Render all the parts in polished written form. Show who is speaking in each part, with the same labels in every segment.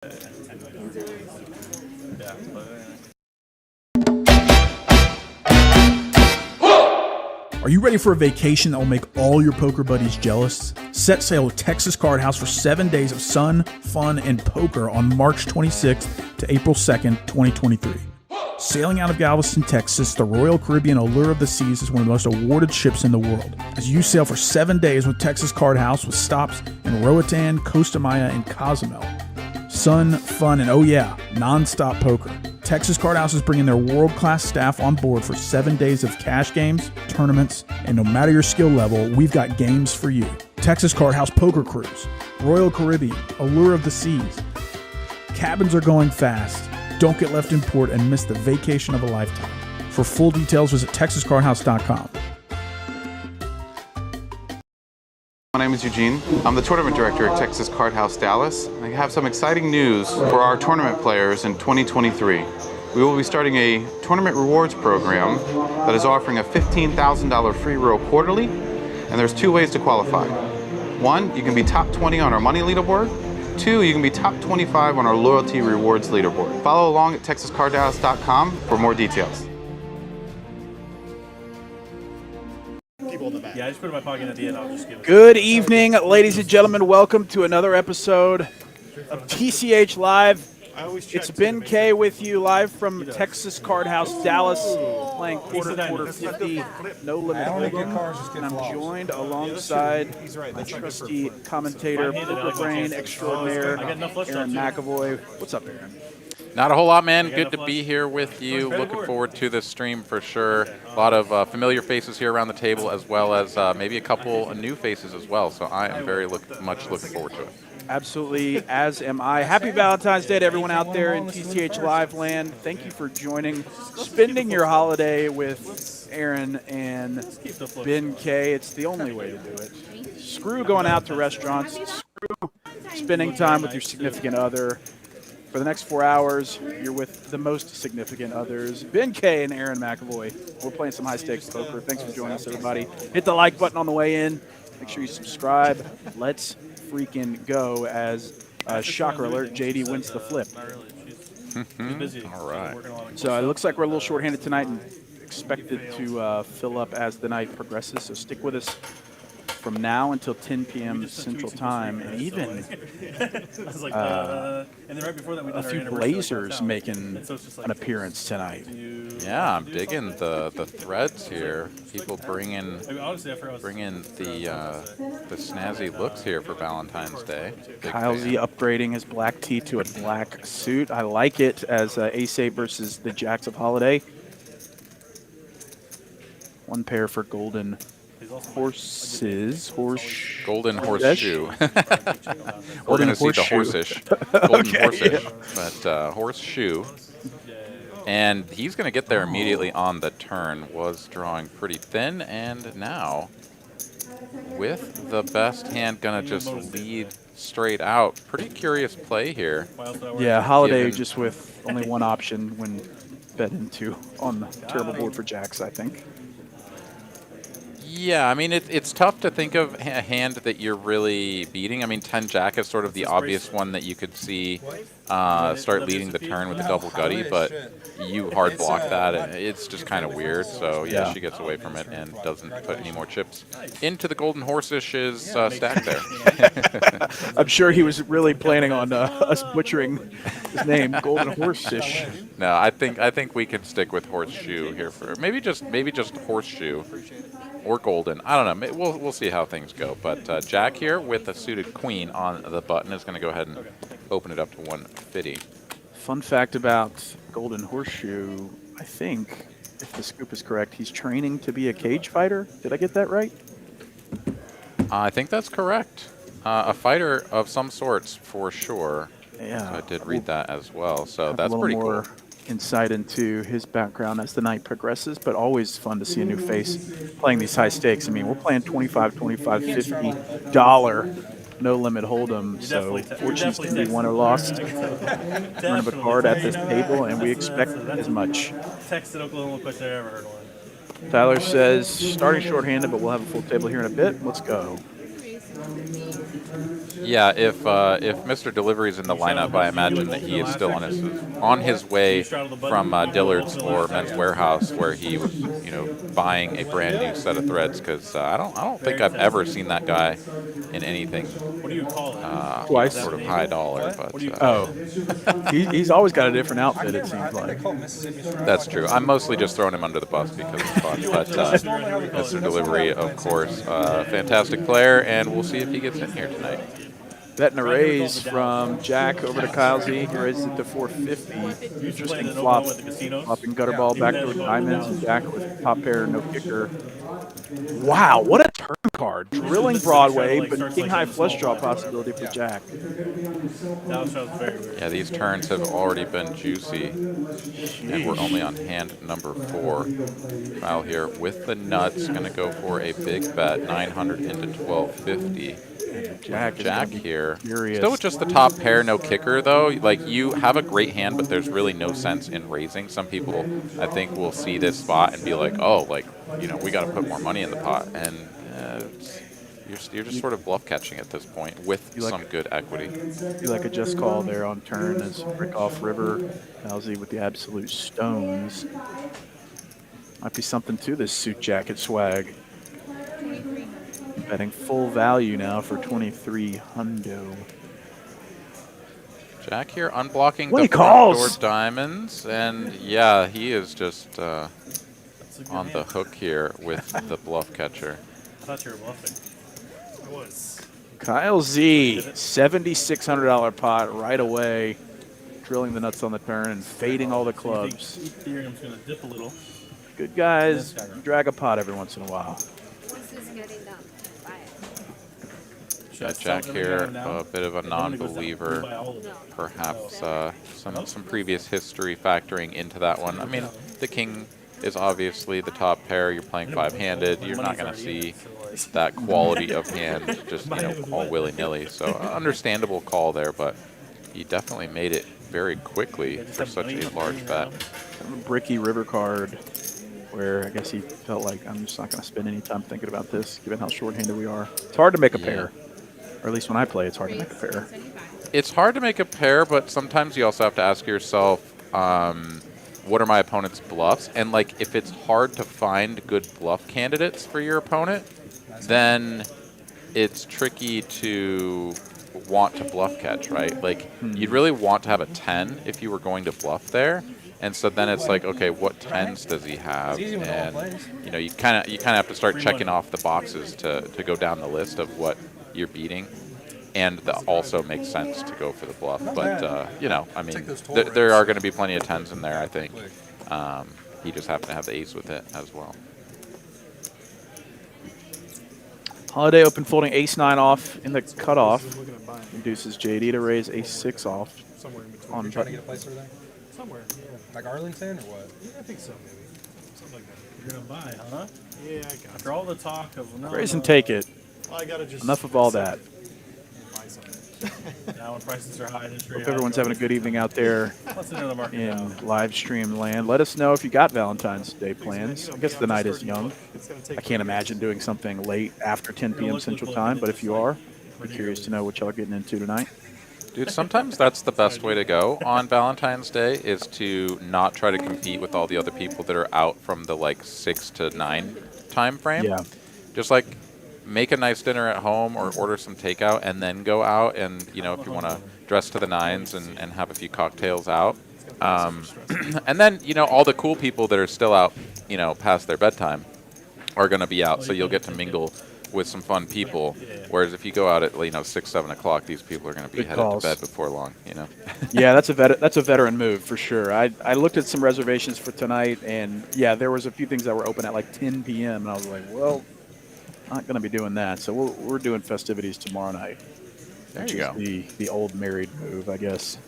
Speaker 1: Are you ready for a vacation that will make all your poker buddies jealous? Set sail with Texas Card House for 7 days of sun, fun, and poker on March 26th to April 2nd, 2023. Sailing out of Galveston, Texas, the Royal Caribbean Allure of the Seas is one of the most awarded ships in the world. As you sail for 7 days with Texas Card House with stops in Roatan, Costa Maya, and Cozumel. Sun, fun, and oh yeah, non-stop poker. Texas Card House is bringing their world-class staff on board for 7 days of cash games, tournaments, and no matter your skill level, we've got games for you. Texas Card House Poker Cruise, Royal Caribbean, Allure of the Seas. Cabins are going fast. Don't get left in port and miss the vacation of a lifetime. For full details, visit texascardhouse.com.
Speaker 2: My name is Eugene. I'm the tournament director at Texas Card House Dallas. I have some exciting news for our tournament players in 2023. We will be starting a tournament rewards program that is offering a $15,000 free roll quarterly, and there's 2 ways to qualify. 1, you can be top 20 on our money leaderboard. 2, you can be top 25 on our loyalty rewards leaderboard. Follow along at texascarddallas.com for more details.
Speaker 3: Yeah, I just put it in my pocket at the end. I'll just give it.
Speaker 4: Good evening, ladies and gentlemen. Welcome to another episode of TCH Live. It's Ben K with you live from Texas Card House Dallas, playing quarter 50, no limit hold'em. And I'm joined alongside my trusty commentator, poker brain extraordinaire, Aaron McEvoy. What's up, Aaron?
Speaker 5: Not a whole lot, man. Good to be here with you. Looking forward to this stream for sure. A lot of familiar faces here around the table, as well as maybe a couple new faces as well. So I am very much looking forward to it.
Speaker 4: Absolutely, as am I. Happy Valentine's Day to everyone out there in TCH Live land. Thank you for joining, spending your holiday with Aaron and Ben K. It's the only way to do it. Screw going out to restaurants. Screw spending time with your significant other. For the next 4 hours, you're with the most significant others, Ben K and Aaron McEvoy. We're playing some high-stakes poker. Thanks for joining us, everybody. Hit the like button on the way in. Make sure you subscribe. Let's freaking go as, shocker alert, JD wins the flip.
Speaker 5: All right.
Speaker 4: So it looks like we're a little short-handed tonight and expected to fill up as the night progresses. So stick with us from now until 10 p.m. Central Time, and even a few Blazers making an appearance tonight.
Speaker 5: Yeah, I'm digging the threads here. People bringing the snazzy looks here for Valentine's Day.
Speaker 4: Kyle Z upgrading his black tee to a black suit. I like it as Ace-8 versus the Jacks of Holiday. One pair for Golden Horses.
Speaker 5: Golden Horseshoe. We're going to see the horse-ish. Golden horse-ish, but horseshoe. And he's going to get there immediately on the turn. Was drawing pretty thin, and now with the best hand, going to just lead straight out. Pretty curious play here.
Speaker 4: Yeah, Holiday just with only one option when bet into on the terrible board for Jacks, I think.
Speaker 5: Yeah, I mean, it's tough to think of a hand that you're really beating. I mean, 10-Jack is sort of the obvious one that you could see start leading the turn with the double gutty, but you hard block that, and it's just kind of weird. So, yeah, she gets away from it and doesn't put any more chips into the Golden Horse-ish's stack there.
Speaker 4: I'm sure he was really planning on us butchering his name, Golden Horse-ish.
Speaker 5: No, I think we can stick with Horseshoe here for maybe just Horseshoe. Or Golden. I don't know. We'll see how things go. But Jack here with a suited queen on the button is going to go ahead and open it up to 150.
Speaker 4: Fun fact about Golden Horseshoe, I think, if the scoop is correct, he's training to be a cage fighter. Did I get that right?
Speaker 5: I think that's correct. A fighter of some sorts for sure.
Speaker 4: Yeah.
Speaker 5: So I did read that as well. So that's pretty cool.
Speaker 4: Insight into his background as the night progresses, but always fun to see a new face playing these high stakes. I mean, we're playing $25, $50 no limit hold'em, so fortunes can be won or lost. Turn of a card at this table, and we expect as much.
Speaker 3: Texted Oklahoma question I ever heard one.
Speaker 4: Tyler says starting shorthanded, but we'll have a full table here in a bit. Let's go.
Speaker 5: Yeah, if Mr. Delivery's in the lineup, I imagine that he is still on his way from Dillard's or Men's Warehouse, where he was, buying a brand new set of threads. Because I don't think I've ever seen that guy in anything sort of high dollar. But
Speaker 4: he's always got a different outfit. It seems like.
Speaker 5: That's true. I'm mostly just throwing him under the bus because it's fun. But Mr. Delivery, of course, fantastic player, and we'll see if he gets in here tonight.
Speaker 4: Betting a raise from Jack over to Kyle Z. He raises it to 450. Interesting flop. Flopping gutter ball back to diamonds, and Jack with top pair, no kicker. Wow, what a turn card. Drilling Broadway, but king high flush draw possibility for Jack.
Speaker 5: Yeah, these turns have already been juicy. And we're only on hand number 4. Kyle here with the nuts, going to go for a big bet, 900 into 1250. Jack here. Still with just the top pair, no kicker, though. Like, you have a great hand, but there's really no sense in raising. Some people, I think, will see this spot and be like, oh, like, we got to put more money in the pot. And you're just sort of bluff catching at this point with some good equity.
Speaker 4: You like a just call there on turn as Rick off river. Halsey with the absolute stones. Might be something to this suit jacket swag. Betting full value now for 23 hundo.
Speaker 5: Jack here unblocking
Speaker 4: the
Speaker 5: front door diamonds, and yeah, he is just on the hook here with the bluff catcher.
Speaker 3: I thought you were bluffing. I was.
Speaker 4: Kyle Z, $7,600 pot right away, drilling the nuts on the turn and fading all the clubs.
Speaker 3: Ethereum's going to dip a little.
Speaker 4: Good guys drag a pot every once in a while.
Speaker 5: Got Jack here, a bit of a non-believer, perhaps some previous history factoring into that one. I mean, the king is obviously the top pair. You're playing 5-handed. You're not going to see that quality of hand just all willy-nilly. So understandable call there, but he definitely made it very quickly for such a large bet.
Speaker 4: A bricky river card, where I guess he felt like, I'm just not going to spend any time thinking about this, given how short-handed we are. It's hard to make a pair. Or at least when I play, it's hard to make a pair.
Speaker 5: It's hard to make a pair, but sometimes you also have to ask yourself, what are my opponent's bluffs? And like, if it's hard to find good bluff candidates for your opponent, then it's tricky to want to bluff catch, right? Like, you'd really want to have a 10 if you were going to bluff there. And so then it's like, okay, what 10s does he have? And you kind of have to start checking off the boxes to go down the list of what you're beating, and that also makes sense to go for the bluff. But I mean, there are going to be plenty of 10s in there, I think. He just happened to have the ace with it as well.
Speaker 4: Holiday open folding ace-9 off in the cutoff. Induces JD to raise ace-6 off.
Speaker 6: Somewhere in between.
Speaker 4: On
Speaker 6: You're trying to get a place over there? Somewhere, yeah. Like Arlington or what? Yeah, I think so, maybe. Something like that.
Speaker 3: You're going to buy, huh?
Speaker 6: Yeah, I got it.
Speaker 3: After all the talk of
Speaker 4: Raise and take it.
Speaker 6: Well, I gotta just
Speaker 4: Enough of all that.
Speaker 6: buy something.
Speaker 3: now when prices are high,
Speaker 4: Hope everyone's having a good evening out there
Speaker 3: What's into the market now?
Speaker 4: in live stream land. Let us know if you got Valentine's Day plans. I guess the night is young. I can't imagine doing something late after 10 p.m. Central Time, but if you are, be curious to know what y'all are getting into tonight.
Speaker 5: Dude, sometimes that's the best way to go on Valentine's Day, is to not try to compete with all the other people that are out from the like 6 to 9 time frame.
Speaker 4: Yeah.
Speaker 5: Just like make a nice dinner at home or order some takeout and then go out and, if you want to dress to the nines and have a few cocktails out. And then, all the cool people that are still out, past their bedtime are going to be out. So you'll get to mingle with some fun people. Whereas if you go out at, 6, 7 o'clock, these people are going to be headed to bed before long,
Speaker 4: Yeah, that's a veteran move for sure. I looked at some reservations for tonight, and yeah, there was a few things that were open at like 10 p.m. and I was like, well, not going to be doing that. So we're doing festivities tomorrow night.
Speaker 5: There you go.
Speaker 4: The old married move, I guess.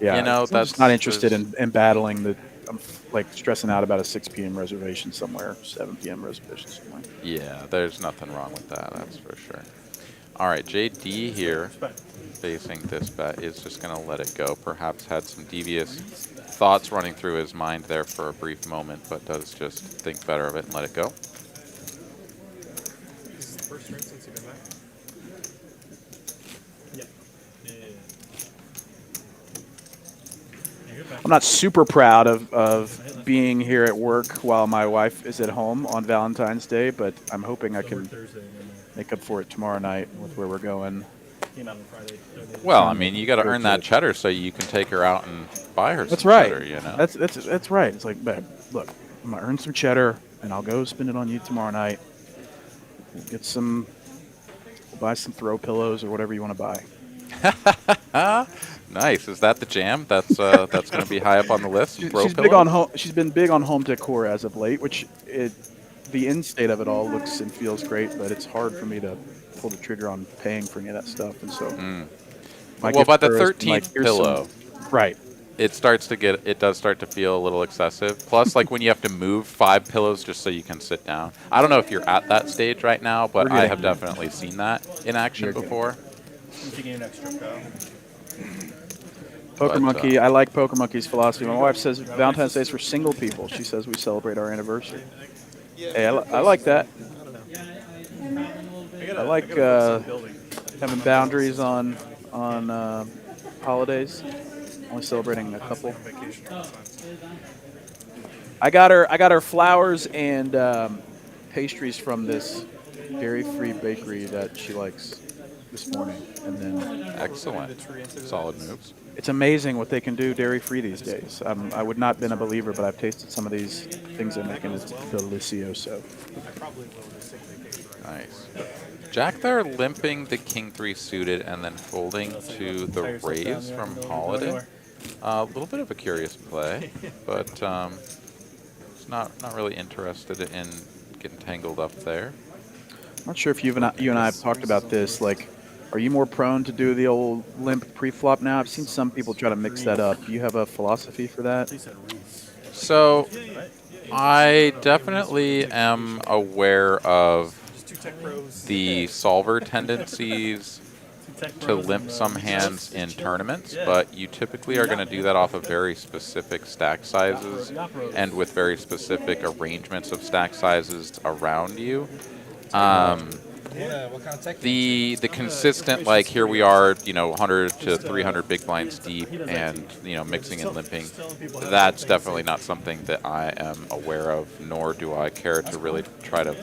Speaker 4: Yeah, I'm
Speaker 5: that's
Speaker 4: just not interested in battling the. I'm like stressing out about a 6 p.m. reservation somewhere, 7 p.m. reservation somewhere.
Speaker 5: Yeah, there's nothing wrong with that. That's for sure. All right, JD here, facing this bet, is just going to let it go. Perhaps had some devious thoughts running through his mind there for a brief moment, but does just think better of it and let it go.
Speaker 6: This is the first drink since you've been back?
Speaker 4: I'm not super proud of being here at work while my wife is at home on Valentine's Day, but I'm hoping I can make up for it tomorrow night with where we're going.
Speaker 5: Well, I mean, you got to earn that cheddar so you can take her out and buy her
Speaker 4: That's
Speaker 5: some
Speaker 4: right.
Speaker 5: cheddar, you know?
Speaker 4: That's right. It's like, babe, look, I'm going to earn some cheddar, and I'll go spend it on you tomorrow night. We'll get some, we'll buy some throw pillows or whatever you want to buy.
Speaker 5: Nice. Is that the jam? That's going to be high up on the list.
Speaker 4: She's big on home. She's been big on home decor as of late, which the end state of it all looks and feels great, but it's hard for me to pull the trigger on paying for any of that stuff, and so.
Speaker 5: Well, by the 13th pillow,
Speaker 4: right?
Speaker 5: It does start to feel a little excessive. Plus, like when you have to move 5 pillows just so you can sit down. I don't know if you're at that stage right now, but I have definitely seen that in action before.
Speaker 4: Poker Monkey, I like Poker Monkey's philosophy. My wife says Valentine's Day is for single people. She says we celebrate our anniversary. Hey, I like that. I like having boundaries on holidays. Only celebrating a couple. I got her flowers and pastries from this dairy-free bakery that she likes this morning, and then
Speaker 5: excellent, solid moves.
Speaker 4: It's amazing what they can do dairy-free these days. I would not been a believer, but I've tasted some of these things they make, and it's delicioso.
Speaker 5: Nice. Jack there limping the king 3 suited and then folding to the raise from Holiday. A little bit of a curious play, but it's not really interested in getting tangled up there.
Speaker 4: I'm not sure if you and I have talked about this. Like, are you more prone to do the old limp pre-flop now? I've seen some people try to mix that up. Do you have a philosophy for that?
Speaker 5: So, I definitely am aware of the solver tendencies to limp some hands in tournaments, but you typically are going to do that off of very specific stack sizes and with very specific arrangements of stack sizes around you. The consistent, like, here we are, 100 to 300 big blinds deep and, mixing and limping, that's definitely not something that I am aware of, nor do I care to really try to,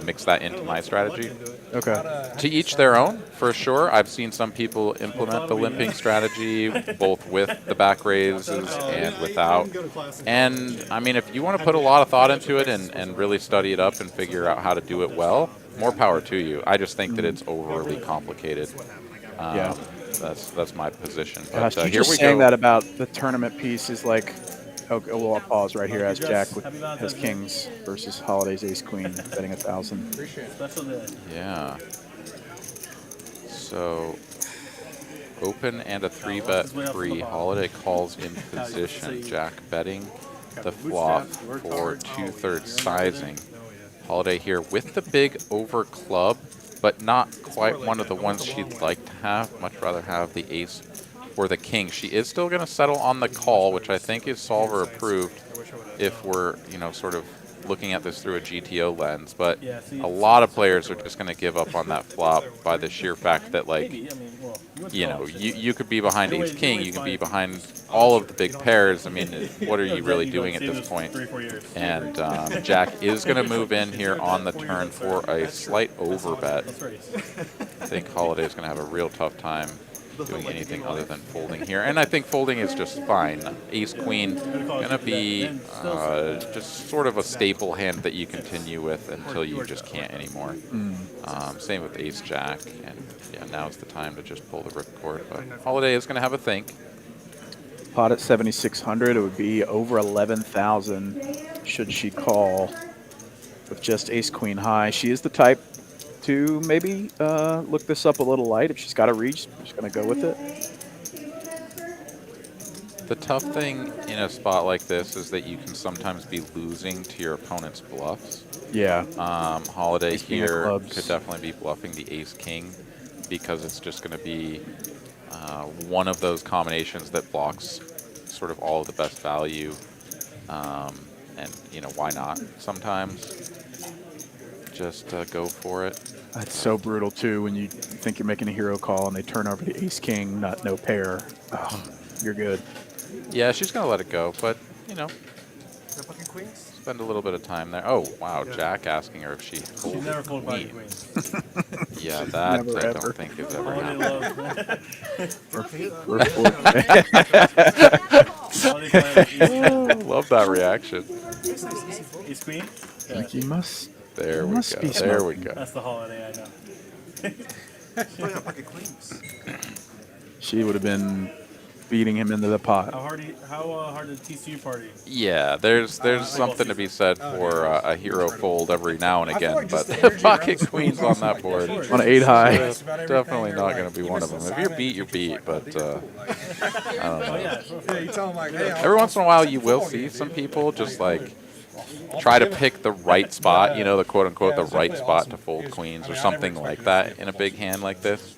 Speaker 5: mix that into my strategy.
Speaker 4: Okay.
Speaker 5: To each their own, for sure. I've seen some people implement the limping strategy, both with the back raises and without. And, I mean, if you want to put a lot of thought into it and really study it up and figure out how to do it well, more power to you. I just think that it's overly complicated. That's my position. But
Speaker 4: Gosh,
Speaker 5: here we
Speaker 4: saying
Speaker 5: go.
Speaker 4: that about the tournament piece is like, okay, well, I'll pause right here as Jack has kings versus Holiday's ace queen betting 1,000.
Speaker 5: Yeah. So open and a 3-bet free. Holiday calls in position. Jack betting the flop for 2/3 sizing. Holiday here with the big over club, but not quite one of the ones she'd like to have. Much rather have the ace or the king. She is still going to settle on the call, which I think is solver approved if we're, sort of looking at this through a GTO lens. But a lot of players are just going to give up on that flop by the sheer fact that, like, you could be behind ace king, you can be behind all of the big pairs. I mean, what are you really doing at this point? And Jack is going to move in here on the turn for a slight overbet. I think Holiday is going to have a real tough time doing anything other than folding here. And I think folding is just fine. Ace queen going to be just sort of a staple hand that you continue with until you just can't anymore. Same with ace jack. And yeah, now's the time to just pull the ripcord. But Holiday is going to have a think.
Speaker 4: Pot at 7,600. It would be over 11,000 should she call with just ace queen high. She is the type to maybe look this up a little light. If she's got a reach, she's going to go with it.
Speaker 5: The tough thing in a spot like this is that you can sometimes be losing to your opponent's bluffs.
Speaker 4: Yeah.
Speaker 5: Holiday
Speaker 4: Ace king
Speaker 5: here
Speaker 4: of clubs.
Speaker 5: could definitely be bluffing the ace king because it's just going to be one of those combinations that blocks sort of all of the best value. And, why not sometimes? Just go for it.
Speaker 4: That's so brutal, too, when you think you're making a hero call and they turn over the ace king, no pair. Oh, you're good.
Speaker 5: Yeah, she's going to let it go, but, you know, spend a little bit of time there. Oh, wow, Jack asking her if she
Speaker 3: She's
Speaker 5: folded
Speaker 3: never folded by
Speaker 5: queen.
Speaker 3: queens.
Speaker 5: Yeah, that
Speaker 1: Never,
Speaker 5: I
Speaker 1: ever.
Speaker 5: don't think is ever
Speaker 3: Holiday
Speaker 5: happened.
Speaker 3: love.
Speaker 1: We're
Speaker 3: Holiday plan.
Speaker 5: Love that reaction.
Speaker 3: Ace queen. Yeah,
Speaker 1: Like, you must.
Speaker 5: There
Speaker 1: You
Speaker 5: we
Speaker 1: must
Speaker 5: go.
Speaker 1: be
Speaker 5: There
Speaker 1: smoking.
Speaker 5: we go.
Speaker 3: that's the holiday I know.
Speaker 1: She would have been beating him into the pot.
Speaker 3: How hard is the TCU party?
Speaker 5: Yeah, there's something to be said for a hero fold every now and again,
Speaker 6: like just
Speaker 5: but
Speaker 6: the energy
Speaker 5: pocket
Speaker 6: goes
Speaker 5: queens
Speaker 6: across
Speaker 5: on that
Speaker 6: the
Speaker 5: board,
Speaker 6: board.
Speaker 1: On an 8 high.
Speaker 5: definitely not going to be one of them. If you're beat, you're beat, but I don't know.
Speaker 6: Yeah, you tell them like, hey,
Speaker 5: Every once in a while, you will see some people just like try to pick the right spot, you know, the quote-unquote the right spot to fold queens or something like that in a big hand like this.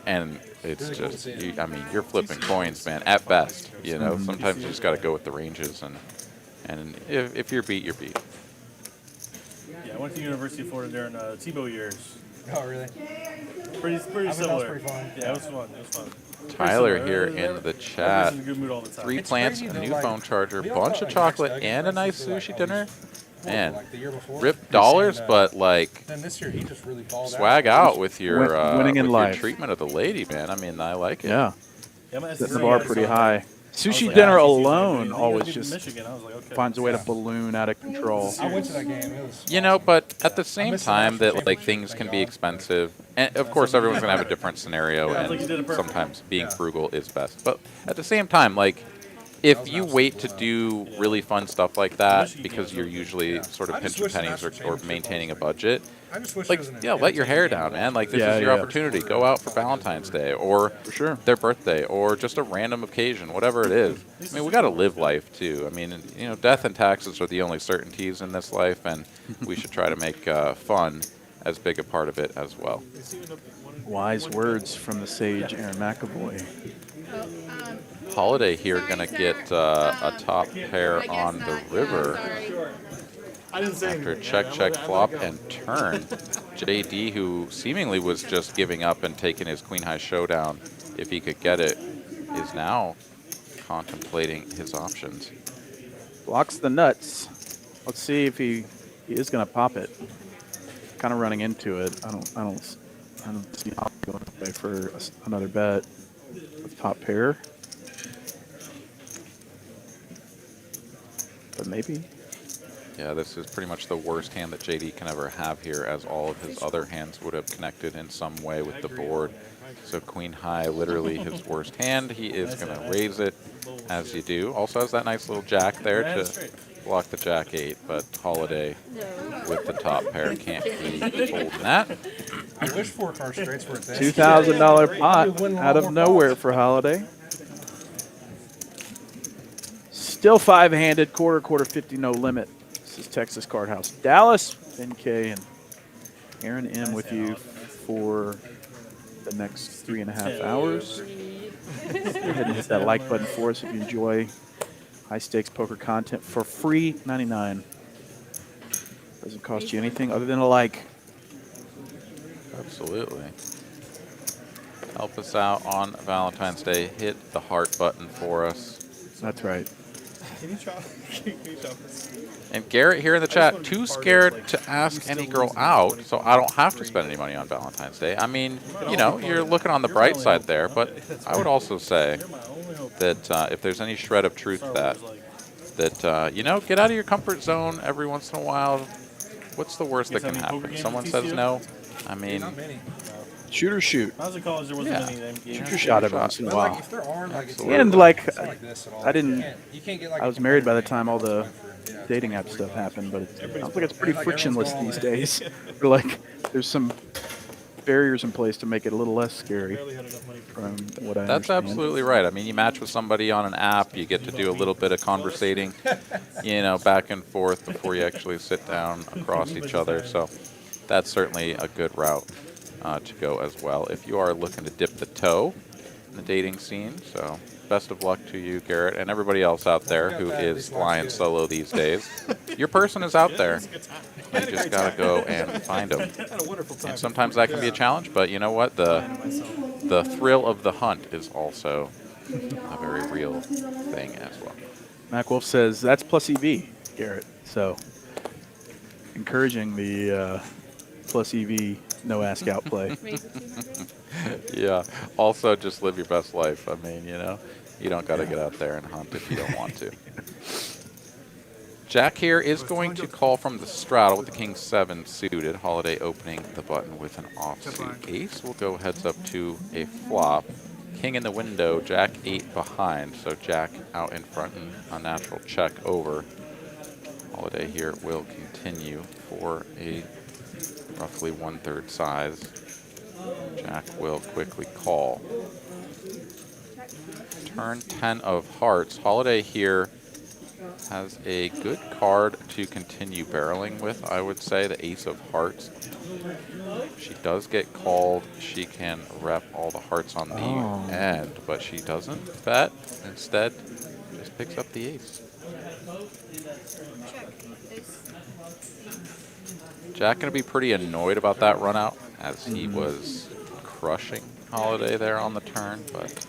Speaker 5: And it's just, I mean, you're flipping coins, man, at best. You know, sometimes you just got to go with the ranges, and if you're beat, you're beat.
Speaker 3: Yeah, I went to University of Florida during Tebow years.
Speaker 6: Oh, really?
Speaker 3: Pretty
Speaker 6: That was
Speaker 3: similar.
Speaker 6: pretty fun.
Speaker 3: Yeah, it was fun. It was fun.
Speaker 5: Tyler here in the chat.
Speaker 3: Everybody's in a good mood all the time.
Speaker 5: 3 plants, a
Speaker 6: crazy
Speaker 5: new
Speaker 6: that,
Speaker 5: phone charger,
Speaker 6: we don't
Speaker 5: bunch
Speaker 6: know,
Speaker 5: of
Speaker 6: like,
Speaker 5: chocolate,
Speaker 6: Max
Speaker 5: and a
Speaker 6: Duggan
Speaker 5: nice
Speaker 6: for, like,
Speaker 5: sushi
Speaker 6: all
Speaker 5: dinner.
Speaker 6: these-
Speaker 5: Man,
Speaker 6: like the year before.
Speaker 5: rip dollars,
Speaker 6: And,
Speaker 5: but like
Speaker 6: then this year he just really balled
Speaker 5: swag
Speaker 6: out.
Speaker 5: out with your
Speaker 1: Winning in
Speaker 5: with
Speaker 1: life.
Speaker 5: your treatment of the lady, man. I mean, I like it.
Speaker 1: Yeah.
Speaker 3: Yeah, my
Speaker 1: Setting the
Speaker 3: SSC
Speaker 1: bar
Speaker 3: guys
Speaker 1: pretty
Speaker 3: saw
Speaker 1: high.
Speaker 3: that. I
Speaker 1: Sushi
Speaker 3: was like,
Speaker 1: dinner
Speaker 3: TCU,
Speaker 1: alone
Speaker 3: you
Speaker 1: always
Speaker 3: guys beat
Speaker 1: just
Speaker 3: Michigan. I was like, okay.
Speaker 1: finds a way to balloon out of control.
Speaker 6: I went to that game. It was
Speaker 5: You know, but at the same
Speaker 6: missed the
Speaker 5: time
Speaker 6: national
Speaker 5: that like
Speaker 6: championship,
Speaker 5: things
Speaker 6: thank
Speaker 5: can be
Speaker 6: God.
Speaker 5: expensive, and of course everyone's gonna have a different scenario,
Speaker 3: Yeah, like you did it
Speaker 5: and
Speaker 3: perfect.
Speaker 5: sometimes being frugal is best. But at the same time, like if you wait to do really fun stuff like that because you're usually sort of
Speaker 6: I just
Speaker 5: pinching
Speaker 6: wish the
Speaker 5: pennies
Speaker 6: national
Speaker 5: or
Speaker 6: championship
Speaker 5: maintaining a
Speaker 6: was, like,
Speaker 5: budget,
Speaker 6: I just wish
Speaker 5: like,
Speaker 6: it was an
Speaker 5: yeah, let your hair
Speaker 6: entertaining
Speaker 5: down,
Speaker 6: game.
Speaker 5: man. Like, this
Speaker 1: Yeah,
Speaker 5: is your
Speaker 1: yeah.
Speaker 5: opportunity. Go out for Valentine's Day or
Speaker 1: sure.
Speaker 5: their birthday or just a random occasion, whatever it is. I mean, we got to live life, too. I mean, you know, death and taxes are the only certainties in this life, and we should try to make fun as big a part of it as well.
Speaker 1: Wise words from the sage Aaron McEvoy.
Speaker 5: Holiday here going to get a top pair on the river. After check, check, flop, and turn, JD, who seemingly was just giving up and taking his queen high showdown if he could get it, is now contemplating his options.
Speaker 1: Blocks the nuts. Let's see if he is going to pop it. Kind of running into it. I don't see how going away for another bet with top pair. But maybe.
Speaker 5: Yeah, this is pretty much the worst hand that JD can ever have here, as all of his other hands would have connected in some way with the board. So queen high, literally his worst hand. He is going to raise it, as you do. Also has that nice little jack there to block the jack 8, but Holiday with the top pair can't be holding that.
Speaker 6: I wish 4 card straights were at this.
Speaker 1: $2,000 pot out of nowhere for Holiday. Still 5-handed, quarter 50, no limit. This is Texas Card House. Dallas, NK, and Aaron M with you for the next 3.5 hours. Go ahead and hit that like button for us if you enjoy high stakes poker content for free $99. Doesn't cost you anything other than a like.
Speaker 5: Absolutely. Help us out on Valentine's Day. Hit the heart button for us.
Speaker 1: That's right.
Speaker 3: Can you chop this?
Speaker 5: And Garrett here in the chat, too scared to ask any girl out, so I don't have to spend any money on Valentine's Day. I mean, you know, you're looking on the bright side there, but I would also say that if there's any shred of truth to that, you know, get out of your comfort zone every once in a while. What's the worst that can happen? Someone says no? I mean,
Speaker 1: Shoot or shoot.
Speaker 3: When I was in college, there wasn't
Speaker 5: Yeah.
Speaker 3: many games.
Speaker 1: Shoot your shot every once in a
Speaker 6: But
Speaker 1: while.
Speaker 6: like, if there are, like, it's
Speaker 1: And like,
Speaker 6: it's not like this at all.
Speaker 1: I didn't.
Speaker 6: You can't get, like,
Speaker 1: I was married by the time all the dating app stuff happened, but it sounds like it's pretty frictionless these days. Or like, there's some barriers in place to make it a little less scary. From what I
Speaker 5: that's
Speaker 1: understand.
Speaker 5: absolutely right. I mean, you match with somebody on an app, you get to do a little bit of conversating, you know, back and forth before you actually sit down across each other. So that's certainly a good route to go as well if you are looking to dip the toe in the dating scene. So best of luck to you, Garrett, and everybody else out there who is flying solo these days. Your person is out there. You just got to go and find them. And sometimes that can be a challenge, but you know what? The thrill of the hunt is also a very real thing as well.
Speaker 4: McWolf says that's plus EV, Garrett. So encouraging the plus EV no ask out play.
Speaker 5: Yeah. Also, just live your best life. I mean, you don't got to get out there and hunt if you don't want to. Jack here is going to call from the straddle with the king 7 suited. Holiday opening the button with an offsuit ace. We'll go heads up to a flop. King in the window, Jack 8 behind. So Jack out in front and a natural check over. Holiday here will continue for a roughly 1/3 size. Jack will quickly call. Turn 10 of hearts. Holiday here has a good card to continue barreling with, I would say, the ace of hearts. If she does get called, she can rep all the hearts on the end, but she doesn't bet. Instead, just picks up the ace. Jack going to be pretty annoyed about that run out, as he was crushing Holiday there on the turn, but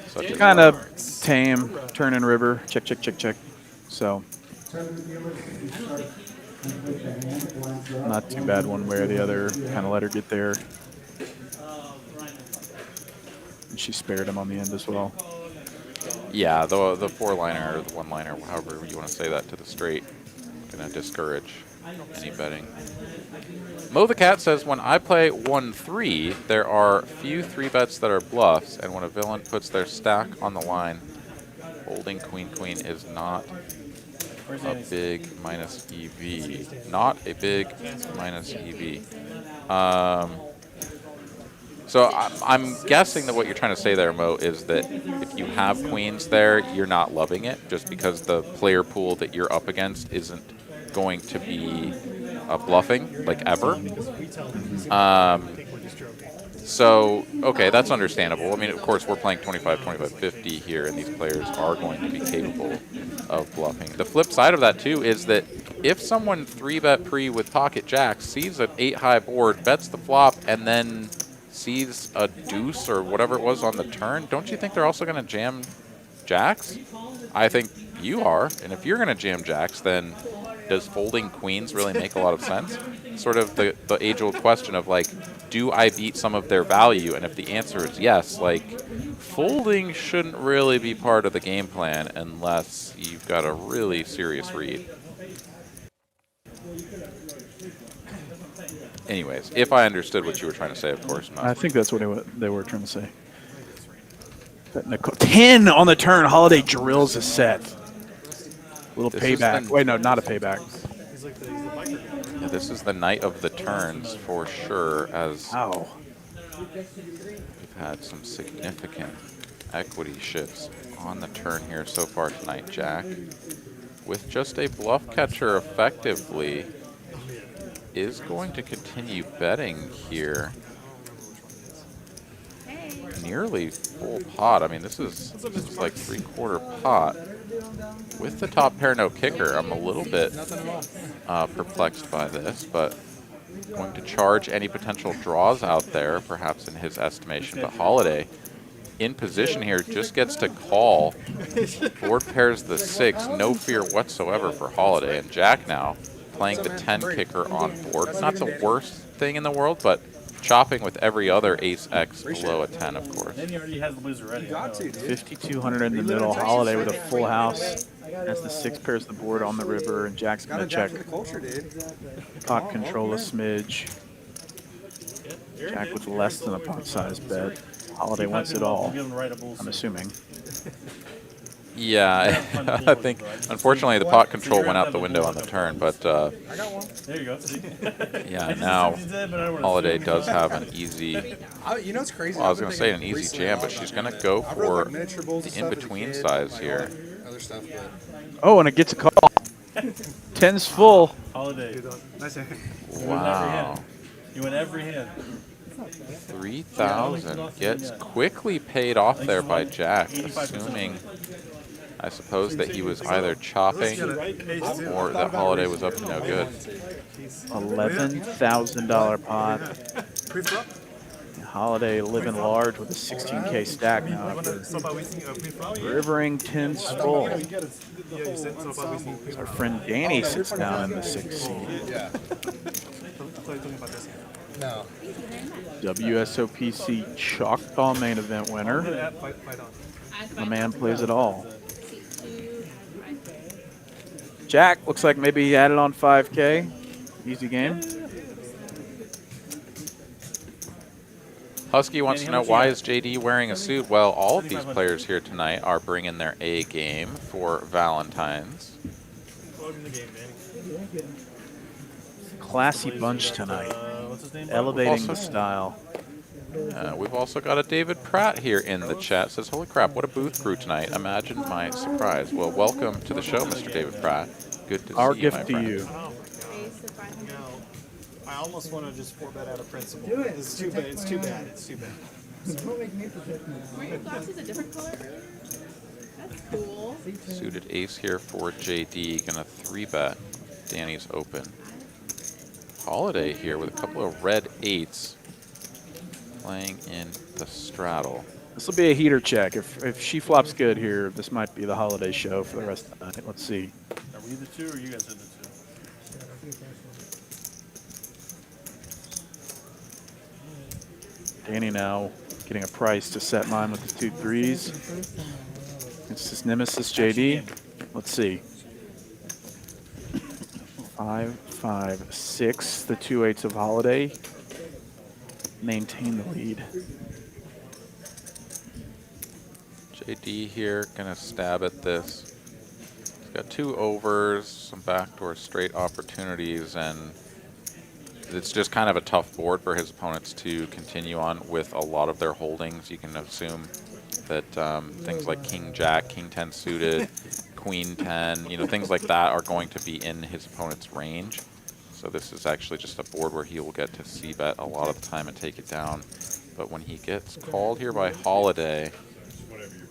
Speaker 5: such a
Speaker 4: Kind of tame, turn and river, check, check, check, check. So not too bad one way or the other. Kind of let her get there. And she spared him on the end as well.
Speaker 5: Yeah, the 4-liner or the 1-liner, however you want to say that to the straight, going to discourage any betting. Mo the Cat says, when I play 1-3, there are few 3-bets that are bluffs, and when a villain puts their stack on the line, holding queen is not a big minus EV. Not a big minus EV. So I'm guessing that what you're trying to say there, Mo, is that if you have queens there, you're not loving it, just because the player pool that you're up against isn't going to be bluffing, like ever. So, okay, that's understandable. I mean, of course, we're playing 25, 25, 50 here, and these players are going to be capable of bluffing. The flip side of that, too, is that if someone 3-bet pre with pocket jacks, sees an 8-high board, bets the flop, and then sees a deuce or whatever it was on the turn, don't you think they're also going to jam jacks? I think you are, and if you're going to jam jacks, then does folding queens really make a lot of sense? Sort of the age-old question of, like, do I beat some of their value? And if the answer is yes, like, folding shouldn't really be part of the game plan unless you've got a really serious read. Anyways, if I understood what you were trying to say, of course.
Speaker 4: I think that's what they were trying to say. 10 on the turn. Holiday drills a set. Little payback. Wait, no, not a payback.
Speaker 5: Yeah, this is the night of the turns for sure, as we've had some significant equity shifts on the turn here so far tonight, Jack. With just a bluff catcher effectively, is going to continue betting here. Nearly full pot. I mean, this is like 3/4 pot. With the top pair no kicker, I'm a little bit perplexed by this, but going to charge any potential draws out there, perhaps in his estimation. But Holiday in position here just gets to call. Board pairs the 6, no fear whatsoever for Holiday. And Jack now playing the 10 kicker on board. Not the worst thing in the world, but chopping with every other ace-X below a 10, of course.
Speaker 3: Then he already has the loser ready.
Speaker 4: 5,200 in the middle. Holiday with a full house. As the 6 pairs the board on the river, and Jack's going to check. Pot control a smidge. Jack with less than a pot size bet. Holiday wants it all, I'm assuming.
Speaker 5: Yeah, I think, unfortunately, the pot control went out the window on the turn, but
Speaker 3: There you go.
Speaker 5: yeah, now Holiday does have an easy,
Speaker 6: You know, it's crazy.
Speaker 5: well, I was going to say an easy jam, but she's going to go for the in-between size here.
Speaker 4: Oh, and it gets a call. 10's full.
Speaker 3: Holiday.
Speaker 5: Wow.
Speaker 3: You win every hand.
Speaker 5: 3,000 gets quickly paid off there by Jack, assuming, I suppose, that he was either chopping or that Holiday was up to no good.
Speaker 4: $11,000 pot. Holiday living large with a 16K stack now after rivering 10 skull. Our friend Danny sits down in the 6th seat.
Speaker 6: No.
Speaker 4: WSOPC Choctaw main event winner. My man plays it all. Jack looks like maybe he had it on 5K. Easy game.
Speaker 5: Husky wants to know, why is JD wearing a suit? Well, all of these players here tonight are bringing their A game for Valentine's.
Speaker 4: Classy bunch tonight. Elevating the style.
Speaker 5: We've also got a David Pratt here in the chat. Says, holy crap, what a booth crew tonight. Imagine my surprise. Well, welcome to the show, Mr. David Pratt. Good to
Speaker 4: Our
Speaker 5: see you, my
Speaker 4: gift to
Speaker 5: friend.
Speaker 4: you.
Speaker 7: I almost want to just 4-bet out of principle. It's too bad. It's too bad. It's too bad.
Speaker 8: Were your glasses a different color? That's cool.
Speaker 5: Suited ace here for JD. Gonna 3-bet. Danny's open. Holiday here with a couple of red 8s. Playing in the straddle.
Speaker 4: This will be a heater check. If she flops good here, this might be the Holiday show for the rest of the night. Let's see.
Speaker 3: Are we the two, or you guys are the two?
Speaker 4: Danny now getting a price to set mine with the 2 3s. It's his nemesis JD. Let's see. 5, 5, 6. The 2 8s of Holiday maintain the lead.
Speaker 5: JD here gonna stab at this. He's got 2 overs, some backdoor straight opportunities, and it's just kind of a tough board for his opponents to continue on with a lot of their holdings. You can assume that things like King Jack, King 10 suited, Queen 10, things like that are going to be in his opponent's range. So this is actually just a board where he will get to c-bet a lot of the time and take it down. But when he gets called here by Holiday,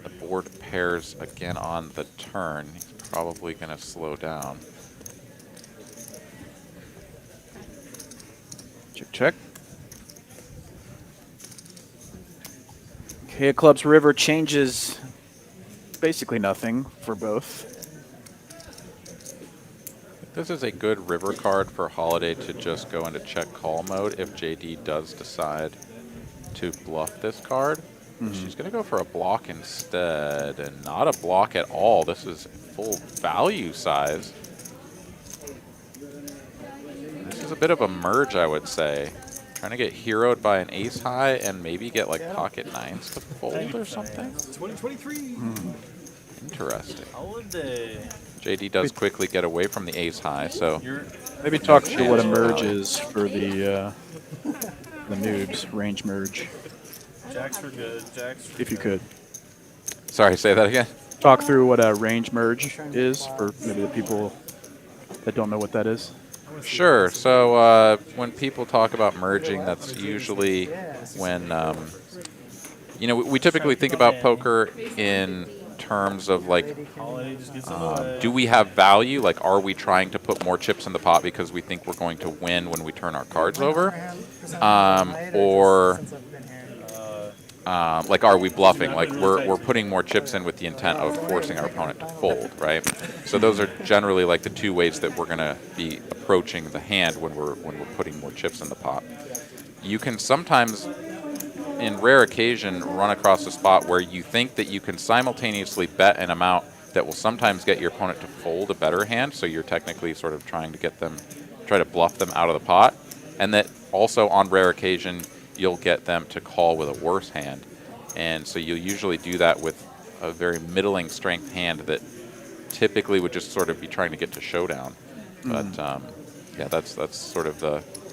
Speaker 5: the board pairs again on the turn. He's probably going to slow down.
Speaker 4: Check, check. Okay, Club's River changes basically nothing for both.
Speaker 5: This is a good river card for Holiday to just go into check call mode if JD does decide to bluff this card. She's going to go for a block instead, and not a block at all. This is full value size. This is a bit of a merge, I would say. Trying to get heroed by an ace high and maybe get like pocket 9s to fold or something.
Speaker 7: 2023.
Speaker 5: Interesting.
Speaker 3: Holiday.
Speaker 5: JD does quickly get away from the ace high, so
Speaker 4: Maybe talk through what a merge is for the noobs, range merge,
Speaker 3: Jacks for good. Jacks for
Speaker 4: if you could.
Speaker 5: sorry, say that again.
Speaker 4: Talk through what a range merge is for maybe the people that don't know what that is.
Speaker 5: Sure. So when people talk about merging, that's usually when, we typically think about poker in terms of like,
Speaker 3: Holiday just gets in the way.
Speaker 5: do we have value? Like, are we trying to put more chips in the pot because we think we're going to win when we turn our cards over? Like, are we bluffing? Like, we're putting more chips in with the intent of forcing our opponent to fold, right? So those are generally like the 2 ways that we're going to be approaching the hand when we're putting more chips in the pot. You can sometimes, in rare occasion, run across a spot where you think that you can simultaneously bet an amount that will sometimes get your opponent to fold a better hand, so you're technically sort of trying to try to bluff them out of the pot, and that also on rare occasion you'll get them to call with a worse hand. And so you'll usually do that with a very middling strength hand that typically would just sort of be trying to get to showdown. But yeah, that's sort of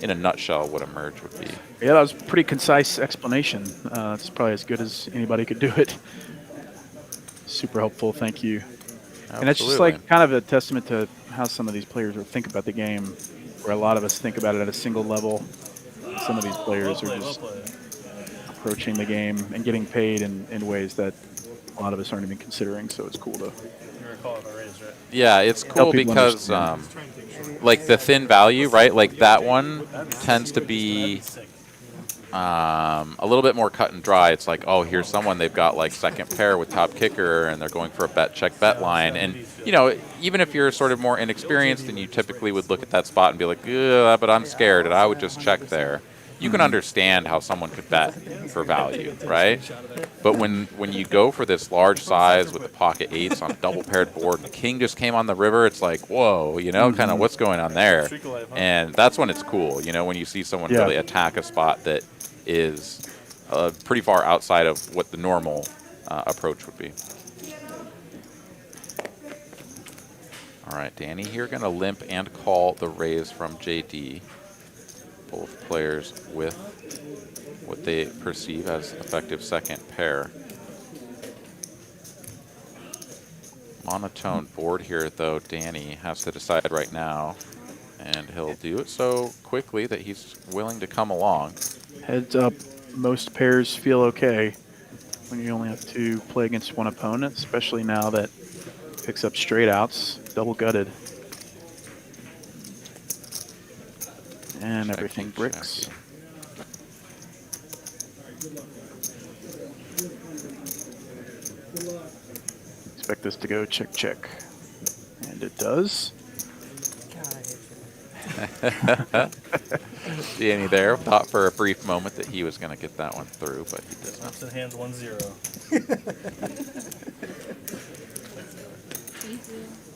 Speaker 5: in a nutshell what a merge would be.
Speaker 4: Yeah, that was a pretty concise explanation. It's probably as good as anybody could do it. Super helpful, thank you.
Speaker 5: Absolutely.
Speaker 4: And that's just like kind of a testament to how some of these players think about the game, where a lot of us think about it at a single level. Some of these players are just approaching the game and getting paid in ways that a lot of us aren't even considering, so it's cool to...
Speaker 3: You recall it already, right?
Speaker 5: Yeah, it's cool
Speaker 4: people
Speaker 5: because like the thin value, right? Like that one tends to be a little bit more cut and dry. It's like, oh, here's someone, they've got like second pair with top kicker, and they're going for a bet check bet line. And, you know, even if you're sort of more inexperienced, and you typically would look at that spot and be like, but I'm scared, and I would just check there. You can understand how someone could bet for value, right? But when you go for this large size with the pocket eights on a double paired board, and the king just came on the river, it's like, whoa, you know, kind of what's going on there. And that's when it's cool, you know, when you see someone really attack a spot that is pretty far outside of what the normal approach would be. All right, Danny here going to limp and call the raise from JD. Both players with what they perceive as effective second pair. Monotone board here, though. Danny has to decide right now, and he'll do it so quickly that he's willing to come along.
Speaker 4: Heads up, most pairs feel okay when you only have to play against one opponent, especially now that picks up straight outs, double gutted. And everything bricks. Expect this to go check, check. And it does.
Speaker 5: Danny there thought for a brief moment that he was going to get that one through, but he did not.
Speaker 3: Snaps in hands 1-0.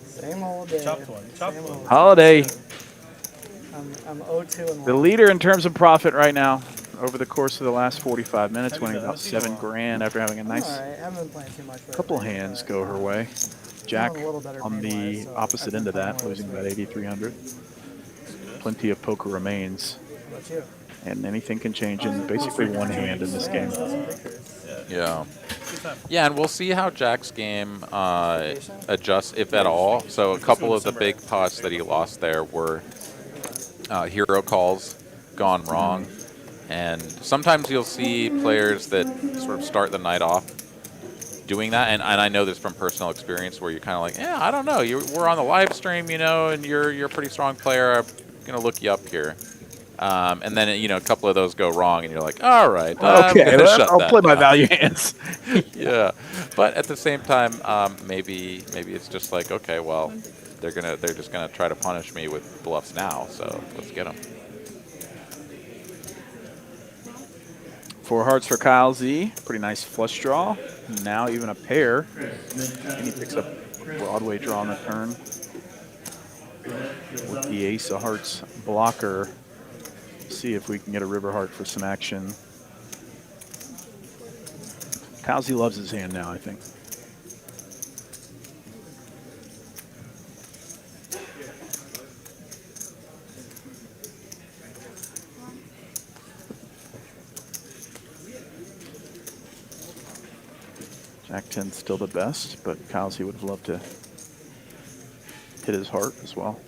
Speaker 7: Same old day.
Speaker 3: Chopped one. Chopped
Speaker 7: Same
Speaker 3: one.
Speaker 7: old.
Speaker 4: Holiday,
Speaker 7: I'm 0-2 and
Speaker 4: the
Speaker 7: 1.
Speaker 4: leader in terms of profit right now over the course of the last 45 minutes, winning about $7,000 after having a nice
Speaker 7: All right, I haven't been playing too much.
Speaker 4: couple hands go her way. Jack
Speaker 7: a little better
Speaker 4: on the
Speaker 7: pain-wise, so
Speaker 4: opposite
Speaker 7: I've
Speaker 4: end of
Speaker 7: been
Speaker 4: that,
Speaker 7: playing
Speaker 4: losing
Speaker 7: worse.
Speaker 4: about 8,300. Plenty of poker remains,
Speaker 7: How about you?
Speaker 4: and anything can change in basically one hand in this game.
Speaker 5: Yeah. Yeah, and we'll see how Jack's game adjusts, if at all. So a couple of the big pots that he lost there were hero calls gone wrong. And sometimes you'll see players that sort of start the night off doing that. And I know this from personal experience where you're kind of like, yeah, I don't know. We're on the live stream, you know, and you're a pretty strong player. I'm going to look you up here. And then, you know, a couple of those go wrong, and you're like, all right,
Speaker 4: Okay, I'll play my value hands.
Speaker 5: Yeah, but at the same time, maybe it's just like, okay, well, they're just gonna try to punish me with bluffs now, so let's get them.
Speaker 4: 4 hearts for Kyle Z. Pretty nice flush draw. Now even a pair, and he picks up Broadway draw on the turn with the ace of hearts blocker. See if we can get a river heart for some action. Kowsey loves his hand now, I think. Jack 10's still the best, but Kowsey would have loved to hit his heart as well.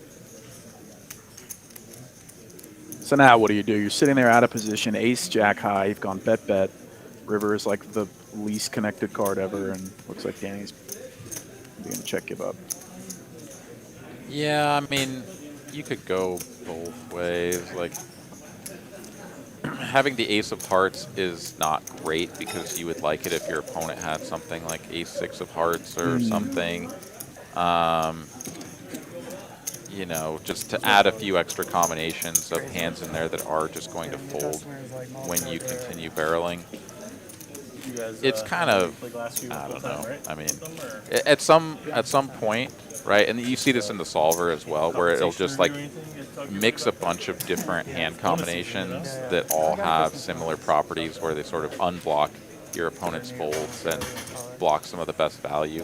Speaker 4: So now what do? You're sitting there out of position, ace, jack high, you've gone bet. River is like the least connected card ever, and looks like Danny's going to check give up.
Speaker 5: Yeah, I mean, you could go both ways. Like, having the ace of hearts is not great because you would like it if your opponent had something like ace 6 of hearts or something. You know, just to add a few extra combinations of hands in there that are just going to fold when you continue barreling. It's kind of, I don't know. I mean, at some point, right? And you see this in the solver as well, where it'll just like mix a bunch of different hand combinations that all have similar properties, where they sort of unblock your opponent's folds and block some of the best value.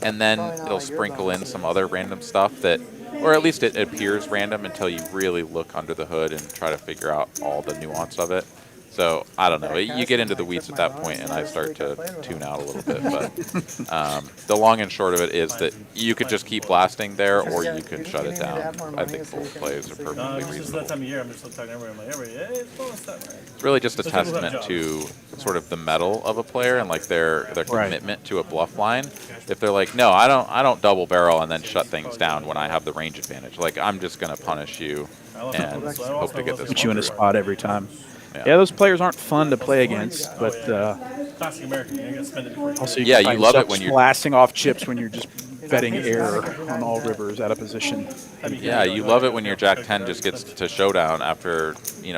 Speaker 5: And then it'll sprinkle in some other random stuff that, or at least it appears random until you really look under the hood and try to figure out all the nuance of it. So, I don't know. You get into the weeds at that point, and I start to tune out a little bit. But the long and short of it is that you could just keep blasting there, or you can shut it down. I think both plays are perfectly
Speaker 3: It's just that
Speaker 5: reasonable.
Speaker 3: time of year. I'm just talking to everybody. I'm like, everybody, hey, it's bonus time.
Speaker 5: It's really just a testament to sort of the mettle of a player and like their commitment to a bluff line. If they're like, no, I don't double barrel and then shut things down when I have the range advantage. Like, I'm just going to punish you and hope to get this
Speaker 4: Put you in a spot every time. Yeah, those players aren't fun to play against, but
Speaker 3: Classic American. You gotta spend it before you
Speaker 4: also
Speaker 5: Yeah,
Speaker 4: find
Speaker 5: you love it
Speaker 4: yourself
Speaker 5: when you're-
Speaker 4: blasting off chips when you're just betting air on all rivers out of position.
Speaker 5: Yeah, you love it when your Jack 10 just gets to showdown after,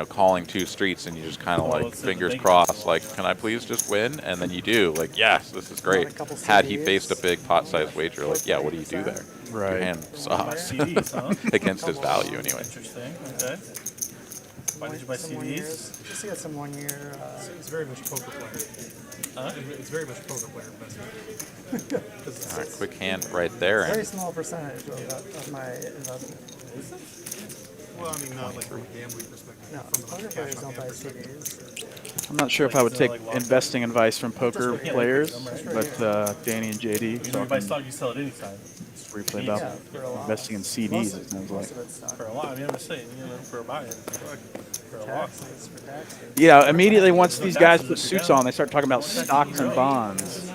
Speaker 5: calling 2 streets and you just kind of like fingers crossed, like, can I please just win? And then you do, like, yes, this is great. Had he faced a big pot-sized wager, like, yeah, what do you do there?
Speaker 4: Right.
Speaker 5: Your hand sucks.
Speaker 3: CDs, huh?
Speaker 5: Against his value, anyway.
Speaker 3: Interesting. Okay. Why did you buy CDs?
Speaker 7: Just to get some 1 year.
Speaker 6: It's very much poker player.
Speaker 3: Huh?
Speaker 6: It's very much poker player investment.
Speaker 5: All right, quick hand right there.
Speaker 7: Very
Speaker 5: And
Speaker 7: small percentage of my investment.
Speaker 6: Well, I mean, not like from a gambling perspective.
Speaker 7: No,
Speaker 6: from
Speaker 7: poker
Speaker 6: the
Speaker 7: players
Speaker 6: cash on
Speaker 7: don't buy
Speaker 6: gambling
Speaker 7: CDs.
Speaker 4: I'm not sure if I would take investing advice from poker players, but Danny and JD
Speaker 3: You buy
Speaker 4: talking
Speaker 3: stock, you sell it anytime.
Speaker 4: briefly about
Speaker 7: Yeah, for a lot.
Speaker 4: investing in CDs, it sounds like.
Speaker 7: Most of it's stock.
Speaker 3: For a lot. I mean, I'm just saying, for a buy-in. For a lot.
Speaker 7: Taxes, for taxes.
Speaker 4: Yeah, immediately once these guys put suits on, they start talking about stocks and bonds.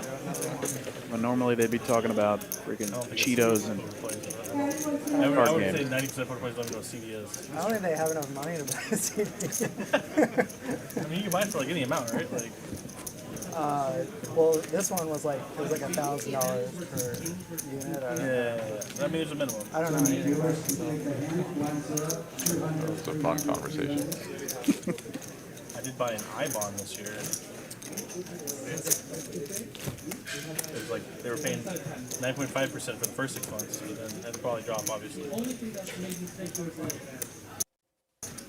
Speaker 4: When normally they'd be talking about freaking Cheetos and
Speaker 3: I would
Speaker 4: card
Speaker 3: say
Speaker 4: games.
Speaker 3: 90% of poker players don't even know what CD is.
Speaker 7: I don't think they have enough money to buy a CD.
Speaker 3: I mean, you can buy it for like any amount, right? Like,
Speaker 7: Well, this one was like, it was like $1,000 per unit.
Speaker 3: yeah. I mean, there's a minimum.
Speaker 7: I don't know anything about it. So.
Speaker 5: it's a fun conversation.
Speaker 3: I did buy an I-bond this year. It was like they were paying 9.5% for the first 6 months, but then it'll probably drop, obviously.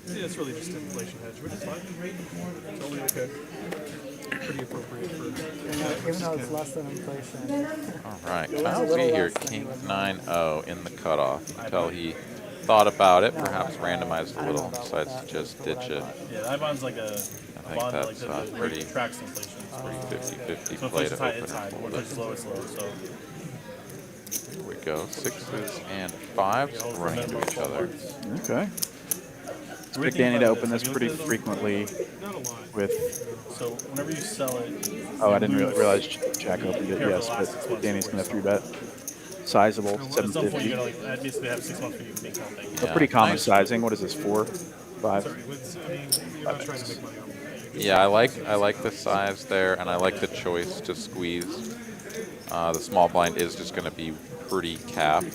Speaker 6: Yeah, it's really just an inflation hedge, which is fine. Totally okay. Pretty appropriate for.
Speaker 7: Even though it's less than inflation.
Speaker 5: All right,
Speaker 7: It was a
Speaker 5: Kyle
Speaker 7: little
Speaker 5: Z here,
Speaker 7: less than
Speaker 5: King
Speaker 7: it was
Speaker 5: 9-0 in the cutoff until he thought about it, perhaps randomized a little, decides to just ditch it.
Speaker 3: Yeah, the I-bond's like a
Speaker 5: think
Speaker 3: bond that
Speaker 5: that's,
Speaker 3: like the
Speaker 5: pretty-
Speaker 3: rate tracks inflation. It's pretty
Speaker 5: 50-50
Speaker 3: so
Speaker 5: play
Speaker 3: if
Speaker 5: to
Speaker 3: it's high,
Speaker 5: open
Speaker 3: it's
Speaker 5: and
Speaker 3: high.
Speaker 5: fold
Speaker 3: When
Speaker 5: it.
Speaker 3: it's low, it's low. So
Speaker 5: Here we go, 6s and 5s running into each other.
Speaker 4: Okay. Expect Danny to open this pretty frequently with,
Speaker 3: so whenever you sell it,
Speaker 4: oh, I didn't realize Jack opened it, yes, but Danny's going to 3-bet. Sizable,
Speaker 3: at some point
Speaker 4: 750.
Speaker 3: you gotta like basically have 6 months for you to make something.
Speaker 4: A pretty common
Speaker 5: nice.
Speaker 4: sizing. What is this, 4, 5?
Speaker 6: You're not trying to make money on it.
Speaker 5: Yeah, I like the size there, and I like the choice to squeeze. The small blind is just going to be pretty capped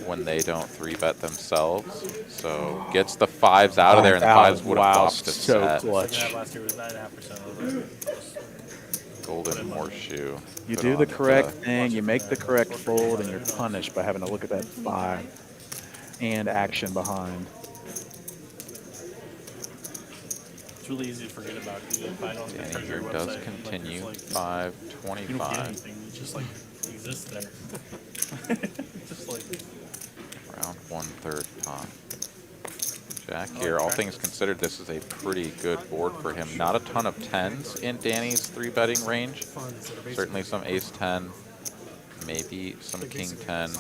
Speaker 5: when they don't 3-bet themselves. So gets the 5s out of there, and the 5s would have flopped to
Speaker 4: so
Speaker 5: set.
Speaker 4: clutch.
Speaker 3: Last year was 9.5% over.
Speaker 5: Golden horseshoe.
Speaker 4: You
Speaker 5: Put
Speaker 4: do
Speaker 5: on
Speaker 4: the
Speaker 5: to
Speaker 4: correct thing, you make the correct fold, and you're punished by having to look at that 5 and action behind.
Speaker 3: It's really easy to forget about it. You find on the
Speaker 5: Danny
Speaker 3: treasury
Speaker 5: here
Speaker 3: website,
Speaker 5: does
Speaker 3: like,
Speaker 5: continue,
Speaker 3: it's like, you don't get
Speaker 5: 5-25.
Speaker 3: anything. You just like exist there. Just like
Speaker 5: Round 1/3 pot. Jack here, all things considered, this is a pretty good board for him. Not a ton of 10s in Danny's 3-betting range. Certainly some ace-10, maybe some king-10,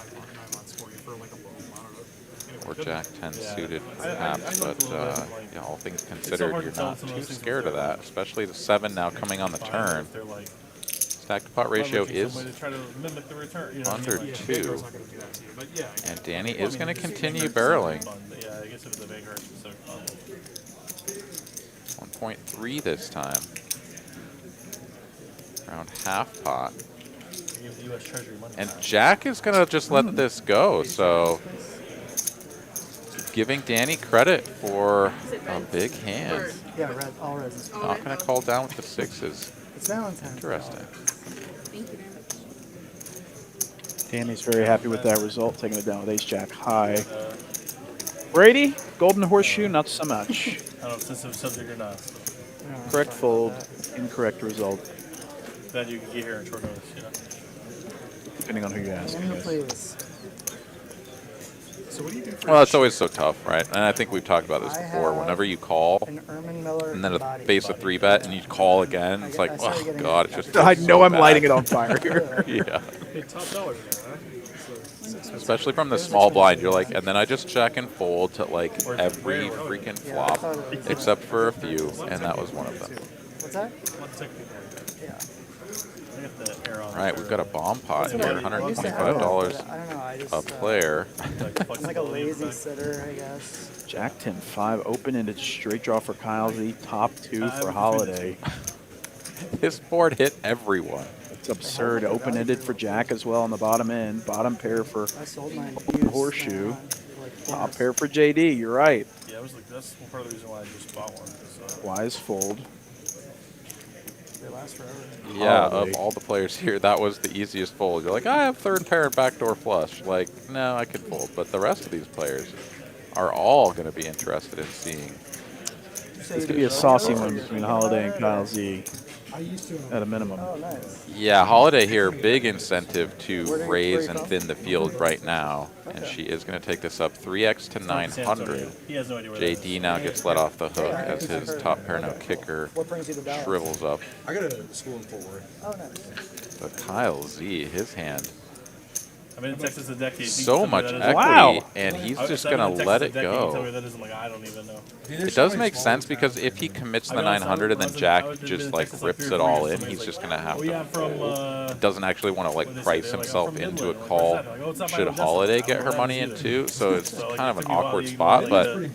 Speaker 5: or jack-10 suited perhaps, but yeah, all things considered, you're not too scared of that, especially the 7 now coming on the turn.
Speaker 3: they're like
Speaker 5: Stack to pot ratio is
Speaker 3: some way to try to mimic the return. You know what I
Speaker 5: under
Speaker 3: mean? Like,
Speaker 5: 2, and Danny is going to continue barreling.
Speaker 3: fun, but yeah, I guess if it's a bigger so,
Speaker 5: 1.3 this time. Around half pot.
Speaker 3: give the U.S. Treasury money.
Speaker 5: And Jack is going to just let this go, so giving Danny credit for a big hand.
Speaker 7: Yeah, red, all reds.
Speaker 5: Not going to call down with the 6s.
Speaker 7: It's Valentine.
Speaker 5: Interesting.
Speaker 8: Thank you very much.
Speaker 4: Danny's very happy with that result, taking it down with ace-jack high. Brady, golden horseshoe, not so much.
Speaker 3: I don't know if this is subject or not.
Speaker 4: Correct fold, incorrect result,
Speaker 3: That you can get here in short notice, you know.
Speaker 4: depending on who you ask. I
Speaker 7: Name,
Speaker 4: guess.
Speaker 7: please.
Speaker 6: So what do you do for
Speaker 5: Well, it's always so tough, right? And I think we've talked about this
Speaker 7: I
Speaker 5: before.
Speaker 7: have
Speaker 5: Whenever you call,
Speaker 7: An Ermin Miller
Speaker 5: and then
Speaker 7: body.
Speaker 5: face a 3-bet, and you call again, it's like,
Speaker 7: started
Speaker 5: oh
Speaker 7: getting
Speaker 5: god,
Speaker 7: it
Speaker 5: it's just.
Speaker 4: I
Speaker 5: feels
Speaker 4: know
Speaker 5: so
Speaker 4: I'm
Speaker 5: bad.
Speaker 4: lighting it on fire here.
Speaker 5: Yeah.
Speaker 6: Hey, top dollar there, huh? So,
Speaker 5: Especially from the small blind, you're like, and then I just check and fold to like every freaking
Speaker 7: Yeah, I
Speaker 5: flop,
Speaker 7: thought it was-
Speaker 5: except for a few, and that was one of them.
Speaker 7: What's that?
Speaker 3: Let's take
Speaker 7: Yeah.
Speaker 3: I got the arrow on.
Speaker 5: All right, we've got a bomb pot here,
Speaker 7: I used to have it,
Speaker 5: $125
Speaker 7: but I don't know. I just
Speaker 5: a player.
Speaker 7: I'm like a lazy sitter, I guess.
Speaker 4: Jack 10-5, open-ended straight draw for Kyle Z, top 2 for Holiday.
Speaker 5: This board hit everyone.
Speaker 4: It's absurd. Open-ended for Jack as well on the bottom end. Bottom pair for
Speaker 7: I sold mine.
Speaker 4: Horseshoe.
Speaker 7: Like,
Speaker 4: Top pair for JD. You're right.
Speaker 3: Yeah, I was like, that's part of the reason why I just bought one.
Speaker 4: Wise fold.
Speaker 7: They last forever.
Speaker 5: Yeah,
Speaker 4: Holiday.
Speaker 5: of all the players here, that was the easiest fold. You're like, I have third pair and backdoor flush. Like, no, I could fold. But the rest of these players are all going to be interested in seeing.
Speaker 4: This could be a saucy one between Holiday and Kyle Z at a minimum.
Speaker 7: Oh, nice.
Speaker 5: Yeah, Holiday here, big incentive to raise and thin the field right now. And she is going to take this up 3x to 900.
Speaker 3: He has no idea where
Speaker 5: JD now gets let off the hook as his top pair no kicker
Speaker 7: What brings you to Dallas?
Speaker 5: shrivels up.
Speaker 6: I got a school in Fort Worth.
Speaker 7: Oh, nice.
Speaker 5: But Kyle Z, his hand,
Speaker 3: I've been in Texas a decade.
Speaker 5: so much equity,
Speaker 4: Wow.
Speaker 5: and he's
Speaker 3: I've
Speaker 5: just
Speaker 3: been
Speaker 5: going
Speaker 3: in
Speaker 5: to
Speaker 3: Texas
Speaker 5: let
Speaker 3: a
Speaker 5: it
Speaker 3: decade, you tell me
Speaker 5: go.
Speaker 3: that isn't, like, I don't even know.
Speaker 5: It does make sense because if he commits the 900 and then Jack just like rips it all in, he's just going to have to fold. Doesn't actually want to like price himself into a call should Holiday get her money in too, so it's kind of an awkward spot, but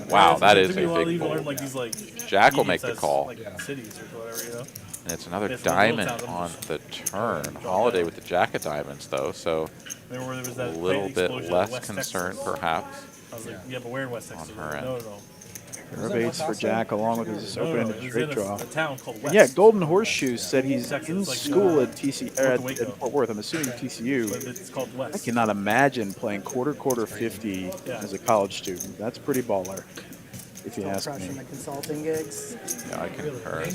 Speaker 5: wow, that is a big fold. Jack will make the call.
Speaker 3: Cities or whatever, you know?
Speaker 5: And it's another diamond on the turn. Holiday with the jack of diamonds though, so
Speaker 3: Remember where there was
Speaker 5: a
Speaker 3: that
Speaker 5: little
Speaker 3: plane
Speaker 5: bit
Speaker 3: explosion in
Speaker 5: less
Speaker 3: West
Speaker 5: concern
Speaker 3: Texas?
Speaker 5: perhaps.
Speaker 3: I was like, yeah, but where in West Texas?
Speaker 5: On her
Speaker 3: No,
Speaker 5: end.
Speaker 3: no.
Speaker 4: Rebates for Jack along with his open-ended
Speaker 3: It was
Speaker 4: straight
Speaker 3: in
Speaker 4: draw.
Speaker 3: a town called West.
Speaker 4: Yeah, Golden Horseshoe said he's
Speaker 3: Texas,
Speaker 4: in
Speaker 3: like,
Speaker 4: school at at
Speaker 3: Waco.
Speaker 4: Fort Worth. I'm assuming
Speaker 3: But
Speaker 4: TCU.
Speaker 3: it's called West.
Speaker 4: I cannot imagine playing quarter 50 as a college student. That's pretty baller, if you
Speaker 7: Still
Speaker 4: ask
Speaker 7: crushing
Speaker 4: me.
Speaker 7: the consulting gigs.
Speaker 5: Yeah, I concur.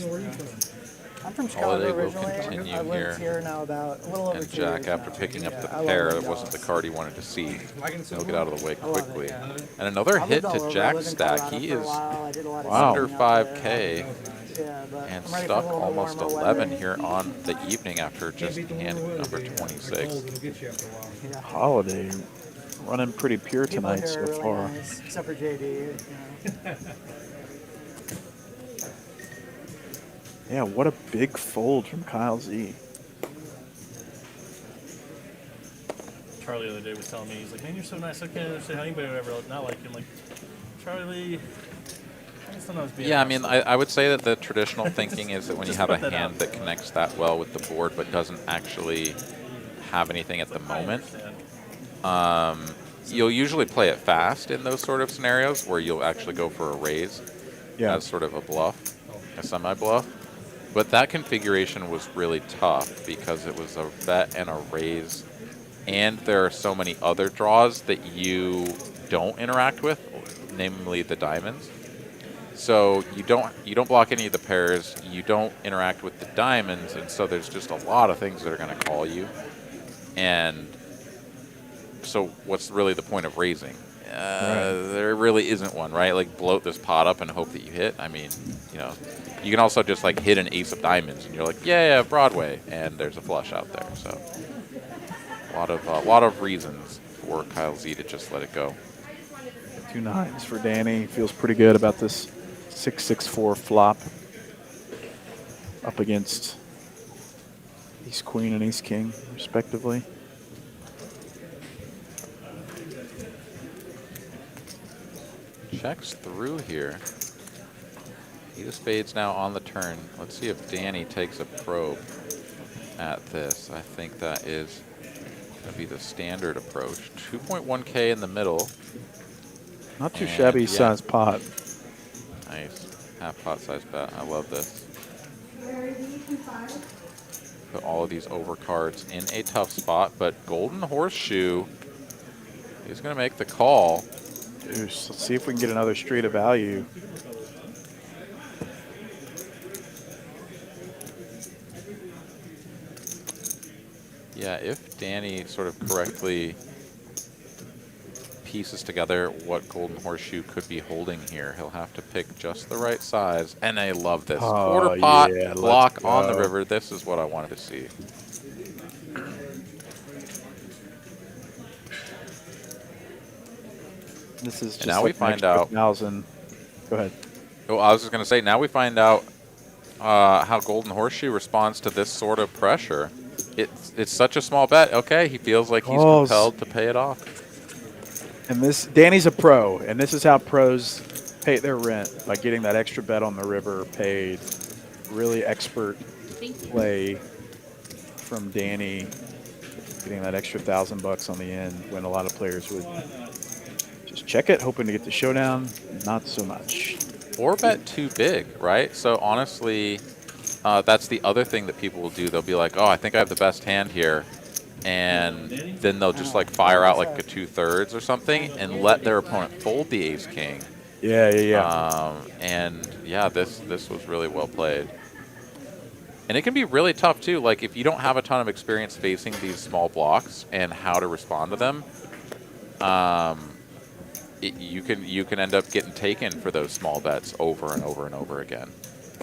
Speaker 7: I'm from
Speaker 5: Holiday
Speaker 7: Chicago
Speaker 5: will
Speaker 7: originally.
Speaker 5: continue
Speaker 7: I've lived
Speaker 5: here.
Speaker 7: here now about a little over
Speaker 5: And
Speaker 7: 2
Speaker 5: Jack,
Speaker 7: years
Speaker 5: after
Speaker 7: now.
Speaker 5: picking up
Speaker 7: Yeah,
Speaker 5: the
Speaker 7: I love
Speaker 5: pair,
Speaker 7: living
Speaker 5: that wasn't the
Speaker 7: Dallas.
Speaker 5: card he wanted to see. He'll get out of the way
Speaker 7: I love it,
Speaker 5: quickly.
Speaker 7: yeah.
Speaker 5: And another
Speaker 7: I
Speaker 5: hit
Speaker 7: lived all
Speaker 5: to
Speaker 7: over. I
Speaker 5: Jack's
Speaker 7: lived in
Speaker 5: stack.
Speaker 7: Colorado
Speaker 5: He
Speaker 7: for a
Speaker 5: is
Speaker 7: while. I did a lot of
Speaker 5: under
Speaker 7: skiing out there.
Speaker 5: 5K
Speaker 7: Yeah, but
Speaker 5: and
Speaker 7: I'm ready for a
Speaker 5: stuck
Speaker 7: little bit
Speaker 5: almost
Speaker 7: warmer
Speaker 5: 11
Speaker 7: weather.
Speaker 5: here on the evening after just hand number 26.
Speaker 7: Yeah.
Speaker 4: Holiday running pretty pure
Speaker 7: People
Speaker 4: tonight
Speaker 7: here
Speaker 4: so
Speaker 7: are really
Speaker 4: far.
Speaker 7: nice, except for JD. You know.
Speaker 4: Yeah, what a big fold from Kyle Z.
Speaker 3: Charlie the other day was telling me, he's like, man, you're so nice. I can't understand how anybody would ever not like him. Like, Charlie, I just don't know.
Speaker 5: Yeah, I mean, I would say that the traditional thinking is that when you have a hand that connects that well with the board but doesn't actually have anything at the moment, you'll usually play it fast in those sort of scenarios where you'll actually go for a raise as sort of a bluff, a semi-bluff. But that configuration was really tough because it was a bet and a raise, and there are so many other draws that you don't interact with, namely the diamonds. So you don't block any of the pairs, you don't interact with the diamonds, and so there's just a lot of things that are going to call you. And so what's really the point of raising? There really isn't one, right? Like bloat this pot up and hope that you hit. I mean, you know, you can also just like hit an ace of diamonds and you're like, yeah, Broadway, and there's a flush out there. So a lot of reasons for Kyle Z to just let it go.
Speaker 4: 2 9s for Danny. Feels pretty good about this 6-6-4 flop up against Ace Queen and Ace King, respectively.
Speaker 5: Checks through here. Eight of spades now on the turn. Let's see if Danny takes a probe at this. I think that is going to be the standard approach. 2.1K in the middle.
Speaker 4: Not too
Speaker 5: And
Speaker 4: shabby
Speaker 5: yeah.
Speaker 4: size pot.
Speaker 5: Nice. Half pot size bet. I love this. Put all of these overcards in a tough spot, but Golden Horseshoe is going to make the call.
Speaker 4: Deuce. Let's see if we can get another street of value.
Speaker 5: Yeah, if Danny sort of correctly pieces together what Golden Horseshoe could be holding here, he'll have to pick just the right size. And I love this. Quarter pot
Speaker 4: yeah,
Speaker 5: block on the river. This is what I wanted to see.
Speaker 4: This is just
Speaker 5: now
Speaker 4: like
Speaker 5: we find out.
Speaker 4: 1,000. Go ahead.
Speaker 5: Oh, I was just going to say, now we find out how Golden Horseshoe responds to this sort of pressure. It's such a small bet. Okay, he feels like he's compelled to pay it off.
Speaker 4: And Danny's a pro, and this is how pros pay their rent, by getting that extra bet on the river paid. Really expert play from Danny, getting that extra $1,000 on the end when a lot of players would just check it, hoping to get the showdown. Not so much.
Speaker 5: Or bet too big, right? So honestly, that's the other thing that people will do. They'll be like, oh, I think I have the best hand here. And then they'll just like fire out like a 2/3 or something and let their opponent fold the ace-king.
Speaker 4: Yeah.
Speaker 5: And yeah, this was really well played. And it can be really tough too. Like if you don't have a ton of experience facing these small blocks and how to respond to them, you can end up getting taken for those small bets over and over and over again,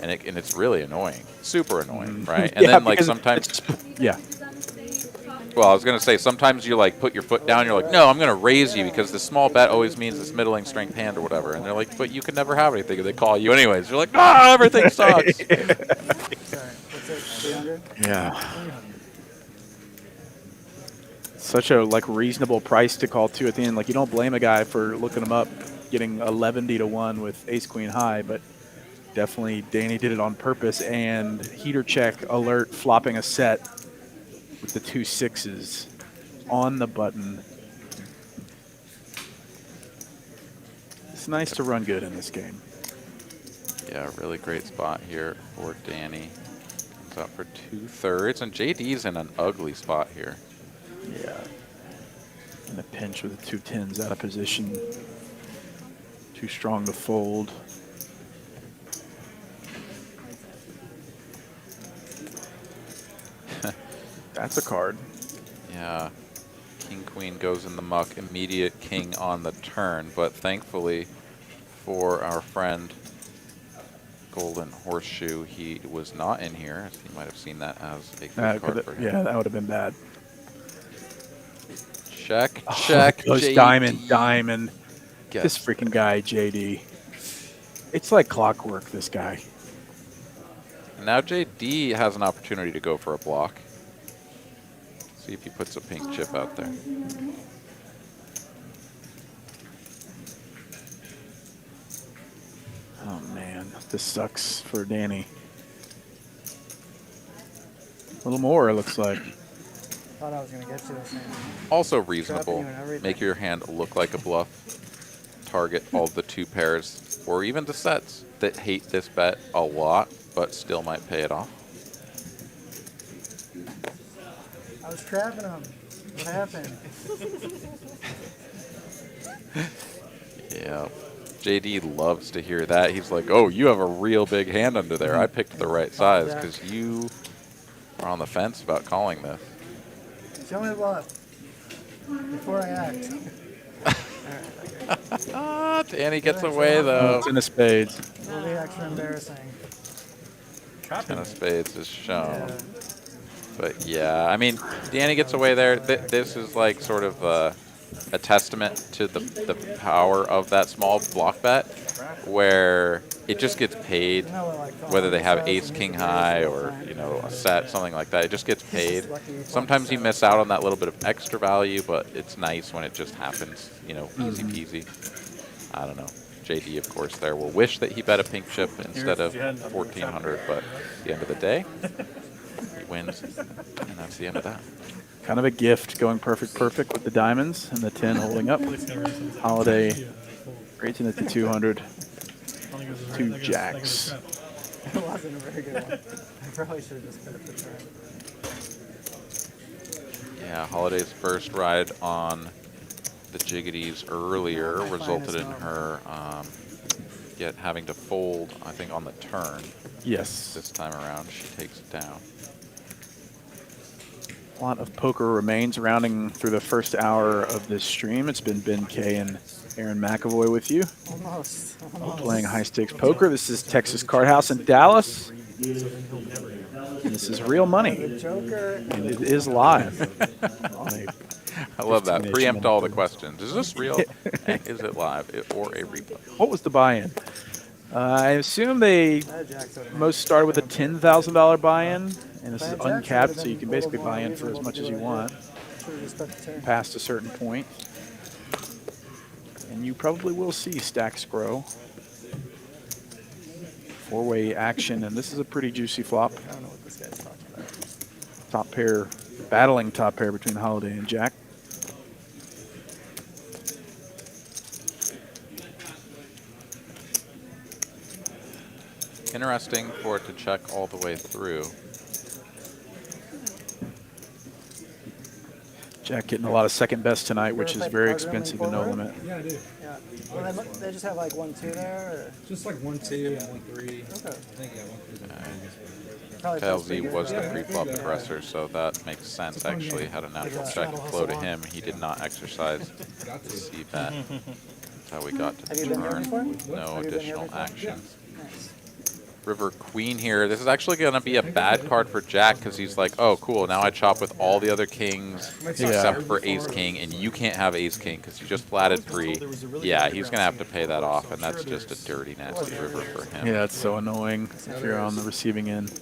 Speaker 5: and it's really annoying, super annoying, right? And then like sometimes, Well, I was gonna say sometimes you like put your foot down. You're like, no, I'm gonna raise you because the small bet always means this middling strength hand or whatever. And they're like, but you can never have anything. And they call you anyways. You're like, ah, everything sucks.
Speaker 4: Yeah. Such a like reasonable price to call too at the end. Like you don't blame a guy for looking him up, getting 11-1 with ace queen high, but definitely Danny did it on purpose. And heater check alert, flopping a set with the 2 6s on the button. It's nice to run good in this game.
Speaker 5: Yeah, really great spot here for Danny. Comes out for 2/3, and JD's in an ugly spot here.
Speaker 4: Yeah. In a pinch with the 2 10s out of position. Too strong to fold. That's a card.
Speaker 5: Yeah. King Queen goes in the muck. Immediate king on the turn, but thankfully for our friend Golden Horseshoe, he was not in here. He might have seen that as a good card for him.
Speaker 4: Yeah, that would have been bad.
Speaker 5: Check, check, JD.
Speaker 4: Diamond. This freaking guy, JD. It's like clockwork, this guy.
Speaker 5: Now JD has an opportunity to go for a block. See if he puts a pink chip out there.
Speaker 4: Oh man, this sucks for Danny. A little more, it looks like.
Speaker 7: Thought I was gonna get to this thing.
Speaker 5: Also reasonable. Make your hand look like a bluff. Target all the 2 pairs or even the sets that hate this bet a lot but still might pay it off.
Speaker 7: I was trapping him. What happened?
Speaker 5: Yeah. JD loves to hear that. He's like, oh, you have a real big hand under there. I picked the right size because you are on the fence about calling this.
Speaker 7: Show me the bluff before I act.
Speaker 5: Danny gets away, though.
Speaker 4: It's in a spades.
Speaker 7: It'll be extra embarrassing.
Speaker 5: 10 of spades is shown. But yeah, I mean, Danny gets away there. This is like sort of a testament to the power of that small block bet, where it just gets paid, whether they have ace king high or a set, something like that. It just gets paid. Sometimes you miss out on that little bit of extra value, but it's nice when it just happens. Easy peasy. I don't know. JD, of course, there will wish that he bet a pink chip instead of 1400, but at the end of the day, he wins, and that's the end of that.
Speaker 4: Kind of a gift, going perfect with the diamonds and the 10 holding up. Holiday raising it to 200. 2 jacks.
Speaker 7: It wasn't a very good one. I probably should have just bet the turn.
Speaker 5: Yeah, Holiday's first ride on the Jiggities earlier resulted in her yet having to fold, I think, on the turn.
Speaker 4: Yes.
Speaker 5: This time around, she takes it down.
Speaker 4: A lot of poker remains rounding through the first hour of this stream. It's been Ben K and Aaron McEvoy with you.
Speaker 7: Almost.
Speaker 4: Playing high-stakes poker. This is Texas Card House in Dallas. And this is real money. And it is live.
Speaker 5: I love that. Preempt all the questions. Is this real? Is it live or a replay?
Speaker 4: What was the buy-in? I assume they most started with a $10,000 buy-in, and this is uncapped, so you can basically buy in for as much as you want past a certain point. And you probably will see stacks grow. Four-way action, and this is a pretty juicy flop.
Speaker 7: I don't know what this guy's talking about.
Speaker 4: Top pair, battling top pair between Holiday and Jack.
Speaker 5: Interesting for it to check all the way through.
Speaker 4: Jack getting a lot of second best tonight, which is very expensive in No Limit.
Speaker 6: Yeah, I do.
Speaker 7: Yeah. Well, they just have like 1-2 there?
Speaker 6: Just like 1-2 and 1-3.
Speaker 7: Okay.
Speaker 6: I think, yeah, 1-3.
Speaker 7: Probably
Speaker 5: Kyle
Speaker 7: supposed to
Speaker 5: Z
Speaker 7: be good.
Speaker 5: was the
Speaker 6: Yeah,
Speaker 5: pre-flop
Speaker 6: yeah.
Speaker 5: aggressor, so that makes sense. Actually, had a natural check and flow to him. He did not exercise
Speaker 6: Got
Speaker 5: the
Speaker 6: to.
Speaker 5: C bet. That's how we got to
Speaker 7: Have
Speaker 5: the
Speaker 7: you been here
Speaker 5: turn
Speaker 7: before?
Speaker 5: with no
Speaker 7: Have you been here
Speaker 5: additional
Speaker 7: before?
Speaker 5: actions.
Speaker 7: Nice.
Speaker 5: River Queen here. This is actually going to be a bad card for Jack because he's like, oh, cool, now I chop with all the other kings except for Ace King, and you can't have Ace King because you just flatted pre. Yeah, he's going to have to pay that off, and that's just a dirty, nasty river for him.
Speaker 4: Yeah, it's so annoying if you're on the receiving end.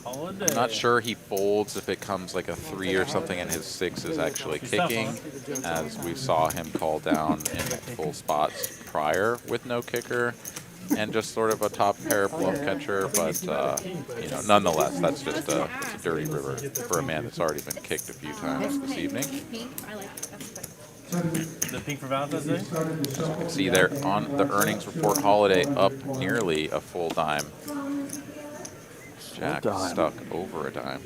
Speaker 5: I'm not sure he folds if it comes like a 3 or something and his 6 is actually kicking, as we saw him call down in full spots prior with no kicker and just sort of a top pair bluff catcher, but you know, nonetheless, that's just a dirty river for a man that's already been kicked a few times this evening.
Speaker 8: Pink. I like it. That's
Speaker 3: The pink for Valentine's Day?
Speaker 5: As you can see there on the earnings report, Holiday up nearly a full dime. Jack stuck over a dime.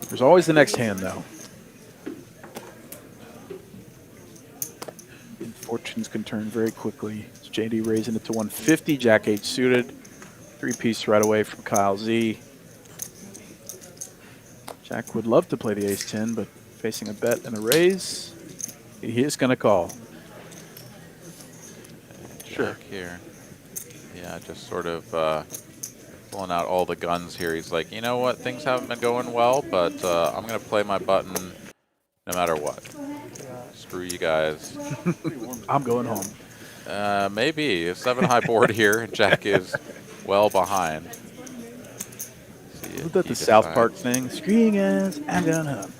Speaker 4: There's always the next hand, though. And fortunes can turn very quickly. It's JD raising it to 150. Jack 8 suited. 3-piece right away from Kyle Z. Jack would love to play the ace-10, but facing a bet and a raise, he is going to call.
Speaker 5: Jack here. Yeah, just sort of pulling out all the guns here. He's like, you know what, things haven't been going well, but I'm going to play my button no matter what. Screw you guys.
Speaker 4: I'm going home.
Speaker 5: Maybe. A 7-high board here. Jack is well behind.
Speaker 4: Isn't that the South Park thing? Screw you guys, I'm going home.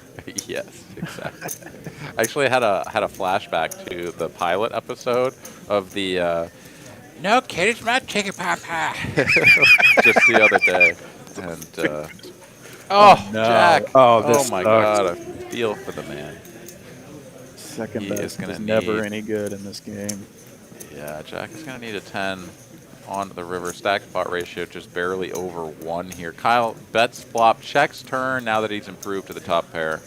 Speaker 5: Yes, exactly. Actually, I had a flashback to the pilot episode of the No Kidding, my chicken pie. Just the other day. And oh, no. Jack.
Speaker 4: Oh
Speaker 5: my God, I feel for the man.
Speaker 4: Second best is never any good in this game.
Speaker 5: Yeah, Jack is going to need a 10 on the river. Stack spot ratio just barely over 1 here. Kyle bets flop, checks turn now that he's improved to the top pair.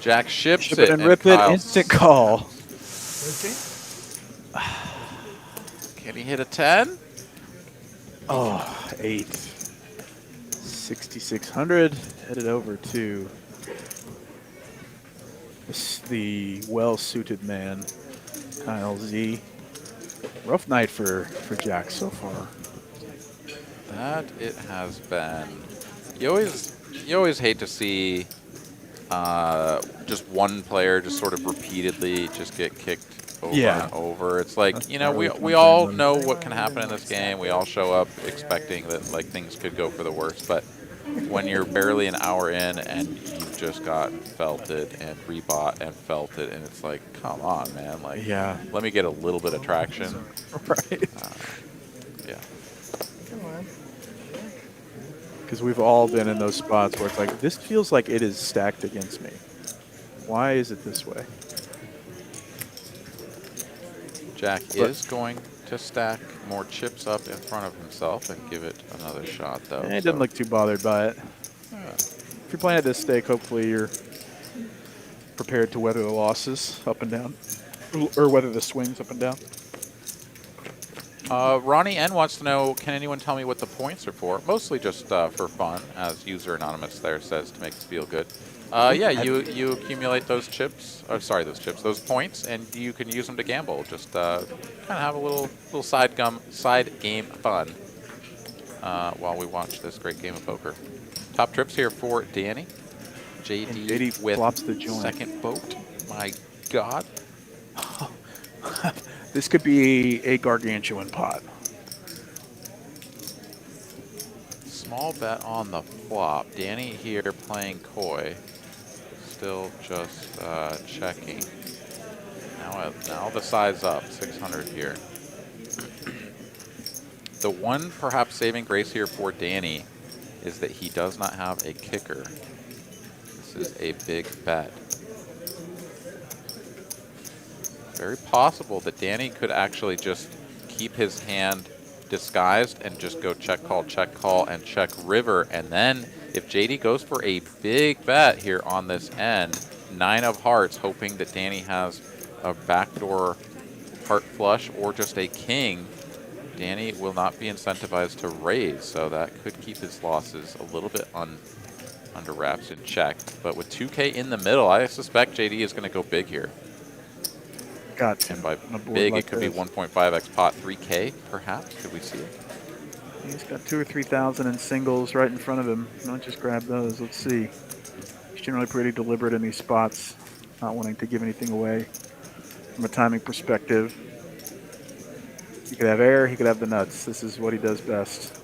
Speaker 5: Jack ships it
Speaker 4: and rip it, instant call.
Speaker 5: Can he hit a 10?
Speaker 4: Oh, 8. 6,600. Headed over to the well-suited man, Kyle Z. Rough night for Jack so far.
Speaker 5: That it has been. You always hate to see just one player just sort of repeatedly just get kicked over and over. It's like, you know, we all know what can happen in this game. We all show up expecting that like things could go for the worst, but when you're barely an hour in and you've just got felted and rebought and felted, and it's like, come on, man, like, let me get a little bit of traction.
Speaker 4: Right.
Speaker 5: Yeah.
Speaker 7: Come on.
Speaker 4: Because we've all been in those spots where it's like, this feels like it is stacked against me. Why is it this way?
Speaker 5: Jack is going to stack more chips up in front of himself and give it another shot, though.
Speaker 4: He doesn't look too bothered by it. If you're playing at this stake, hopefully you're prepared to weather the losses up and down, or weather the swings up and down.
Speaker 5: Ronnie N wants to know, can anyone tell me what the points are for? Mostly just for fun, as user anonymous there says, to make us feel good. Yeah, you accumulate those chips, or sorry, those points, and you can use them to gamble. Just kind of have a little side game fun while we watch this great game of poker. Top trips here for Danny. JD with
Speaker 4: flops the joint.
Speaker 5: second boat. my God.
Speaker 4: This could be a gargantuan pot.
Speaker 5: Small bet on the flop. Danny here playing coy. Still just checking. Now the size up, 600 here. The one perhaps saving grace here for Danny is that he does not have a kicker. This is a big bet. Very possible that Danny could actually just keep his hand disguised and just go check call, and check river. And then if JD goes for a big bet here on this end, 9 of hearts, hoping that Danny has a backdoor heart flush or just a king, Danny will not be incentivized to raise, so that could keep his losses a little bit under wraps and check. But with 2K in the middle, I suspect JD is going to go big here. And by big, it could be 1.5x pot, 3K perhaps. Could we see it?
Speaker 4: He's got 2,000 or 3,000 in singles right in front of him. Don't just grab those. Let's see. He's generally pretty deliberate in these spots, not wanting to give anything away from a timing perspective. He could have air, he could have the nuts. This is what he does best.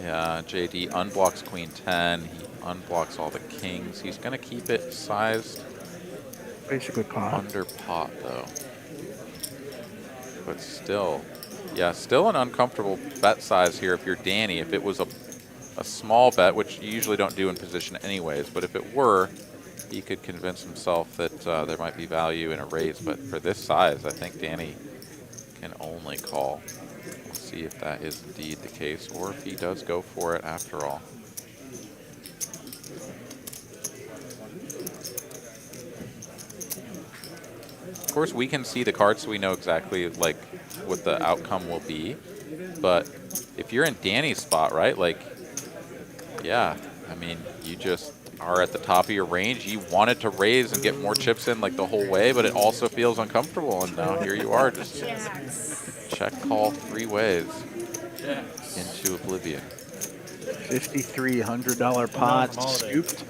Speaker 5: Yeah, JD unblocks queen 10. He unblocks all the kings. He's going to keep it sized.
Speaker 4: Basically pot.
Speaker 5: Under pot, though. But still, yeah, still an uncomfortable bet size here if you're Danny. If it was a small bet, which you usually don't do in position anyways, but if it were, he could convince himself that there might be value in a raise. But for this size, I think Danny can only call. We'll see if that is indeed the case, or if he does go for it after all. Of course, we can see the cards, so we know exactly like what the outcome will be. But if you're in Danny's spot, right? Like, yeah, I mean, you just are at the top of your range. You wanted to raise and get more chips in like the whole way, but it also feels uncomfortable. And now here you are, just check call 3 ways into oblivion.
Speaker 4: $5,300 pot scooped.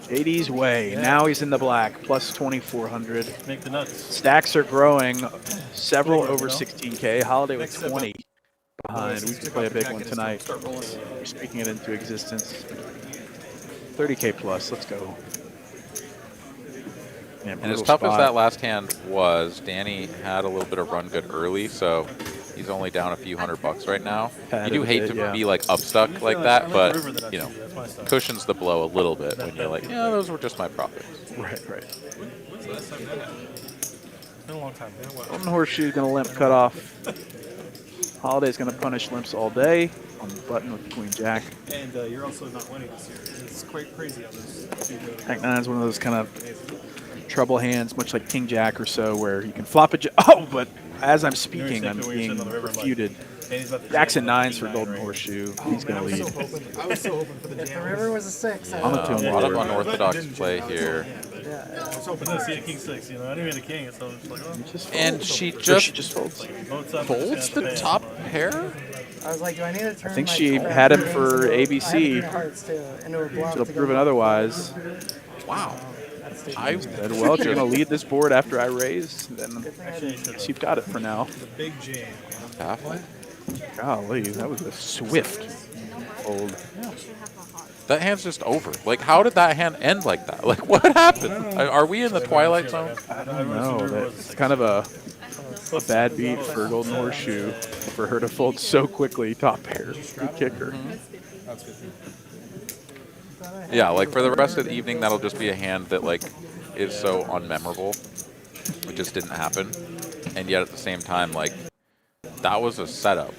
Speaker 4: JD's way. Now he's in the black, plus 2,400.
Speaker 3: Make the nuts.
Speaker 4: Stacks are growing, several over 16K. Holiday with 20 behind. We can play a big one tonight. We're speaking it into existence. 30K plus. Let's go. Yeah,
Speaker 5: and as tough as that last hand was, Danny had a little bit of run good early, so he's only down a few $100 right now. You do hate to be like upstuck like that, but you know, cushions the blow a little bit when you're like, yeah, those were just my profits.
Speaker 4: Right.
Speaker 3: When's the last time that happened? It's been a long time.
Speaker 4: Golden Horseshoe's going to limp cut off. Holiday's going to punish limps all day on the button with Queen Jack.
Speaker 6: And you're also not winning this year. It's quite crazy how those two go.
Speaker 4: Jack 9 is one of those kind of trouble hands, much like King Jack or so, where you can flop a but as I'm speaking, I'm being refuted. Jackson 9s for Golden Horseshoe. He's going to lead.
Speaker 6: I was so hoping for the
Speaker 7: If
Speaker 6: jam.
Speaker 7: the river was a 6,
Speaker 5: A lot of unorthodox play here.
Speaker 3: I was hoping to see a king 6, you know. I didn't mean a king, so I'm just like, oh.
Speaker 5: And she just
Speaker 4: folds.
Speaker 5: folds the top pair?
Speaker 7: I was like, do I need to turn
Speaker 4: I think
Speaker 7: my
Speaker 4: she
Speaker 7: card
Speaker 4: had him
Speaker 7: into
Speaker 4: for
Speaker 7: I have
Speaker 4: ABC.
Speaker 7: green hearts too, into a bluff
Speaker 4: She'll
Speaker 7: to
Speaker 4: prove
Speaker 7: go
Speaker 4: it otherwise.
Speaker 5: Wow.
Speaker 4: I said, well, if you're going to lead this board after I raise, then you've got it for now.
Speaker 6: The big jam.
Speaker 5: Halfway?
Speaker 4: Golly, that was a swift fold.
Speaker 5: That hand's just over. Like, how did that hand end like that? Like, what happened? Are we in the Twilight Zone?
Speaker 4: I don't know. It's kind of a bad beat for Golden Horseshoe for her to fold so quickly. Top pair, good kicker.
Speaker 5: Yeah, like for the rest of the evening, that'll just be a hand that like is so unmemorable. It just didn't happen. And yet at the same time, like, that was a setup.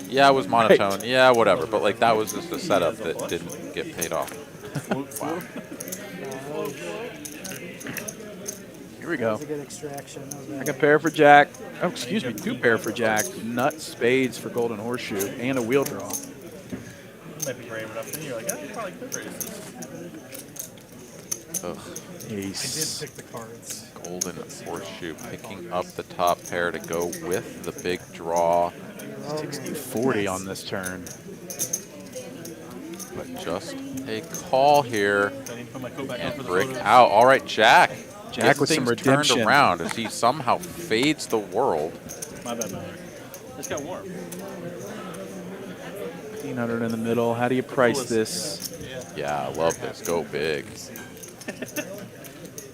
Speaker 5: Yeah, it was monotone. Right. Yeah, whatever. But like that was just a setup that didn't get paid off. Wow.
Speaker 4: Here we go.
Speaker 7: That was a good extraction.
Speaker 4: Second pair for Jack. Oh, excuse me, 2 pair for Jack. Nuts, spades for Golden Horseshoe, and a wheel draw.
Speaker 3: Might be brave enough, and you're like, you probably could raise this.
Speaker 4: Ace.
Speaker 6: I did pick the cards.
Speaker 5: Golden Horseshoe picking up the top pair to go with the big draw.
Speaker 4: 60-40 on this turn.
Speaker 5: But just a call here and break out. All right, Jack.
Speaker 4: Jack with some
Speaker 5: things
Speaker 4: redemption.
Speaker 5: turned around as he somehow fades the world.
Speaker 3: My bad, Miller. It's got warm.
Speaker 4: 1,500 in the middle. How do you price this?
Speaker 5: Yeah, I love this. Go big.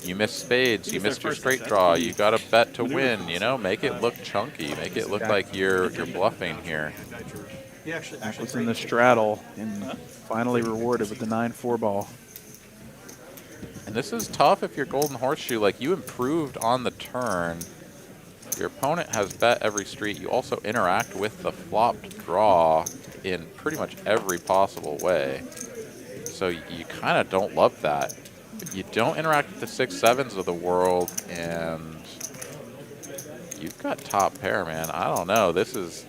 Speaker 5: You missed spades. You missed your straight draw. You got a bet to win. You know, make it look chunky. Make it look like you're bluffing here.
Speaker 4: Jack was in the straddle and finally rewarded with the 9-4 ball.
Speaker 5: And this is tough if you're golden horseshoe. Like, you improved on the turn. Your opponent has bet every street. You also interact with the flopped draw in pretty much every possible way. So you kind of don't love that. You don't interact with the 6-7s of the world, and you've got top pair, man. I don't know. This is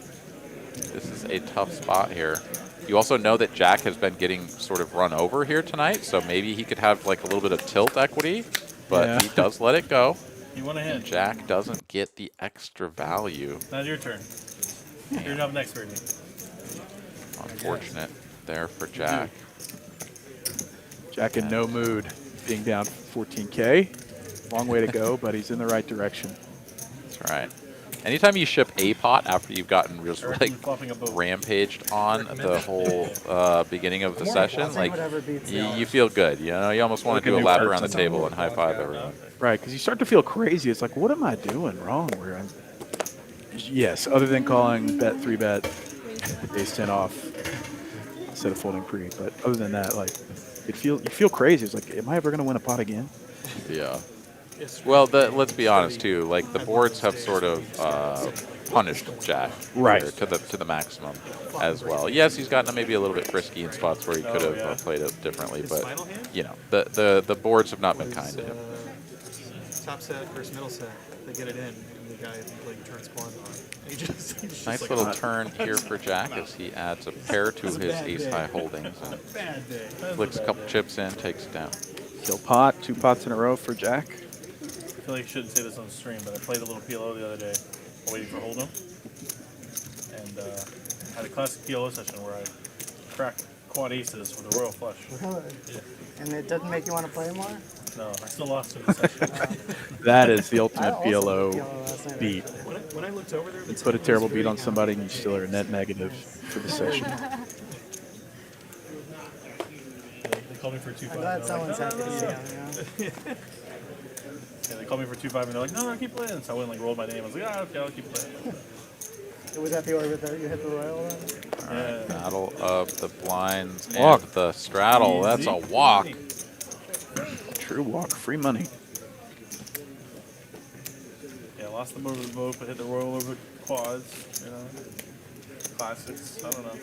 Speaker 5: a tough spot here. You also know that Jack has been getting sort of run over here tonight, so maybe he could have like a little bit of tilt equity, but he does let it go.
Speaker 3: You want to hit.
Speaker 5: Jack doesn't get the extra value.
Speaker 3: Now your turn. You're up next, Kirby.
Speaker 5: Unfortunate there for Jack.
Speaker 4: Jack in no mood, being down 14K. Long way to go, but he's in the right direction.
Speaker 5: That's right. Anytime you ship a pot after you've gotten just like rampaged on the whole beginning of the session, like you feel good. You know, you almost want to do a lap around the table and high five everyone.
Speaker 4: Right, because you start to feel crazy. It's like, what am I doing wrong? Where I'm, yes, other than calling bet 3-bet, ace 10 off instead of folding pre. But other than that, like, you feel crazy. It's like, am I ever going to win a pot again?
Speaker 5: Yeah. Well, let's be honest too. Like, the boards have sort of punished Jack here to the maximum as well. Yes, he's gotten maybe a little bit frisky in spots where he could have played it differently, but you know, the boards have not been kind to him.
Speaker 6: Top set versus middle set, they get it in, and the guy playing turn squad.
Speaker 5: Nice little turn here for Jack as he adds a pair to his ace-high holdings and flicks a couple chips in, takes it down.
Speaker 4: Kill pot, 2 pots in a row for Jack.
Speaker 3: I feel like I shouldn't say this on stream, but I played a little PLO the other day while waiting for Hold'em. And had a classic PLO session where I cracked quad aces with a royal flush.
Speaker 7: Really?
Speaker 3: Yeah.
Speaker 7: And it doesn't make you want to play more?
Speaker 3: No, I still lost in the session.
Speaker 4: That is the ultimate
Speaker 7: I also did
Speaker 4: PLO beat.
Speaker 6: When I looked over there,
Speaker 4: You put a terrible beat on somebody and you still are net negative for the session.
Speaker 3: They called me for 2-5.
Speaker 7: I'm glad someone's happy to see him, you know?
Speaker 3: Yeah, they called me for 2-5 and they're like, no, keep playing. So I went and like rolled my name. I was like, okay, I'll keep playing.
Speaker 7: Was that the orbit that you hit the royal then?
Speaker 5: All right, battle of the blinds and the straddle. That's a walk.
Speaker 4: True walk, free money.
Speaker 3: Yeah, lost them over the boat, but hit the royal over quads. You know, classics. I don't know.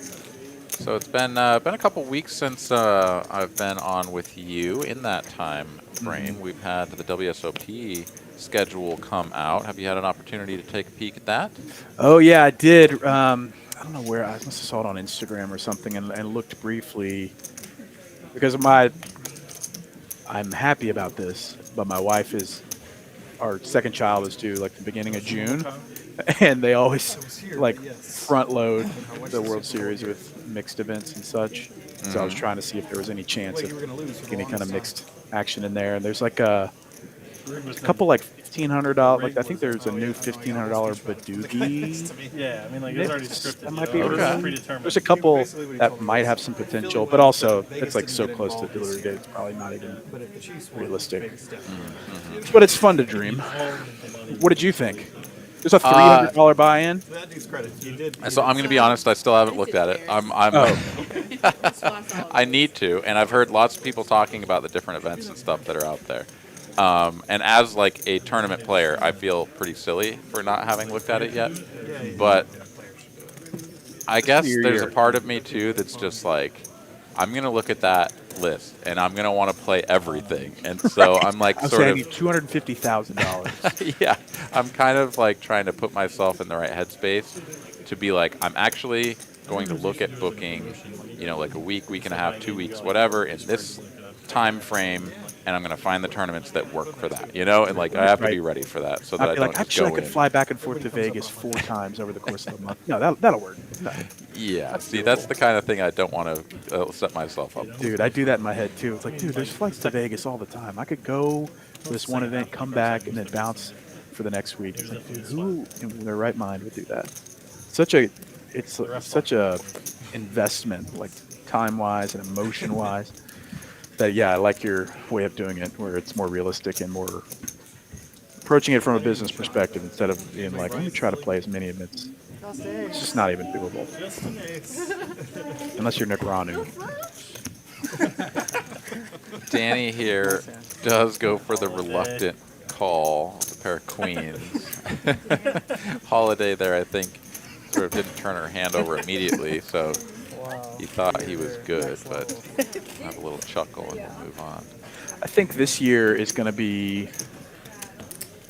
Speaker 5: So it's been a couple weeks since I've been on with you. In that time frame, we've had the WSOP schedule come out. Have you had an opportunity to take a peek at that?
Speaker 4: Oh yeah, I did. I don't know where. I must have saw it on Instagram or something and looked briefly because of I'm happy about this, but my wife our second child is due like the beginning of June, and they always like front load the World Series with mixed events and such. So I was trying to see if there was any chance of any kind of mixed action in there. And there's like a couple like $1,500. Like I think there's a new $1,500 Badoogie.
Speaker 3: Yeah, I mean, like it's already scripted.
Speaker 4: That might be
Speaker 3: predetermined.
Speaker 4: There's a couple that might have some potential, but also it's like so close to delivery date, it's probably not even realistic. But it's fun to dream. What did you think? There's a $300 buy-in.
Speaker 6: That dude's credit. You did.
Speaker 5: So I'm going to be honest, I still haven't looked at it. I need to, and I've heard lots of people talking about the different events and stuff that are out there. And as like a tournament player, I feel pretty silly for not having looked at it yet. But I guess there's a part of me too that's just like, I'm going to look at that list and I'm going to want to play everything. And so I'm like sort of
Speaker 4: $250,000.
Speaker 5: yeah, I'm kind of like trying to put myself in the right headspace to be like, I'm actually going to look at booking, you know, like a week, week and a half, 2 weeks, whatever, in this time frame, and I'm going to find the tournaments that work for that, you know, and like I have to be ready for that so that I don't just
Speaker 4: actually,
Speaker 5: go
Speaker 4: I could
Speaker 5: in.
Speaker 4: fly back and forth to Vegas 4 times over the course of a month. No, that'll work. No.
Speaker 5: Yeah, see, that's the kind of thing I don't want to set myself up.
Speaker 4: Dude, I do that in my head too. It's like, dude, there's flights to Vegas all the time. I could go this one event, come back, and then bounce for the next week. It's like, dude, who in their right mind would do that? It's such a investment, like time-wise and emotion-wise. That yeah, I like your way of doing it, where it's more realistic and more approaching it from a business perspective instead of being like, let me try to play as many events. It's just not even doable. Unless you're Necranu.
Speaker 5: Danny here does go for the reluctant call, the pair of queens. Holiday there, I think, sort of didn't turn her hand over immediately, so he thought he was good, but we'll have a little chuckle and we'll move on.
Speaker 4: I think this year is going to be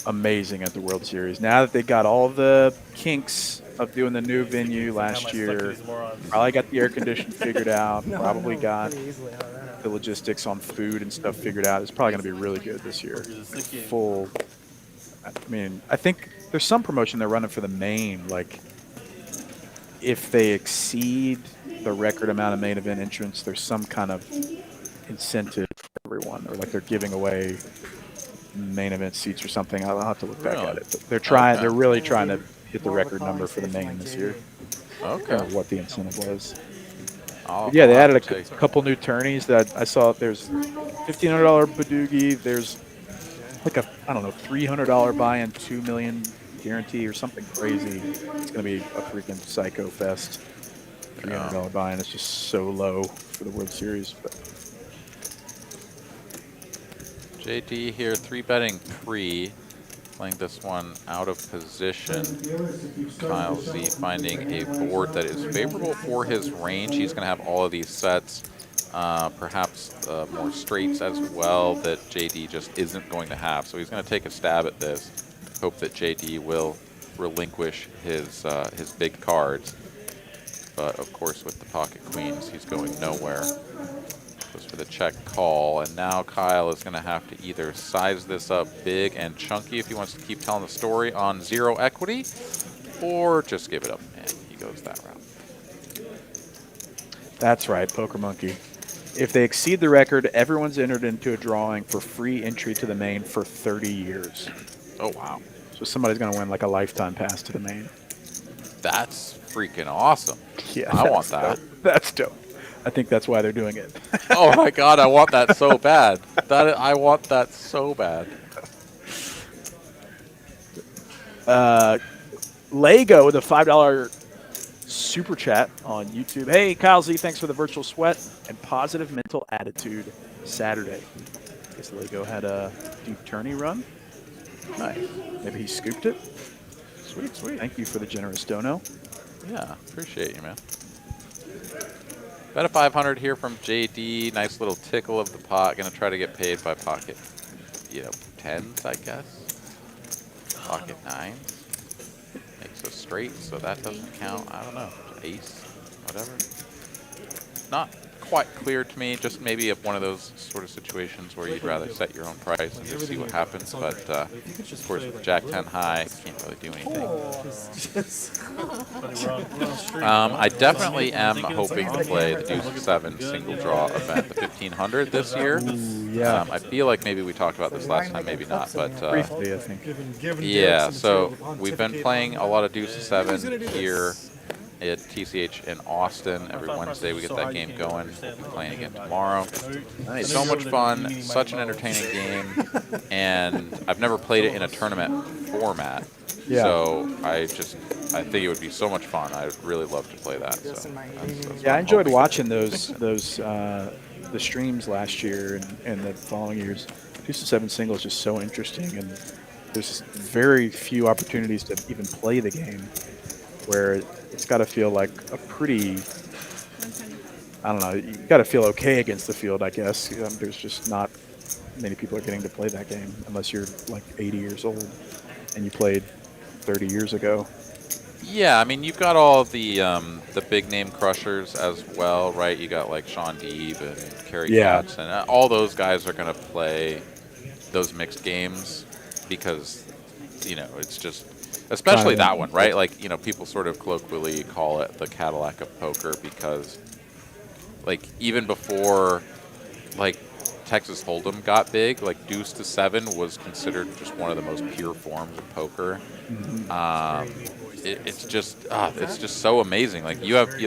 Speaker 4: amazing at the World Series. Now that they got all the kinks of doing the new venue last year, probably got the air conditioning figured out, probably got the logistics on food and stuff figured out. It's probably going to be really good this year. Full. I mean, I think there's some promotion they're running for the main. Like, if they exceed the record amount of main event entrants, there's some kind of incentive for everyone, or like they're giving away main event seats or something. I'll have to look back at it. But they're trying. They're really trying to hit the record number for the main this year.
Speaker 5: Okay.
Speaker 4: Or what the incentive was. Yeah, they added a couple new tourneys that I saw. There's $1,500 Badoogie. There's like a $300 buy-in, $2 million guarantee or something crazy. It's gonna be a freaking psycho fest. $300 buy-in. It's just so low for the World Series. But
Speaker 5: JD here, 3-betting pre, playing this one out of position. Kyle Z finding a board that is favorable for his range. He's going to have all of these sets, perhaps more straights as well that JD just isn't going to have. So he's going to take a stab at this, hope that JD will relinquish his big cards. But of course, with the pocket queens, he's going nowhere. Goes for the check call, and now Kyle is going to have to either size this up big and chunky if he wants to keep telling the story on 0 equity, or just give it up, and he goes that route.
Speaker 4: that's right, Poker Monkey. If they exceed the record, everyone's entered into a drawing for free entry to the main for 30 years.
Speaker 5: Oh, wow.
Speaker 4: So somebody's going to win like a lifetime pass to the main.
Speaker 5: That's freaking awesome.
Speaker 4: Yeah,
Speaker 5: I want that.
Speaker 4: That's dope. I think that's why they're doing it.
Speaker 5: Oh my God, I want that so bad. I want that so bad.
Speaker 4: Lego with a $5 super chat on YouTube. Hey, Kyle Z, thanks for the virtual sweat and positive mental attitude Saturday. Guess Lego had a deep tourney run. Nice. Maybe he scooped it.
Speaker 5: Sweet, sweet.
Speaker 4: Thank you for the generous dono.
Speaker 5: Yeah, appreciate you, man. Bet a 500 here from JD. Nice little tickle of the pot. Gonna try to get paid by pocket, tens, I guess. Pocket nines. Makes a straight, so that doesn't count. I don't know. Ace, whatever. Not quite clear to me. Just maybe one of those sort of situations where you'd rather set your own price and just see what happens. But of course, with Jack 10 high, can't really do anything. I definitely am hoping to play the Deuce 7 single draw event, the 1500 this year.
Speaker 4: Yeah.
Speaker 5: I feel like maybe we talked about this last time, maybe not, but
Speaker 4: Briefly, I think.
Speaker 5: yeah. So we've been playing a lot of Deuce 7 here at TCH in Austin. Every Wednesday we get that game going. We'll be playing again tomorrow. Nice. So much fun, such an entertaining game, and I've never played it in a tournament format.
Speaker 4: Yeah.
Speaker 5: So I think it would be so much fun. I'd really love to play that. So that's
Speaker 4: Yeah, I enjoyed watching those the streams last year and the following years. Deuce 7 single is just so interesting, and there's very few opportunities to even play the game where it's got to feel like a pretty, I don't know, you got to feel okay against the field, I guess. There's just not many people are getting to play that game unless you're like 80 years old and you played 30 years ago.
Speaker 5: Yeah, I mean, you've got all the big name crushers as well, right? You got like Sean Deeb and Kerry Katz, and all those guys are going to play those mixed games because, it's just, especially that one, right? Like, people sort of colloquially call it the Cadillac of poker because, like, even before, like, Texas Hold'em got big, like deuce to 7 was considered just one of the most pure forms of poker. It's just so amazing. Like you have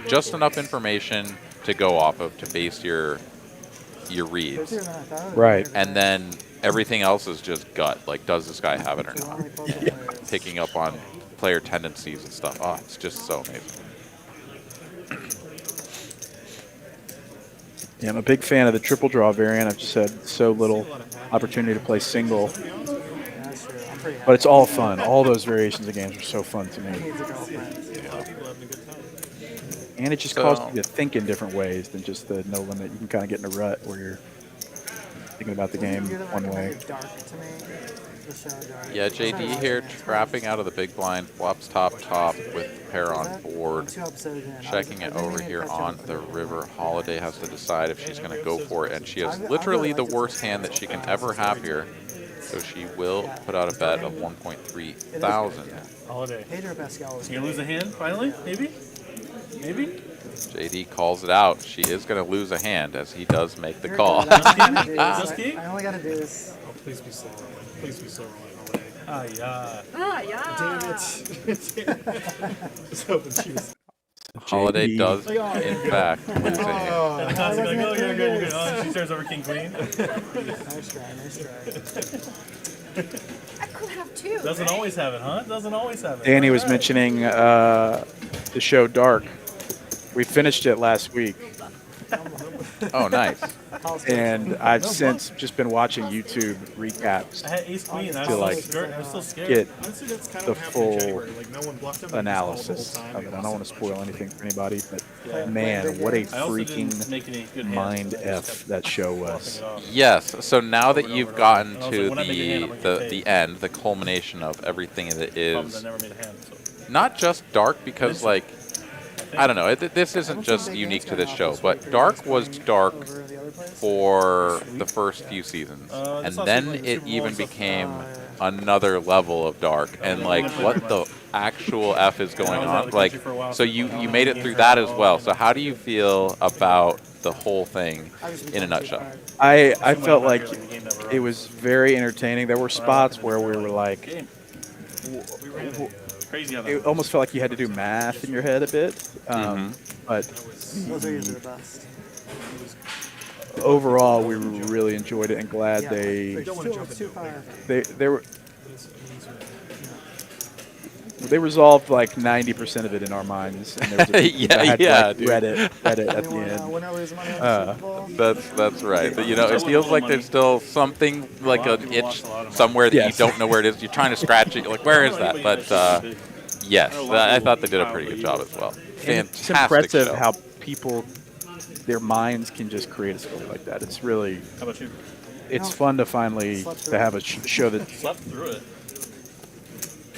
Speaker 5: just enough information to go off of to base your reads,
Speaker 4: Right.
Speaker 5: and then everything else is just gut. Like, does this guy have it or not? Picking up on player tendencies and stuff. Oh, it's just so amazing.
Speaker 4: Yeah, I'm a big fan of the triple draw variant. I've just had so little opportunity to play single,
Speaker 7: That's true. I'm pretty happy.
Speaker 4: but it's all fun. All those variations of games are so fun to me.
Speaker 7: Needs a girlfriend.
Speaker 4: And it just causes you to think in different ways than just the no limit. You can kind of get in a rut where you're thinking about the game
Speaker 7: You're the
Speaker 4: one way.
Speaker 7: Dark to me. The show Dark.
Speaker 5: Yeah, JD here trapping out of the big blind, flops top with pair on board.
Speaker 7: 2 episodes in.
Speaker 5: Checking it over here on the river. Holiday has to decide if she's going to go for it, and she has literally the worst hand that she can ever have here. So she will put out a bet of 1.3 thousand.
Speaker 3: Holiday.
Speaker 7: Pedro Pascal was
Speaker 3: You gonna lose a hand finally? Maybe? Maybe?
Speaker 5: JD calls it out. She is going to lose a hand as he does make the call.
Speaker 3: Just king?
Speaker 7: I only got to do this.
Speaker 6: Oh, please be slow. Please be slow. Holiday.
Speaker 3: Ah, yeah.
Speaker 8: Ah, yeah.
Speaker 6: Damn it. Just hoping she was.
Speaker 5: Holiday
Speaker 4: JD.
Speaker 5: does, in fact, lose a hand.
Speaker 3: And the classic, like, oh, you're good, you're good. Oh, she turns over king queen.
Speaker 7: Nice try, nice try.
Speaker 8: I could have 2.
Speaker 3: Doesn't
Speaker 8: right?
Speaker 3: always have it, huh? Doesn't always have it.
Speaker 4: Danny was
Speaker 3: All right.
Speaker 4: mentioning the show Dark. We finished it last week,
Speaker 5: Oh, nice.
Speaker 4: and I've since just been watching YouTube recaps
Speaker 3: I had ace queen. I
Speaker 4: to, like,
Speaker 3: was still scared.
Speaker 4: get
Speaker 6: Honestly, that's kind
Speaker 4: the
Speaker 6: of what happened in
Speaker 4: full
Speaker 6: January. Like, no one bluffed him. He
Speaker 4: analysis
Speaker 6: saw the whole
Speaker 4: of
Speaker 6: time.
Speaker 4: it. I don't want to spoil anything for anybody, but
Speaker 3: Yeah.
Speaker 4: man, what a
Speaker 3: I also didn't
Speaker 4: freaking
Speaker 3: make any good hands.
Speaker 4: mind
Speaker 3: I just
Speaker 4: F
Speaker 3: kept
Speaker 4: that show
Speaker 3: fluffing
Speaker 4: was.
Speaker 3: it off.
Speaker 5: Yes, so now that you've gotten
Speaker 3: And I was
Speaker 5: to
Speaker 3: like, when I make a hand, I'm gonna get
Speaker 5: the
Speaker 3: paid.
Speaker 5: end, the culmination of everything that
Speaker 3: Problems, I
Speaker 5: is
Speaker 3: never made a hand. So.
Speaker 5: not just Dark, because, like, I don't know, this isn't just unique to this show, but Dark was Dark
Speaker 7: Over the other place.
Speaker 5: for the first few seasons, and
Speaker 3: that's not
Speaker 5: then
Speaker 3: Super Bowl.
Speaker 5: it
Speaker 3: Super Bowl
Speaker 5: even
Speaker 3: and stuff.
Speaker 5: became another level of Dark, and like, what the actual F is going
Speaker 3: I was out
Speaker 5: on?
Speaker 3: of the
Speaker 5: Like,
Speaker 3: country for a while,
Speaker 5: so
Speaker 3: so
Speaker 5: you
Speaker 3: I
Speaker 5: made it
Speaker 3: don't
Speaker 5: through
Speaker 3: know.
Speaker 5: that as well. So how do you feel about the whole thing in a nutshell?
Speaker 4: I felt like
Speaker 3: The game never
Speaker 4: it was very entertaining. There were spots where we were like,
Speaker 3: Game. Crazy how that
Speaker 4: it almost felt like you had to do math in your head a bit. But
Speaker 7: Those are usually the best.
Speaker 4: overall, we really enjoyed it and glad
Speaker 7: It's too far.
Speaker 4: they resolved like 90% of it in our minds. And there was a,
Speaker 5: Yeah,
Speaker 4: I had to,
Speaker 5: yeah,
Speaker 4: like,
Speaker 5: dude.
Speaker 4: Reddit at the
Speaker 7: Anyone
Speaker 4: end.
Speaker 7: win or lose money on the Super Bowl?
Speaker 5: That's right. But, you know, it feels like there's still something like an itch somewhere that
Speaker 4: Yes.
Speaker 5: you don't know where it is. You're trying to scratch it. You're like, where is that? But yes, I thought they did a pretty good job as well.
Speaker 4: And it's
Speaker 5: Fantastic
Speaker 4: impressive
Speaker 5: show.
Speaker 4: how people, their minds can just create a story like that. It's really,
Speaker 3: How about you?
Speaker 4: it's fun to finally to have a show that
Speaker 3: Slept through it.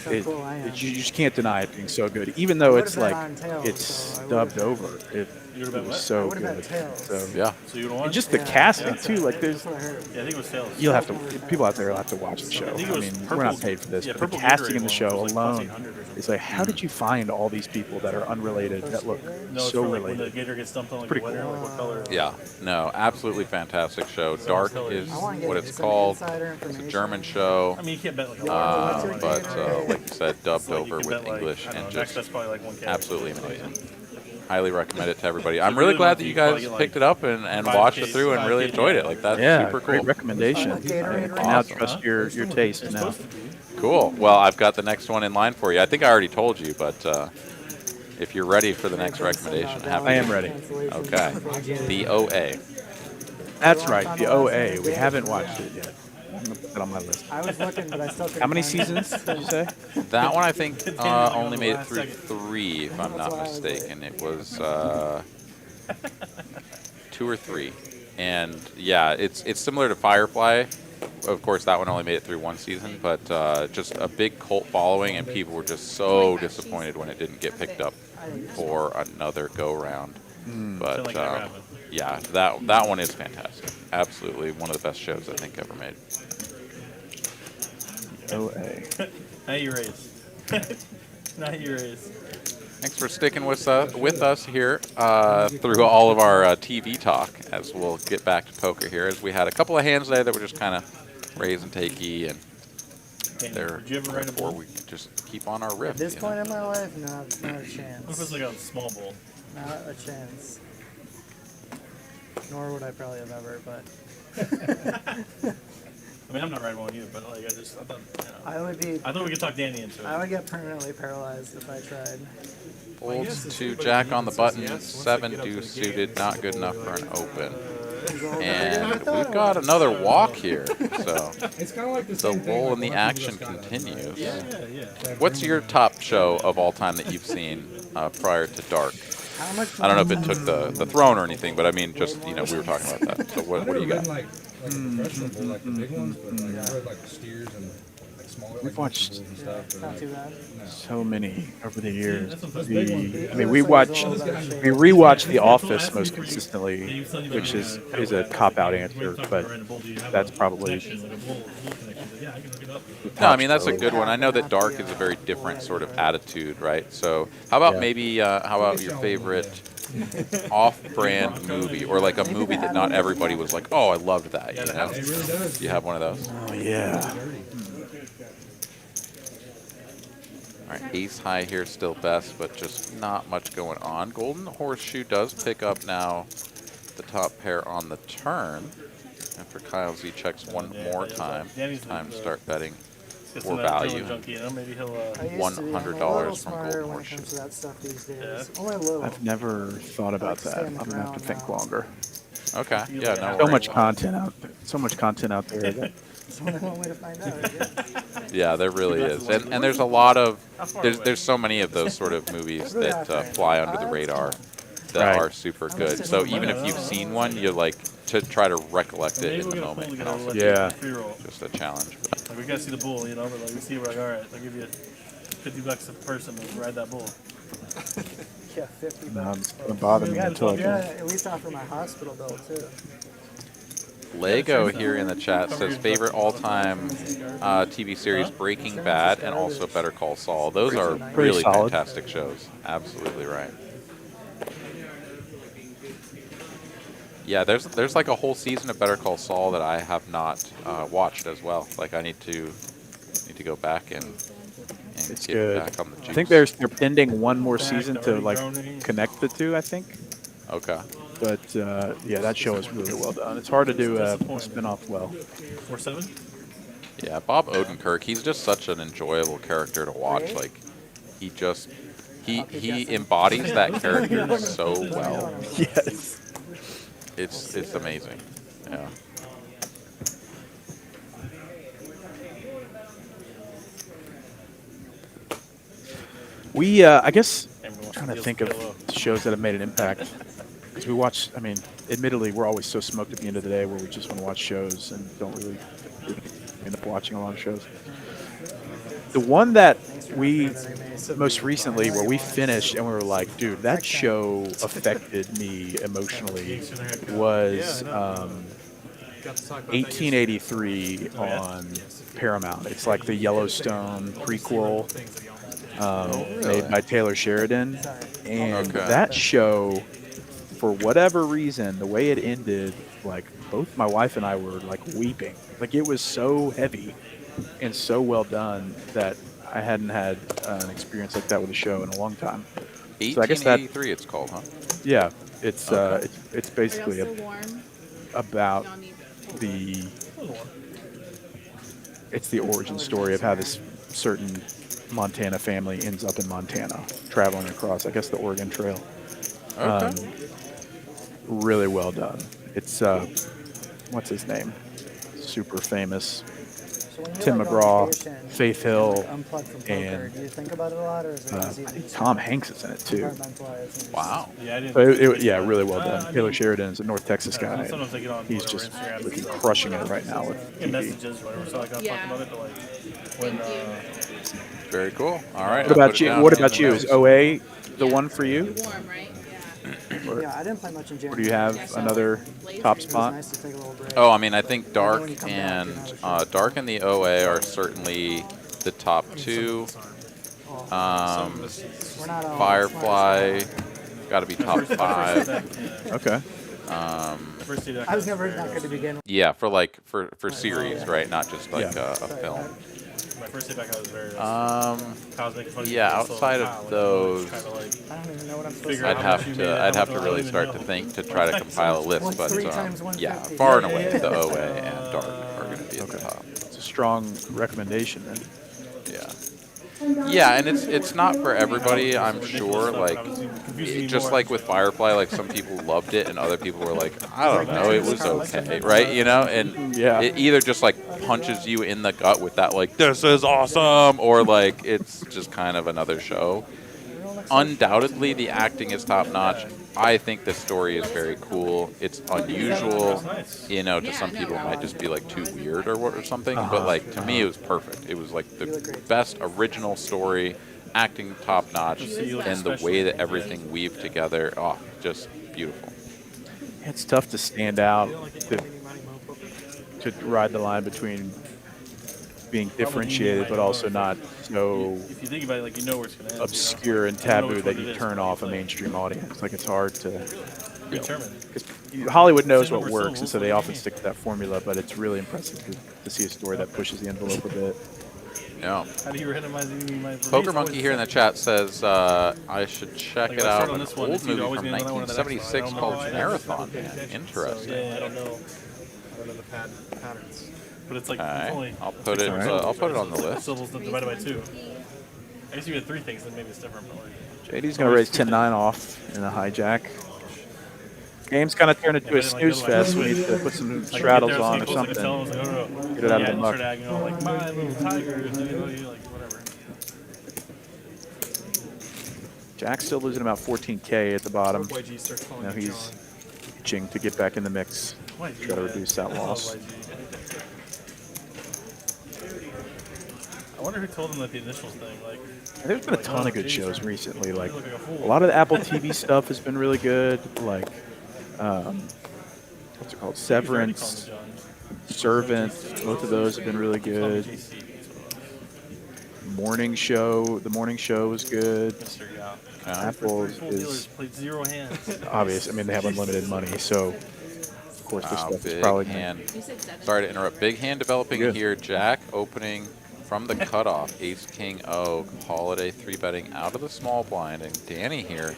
Speaker 7: So cool I am.
Speaker 4: you just can't deny it being so good, even though it's
Speaker 7: would've
Speaker 4: like
Speaker 7: bet on tails,
Speaker 4: it's
Speaker 7: so I
Speaker 4: dubbed over. It
Speaker 3: You would've bet
Speaker 4: was
Speaker 3: what?
Speaker 4: so
Speaker 7: I would've bet
Speaker 4: good.
Speaker 7: tails.
Speaker 4: So
Speaker 5: Yeah.
Speaker 3: So you don't want?
Speaker 4: and just the
Speaker 7: Yeah.
Speaker 4: casting too. Like there's,
Speaker 7: That's what I heard.
Speaker 3: Yeah, I think it was sales.
Speaker 4: you'll have to. People out there will have to watch the show.
Speaker 3: I think it
Speaker 4: I
Speaker 3: was
Speaker 4: mean,
Speaker 3: purple,
Speaker 4: we're not paid for this,
Speaker 3: yeah,
Speaker 4: but the
Speaker 3: purple
Speaker 4: casting in
Speaker 3: Gatorade
Speaker 4: the show
Speaker 3: one was like
Speaker 4: alone,
Speaker 3: +800 or something.
Speaker 4: it's like, how did you find all these people that are unrelated that look
Speaker 3: No, it's
Speaker 4: so
Speaker 3: for, like, when the
Speaker 4: related?
Speaker 3: gator gets dumped on like
Speaker 4: Pretty
Speaker 3: a winner,
Speaker 4: cool.
Speaker 3: like what color?
Speaker 5: Yeah, no, absolutely fantastic show. Dark is
Speaker 7: I wanna get
Speaker 5: what
Speaker 7: into
Speaker 5: it's
Speaker 7: some
Speaker 5: called.
Speaker 7: insider
Speaker 5: It's a
Speaker 7: information.
Speaker 5: German show,
Speaker 3: I mean, you can't bet like a
Speaker 5: but like you said, dubbed
Speaker 3: like, you
Speaker 5: over
Speaker 3: can
Speaker 5: with
Speaker 3: bet, like,
Speaker 5: English
Speaker 3: I don't
Speaker 5: and
Speaker 3: know,
Speaker 5: just
Speaker 3: that's probably like 1K.
Speaker 5: absolutely amazing. Highly recommend it to everybody. I'm
Speaker 3: you
Speaker 5: really
Speaker 3: really
Speaker 5: glad
Speaker 3: want
Speaker 5: that
Speaker 3: to,
Speaker 5: you
Speaker 3: you probably
Speaker 5: guys
Speaker 3: get,
Speaker 5: picked
Speaker 3: like,
Speaker 5: it up and
Speaker 3: 5K,
Speaker 5: watched it through and really
Speaker 3: 5K,
Speaker 5: enjoyed it.
Speaker 3: yeah.
Speaker 5: Like, that's
Speaker 4: Yeah,
Speaker 5: super
Speaker 4: great
Speaker 5: cool.
Speaker 4: recommendation.
Speaker 7: Gatorade
Speaker 4: I now
Speaker 7: race.
Speaker 4: trust your taste now.
Speaker 5: Cool. Well, I've got the next one in line for you. I think I already told you, but if you're ready for the next recommendation,
Speaker 4: I am ready.
Speaker 5: Okay. The OA.
Speaker 4: That's right, the OA. We haven't watched it yet. I'm gonna put that on my list.
Speaker 7: I was looking, but I still couldn't
Speaker 4: How many
Speaker 7: find it.
Speaker 4: seasons did you say?
Speaker 5: That one I think only made it
Speaker 3: last
Speaker 5: through
Speaker 3: second.
Speaker 5: 3, if I'm not
Speaker 7: That's why I was
Speaker 5: mistaken. It was 2 or 3. And yeah, it's similar to Firefly. Of course, that one only made it through 1 season, but just a big cult following, and people were just so disappointed when it didn't get picked up for another go-round. But
Speaker 3: like that happened.
Speaker 5: yeah, that one is fantastic. Absolutely one of the best shows I think ever made.
Speaker 4: OA.
Speaker 3: Now you raise. Now you raise.
Speaker 5: Thanks for sticking with us here through all of our TV talk as we'll get back to poker here, as we had a couple of hands there that were just kind of raise and takey, and therefore we could just keep on our riff.
Speaker 7: At this point in my life, not a chance.
Speaker 3: What if it's like a small bowl?
Speaker 7: Not a chance. Nor would I probably have ever, but.
Speaker 3: I mean, I'm not riding one either, but like I thought,
Speaker 7: I
Speaker 3: thought we could talk Danny into it.
Speaker 7: I would get permanently paralyzed if I tried.
Speaker 5: Folds to jack on the button, 7 deuce suited, not good enough for an open. And we've got another walk here, so the lull in the action continues. What's your top show of all time that you've seen prior to dark? I don't know if it took the throne or anything, but I mean, just, we were talking about that. So what do you got?
Speaker 4: We've watched
Speaker 7: Not too bad.
Speaker 4: so many over the years. We rewatch The Office most consistently, which is a cop-out answer, but that's probably.
Speaker 5: No, I mean, that's a good one. I know that Dark is a very different sort of attitude, right? So how about how about your favorite off-brand movie, or like a movie that not everybody was like, oh, I loved that, Do you have one of those?
Speaker 4: Oh, yeah.
Speaker 5: All right, ace high here, still best, but just not much going on. Golden Horseshoe does pick up now the top pair on the turn. After Kyle Z checks one more time, it's time to start betting for value. $100 from Golden Horseshoe.
Speaker 7: That stuff these days. Only a little.
Speaker 4: I've never thought about that. I'm gonna have to think longer.
Speaker 5: Okay, yeah, no
Speaker 4: So
Speaker 5: worries.
Speaker 4: much content out there. That
Speaker 7: It's only one way to find out.
Speaker 5: Yeah, there really is, and there's a lot of there's so many of those sort of movies that fly under the radar that are super good. So even if you've seen one, you like to try to recollect it in the moment can also be just a challenge.
Speaker 3: Like we gotta see the bull, but like we see, we're like, all right, I'll give you $50 a person to ride that bull.
Speaker 7: Yeah, $50.
Speaker 4: no, it's gonna bother me until I can.
Speaker 7: At least offer my hospital bill too.
Speaker 5: Lego here in the chat says favorite all-time TV series Breaking Bad and also Better Call Saul. Those are really fantastic shows. Absolutely right. Yeah, there's like a whole season of Better Call Saul that I have not watched as well. Like I need to go back and
Speaker 4: It's
Speaker 5: get
Speaker 4: good.
Speaker 5: back on the juice.
Speaker 4: I think they're pending one more season to like connect the two, I think.
Speaker 5: Okay.
Speaker 4: But yeah, that show is really well done. It's hard to do a spin-off well.
Speaker 3: 4-7.
Speaker 5: Yeah, Bob Odenkirk, he's just such an enjoyable character to watch. Like he embodies that character so well.
Speaker 4: Yes.
Speaker 5: It's amazing. Yeah.
Speaker 4: We I guess I'm trying to think of shows that have made an impact. Because we watch, I mean, admittedly, we're always so smoked at the end of the day where we just want to watch shows and don't really end up watching a lot of shows. The one that we most recently, where we finished and we were like, dude, that show affected me emotionally, was 1883 on Paramount. It's like the Yellowstone prequel made by Taylor Sheridan. And that show, for whatever reason, the way it ended, like both my wife and I were like weeping. Like it was so heavy and so well done that I hadn't had an experience like that with a show in a long time.
Speaker 5: 1883 it's called, huh?
Speaker 4: Yeah, it's basically about the origin story of how this certain Montana family ends up in Montana, traveling across, I guess, the Oregon Trail.
Speaker 5: Okay.
Speaker 4: Really well done. It's what's his name? Super famous. Tim McGraw, Faith Hill, and
Speaker 7: do you think about it a lot, or is it
Speaker 4: I think Tom Hanks is in it too.
Speaker 5: Wow.
Speaker 4: Yeah, really well done. Taylor Sheridan is a North Texas guy. He's just crushing it right now with
Speaker 3: messages, whatever. So like I'm talking about it, but like when.
Speaker 5: Very cool. All right.
Speaker 4: What about you? What about you? Is OA the one for you?
Speaker 8: Warm, right?
Speaker 7: Yeah, I didn't play much in January.
Speaker 4: Or do you have another top spot?
Speaker 7: Nice to take a little break.
Speaker 5: Oh, I mean, I think Dark and the OA are certainly the top two.
Speaker 7: We're not on
Speaker 5: Firefly, got to be top 5.
Speaker 4: Okay.
Speaker 3: First deck
Speaker 7: I was never that good to begin with.
Speaker 5: Yeah, for series, right? Not just like a film.
Speaker 3: My first day back, I was very.
Speaker 5: Um,
Speaker 3: I was making fun of
Speaker 5: yeah,
Speaker 3: people, so,
Speaker 5: outside
Speaker 3: like,
Speaker 5: of
Speaker 3: wow,
Speaker 5: those,
Speaker 3: trying to, like,
Speaker 7: I don't even know what I'm supposed
Speaker 3: figure
Speaker 7: to
Speaker 3: out
Speaker 5: I'd
Speaker 3: how much
Speaker 5: have
Speaker 3: you
Speaker 5: to
Speaker 3: made,
Speaker 5: I'd
Speaker 3: how
Speaker 5: have
Speaker 3: much
Speaker 5: to
Speaker 3: I
Speaker 5: really
Speaker 3: don't
Speaker 5: start
Speaker 3: even
Speaker 5: to
Speaker 3: know.
Speaker 5: think to try to compile a list,
Speaker 7: Well,
Speaker 5: but
Speaker 7: 3 times 150.
Speaker 5: yeah, far and away
Speaker 7: Yeah.
Speaker 5: the OA and Dark are going to be at the top.
Speaker 4: It's a strong recommendation then.
Speaker 5: Yeah. Yeah, and it's not for everybody, I'm sure. Like, just like with Firefly, like some people loved it and other people were like, I don't know, it was okay, right? You know, and it either just like punches you in the gut with that like, this is awesome, or like it's just kind of another show. Undoubtedly, the acting is top notch. I think the story is very cool. It's unusual, you know, to some people it might just be like too weird or something, but like to me it was perfect. It was like the best original story, acting top notch, and the way that everything weaved together, oh, just beautiful.
Speaker 4: It's tough to stand out, to ride the line between being differentiated, but also not so
Speaker 3: If you think about it, like, you know where it's going to end.
Speaker 4: obscure and taboo that you turn off a mainstream audience. Like it's hard to. Hollywood knows what works, and so they often stick to that formula. But it's really impressive to see a story that pushes the envelope a bit.
Speaker 5: Yeah.
Speaker 3: How do you randomize my
Speaker 5: Poker Monkey here in the chat says I should check
Speaker 3: Like,
Speaker 5: it
Speaker 3: if I
Speaker 5: out.
Speaker 3: start on
Speaker 5: An
Speaker 3: this one,
Speaker 5: old
Speaker 3: it's either
Speaker 5: movie
Speaker 3: always
Speaker 5: from
Speaker 3: gonna be another one or the next one.
Speaker 5: 1976
Speaker 3: I don't
Speaker 5: called
Speaker 3: know.
Speaker 5: Marathon Man. Interesting.
Speaker 3: Yeah, I don't know.
Speaker 6: I don't know the patterns.
Speaker 3: But it's like,
Speaker 5: All
Speaker 3: it's
Speaker 5: right,
Speaker 3: only
Speaker 5: I'll put it. I'll put it on the list.
Speaker 3: syllables divided by 2. I guess you had 3 things, then maybe it's different. But like,
Speaker 4: JD's going to raise 10-9 off in a hijack. Game's kind of turned into a snooze fest. We need to put some straddles on or something. Get it out of the muck.
Speaker 3: You know, like, my little tigers, you know, you like whatever.
Speaker 4: Jack's still losing about 14K at the bottom.
Speaker 6: YG starts calling
Speaker 4: Now
Speaker 6: me
Speaker 4: he's
Speaker 6: John.
Speaker 4: itching to get back in the mix. Try to reduce that loss.
Speaker 3: I wonder who told him that the initials thing. Like,
Speaker 4: There's been a ton of good shows recently. Like a lot of the Apple TV stuff has been really good. Like what's it called? Severance, Servant. Both of those have been really good. Morning Show. The Morning Show was good. Apple is
Speaker 3: played 0 hands.
Speaker 4: obvious. I mean, they have unlimited money, so of course this stuff is
Speaker 5: Big
Speaker 4: probably
Speaker 5: hand. Sorry to interrupt. Big hand developing here. Jack opening from the cutoff. Ace King O. Holiday 3-betting out of the small blind, and Danny here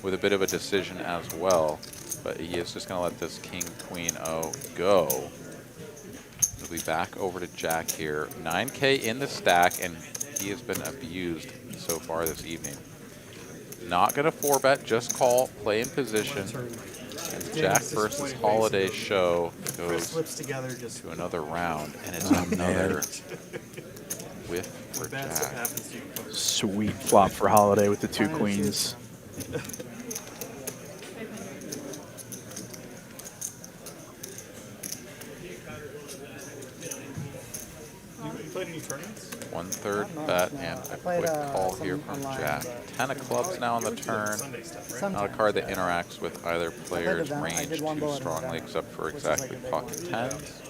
Speaker 5: with a bit of a decision as well. But he is just going to let this King Queen O go. We'll be back over to Jack here. 9K in the stack, and he has been abused so far this evening. Not going to 4-bet, just call, play in position. And the Jack versus Holiday show goes to another round, and it's another whiff for Jack.
Speaker 4: sweet flop for Holiday with the 2 queens.
Speaker 6: You played any tournaments?
Speaker 5: 1/3 bet and a quick call here from Jack. 10 of clubs now on the turn. Not a card that interacts with either player's range too strongly, except for exactly pocket 10s.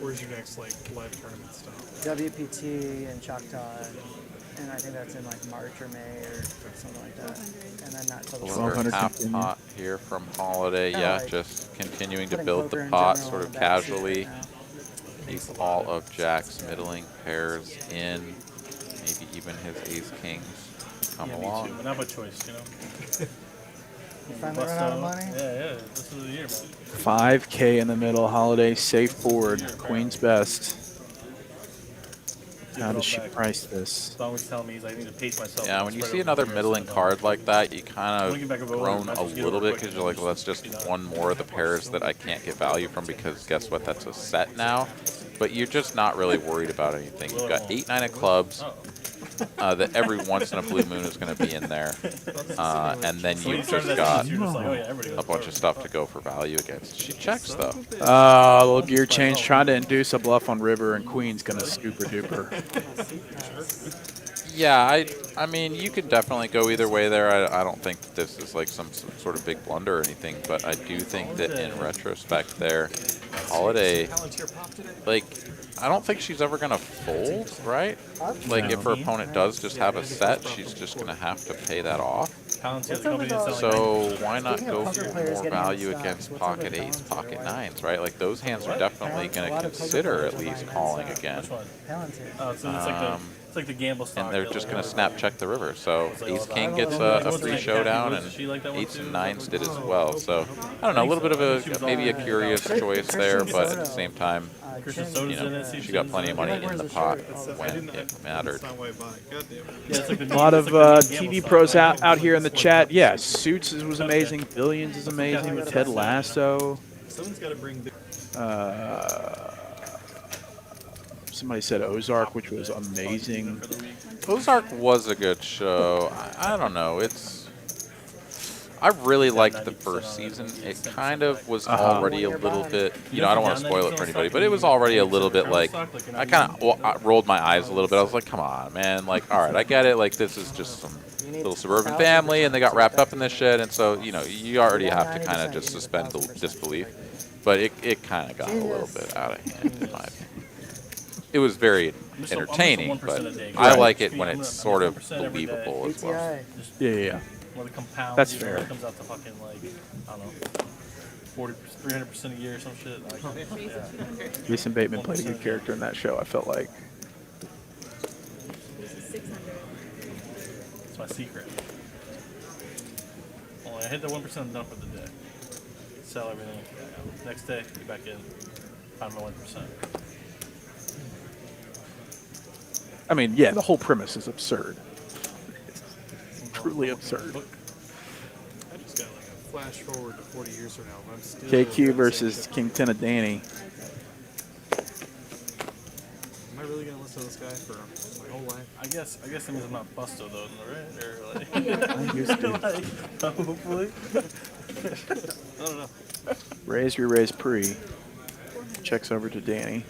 Speaker 6: Where's your next like live tournament stuff?
Speaker 7: WPT and Choctaw, and I think that's in like March or May or something like that. And then not till the
Speaker 5: Over half pot here from Holiday. Yeah, just continuing to build the pot sort of casually. Keep all of Jack's middling pairs in. Maybe even his ace kings come along.
Speaker 3: But not by choice, you know.
Speaker 7: You finally run out of money?
Speaker 3: Yeah. This is the year, man.
Speaker 4: 5K in the middle. Holiday safe board. Queen's best. How does she price this?
Speaker 3: Always telling me I need to pace myself.
Speaker 5: Yeah, when you see another middling card like that, you kind of groan a little bit because you're like, well, that's just one more of the pairs that I can't get value from because guess what? That's a set now. But you're just not really worried about anything. You've got 8-9 of clubs that every once in a blue moon is going to be in there. And then you've just got a bunch of stuff to go for value against. She checks, though.
Speaker 4: A little gear change, trying to induce a bluff on river, and Queen's going to super duper.
Speaker 5: Yeah, I mean, you could definitely go either way there. I don't think that this is like some sort of big blunder or anything, but I do think that in retrospect there, Holiday, like, I don't think she's ever going to fold, right? Like, if her opponent does just have a set, she's just going to have to pay that off. So why not go for more value against pocket 8s, pocket 9s, right? Like, those hands are definitely going to consider at least calling again.
Speaker 3: Oh, so it's like the gamble stock.
Speaker 5: And they're just going to snap check the river. So ace-king gets a free showdown, and 8s and 9s did as well. So, I don't know, a little bit of maybe a curious choice there, but at the same time, you know, she got plenty of money in the pot when it mattered.
Speaker 4: A lot of TV pros out here in the chat. Yeah, Suits was amazing. Billions is amazing. Ted Lasso. Somebody said Ozark, which was amazing.
Speaker 5: Ozark was a good show. I don't know. I really liked the first season. It kind of was already a little bit, you know, I don't want to spoil it for anybody, but it was already a little bit like, I kind of rolled my eyes a little bit. I was like, come on, man. Like, all right, I get it. Like, this is just some little suburban family, and they got wrapped up in this shit. And so, you know, you already have to kind of just suspend the disbelief. But it kind of got a little bit out of hand, in my opinion. It was very entertaining, but I like it when it's sort of believable as well.
Speaker 4: Yeah.
Speaker 3: Well, the compound,
Speaker 4: That's fair.
Speaker 3: It comes out to fucking, like, I don't know, 300% a year or some shit. Like,
Speaker 4: Jason Bateman played a good character in that show, I felt like.
Speaker 3: It's my secret. Well, I hit the 1% done for the day. Sell everything. Next day, get back in. Find my 1%.
Speaker 4: I mean, yeah, the whole premise is absurd. Truly absurd.
Speaker 6: I just got like a flash forward to 40 years from now. I'm still
Speaker 4: KQ versus King 10 of Danny.
Speaker 6: Am I really gonna listen to this guy for my whole life?
Speaker 3: I guess that means I'm not busto though, right? Or like,
Speaker 4: I used to.
Speaker 3: hopefully.
Speaker 6: I don't know.
Speaker 4: Raise your raise pre. Checks over to Danny.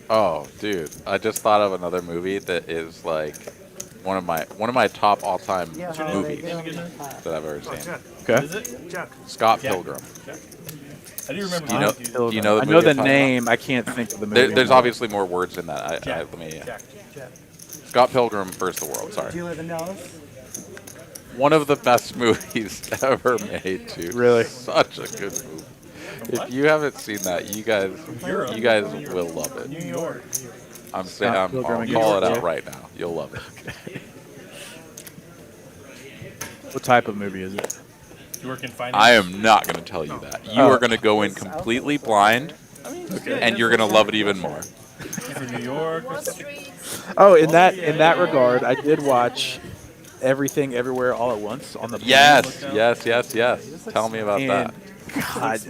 Speaker 5: Oh, dude! I just thought of another movie that is like one of my top all-time movies that I've ever seen.
Speaker 4: Okay.
Speaker 3: Is it?
Speaker 5: Scott Pilgrim.
Speaker 3: I do remember.
Speaker 5: Do you know the
Speaker 4: I know
Speaker 5: movie
Speaker 4: the
Speaker 5: I'm talking
Speaker 4: name. I can't think of the movie.
Speaker 5: There's obviously more words in that. Let me.
Speaker 3: Jack.
Speaker 5: Scott Pilgrim versus the World. Sorry.
Speaker 7: Do you live in Dallas?
Speaker 5: One of the best movies ever made, dude.
Speaker 4: Really?
Speaker 5: Such a good movie. If you haven't seen that, you guys will love it.
Speaker 3: New York.
Speaker 5: I'll call it out right now. You'll love it.
Speaker 4: What type of movie is it?
Speaker 3: You work in finance?
Speaker 5: I am not going to tell you that. You are going to go in completely blind, and you're going to love it even more.
Speaker 3: For New York.
Speaker 4: Oh, in that regard, I did watch Everything Everywhere All at Once on the plane.
Speaker 5: Yes. Tell me about that.
Speaker 4: God,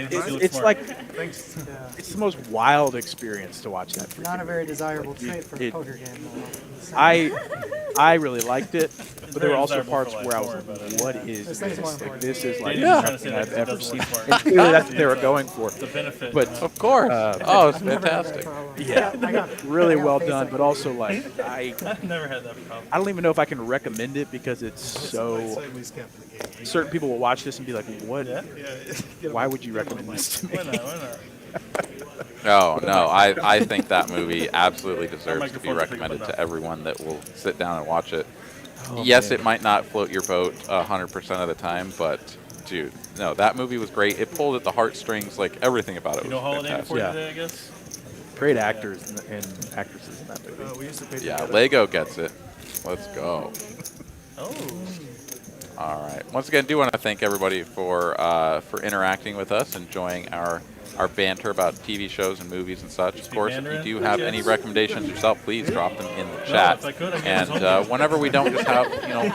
Speaker 4: it's like it's the most wild experience to watch that.
Speaker 7: Not a very desirable trait for a poker game.
Speaker 4: I really liked it, but there were also parts where I was like, "What is this? Like, this is like nothing I've ever seen." And clearly, that's what they were going for. But
Speaker 5: of course, it's fantastic.
Speaker 4: Yeah, really well done. But also, like,
Speaker 3: I've never had that problem.
Speaker 4: I don't even know if I can recommend it because it's so. Certain people will watch this and be like, "What? Why would you recommend this to me?"
Speaker 3: Why not?
Speaker 5: No, I think that movie absolutely deserves to be recommended to everyone that will sit down and watch it. Yes, it might not float your boat 100% of the time, but dude, no, that movie was great. It pulled at the heartstrings, like everything about it was fantastic.
Speaker 3: Today, I guess?
Speaker 4: Great actors and actresses in that movie.
Speaker 5: Yeah, Lego gets it. Let's go.
Speaker 3: Oh.
Speaker 5: All right. Once again, do want to thank everybody for interacting with us, enjoying our banter about TV shows and movies and such. Of course, if you do have any recommendations yourself, please drop them in the chat. And whenever we don't just have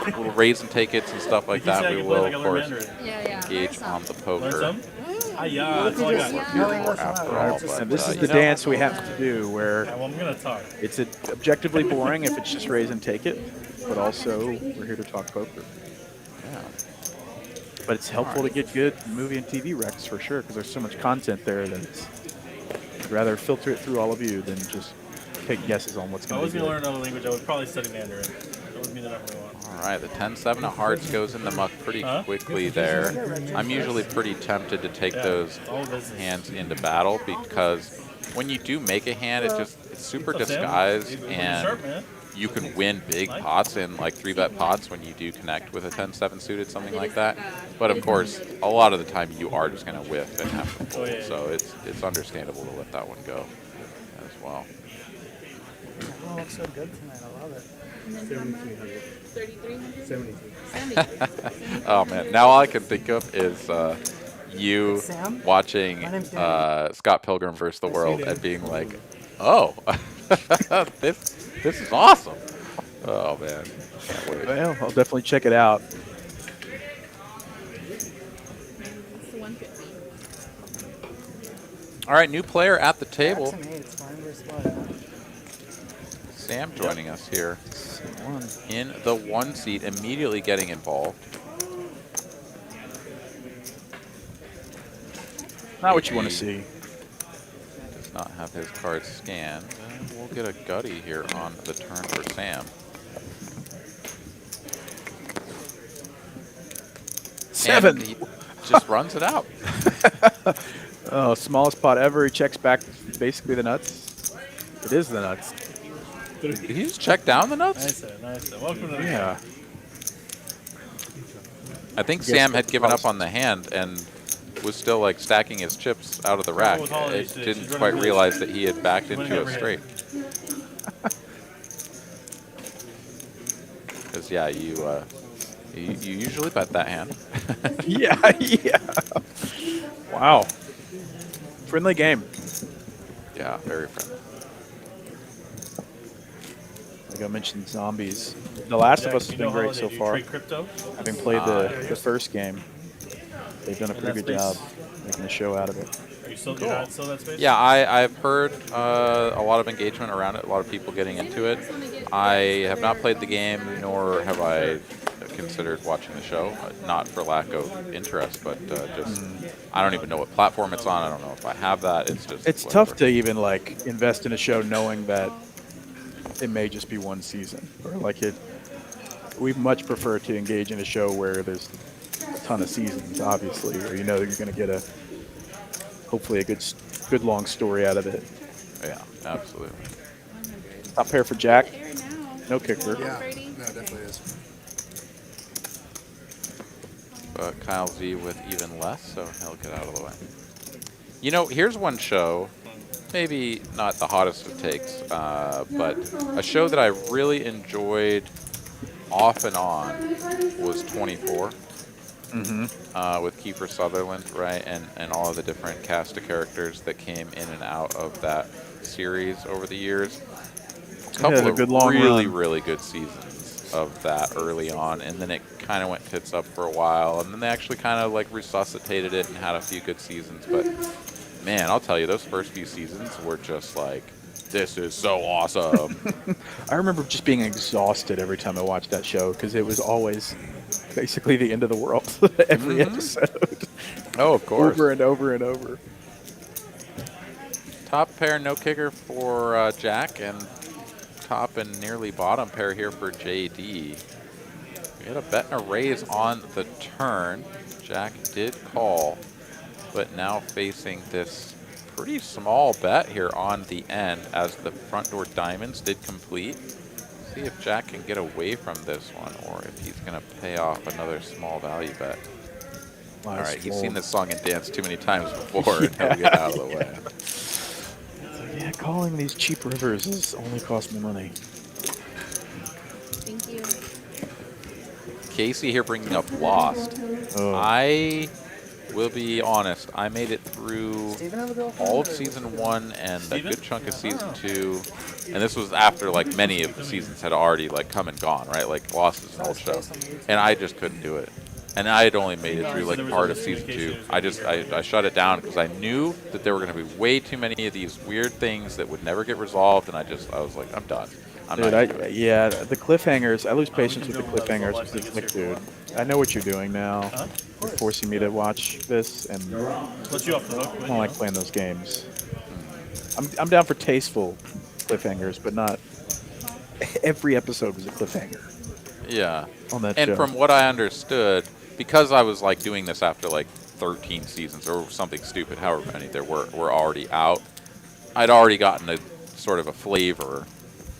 Speaker 5: little raise and take it's and stuff like that, we will of course engage on the poker. After all,
Speaker 4: and this is the dance we have to do where it's objectively boring if it's just raise and take it, but also we're here to talk poker.
Speaker 5: Yeah.
Speaker 4: But it's helpful to get good movie and TV recs for sure, because there's so much content there that I'd rather filter it through all of you than just take guesses on what's going to be.
Speaker 3: If I was going to learn another language, I would probably study Mandarin. That would be the number one.
Speaker 5: All right, the 10-7 of hearts goes in the muck pretty quickly there. I'm usually pretty tempted to take those hands into battle because when you do make a hand, it's super disguised and you can win big pots in like 3-bet pots when you do connect with a 10-7 suited, something like that. But of course, a lot of the time you are just going to whiff and have to fold. So it's understandable to let that one go as well.
Speaker 7: Oh, it looks so good tonight. I love it.
Speaker 8: 3,300?
Speaker 6: 72.
Speaker 5: Oh man, now all I can think of is you
Speaker 7: Sam?
Speaker 5: watching
Speaker 7: My name's Dan.
Speaker 5: Scott Pilgrim vs. the World and being like, oh, this is awesome. Oh man, can't wait.
Speaker 4: Well, I'll definitely check it out.
Speaker 8: It's the 150.
Speaker 5: All right, new player at the table.
Speaker 7: Jackson 8, it's fine versus what?
Speaker 5: Sam joining us here in the 1 seat, immediately getting involved.
Speaker 4: Not what you want to see.
Speaker 5: Does not have his cards scanned. And we'll get a gutty here on the turn for Sam.
Speaker 4: 7.
Speaker 5: And he just runs it out.
Speaker 4: Oh, smallest pot ever. He checks back basically the nuts. It is the nuts.
Speaker 5: Did he just check down the nuts?
Speaker 3: Nice. Welcome to the
Speaker 4: Yeah.
Speaker 5: I think Sam had given up on the hand and was still like stacking his chips out of the rack. It didn't quite realize that he had backed into a straight. Because yeah, you usually bet that hand.
Speaker 4: Yeah. Wow. Friendly game.
Speaker 5: Yeah, very friendly.
Speaker 4: Like I mentioned, zombies. The Last of Us has been great so far. Having played the first game, they've done a pretty good job making a show out of it.
Speaker 3: Are you still that space?
Speaker 5: Yeah, I've heard a lot of engagement around it, a lot of people getting into it. I have not played the game, nor have I considered watching the show. Not for lack of interest, but just I don't even know what platform it's on. I don't know if I have that. It's
Speaker 4: tough to even like invest in a show knowing that it may just be one season, or like it. We much prefer to engage in a show where there's a ton of seasons, obviously, or you know that you're going to get hopefully a good long story out of it.
Speaker 5: Yeah, absolutely.
Speaker 4: Top pair for Jack.
Speaker 8: There now.
Speaker 4: No kicker.
Speaker 8: Yeah.
Speaker 6: No, definitely is.
Speaker 5: But Kyle Z with even less, so he'll get out of the way. You know, here's one show, maybe not the hottest of takes, but a show that I really enjoyed off and on was 24 with Kiefer Sutherland, right, and all of the different cast of characters that came in and out of that series over the years. A couple of really good seasons of that early on, and then it kind of went tits up for a while, and then they actually kind of like resuscitated it and had a few good seasons. But man, I'll tell you, those first few seasons were just like, this is so awesome.
Speaker 4: I remember just being exhausted every time I watched that show because it was always basically the end of the world every episode.
Speaker 5: Oh, of course.
Speaker 4: Over and over and over.
Speaker 5: Top pair, no kicker for Jack, and top and nearly bottom pair here for JD. We had a bet and a raise on the turn. Jack did call, but now facing this pretty small bet here on the end as the front door diamonds did complete. See if Jack can get away from this one or if he's going to pay off another small value bet. All right, he's seen this song and dance too many times before, and he'll get out of the way.
Speaker 4: Yeah, calling these cheap rivers is only cost me money.
Speaker 8: Thank you.
Speaker 5: Casey here bringing up Lost. I will be honest, I made it through all of season 1 and a good chunk of season 2, and this was after like many of the seasons had already like come and gone, right? Like Lost is an old show, and I just couldn't do it. And I had only made it through like part of season 2. I shut it down because I knew that there were going to be way too many of these weird things that would never get resolved, and I was like, I'm done.
Speaker 4: Yeah, the cliffhangers. I lose patience with the cliffhangers. It's like, dude, I know what you're doing now. You're forcing me to watch this, and I don't like playing those games. I'm down for tasteful cliffhangers, but not every episode was a cliffhanger.
Speaker 5: Yeah.
Speaker 4: On that
Speaker 5: and
Speaker 4: show.
Speaker 5: from what I understood, because I was like doing this after like 13 seasons or something stupid, however many there were already out, I'd already gotten a sort of a flavor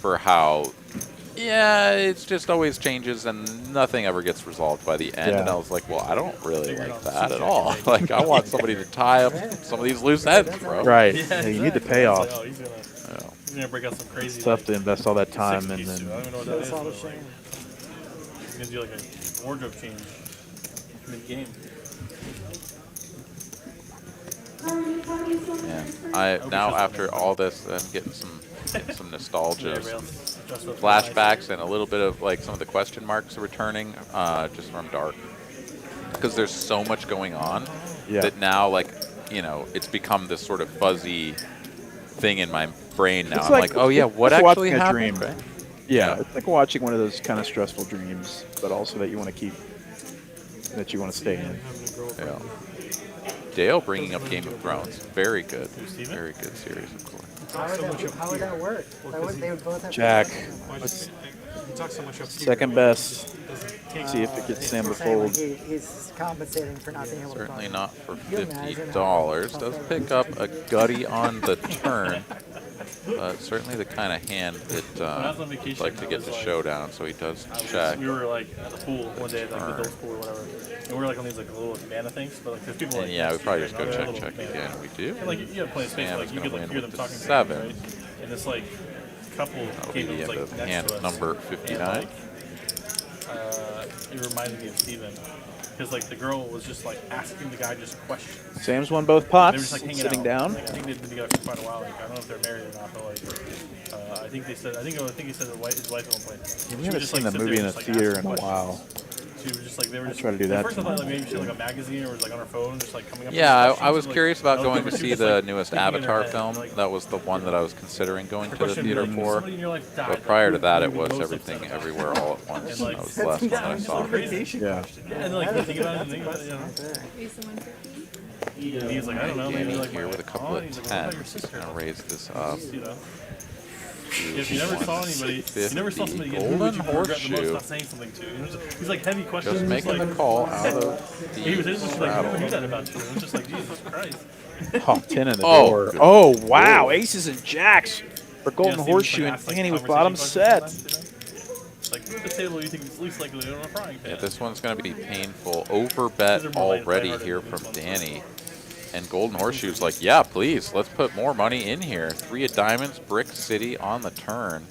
Speaker 5: for how, yeah, it's just always changes and nothing ever gets resolved by the end.
Speaker 4: Yeah.
Speaker 5: And I was like, well, I don't really like that at all. Like, I want somebody to tie up some of these loose ends, bro.
Speaker 4: Right.
Speaker 3: Yeah,
Speaker 4: Yeah, you need the
Speaker 3: exactly.
Speaker 4: payoff.
Speaker 3: It's like, oh, he's gonna break out some crazy.
Speaker 4: It's tough
Speaker 3: like,
Speaker 4: to invest all that time and
Speaker 3: six-piece
Speaker 4: then.
Speaker 3: suit. I don't even know what that is. But, like, he's gonna do like a wardrobe change mid-game.
Speaker 5: And I now after all this, I'm getting some nostalgia,
Speaker 3: Yeah,
Speaker 5: some flashbacks, and a little bit of like some of the question marks returning just from Dark, because there's so much going on that now, like, you know, it's become this sort of fuzzy thing in my brain now.
Speaker 4: It's
Speaker 5: I'm like, oh yeah, what
Speaker 4: it's
Speaker 5: actually
Speaker 4: watching a
Speaker 5: happened?
Speaker 4: dream.
Speaker 5: Right?
Speaker 4: Yeah, it's like watching one of those kind of stressful dreams, but also that you want to keep, that you want to stay in.
Speaker 5: Yeah. Dale bringing up Game of Thrones, very good, very good series, of course.
Speaker 7: How would that work? They would both have
Speaker 4: Jack,
Speaker 6: He talks so much up here.
Speaker 4: second best. See if it gets Sam to fold.
Speaker 7: He's compensating for not being able to
Speaker 5: Certainly
Speaker 7: fold.
Speaker 5: not for
Speaker 7: you imagine
Speaker 5: $50. Does pick up a gutty on the turn. Certainly the kind of hand that I'd like to get the showdown, so he does check.
Speaker 3: We were like at the pool one day, like the adults pool or whatever, and we were like on these like little like, mana things, but like there's people like.
Speaker 5: And yeah, we probably just go
Speaker 3: little
Speaker 5: check
Speaker 3: mana
Speaker 5: again. We do.
Speaker 3: And like you have plenty of space,
Speaker 5: Sam
Speaker 3: like
Speaker 5: is
Speaker 3: you
Speaker 5: gonna
Speaker 3: could like
Speaker 5: win
Speaker 3: hear them
Speaker 5: with
Speaker 3: talking.
Speaker 5: the
Speaker 3: to
Speaker 5: 7.
Speaker 3: each other, right? And this like couple
Speaker 5: That'll
Speaker 3: came
Speaker 5: be
Speaker 3: and
Speaker 5: the
Speaker 3: was
Speaker 5: end
Speaker 3: like
Speaker 5: of
Speaker 3: next
Speaker 5: hand
Speaker 3: to us.
Speaker 5: number
Speaker 3: And,
Speaker 5: 59.
Speaker 3: like, it reminded me of Steven. Because like the girl was just like asking the guy just questions.
Speaker 4: Sam's won both
Speaker 3: They were
Speaker 4: pots,
Speaker 3: just like hanging
Speaker 4: sitting
Speaker 3: out.
Speaker 4: down.
Speaker 3: Like, I think they've been together for quite a while. Like, I don't know if they're married or not, but like, I think they said. I think he said his wife at one point.
Speaker 4: We haven't seen the movie in a theater in a while.
Speaker 3: She was just like they were just.
Speaker 4: try to do that
Speaker 3: At first I thought
Speaker 4: tonight.
Speaker 3: like maybe she had like a magazine or was like on her phone, just like coming up.
Speaker 5: Yeah,
Speaker 3: with
Speaker 5: I was
Speaker 3: questions, like,
Speaker 5: curious about
Speaker 3: I was
Speaker 5: going to
Speaker 3: she was
Speaker 5: see
Speaker 3: just,
Speaker 5: the
Speaker 3: like,
Speaker 5: newest
Speaker 3: thinking in her
Speaker 5: Avatar
Speaker 3: head,
Speaker 5: film.
Speaker 3: like,
Speaker 5: That was the one that I was considering going
Speaker 3: her
Speaker 5: to the
Speaker 3: question would be
Speaker 5: theater
Speaker 3: like,
Speaker 5: for.
Speaker 3: somebody in your life died,
Speaker 5: But
Speaker 3: like,
Speaker 5: prior to
Speaker 3: who
Speaker 5: that,
Speaker 3: would
Speaker 5: it
Speaker 3: you
Speaker 5: was
Speaker 3: be most
Speaker 5: Everything
Speaker 3: upset about?
Speaker 5: Everywhere All at Once.
Speaker 3: And, like,
Speaker 5: That was the last one that I
Speaker 3: it's
Speaker 5: saw.
Speaker 3: so crazy.
Speaker 4: Yeah.
Speaker 3: And like you think about it and think about it, you know.
Speaker 8: Ace of 150.
Speaker 3: And he's like, I don't know, maybe
Speaker 5: Danny
Speaker 3: like
Speaker 5: here
Speaker 3: my
Speaker 5: with a couple
Speaker 3: aunt.
Speaker 5: of
Speaker 3: He's like, what about your
Speaker 5: 10s.
Speaker 3: sister?
Speaker 5: Gonna raise this up.
Speaker 3: You know. If you never saw anybody, you never saw somebody get who would
Speaker 5: Golden
Speaker 3: you regret the most
Speaker 5: horseshoe.
Speaker 3: not saying something to. You know, he's like heavy questions.
Speaker 5: Just making
Speaker 3: like,
Speaker 5: the call out of
Speaker 3: He was just like,
Speaker 5: rattle.
Speaker 3: who knew that about you? And just like, Jesus Christ.
Speaker 4: Oh, 10 in the
Speaker 5: Oh,
Speaker 4: door.
Speaker 5: good.
Speaker 4: Oh, wow.
Speaker 5: Whoa.
Speaker 4: Aces and jacks for Golden
Speaker 3: Yeah, Steve
Speaker 4: Horseshoe,
Speaker 3: just,
Speaker 4: and
Speaker 3: asked, like,
Speaker 4: Danny with
Speaker 3: conversation
Speaker 4: bottom
Speaker 3: questions
Speaker 4: set.
Speaker 3: sometimes, you know? Like, who at the table you think is least likely to own a frying pan?
Speaker 5: Yeah, this one's going to be painful. Overbet already here from Danny. And Golden Horseshoe's like, yeah, please, let's put more money in here. 3 of diamonds, Brick City on the turn.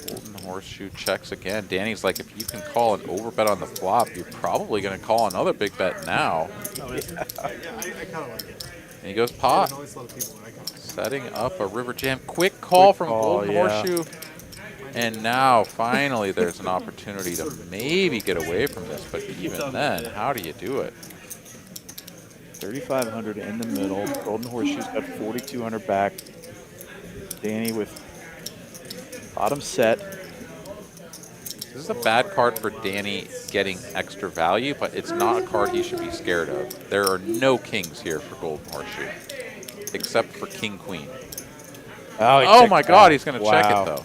Speaker 5: Golden Horseshoe checks again. Danny's like, if you can call an overbet on the flop, you're probably going to call another big bet now.
Speaker 6: Yeah, I kind of like it.
Speaker 5: And he goes
Speaker 6: I
Speaker 5: pot.
Speaker 6: know it's a lot of people, and I kind of
Speaker 5: Setting up a river jam. Quick call from
Speaker 4: call,
Speaker 5: Golden
Speaker 4: yeah.
Speaker 5: Horseshoe. And now, finally, there's an opportunity to maybe get away from this. But even then, how do you do it?
Speaker 4: 3,500 in the middle. Golden Horseshoe's got 4,200 back. Danny with bottom set.
Speaker 5: This is a bad card for Danny getting extra value, but it's not a card he should be scared of. There are no kings here for Golden Horseshoe, except for King Queen. Oh my God, he's going to check it though.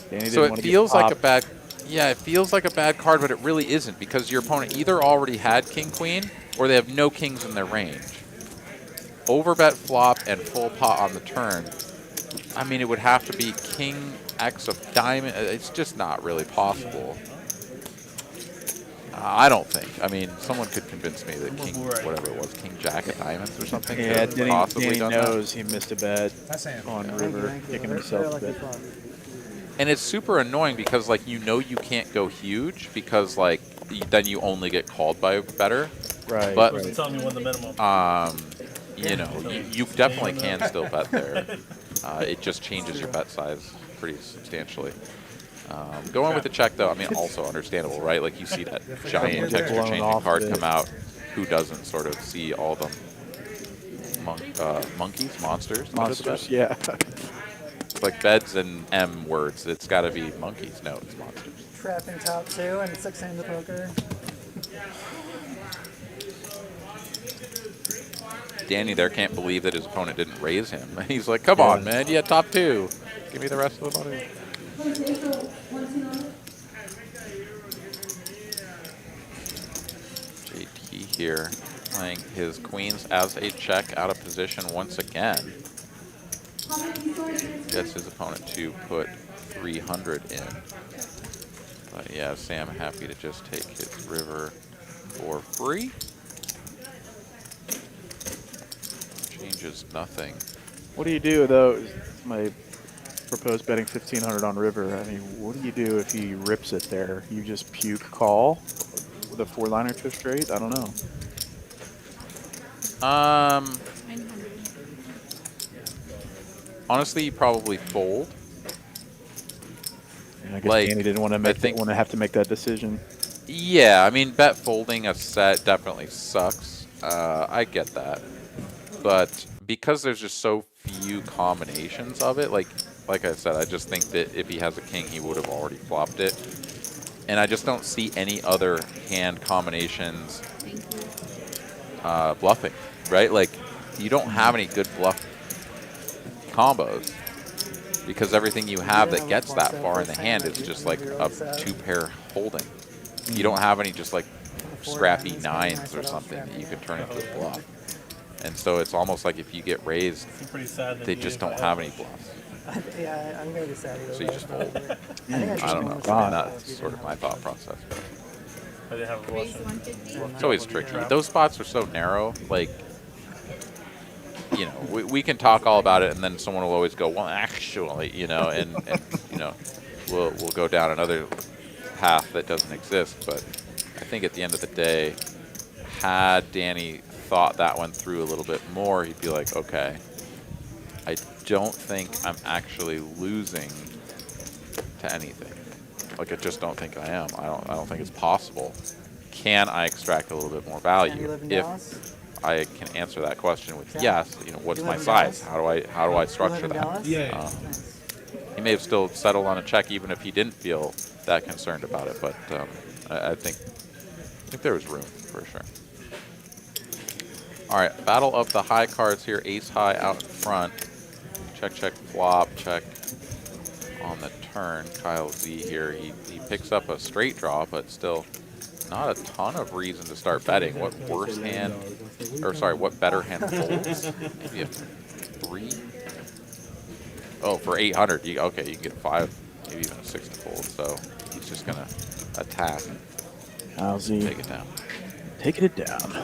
Speaker 4: Danny
Speaker 5: So
Speaker 4: didn't
Speaker 5: it
Speaker 4: wanna get
Speaker 5: feels like a
Speaker 4: popped.
Speaker 5: bad, yeah, it feels like a bad card, but it really isn't because your opponent either already had King Queen or they have no kings in their range. Overbet flop and full pot on the turn. I mean, it would have to be King X of diamond. It's just not really possible. I don't think. I mean, someone could convince me that King, whatever it was, King Jack of diamonds or something. could
Speaker 4: Yeah,
Speaker 5: have possibly
Speaker 4: Danny
Speaker 5: done that.
Speaker 4: knows he missed a bet on River, kicking himself a bit.
Speaker 5: And it's super annoying because, like, you know you can't go huge because, like, then you only get called by better.
Speaker 4: Right.
Speaker 5: But
Speaker 3: Who's telling me when the minimum?
Speaker 5: you know, you definitely can still bet there. It just changes your bet size pretty substantially. Going with the check, though, I mean, also understandable, right? Like, you see that giant texture-changing card come out. Who doesn't sort of see all the monkeys, monsters?
Speaker 4: Monsters, yeah.
Speaker 5: It's like beds and M words. It's got to be monkeys. No, it's monsters.
Speaker 7: Trapping top 2 and 6-handed poker.
Speaker 5: Danny there can't believe that his opponent didn't raise him. He's like, come on, man, you had top 2. Give me the rest of the money. JT here playing his queens as a check out of position once again. Gets his opponent to put 300 in. But yeah, Sam happy to just take his river for free. Changes nothing.
Speaker 4: What do you do though? My proposed betting 1,500 on river. I mean, what do you do if he rips it there? You just puke call with a 4-liner to a straight? I don't know.
Speaker 8: 900.
Speaker 5: Honestly, you probably fold.
Speaker 4: I guess Danny didn't want to have to make that decision.
Speaker 5: Yeah, I mean, bet folding a set definitely sucks. I get that, but because there's just so few combinations of it, like I said, I just think that if he has a king, he would have already flopped it, and I just don't see any other hand combinations bluffing, right? Like, you don't have any good bluff combos, because everything you have that gets that far in the hand is just like a 2-pair holding. You don't have any just like scrappy 9s or something that you can turn into a bluff. And so it's almost like if you get raised, they just don't have any bluffs.
Speaker 7: Yeah, I'm going to be sad.
Speaker 5: So you just fold. I don't know. That's sort of my thought process.
Speaker 8: Raise 150.
Speaker 5: It's always tricky. Those spots are so narrow, like, you know, we can talk all about it, and then someone will always go, well, actually, you know, and you know, we'll go down another path that doesn't exist. But I think at the end of the day, had Danny thought that one through a little bit more, he'd be like, okay, I don't think I'm actually losing to anything. Like, I just don't think I am. I don't think it's possible. Can I extract a little bit more value? If I can answer that question with yes, you know, what's my size? How do I structure that?
Speaker 6: Yeah.
Speaker 5: He may have still settled on a check even if he didn't feel that concerned about it, but I think there was room for sure. All right, battle of the high cards here. Ace high out in front. Check, check, flop, check on the turn. Kyle Z here. He picks up a straight draw, but still not a ton of reason to start betting. What worse hand, or sorry, what better hand folds? Maybe a 3? Oh, for 800. Okay, you can get 5, maybe even a 6 to fold. So he's just going to attack.
Speaker 4: How's he?
Speaker 5: Take it down.
Speaker 4: Taking it down.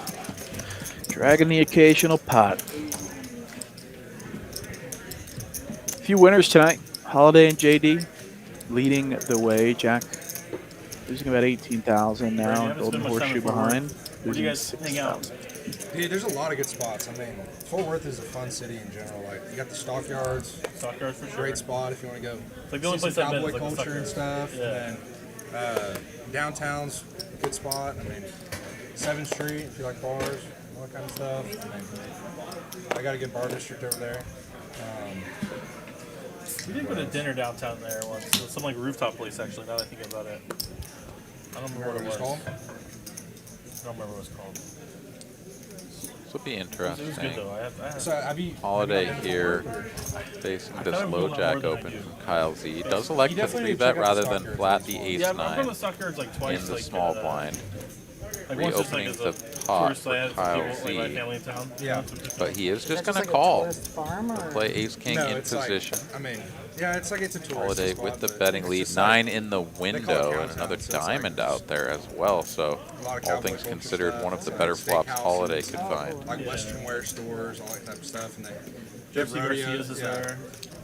Speaker 4: Dragging the occasional pot. A few winners tonight. Holiday and JD leading the way. Jack losing about 18,000 now. Golden Horseshoe behind.
Speaker 3: Where do you guys hang out?
Speaker 9: Dude, there's a lot of good spots. I mean, Fort Worth is a fun city in general. Like, you got the stockyards.
Speaker 3: Stockyards for sure.
Speaker 9: Great spot if you want to go.
Speaker 3: It's like the only
Speaker 9: see
Speaker 3: place
Speaker 9: some
Speaker 3: I've been
Speaker 9: cowboy
Speaker 3: is like the
Speaker 9: culture and
Speaker 3: Stockyards.
Speaker 9: stuff.
Speaker 3: Yeah.
Speaker 9: And then downtown's a good spot. I mean, 7th Street if you like bars, all that kind of stuff. I mean, I got a good bar district over there.
Speaker 3: We did go to dinner downtown there once. It was some like rooftop place actually. Now that I think about it, I don't remember what it was.
Speaker 9: Called?
Speaker 3: I don't remember what it was called.
Speaker 5: This will be
Speaker 3: It
Speaker 5: interesting.
Speaker 3: was good though. I had
Speaker 9: So have you
Speaker 5: Holiday here facing this low jack open from Kyle Z. Does elect to 3-bet rather than flat the ace
Speaker 3: yeah, I've been
Speaker 5: 9
Speaker 3: to Stockyards like twice.
Speaker 5: in the
Speaker 3: like,
Speaker 5: small blind.
Speaker 3: Like once just like
Speaker 5: Reopening
Speaker 3: as
Speaker 5: the
Speaker 3: a
Speaker 5: pot
Speaker 3: tourist,
Speaker 5: for
Speaker 3: I had some
Speaker 5: Kyle
Speaker 3: people, like my
Speaker 5: Z.
Speaker 3: family in town.
Speaker 9: Yeah.
Speaker 5: But he is just going to
Speaker 7: like
Speaker 5: call.
Speaker 7: A tourist farm, or?
Speaker 5: Play ace king
Speaker 9: no,
Speaker 5: in
Speaker 9: it's
Speaker 5: position.
Speaker 9: Like, I mean, yeah, it's like it's a tourist
Speaker 5: Holiday
Speaker 9: spot,
Speaker 5: with the
Speaker 9: but
Speaker 5: betting
Speaker 9: it's
Speaker 5: lead.
Speaker 9: just like-
Speaker 5: 9 in the window and another
Speaker 9: so it's
Speaker 5: diamond
Speaker 9: like-
Speaker 5: out there as well. So
Speaker 9: A lot of
Speaker 5: all
Speaker 9: cowboy
Speaker 5: things
Speaker 9: culture
Speaker 5: considered,
Speaker 9: stuff.
Speaker 5: one of the
Speaker 9: It's
Speaker 5: better
Speaker 9: like
Speaker 5: flops
Speaker 9: steakhouses,
Speaker 5: Holiday could find.
Speaker 9: like Western wear stores, all that type of stuff, and they
Speaker 3: Jeff
Speaker 9: do rodeos,
Speaker 3: Garcia's is there.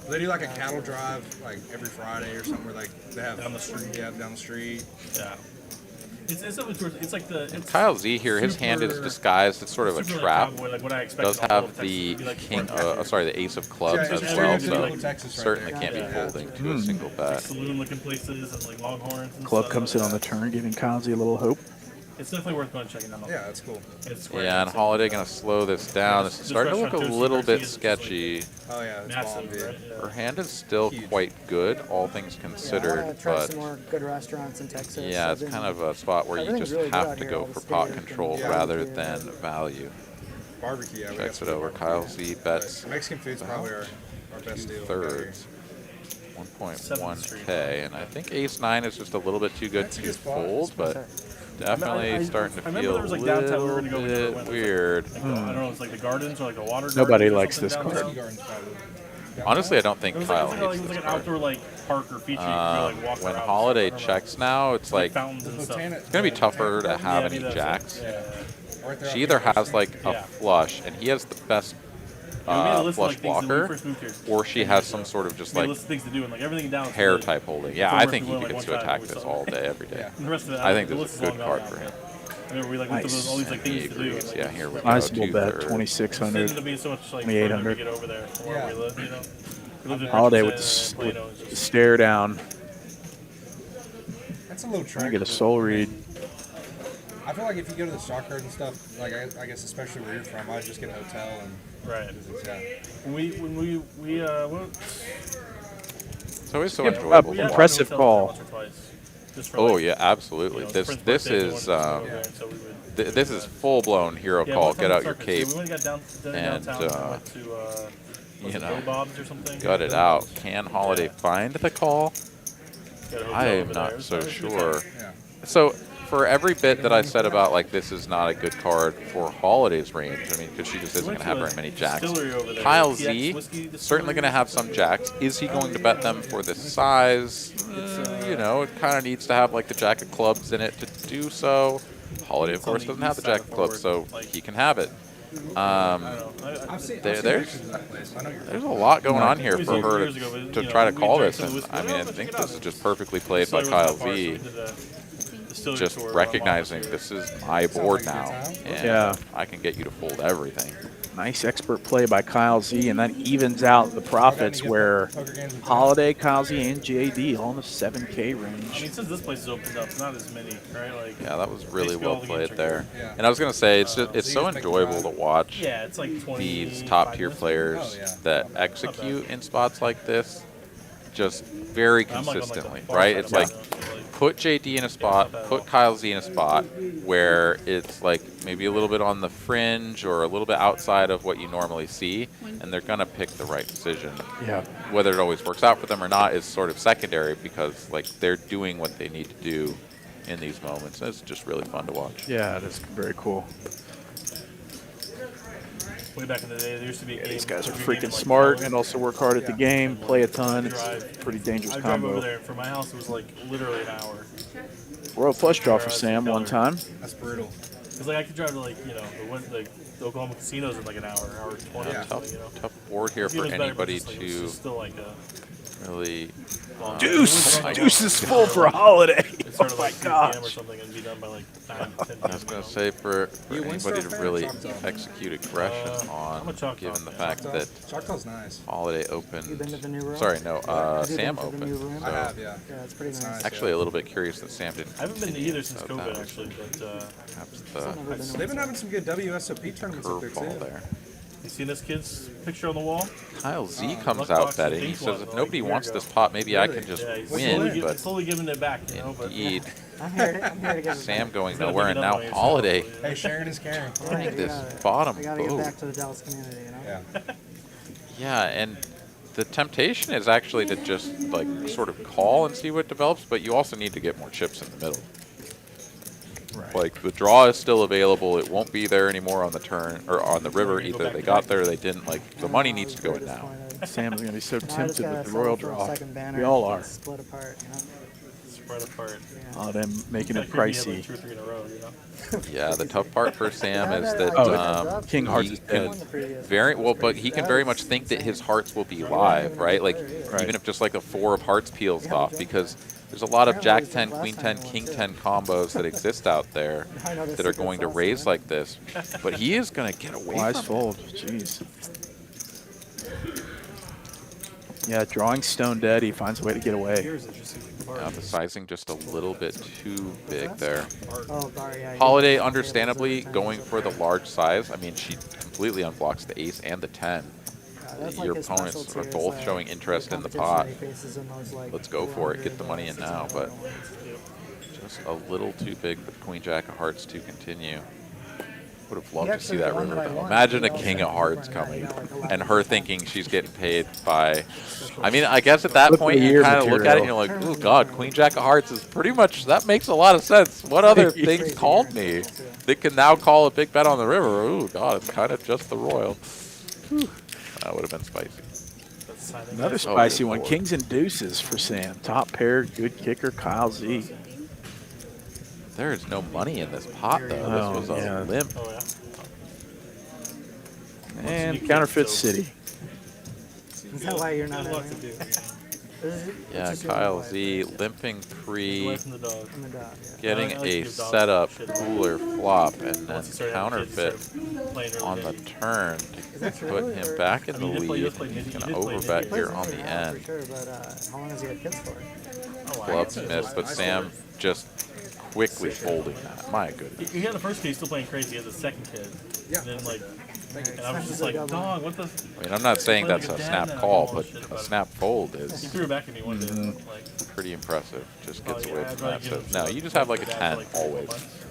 Speaker 9: They do like a cattle drive like every Friday or something where like they have
Speaker 3: Down the street.
Speaker 9: Yeah, down the street.
Speaker 3: Yeah. It's like the. It's
Speaker 5: Kyle Z here, his hand is disguised. It's sort of a
Speaker 3: super, like,
Speaker 5: trap.
Speaker 3: cowboy, like what I expected
Speaker 5: Does
Speaker 3: all of
Speaker 5: have
Speaker 3: Texas
Speaker 5: the
Speaker 3: to be like
Speaker 5: king,
Speaker 3: Fort Worth.
Speaker 5: sorry, the ace of clubs
Speaker 9: Yeah,
Speaker 5: as
Speaker 9: it's
Speaker 5: well.
Speaker 9: Stereotypical
Speaker 5: So
Speaker 9: Texas right
Speaker 5: certainly
Speaker 9: there.
Speaker 5: can't be
Speaker 3: Yeah.
Speaker 5: folding to a single bet.
Speaker 3: Saloon looking places and like Longhorns and
Speaker 4: Club
Speaker 3: stuff.
Speaker 4: comes in on the turn, giving Kyle Z a little hope.
Speaker 3: It's definitely worth going and checking out.
Speaker 9: Yeah, that's cool.
Speaker 3: It's square.
Speaker 5: Yeah, and Holiday going to slow this down. This is starting to look a little bit sketchy.
Speaker 9: Oh yeah, it's bomb,
Speaker 3: Massive,
Speaker 9: dude.
Speaker 3: right? Yeah.
Speaker 5: Her hand is still quite good, all things
Speaker 7: Yeah, I
Speaker 5: considered,
Speaker 7: want to try
Speaker 5: but
Speaker 7: some more good restaurants in Texas.
Speaker 5: yeah,
Speaker 7: I've
Speaker 5: it's
Speaker 7: been-
Speaker 5: kind of a spot where you
Speaker 7: everything's
Speaker 5: just
Speaker 7: really good
Speaker 5: have
Speaker 7: out
Speaker 5: to
Speaker 7: here,
Speaker 5: go
Speaker 7: all the
Speaker 5: for pot
Speaker 7: steak and
Speaker 5: control
Speaker 9: Yeah.
Speaker 5: rather
Speaker 7: barbecue.
Speaker 5: than value.
Speaker 9: Barbecue, yeah. We got
Speaker 5: Checks it
Speaker 9: some
Speaker 5: over.
Speaker 9: barbecue.
Speaker 5: Kyle Z bets
Speaker 9: Mexican food's probably our best deal.
Speaker 5: thirds. 1.1K, and I think Ace-9 is just a little bit too good
Speaker 9: That's a
Speaker 5: to
Speaker 9: good spot.
Speaker 5: fold, but definitely starting to
Speaker 3: I remember
Speaker 5: feel
Speaker 3: there was,
Speaker 5: a
Speaker 3: like, downtown we were
Speaker 5: little
Speaker 3: gonna go when we went.
Speaker 5: bit weird.
Speaker 3: Like, I don't know, it's like the gardens or like the water.
Speaker 4: Nobody
Speaker 3: gardens or
Speaker 4: likes
Speaker 3: something
Speaker 4: this
Speaker 3: downtown.
Speaker 9: Card.
Speaker 5: Honestly, I don't think
Speaker 3: It was
Speaker 5: Kyle
Speaker 3: like,
Speaker 5: hates
Speaker 3: it was
Speaker 5: this
Speaker 3: like an
Speaker 5: card.
Speaker 3: outdoor like park or feature. You could go, like, walk
Speaker 5: When
Speaker 3: around.
Speaker 5: Holiday
Speaker 3: I don't know.
Speaker 5: checks now, it's like
Speaker 3: fountains and stuff.
Speaker 5: it's going to be tougher to have
Speaker 3: Yeah,
Speaker 5: any
Speaker 3: that's it.
Speaker 5: jacks.
Speaker 3: Yeah.
Speaker 9: Right there
Speaker 5: She
Speaker 9: on
Speaker 5: either
Speaker 9: the
Speaker 5: has like a
Speaker 3: Yeah.
Speaker 5: flush, and he has the best
Speaker 3: We made a list of,
Speaker 5: flush
Speaker 3: like, things when we
Speaker 5: blocker,
Speaker 3: first moved here.
Speaker 5: or she has some sort of just
Speaker 3: We made a
Speaker 5: like
Speaker 3: list of things to do and like everything down.
Speaker 5: hair type holding. Yeah,
Speaker 3: So
Speaker 5: I
Speaker 3: we're
Speaker 5: think he
Speaker 3: doing, like,
Speaker 5: gets
Speaker 3: one
Speaker 5: to
Speaker 3: time
Speaker 5: attack
Speaker 3: we
Speaker 5: this
Speaker 3: saw.
Speaker 5: all day, every day.
Speaker 9: Yeah.
Speaker 3: And the rest of it,
Speaker 5: I think
Speaker 3: the
Speaker 5: this
Speaker 3: list
Speaker 5: is a good
Speaker 3: long
Speaker 5: card
Speaker 3: gone
Speaker 5: for
Speaker 3: now,
Speaker 5: him.
Speaker 3: yeah. I remember we like looked at those, all these like
Speaker 5: He
Speaker 3: things to do.
Speaker 5: agrees.
Speaker 3: and,
Speaker 5: Yeah,
Speaker 3: like,
Speaker 5: here we go.
Speaker 4: Sizable bet,
Speaker 5: 2/3.
Speaker 3: It
Speaker 4: 2,600.
Speaker 3: ended up being so much like
Speaker 4: 2,800.
Speaker 3: further to get over there from where
Speaker 4: Yeah.
Speaker 3: we lived, you know. We lived in
Speaker 4: Holiday
Speaker 3: Richardson
Speaker 4: with
Speaker 3: and Plano,
Speaker 4: the
Speaker 3: just-
Speaker 4: stare down.
Speaker 9: That's a little
Speaker 4: I
Speaker 9: trick.
Speaker 4: get a soul read.
Speaker 9: I feel like if you go to the stock card and stuff, like I guess especially where you're from, I'd just get a hotel and
Speaker 3: Right.
Speaker 9: yeah.
Speaker 3: When we went,
Speaker 5: It's always so
Speaker 4: Yeah,
Speaker 5: enjoyable.
Speaker 3: we
Speaker 5: to
Speaker 3: had
Speaker 5: watch.
Speaker 4: impressive
Speaker 3: hotels
Speaker 4: call.
Speaker 3: once or twice, just for,
Speaker 5: Oh
Speaker 3: like,
Speaker 5: yeah, absolutely.
Speaker 3: you know,
Speaker 5: This
Speaker 3: Prince
Speaker 5: this
Speaker 3: birthday, we
Speaker 5: is
Speaker 3: wanted to go over there, so we would-
Speaker 5: this is full blown hero
Speaker 3: Yeah,
Speaker 5: call.
Speaker 3: one time
Speaker 5: Get
Speaker 3: in
Speaker 5: out your
Speaker 3: Circus,
Speaker 5: cape.
Speaker 3: we went and got
Speaker 5: and,
Speaker 3: downtown and went to was
Speaker 5: you
Speaker 3: it
Speaker 5: know,
Speaker 3: Bill Bob's or something.
Speaker 5: gut it out. Can Holiday find the call?
Speaker 3: Got a hotel
Speaker 5: I am
Speaker 3: over there.
Speaker 5: not
Speaker 3: It was-
Speaker 5: so
Speaker 3: it was a good
Speaker 5: sure.
Speaker 3: time.
Speaker 9: Yeah.
Speaker 5: So for every bit that I said about like this is not a good card for Holiday's range, I mean, because she just isn't going to have very many jacks.
Speaker 3: Distillery over there,
Speaker 5: Kyle
Speaker 3: TX
Speaker 5: Z
Speaker 3: whiskey
Speaker 5: certainly going to have some jacks. Is he going to bet them for this size? You know, it kind of needs to have like the jack of clubs in it to do so. Holiday, of course, doesn't have the jack of clubs, so he can have it. There's a lot going on here for her to try to call this, and I mean, I think this is just perfectly played by Kyle Z. Just recognizing this is my board now, and I can get you to fold everything.
Speaker 4: Nice expert play by Kyle Z, and that evens out the profits where Holiday, Kyle Z, and JD all in the 7K range.
Speaker 3: I mean, since this place is opened up, not as many, right? Like,
Speaker 5: Yeah, that was really
Speaker 3: basically all
Speaker 5: well
Speaker 3: the
Speaker 5: played
Speaker 3: games are
Speaker 5: there.
Speaker 3: good.
Speaker 5: And I was gonna say it's so enjoyable to watch
Speaker 3: Yeah, it's like 20.
Speaker 5: these top tier players that execute in spots like this just very
Speaker 3: I'm, like, on, like, the
Speaker 5: consistently,
Speaker 3: far
Speaker 5: right?
Speaker 3: side
Speaker 5: It's
Speaker 3: of
Speaker 5: like
Speaker 3: it,
Speaker 5: put JD in a spot, put Kyle Z in a spot where it's like maybe a little bit on the fringe or a little bit outside of what you normally see, and they're gonna pick the right decision.
Speaker 4: Yeah.
Speaker 5: Whether it always works out for them or not is sort of secondary, because like they're doing what they need to do in these moments. It's just really fun to watch.
Speaker 4: Yeah, that's very cool.
Speaker 3: Way back in the day, there used to be.
Speaker 4: These guys are freaking smart and also work hard at the game, play a ton. It's a pretty dangerous
Speaker 3: I drive over
Speaker 4: combo.
Speaker 3: there. From my house, it was like literally an hour.
Speaker 4: Royal flush draw for Sam one time.
Speaker 9: That's brutal.
Speaker 3: Because like I could drive to like the Oklahoma casinos in like an hour 20 or something. You know.
Speaker 5: Tough board here for
Speaker 3: Casinos better, but
Speaker 5: anybody
Speaker 3: just, like, it's
Speaker 5: to
Speaker 3: just still like a
Speaker 5: really.
Speaker 4: Deuce! Deuce is full for Holiday.
Speaker 3: It started
Speaker 4: Oh my
Speaker 3: like 3
Speaker 4: gosh.
Speaker 3: p.m. or something and be done by like 9, 10
Speaker 5: I was going to say for anybody to really execute aggression
Speaker 3: I'm a
Speaker 5: on,
Speaker 3: Choctaw
Speaker 5: given the
Speaker 3: fan.
Speaker 5: fact that
Speaker 9: Choctaw's nice.
Speaker 5: Holiday opened.
Speaker 7: You been to the new room?
Speaker 5: Sorry, no,
Speaker 7: Have you
Speaker 5: Sam
Speaker 7: been to the
Speaker 5: opened.
Speaker 7: new room?
Speaker 9: I
Speaker 5: So
Speaker 9: have, yeah.
Speaker 7: Yeah, it's pretty nice.
Speaker 5: actually a little bit curious that Sam didn't.
Speaker 3: I haven't been to either since
Speaker 5: So
Speaker 3: COVID
Speaker 5: that was
Speaker 3: actually, but
Speaker 5: perhaps the
Speaker 9: They've been having some good WSOP tournaments up there
Speaker 5: curveball
Speaker 9: too.
Speaker 5: there.
Speaker 3: you seen this kid's picture on the wall?
Speaker 5: Kyle Z comes
Speaker 3: Luckbox
Speaker 5: out
Speaker 3: is
Speaker 5: betting.
Speaker 3: pink
Speaker 5: He says,
Speaker 3: one,
Speaker 5: if
Speaker 3: like,
Speaker 5: nobody
Speaker 3: a year
Speaker 5: wants
Speaker 3: ago.
Speaker 5: this pot, maybe I can just
Speaker 3: Yeah, he's
Speaker 5: win. But
Speaker 3: slowly giving it back, you know. But
Speaker 5: indeed,
Speaker 7: I'm here to get it
Speaker 5: Sam going
Speaker 3: He's gonna
Speaker 5: nowhere,
Speaker 3: pick
Speaker 5: and
Speaker 3: it up
Speaker 5: now
Speaker 3: on yourself,
Speaker 5: Holiday
Speaker 3: hopefully,
Speaker 9: Hey, Sharon is caring.
Speaker 5: getting this
Speaker 7: I
Speaker 5: bottom
Speaker 7: gotta get
Speaker 5: boom.
Speaker 7: back to the Dallas community, you know?
Speaker 9: Yeah.
Speaker 5: Yeah, and the temptation is actually to just like sort of call and see what develops, but you also need to get more chips in the middle.
Speaker 4: Right.
Speaker 5: Like the draw is still available; it won't be there anymore on the turn or on the river. Either they got there, or they didn't. Like the money needs to go in now.
Speaker 4: Sam's going to be so
Speaker 7: I just
Speaker 4: tempted
Speaker 7: gotta
Speaker 4: with the
Speaker 7: settle
Speaker 4: royal
Speaker 7: for a
Speaker 4: draw.
Speaker 7: second banner
Speaker 4: We all
Speaker 7: and
Speaker 4: are.
Speaker 7: Split apart, you know?
Speaker 3: spread apart.
Speaker 4: Holiday making it
Speaker 3: Kirby had, like,
Speaker 4: pricey.
Speaker 3: 2 or 3 in a row, you know.
Speaker 5: Yeah, the tough part for Sam is that
Speaker 4: Oh, King Hearts
Speaker 5: he
Speaker 4: is
Speaker 5: can
Speaker 4: dead.
Speaker 5: very well, but he can very much think that his hearts will be live, right? Like even if just like the 4 of hearts peels off, because there's a lot of Jack 10, Queen 10, King 10 combos that exist out there that are going to raise like this, but he is going to get away
Speaker 4: Wise
Speaker 5: from
Speaker 4: fold. Jeez. Yeah, drawing stone dead, he finds a way to get away.
Speaker 5: Yeah, the sizing just a little bit too big there.
Speaker 7: Oh, bar, yeah.
Speaker 5: Holiday, understandably, going for the large size. I mean, she completely unblocks the ace and the 10. Your opponents are both showing interest in the pot. Let's go for it. Get the money in now, but just a little too big for Queen Jack of Hearts to continue. Would have loved to see that river though. Imagine a king of hearts coming and her thinking she's getting paid by. I mean, I guess at that point you kind of look at it and you're like, oh god, Queen Jack of Hearts is pretty much, that makes a lot of sense. What other things called me that can now call a big bet on the river? Oh god, it's kind of just the royal. Whew. That would have been spicy.
Speaker 4: Another spicy one. Kings and deuces for Sam. Top pair, good kicker, Kyle Z.
Speaker 5: There is no money in this pot, though. This was a limp.
Speaker 3: Oh, yeah.
Speaker 4: And counterfeit city.
Speaker 7: Is that why you're not having
Speaker 5: Yeah, Kyle Z limping pre,
Speaker 3: Away from the dog.
Speaker 7: on the dot? Yeah.
Speaker 5: getting
Speaker 3: I like to
Speaker 5: a
Speaker 3: give dogs
Speaker 5: setup
Speaker 3: shit.
Speaker 5: cooler flop, and then
Speaker 3: Once you start having kids,
Speaker 5: counterfeit
Speaker 3: start playing early
Speaker 5: on the
Speaker 3: game.
Speaker 5: turn
Speaker 7: that
Speaker 5: to
Speaker 7: true,
Speaker 5: put
Speaker 7: or-
Speaker 5: him back in
Speaker 3: I
Speaker 5: the
Speaker 3: mean, you
Speaker 5: lead.
Speaker 3: play
Speaker 5: He's
Speaker 3: Nitty,
Speaker 5: going
Speaker 3: you
Speaker 5: to
Speaker 3: did play
Speaker 5: overbet
Speaker 3: Nitty.
Speaker 5: here on the
Speaker 7: For
Speaker 5: end.
Speaker 7: sure, but how long has he had kids for?
Speaker 3: Oh, wow.
Speaker 5: Bluffs missed, but Sam just quickly folding that. My goodness.
Speaker 3: He had the first kid, he's still playing crazy. He has a second kid.
Speaker 9: Yeah.
Speaker 3: And then, like, and I was just like, dog, what the?
Speaker 5: I mean, I'm not saying that's a snap call, but a snap fold
Speaker 3: He
Speaker 5: is
Speaker 3: threw it back at me one day. Like,
Speaker 5: pretty impressive. Just gets
Speaker 3: oh,
Speaker 5: away
Speaker 3: yeah,
Speaker 5: from
Speaker 3: I'd
Speaker 5: that.
Speaker 3: give
Speaker 5: So,
Speaker 3: him
Speaker 5: no,
Speaker 3: some
Speaker 5: you just have like a
Speaker 3: dad
Speaker 5: 10
Speaker 3: for, like, 3 or 4
Speaker 5: always.
Speaker 3: months.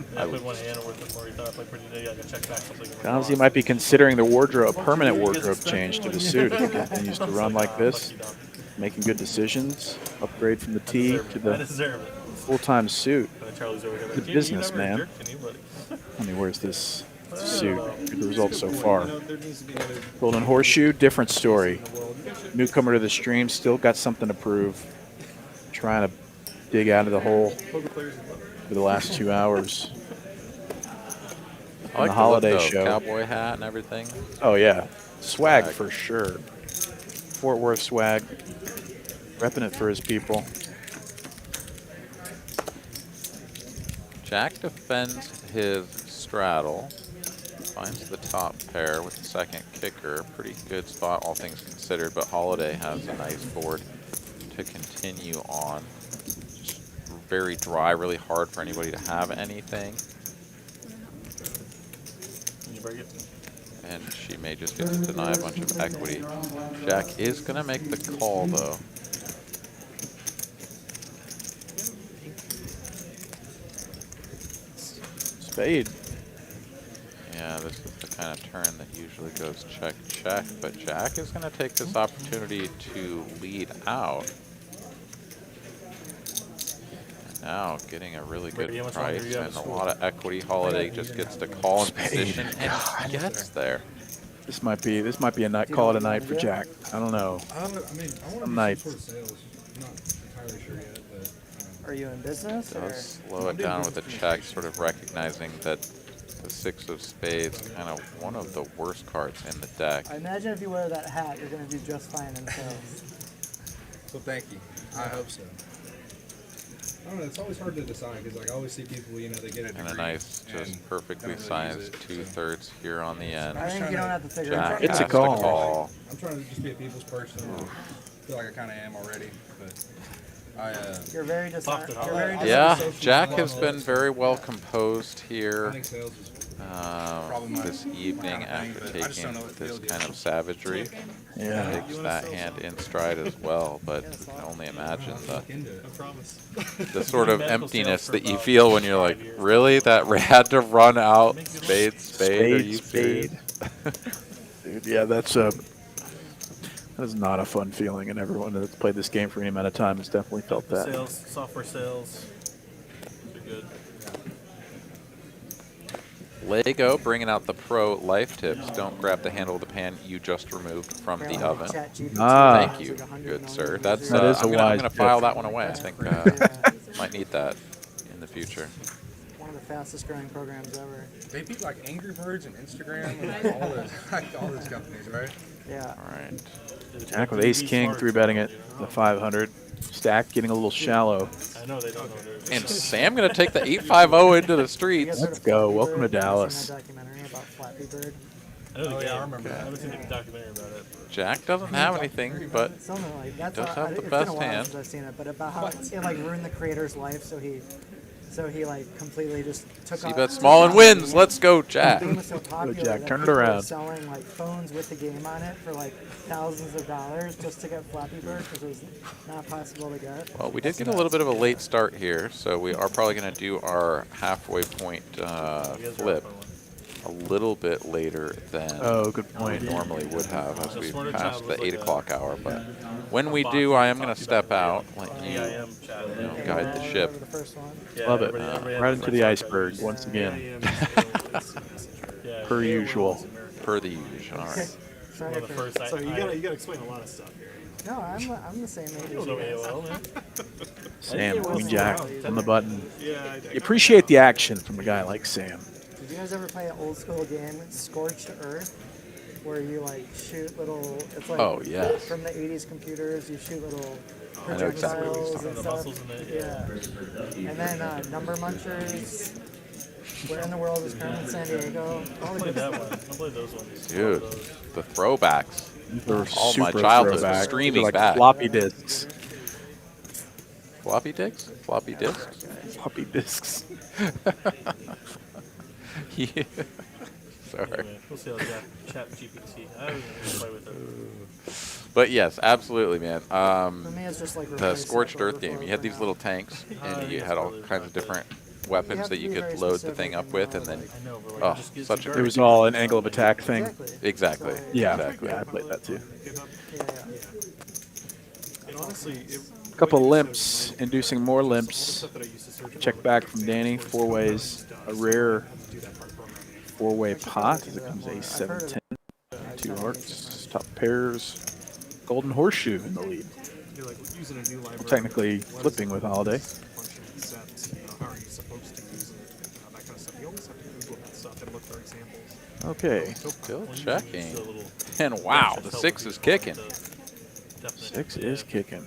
Speaker 3: And I played one hand or with more he thought I played pretty good. I got checked back something.
Speaker 4: Donzie might be considering the wardrobe, permanent wardrobe change to the suit if he continues to run like this. Making good decisions. Upgrade from the tee to
Speaker 3: I
Speaker 4: the
Speaker 3: deserve it.
Speaker 4: full-time suit.
Speaker 3: And then Charlie's over here like,
Speaker 4: The
Speaker 3: "Gee, you
Speaker 4: business,
Speaker 3: never
Speaker 4: man.
Speaker 3: jerked, can you, buddy?"
Speaker 4: I mean, where's this suit? Good results so far.
Speaker 9: There needs to be another
Speaker 4: Golden Horseshoe, different story. Newcomer to the stream, still got something to prove. Trying to dig out of the hole for the last 2 hours.
Speaker 5: I like
Speaker 4: the holiday
Speaker 5: look, though.
Speaker 4: show.
Speaker 5: Cowboy hat and everything.
Speaker 4: Oh, yeah. Swag
Speaker 5: Swag.
Speaker 4: for sure. Fort Worth swag. Repping it for his people.
Speaker 5: Jack defends his straddle. Finds the top pair with the second kicker. Pretty good spot, all things considered, but Holiday has a nice board to continue on. Just very dry, really hard for anybody to have anything.
Speaker 3: Can you break it?
Speaker 5: And she may just get to deny a bunch of equity. Jack is going to make the call, though.
Speaker 4: Spade.
Speaker 5: Yeah, this is the kind of turn that usually goes check, check, but Jack is going to take this opportunity to lead out. And now getting a really good
Speaker 3: Brady, how much longer
Speaker 5: price
Speaker 3: do you have
Speaker 5: and
Speaker 3: to
Speaker 5: a
Speaker 3: score?
Speaker 5: lot of equity. Holiday just gets to call in position and gets there.
Speaker 4: This might be a night call it a night for Jack. I don't know.
Speaker 9: I mean, I want
Speaker 4: Some
Speaker 9: to
Speaker 4: nights.
Speaker 9: do some sort of sales. I'm not entirely sure yet, but
Speaker 7: Are you in business? Or?
Speaker 5: Does slow it down with a check, sort of recognizing that the 6 of spades, kind of one of the worst cards in the deck.
Speaker 7: I imagine if you wear that hat, you're going to do just fine in sales.
Speaker 9: so thank you. I hope so. I don't know. It's always hard to decide because like I always see people, you know, they get a degree
Speaker 5: And a nice, just
Speaker 9: and
Speaker 5: perfectly
Speaker 9: don't really use
Speaker 5: sized
Speaker 9: it,
Speaker 5: 2/3 here on the end.
Speaker 7: I think you don't have to figure
Speaker 5: Jack
Speaker 7: it
Speaker 4: It's a
Speaker 5: has
Speaker 7: out.
Speaker 5: to
Speaker 4: call.
Speaker 9: I'm trying to just be a people's person. I feel like I kind of am already, but
Speaker 7: You're very
Speaker 3: Popped it
Speaker 7: You're very
Speaker 3: out.
Speaker 5: Yeah,
Speaker 9: social
Speaker 5: Jack
Speaker 9: media.
Speaker 5: has been very well composed
Speaker 9: I
Speaker 5: here
Speaker 9: think sales is probably my
Speaker 5: this evening
Speaker 9: kind of thing,
Speaker 5: after
Speaker 9: but I just don't
Speaker 5: taking
Speaker 9: know what
Speaker 5: this
Speaker 9: feels
Speaker 5: kind
Speaker 9: good.
Speaker 5: of savagery.
Speaker 4: Yeah.
Speaker 5: Takes that hand in stride as well, but you can only imagine
Speaker 9: into it.
Speaker 3: I promise.
Speaker 5: the sort of
Speaker 3: Medical
Speaker 5: emptiness
Speaker 3: sales for
Speaker 5: that you
Speaker 3: about
Speaker 5: feel when you're like,
Speaker 3: 5 years.
Speaker 5: really? That had to run out? Spade, spade, are you
Speaker 4: Spade,
Speaker 5: serious?
Speaker 4: Dude, yeah, that is not a fun feeling, and everyone that's played this game for any amount of time has definitely felt that.
Speaker 3: Sales, software sales. They're good.
Speaker 5: Lego bringing out the pro life tips. Don't grab the handle of the pan you just removed from the oven.
Speaker 4: Ah.
Speaker 5: Thank you, good sir. That's
Speaker 4: That is a
Speaker 5: I'm
Speaker 4: wise
Speaker 5: gonna file
Speaker 4: tip.
Speaker 5: that one away. I think might need that in the future.
Speaker 7: One of the fastest growing programs ever.
Speaker 9: They beat like Angry Birds and Instagram and all those companies, right?
Speaker 7: Yeah.
Speaker 5: All right.
Speaker 4: Jack with ace king, 3-betting it, the 500. Stack getting a little shallow.
Speaker 3: I know they don't know they're
Speaker 5: And Sam gonna take the 850 into the streets.
Speaker 4: Let's go. Welcome to Dallas.
Speaker 7: That documentary about Flappy Bird.
Speaker 3: I know the
Speaker 9: Oh,
Speaker 3: game.
Speaker 9: yeah, I remember
Speaker 3: I
Speaker 9: that.
Speaker 3: haven't seen the documentary about it.
Speaker 5: Jack doesn't have anything, but
Speaker 7: Something like that's
Speaker 5: does
Speaker 7: how-
Speaker 5: have the
Speaker 7: it's
Speaker 5: best
Speaker 7: been a while
Speaker 5: hand.
Speaker 7: since I've seen it, but about how it like ruined the creator's life, so he like completely just took
Speaker 5: see
Speaker 7: off.
Speaker 5: bet small and wins. Let's go,
Speaker 7: The
Speaker 5: Jack.
Speaker 7: game was so popular
Speaker 4: Jack,
Speaker 7: that
Speaker 4: turn it
Speaker 7: people were
Speaker 4: around.
Speaker 7: selling like phones with the game on it for like thousands of dollars just to get Flappy Bird because it was not possible to get.
Speaker 5: Well, we did get a little bit of a late start here, so we are probably going to do our halfway point
Speaker 3: You guys are
Speaker 5: flip.
Speaker 3: up on one.
Speaker 5: a little bit later than
Speaker 4: good point.
Speaker 5: we normally would have as we passed the 8 o'clock hour. But when we do, I am going to step out, let you, guide the ship.
Speaker 4: Love it. Right into the iceberg once again. Per usual.
Speaker 5: Per the usual. All right.
Speaker 6: So you gotta explain a lot of stuff here.
Speaker 7: No, I'm the same age as you guys.
Speaker 4: Sam, Queen Jack on the button.
Speaker 6: Yeah,
Speaker 4: You appreciate the action from a guy like Sam.
Speaker 7: Did you guys ever play an old school game, Scorched Earth, where you like shoot little? It's like
Speaker 5: Oh, yes.
Speaker 7: from the '80s computers. You shoot little
Speaker 5: I know exactly what
Speaker 7: projectiles
Speaker 5: you're talking
Speaker 7: and
Speaker 3: The
Speaker 7: stuff.
Speaker 3: muscles in it.
Speaker 7: Yeah. And then Number Munchers. Where in the world is Carmen San Diego? All
Speaker 3: I
Speaker 7: the
Speaker 3: played
Speaker 7: good
Speaker 3: that
Speaker 7: stuff.
Speaker 3: one. I played those ones.
Speaker 5: Dude, the throwbacks.
Speaker 4: They're
Speaker 5: All my
Speaker 4: super
Speaker 5: childhood
Speaker 4: throwback.
Speaker 5: streaming
Speaker 4: They're like
Speaker 5: back.
Speaker 4: floppy disks.
Speaker 5: Floppy disks? Floppy disks?
Speaker 4: Floppy disks.
Speaker 5: Yeah. Sorry.
Speaker 3: Anyway, we'll see how chat GPT. I haven't even played with it.
Speaker 5: But yes, absolutely, man.
Speaker 7: For me, it's just like
Speaker 5: The
Speaker 7: replace
Speaker 5: Scorched
Speaker 7: Cycle
Speaker 5: Earth game,
Speaker 7: Overflow
Speaker 5: you had
Speaker 7: for
Speaker 5: these
Speaker 7: now.
Speaker 5: little tanks, and you had all kinds of different
Speaker 7: You
Speaker 5: weapons
Speaker 7: have
Speaker 5: that
Speaker 7: to
Speaker 5: you
Speaker 7: be
Speaker 5: could
Speaker 7: very
Speaker 5: load the
Speaker 7: specific
Speaker 5: thing up
Speaker 7: and
Speaker 5: with,
Speaker 7: know,
Speaker 5: and then,
Speaker 7: like-
Speaker 3: I know, but like,
Speaker 5: oh,
Speaker 3: it just gets
Speaker 5: such a
Speaker 3: you
Speaker 4: It
Speaker 5: great
Speaker 4: was all an angle of attack thing.
Speaker 7: Exactly.
Speaker 5: Exactly.
Speaker 7: So,
Speaker 4: Yeah,
Speaker 5: Exactly.
Speaker 4: yeah, I played that too.
Speaker 7: yeah.
Speaker 6: And honestly,
Speaker 4: A couple limps, inducing more limps. Check back from Danny. 4 ways. A rare 4-way pot as it comes ace 7 10. 2 hearts. Top pairs. Golden horseshoe in the lead.
Speaker 6: you're like using a new library.
Speaker 4: Technically flipping with Holiday.
Speaker 6: Function set. How are you supposed to use it? That kind of stuff. You always have to Google that stuff and look for examples.
Speaker 4: Okay.
Speaker 5: Still checking. And wow, the 6 is kicking.
Speaker 4: 6 is kicking.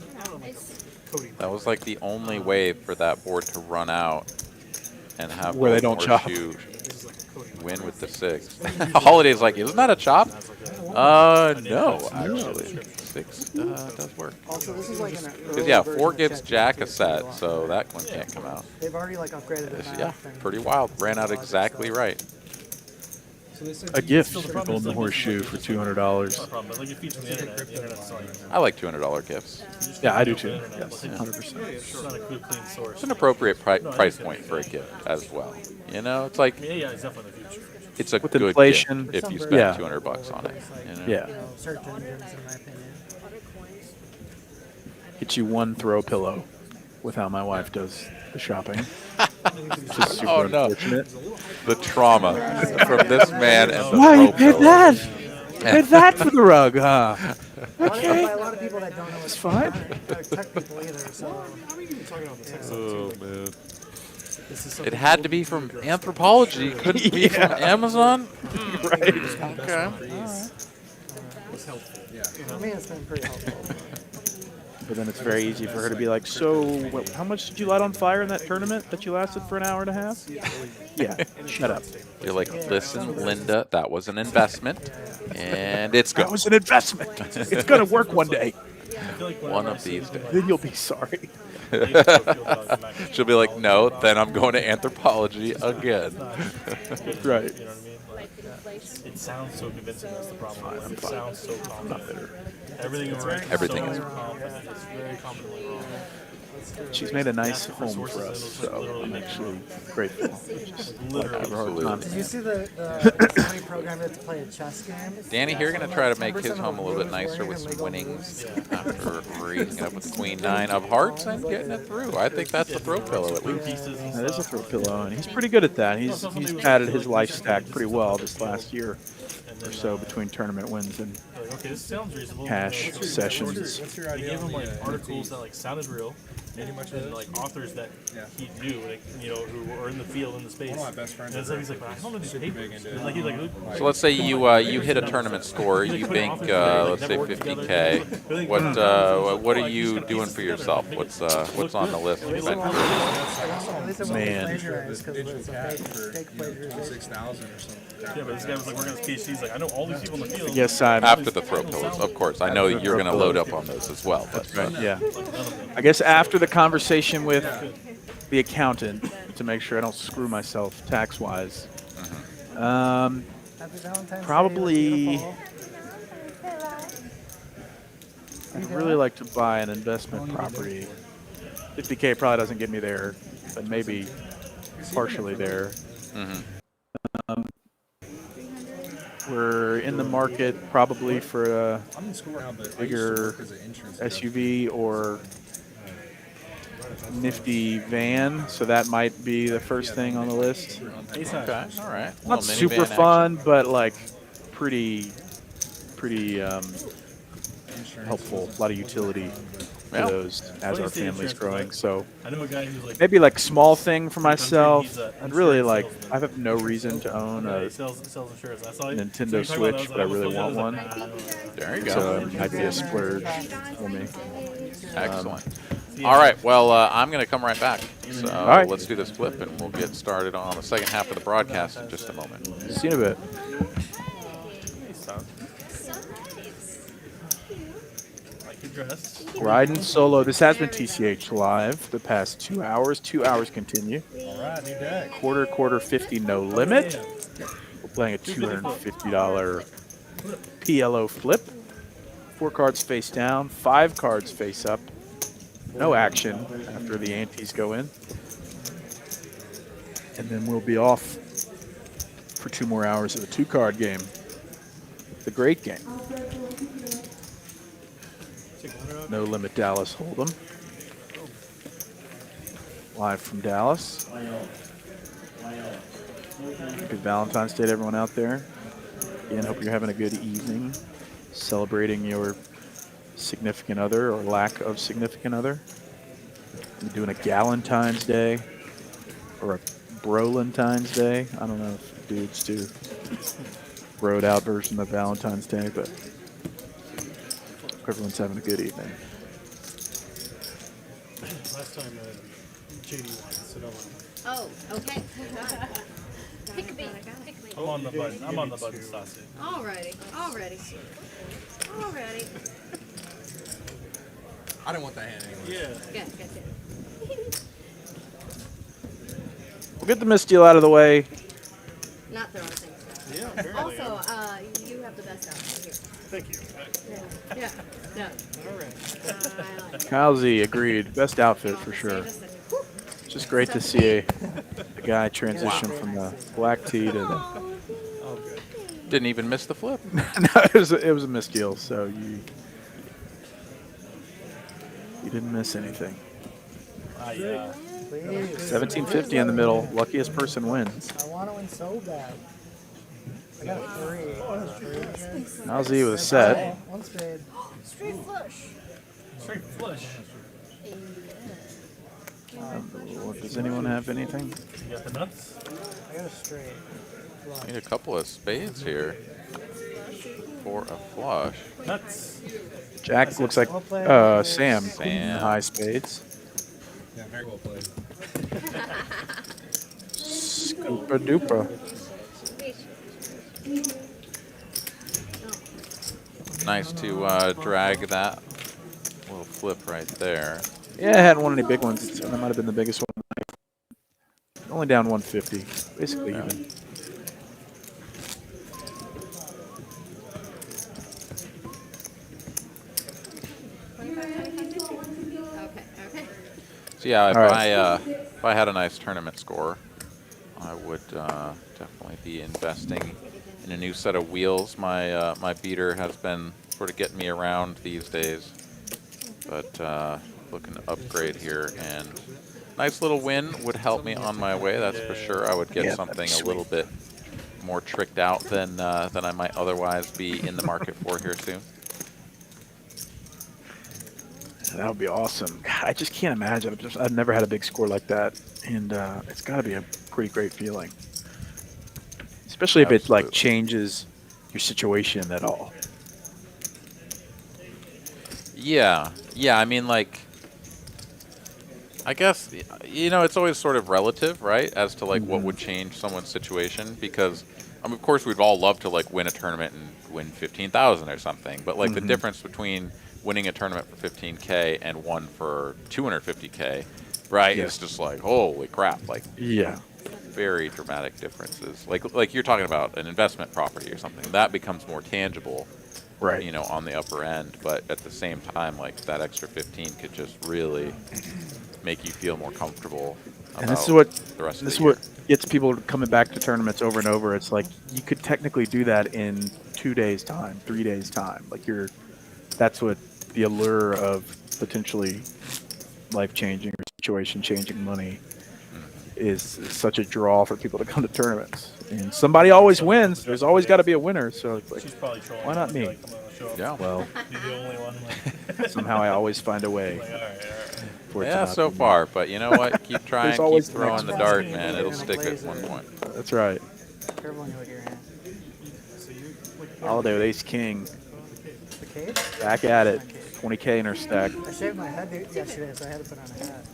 Speaker 5: That was like the only way for that board to run out and have
Speaker 4: Where they
Speaker 5: Golden
Speaker 4: don't chop.
Speaker 5: Horseshoe win with the 6. Holiday's like, isn't that a chop? No, actually. 6 does work.
Speaker 7: Also, this is like an
Speaker 5: Because
Speaker 7: early
Speaker 5: yeah,
Speaker 7: version
Speaker 5: 4
Speaker 7: of
Speaker 5: gives
Speaker 7: ChatGPT
Speaker 5: Jack a
Speaker 7: if you
Speaker 5: set,
Speaker 7: want.
Speaker 5: so that one can't come out.
Speaker 7: They've already like upgraded the
Speaker 5: It's,
Speaker 7: map.
Speaker 5: yeah,
Speaker 7: and
Speaker 5: pretty wild. Ran out
Speaker 7: logic
Speaker 5: exactly
Speaker 7: stuff.
Speaker 5: right.
Speaker 4: A gift for Golden Horseshoe for $200.
Speaker 3: Problem, but like it feeds from the internet. The internet's like,
Speaker 5: I like $200 gifts.
Speaker 4: Yeah, I do too.
Speaker 3: internet,
Speaker 4: Yes,
Speaker 3: like,
Speaker 4: 100%.
Speaker 3: it's not a good, clean source.
Speaker 5: It's an appropriate price point for a gift as well. You know, it's like,
Speaker 3: Yeah, it's definitely the future.
Speaker 5: it's a
Speaker 4: With
Speaker 5: good
Speaker 4: inflation,
Speaker 5: gift if you
Speaker 7: For
Speaker 5: spend
Speaker 4: yeah.
Speaker 5: $200 on it. You know?
Speaker 4: Yeah.
Speaker 7: You know, search engines, in my opinion.
Speaker 4: Get you 1 throw pillow with how my wife does the shopping. Which is super
Speaker 5: Oh, no.
Speaker 4: unfortunate.
Speaker 5: The trauma from this man and the
Speaker 4: Why you
Speaker 5: throw
Speaker 4: paid
Speaker 5: pillow.
Speaker 4: that? Paid that for the rug, huh?
Speaker 7: Okay. By a lot of people that don't know
Speaker 4: It's
Speaker 7: it's
Speaker 4: fine.
Speaker 7: tech people either. So
Speaker 5: Oh, man. It had to be from Anthropology. Couldn't be from Amazon?
Speaker 4: Right.
Speaker 5: Okay.
Speaker 7: for me, it's been pretty helpful.
Speaker 4: But then it's very easy for her to be like, so how much did you light on fire in that tournament that you lasted for an hour and a half? Yeah, shut up.
Speaker 5: You're like, listen, Linda, that was an investment, and it's
Speaker 4: That
Speaker 5: good.
Speaker 4: was an investment. It's going to work one day.
Speaker 5: One of these days.
Speaker 4: Then you'll be sorry.
Speaker 5: She'll be like, no, then I'm going to Anthropology again.
Speaker 4: Right.
Speaker 3: You know what I mean? Like, it sounds so convincing. That's the problem. Like, it sounds so confident. Everything is right.
Speaker 5: Everything
Speaker 3: so
Speaker 5: is.
Speaker 3: confident. It's very confidently wrong.
Speaker 4: She's made a nice home for us, so I'm actually grateful.
Speaker 5: Absolutely.
Speaker 7: Did you see the somebody programmed it to play a chess game?
Speaker 5: Danny here going to try to make his home a little bit nicer with some winnings after raising up with the Queen 9 of Hearts and getting it through. I think that's the throw pillow at least.
Speaker 4: That is a throw pillow, and he's pretty good at that. He's padded his life stack pretty well this last year or so between tournament wins and
Speaker 3: Like, okay, this sounds reasonable.
Speaker 4: cash
Speaker 3: Like,
Speaker 4: sessions.
Speaker 9: What's your
Speaker 3: They
Speaker 9: idea
Speaker 3: gave him
Speaker 9: on
Speaker 3: like
Speaker 9: the
Speaker 3: articles that like sounded real, and like authors that he knew, like, you know, who were in the field in the space.
Speaker 9: One of my best friends
Speaker 3: And so he's like, I don't know these papers. And, like, he's like,
Speaker 5: So let's say you hit a tournament score, you bank let's say 50K. What are you doing for yourself? What's on the list?
Speaker 7: At least it won't be
Speaker 4: Man.
Speaker 7: plagiarized because it's a fake plagiarization.
Speaker 9: 6,000 or something.
Speaker 3: yeah, but this guy was like working on his PhD. He's like, I know all these people in the field.
Speaker 4: Yes, I'm.
Speaker 5: After the throw pillows, of course. I know you're going to load up on those as well. But
Speaker 4: Yeah. I guess after the conversation with the accountant to make sure I don't screw myself tax-wise.
Speaker 7: Happy Valentine's Day,
Speaker 4: Probably-
Speaker 7: beautiful.
Speaker 4: I'd really like to buy an investment property. 50K probably doesn't get me there, but maybe partially there. in the market probably for a
Speaker 9: I'm in school now, but I used to
Speaker 4: bigger
Speaker 9: work as an insurance
Speaker 4: SUV or nifty van, so that might be the first thing on the list.
Speaker 5: Okay, all right.
Speaker 4: Not
Speaker 5: Little
Speaker 4: super
Speaker 5: minivan
Speaker 4: fun, but like pretty helpful. A lot of utility to
Speaker 5: Yeah.
Speaker 4: those as our family's growing. So
Speaker 3: I know a guy who's like
Speaker 4: maybe like small thing for myself.
Speaker 3: he's a
Speaker 4: I'd really
Speaker 3: insurance
Speaker 4: like.
Speaker 3: salesman.
Speaker 4: I have no reason to own
Speaker 3: Yeah,
Speaker 4: a
Speaker 3: he sells insurance. I saw
Speaker 4: Nintendo
Speaker 3: so you talk about
Speaker 4: Switch,
Speaker 3: that,
Speaker 4: but I
Speaker 3: was
Speaker 4: really
Speaker 3: like,
Speaker 4: want one.
Speaker 5: There you go.
Speaker 4: So it might be a splurge for me.
Speaker 5: Excellent. All right, well, I'm going to come right back. So
Speaker 4: right.
Speaker 5: let's do this flip, and we'll get started on the second half of the broadcast in just a moment.
Speaker 4: See you in a bit.
Speaker 3: Like your dress.
Speaker 4: Riding solo. This has been TCH live the past 2 hours. 2 hours continue.
Speaker 9: All right, new deck.
Speaker 4: Quarter 50 no limit. We're playing a $250 PLO flip. 4 cards face down, 5 cards face up. No action after the antes go in. And then we'll be off for 2 more hours of a 2-card game. The great game. No limit Dallas Hold'em. Live from Dallas. Good Valentine's Day to everyone out there. Again, hope you're having a good evening, celebrating your significant other or lack of significant other. You're doing a Galentine's Day or a Brolentine's Day. I don't know if dudes do broed out version of Valentine's Day, but everyone's having a good evening.
Speaker 6: Last time JD won, so don't worry.
Speaker 8: Oh, okay. Pick me.
Speaker 3: I'm on the button. I'm on the button, Stassi.
Speaker 8: Alrighty.
Speaker 9: I didn't want that hand anyway.
Speaker 3: Yeah.
Speaker 8: Good.
Speaker 4: We'll get the misdeal out of the way.
Speaker 8: Not throwing things.
Speaker 3: Yeah, apparently.
Speaker 8: Also, you have the best outfit here.
Speaker 3: Thank you.
Speaker 8: Yeah. No.
Speaker 3: All right.
Speaker 8: I like it.
Speaker 4: Kyle Z agreed. Best outfit for sure. It's just great to see a guy transition from the black tee to the.
Speaker 5: Didn't even miss the flip.
Speaker 4: No, it was a misdeal. So you didn't miss anything.
Speaker 3: Yeah.
Speaker 4: 1750 in the middle. Luckiest person wins.
Speaker 7: I want to win so bad. I got a 3.
Speaker 4: Kyle Z with a set.
Speaker 7: One spade.
Speaker 8: Straight flush.
Speaker 3: Straight flush.
Speaker 4: Does anyone have anything?
Speaker 3: You got the nuts?
Speaker 7: I got a straight.
Speaker 5: Need a couple of spades here for a flush.
Speaker 3: Nuts.
Speaker 4: Jack looks like Sam.
Speaker 5: Sam.
Speaker 4: High spades.
Speaker 9: Yeah, very well played.
Speaker 4: Scoopa duper.
Speaker 5: Nice to drag that little flip right there.
Speaker 4: Yeah, I hadn't won any big ones. That might have been the biggest one. Only down 150. Basically even.
Speaker 8: Okay.
Speaker 5: So yeah,
Speaker 4: All
Speaker 5: if I had a nice tournament score, I would definitely be investing in a new set of wheels. My my beater has been sort of getting me around these days, but looking to upgrade here, and nice little win would help me on my way. That's for sure. I would get something a little bit more tricked out than I might otherwise be in the market for here soon.
Speaker 4: That would be awesome. God, I just can't imagine. I've never had a big score like that, and it's got to be a pretty great feeling, especially if it like changes your situation at all.
Speaker 5: Yeah. I mean, like, I guess, you know, it's always sort of relative, right, as to like what would change someone's situation, because I mean, of course we'd all love to like win a tournament and win 15,000 or something, but like the difference between winning a tournament for 15K and one for 250K, right? It's just like, holy crap, like very dramatic differences. Like you're talking about an investment property or something that becomes more tangible,
Speaker 4: right?
Speaker 5: You know, on the upper end, but at the same time, like that extra 15 could just really make you feel more comfortable
Speaker 4: And this is what
Speaker 5: the rest
Speaker 4: this
Speaker 5: of
Speaker 4: is
Speaker 5: the year.
Speaker 4: what gets people coming back to tournaments over and over. It's like you could technically do that in 2 days' time, 3 days' time. Like that's what the allure of potentially life-changing or situation-changing money is such a draw for people to come to tournaments. And somebody always wins. There's always got to be a winner. So it's like,
Speaker 3: She's probably trolling.
Speaker 4: why not
Speaker 3: Be
Speaker 4: me?
Speaker 3: like, I'm gonna show up.
Speaker 5: Yeah.
Speaker 4: Well,
Speaker 3: You're the only one. Like,
Speaker 4: somehow I always find a way.
Speaker 3: like, all right.
Speaker 4: For it to
Speaker 5: Yeah,
Speaker 4: not
Speaker 5: so
Speaker 4: be me.
Speaker 5: far. But you know what? Keep trying, keep
Speaker 4: always the
Speaker 5: throwing
Speaker 4: next
Speaker 5: the
Speaker 7: one.
Speaker 5: dart, man. It'll
Speaker 7: Gonna
Speaker 5: stick at
Speaker 7: blaze
Speaker 5: one
Speaker 7: it.
Speaker 5: point.
Speaker 4: That's right.
Speaker 7: Careful when you look at your hand.
Speaker 6: So you like
Speaker 4: Holiday with Ace King.
Speaker 7: The cage?
Speaker 4: Back at it. 20K in her stack.
Speaker 7: I shaved my head yesterday, so I had to put on a hat.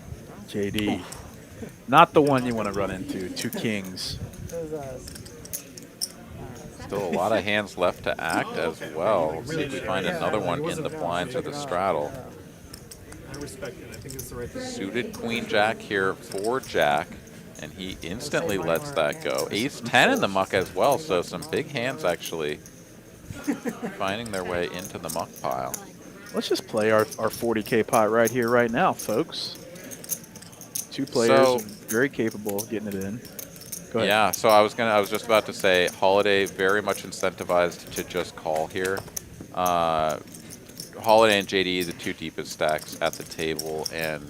Speaker 4: JD. Not the one you want to run into. 2 kings.
Speaker 7: It was,
Speaker 5: Still a lot of hands left to act as well. Let's see if we find another one in the blinds or the straddle.
Speaker 6: I respect it. I think it's the right thing.
Speaker 5: Suited queen jack here for Jack, and he instantly lets that go. Ace 10 in the muck as well, so some big hands actually finding their way into the muck pile.
Speaker 4: Let's just play our 40K pot right here, right now, folks. 2 players,
Speaker 5: So-
Speaker 4: very capable of getting it in. Go ahead.
Speaker 5: Yeah, so I was just about to say, Holiday very much incentivized to just call here. Holiday and JD, the 2 deepest stacks at the table, and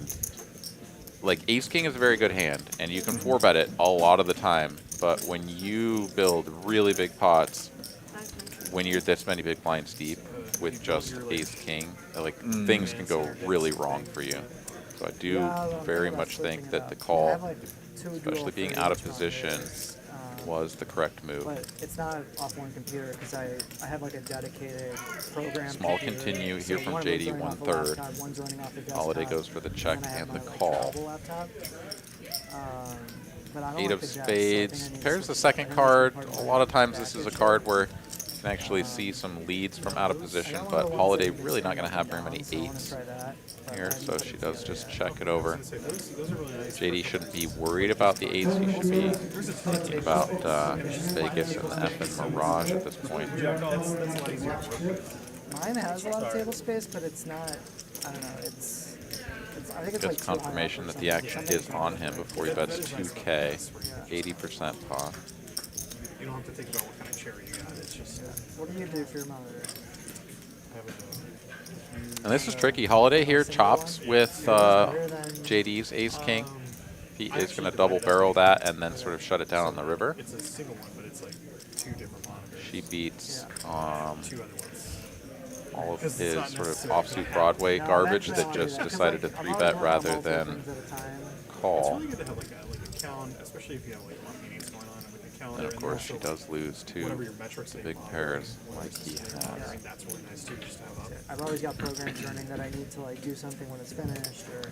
Speaker 5: like Ace King is a very good hand, and you can 4-bet it a lot of the time. But when you build really big pots, when you're this many big blinds deep with just Ace King, like things can go really wrong for you. So I do very much think that the call, especially being out of position, was the correct move.
Speaker 7: But it's not off one computer because I have like a dedicated program.
Speaker 5: Small
Speaker 7: computer.
Speaker 5: continue here
Speaker 7: So
Speaker 5: from
Speaker 7: one of
Speaker 5: JD,
Speaker 7: them's running off a
Speaker 5: 1/3.
Speaker 7: laptop, one's running off a desktop,
Speaker 5: Holiday goes for the check
Speaker 7: and then I have
Speaker 5: and the
Speaker 7: my, like,
Speaker 5: call.
Speaker 7: travel laptop. But I don't
Speaker 5: 8
Speaker 7: like
Speaker 5: of
Speaker 7: the depth, so I
Speaker 5: spades.
Speaker 7: think I need
Speaker 5: Pairs
Speaker 7: to
Speaker 5: the
Speaker 7: switch
Speaker 5: second
Speaker 7: to
Speaker 5: card.
Speaker 7: part of
Speaker 5: A
Speaker 7: my
Speaker 5: lot of times
Speaker 7: back
Speaker 5: this is a
Speaker 7: issue.
Speaker 5: card where you can actually see some leads from out of position, but Holiday really not going to have very many
Speaker 7: So I wanna
Speaker 5: 8s
Speaker 7: try that, but
Speaker 5: here,
Speaker 7: I
Speaker 5: so
Speaker 7: need
Speaker 5: she
Speaker 7: to
Speaker 5: does
Speaker 7: see
Speaker 5: just
Speaker 7: it.
Speaker 5: check it over.
Speaker 6: Those are really nice.
Speaker 5: JD shouldn't be worried about the 8s. He should be thinking about Vegas and the effing Mirage at this point.
Speaker 6: That's a lot easier to work with.
Speaker 7: Mine has a lot of table space, but it's not. I don't know. I think it's like
Speaker 5: Gets
Speaker 7: too high up
Speaker 5: confirmation
Speaker 7: or
Speaker 5: that the
Speaker 7: something.
Speaker 5: action
Speaker 7: Something
Speaker 5: is on him before he bets 2K, 80% pot.
Speaker 6: You don't have to think about what kind of cherry you got. It's just
Speaker 7: What do you do for your monitor?
Speaker 5: And this is tricky. Holiday here chops with JD's Ace King. He is going to double barrel that and then sort of shut it down on the river.
Speaker 6: it's a single one, but it's like 2 different monitors.
Speaker 5: She beats
Speaker 6: 2 other ones.
Speaker 5: all of
Speaker 6: Because
Speaker 5: his
Speaker 6: it's not
Speaker 5: sort of
Speaker 6: necessarily
Speaker 5: offsuit Broadway
Speaker 7: No,
Speaker 5: garbage
Speaker 7: eventually
Speaker 5: that
Speaker 7: I'll do
Speaker 5: just
Speaker 7: that, 'cause,
Speaker 5: decided to
Speaker 7: like, I'm
Speaker 5: 3-bet
Speaker 7: always
Speaker 5: rather
Speaker 7: running multiple
Speaker 5: than
Speaker 7: things at a time.
Speaker 6: It's
Speaker 5: call.
Speaker 6: really good to have like a count, especially if you have like a lot of meetings going on and like a calendar.
Speaker 5: And of course, she
Speaker 6: also,
Speaker 5: does lose
Speaker 6: whatever
Speaker 5: to
Speaker 6: your metrics that you
Speaker 5: big
Speaker 6: monitor
Speaker 5: pairs
Speaker 6: and
Speaker 5: like he
Speaker 6: I
Speaker 5: has.
Speaker 6: think that's really nice too, just to have
Speaker 7: I've always got programs running that I need to like do something when it's finished or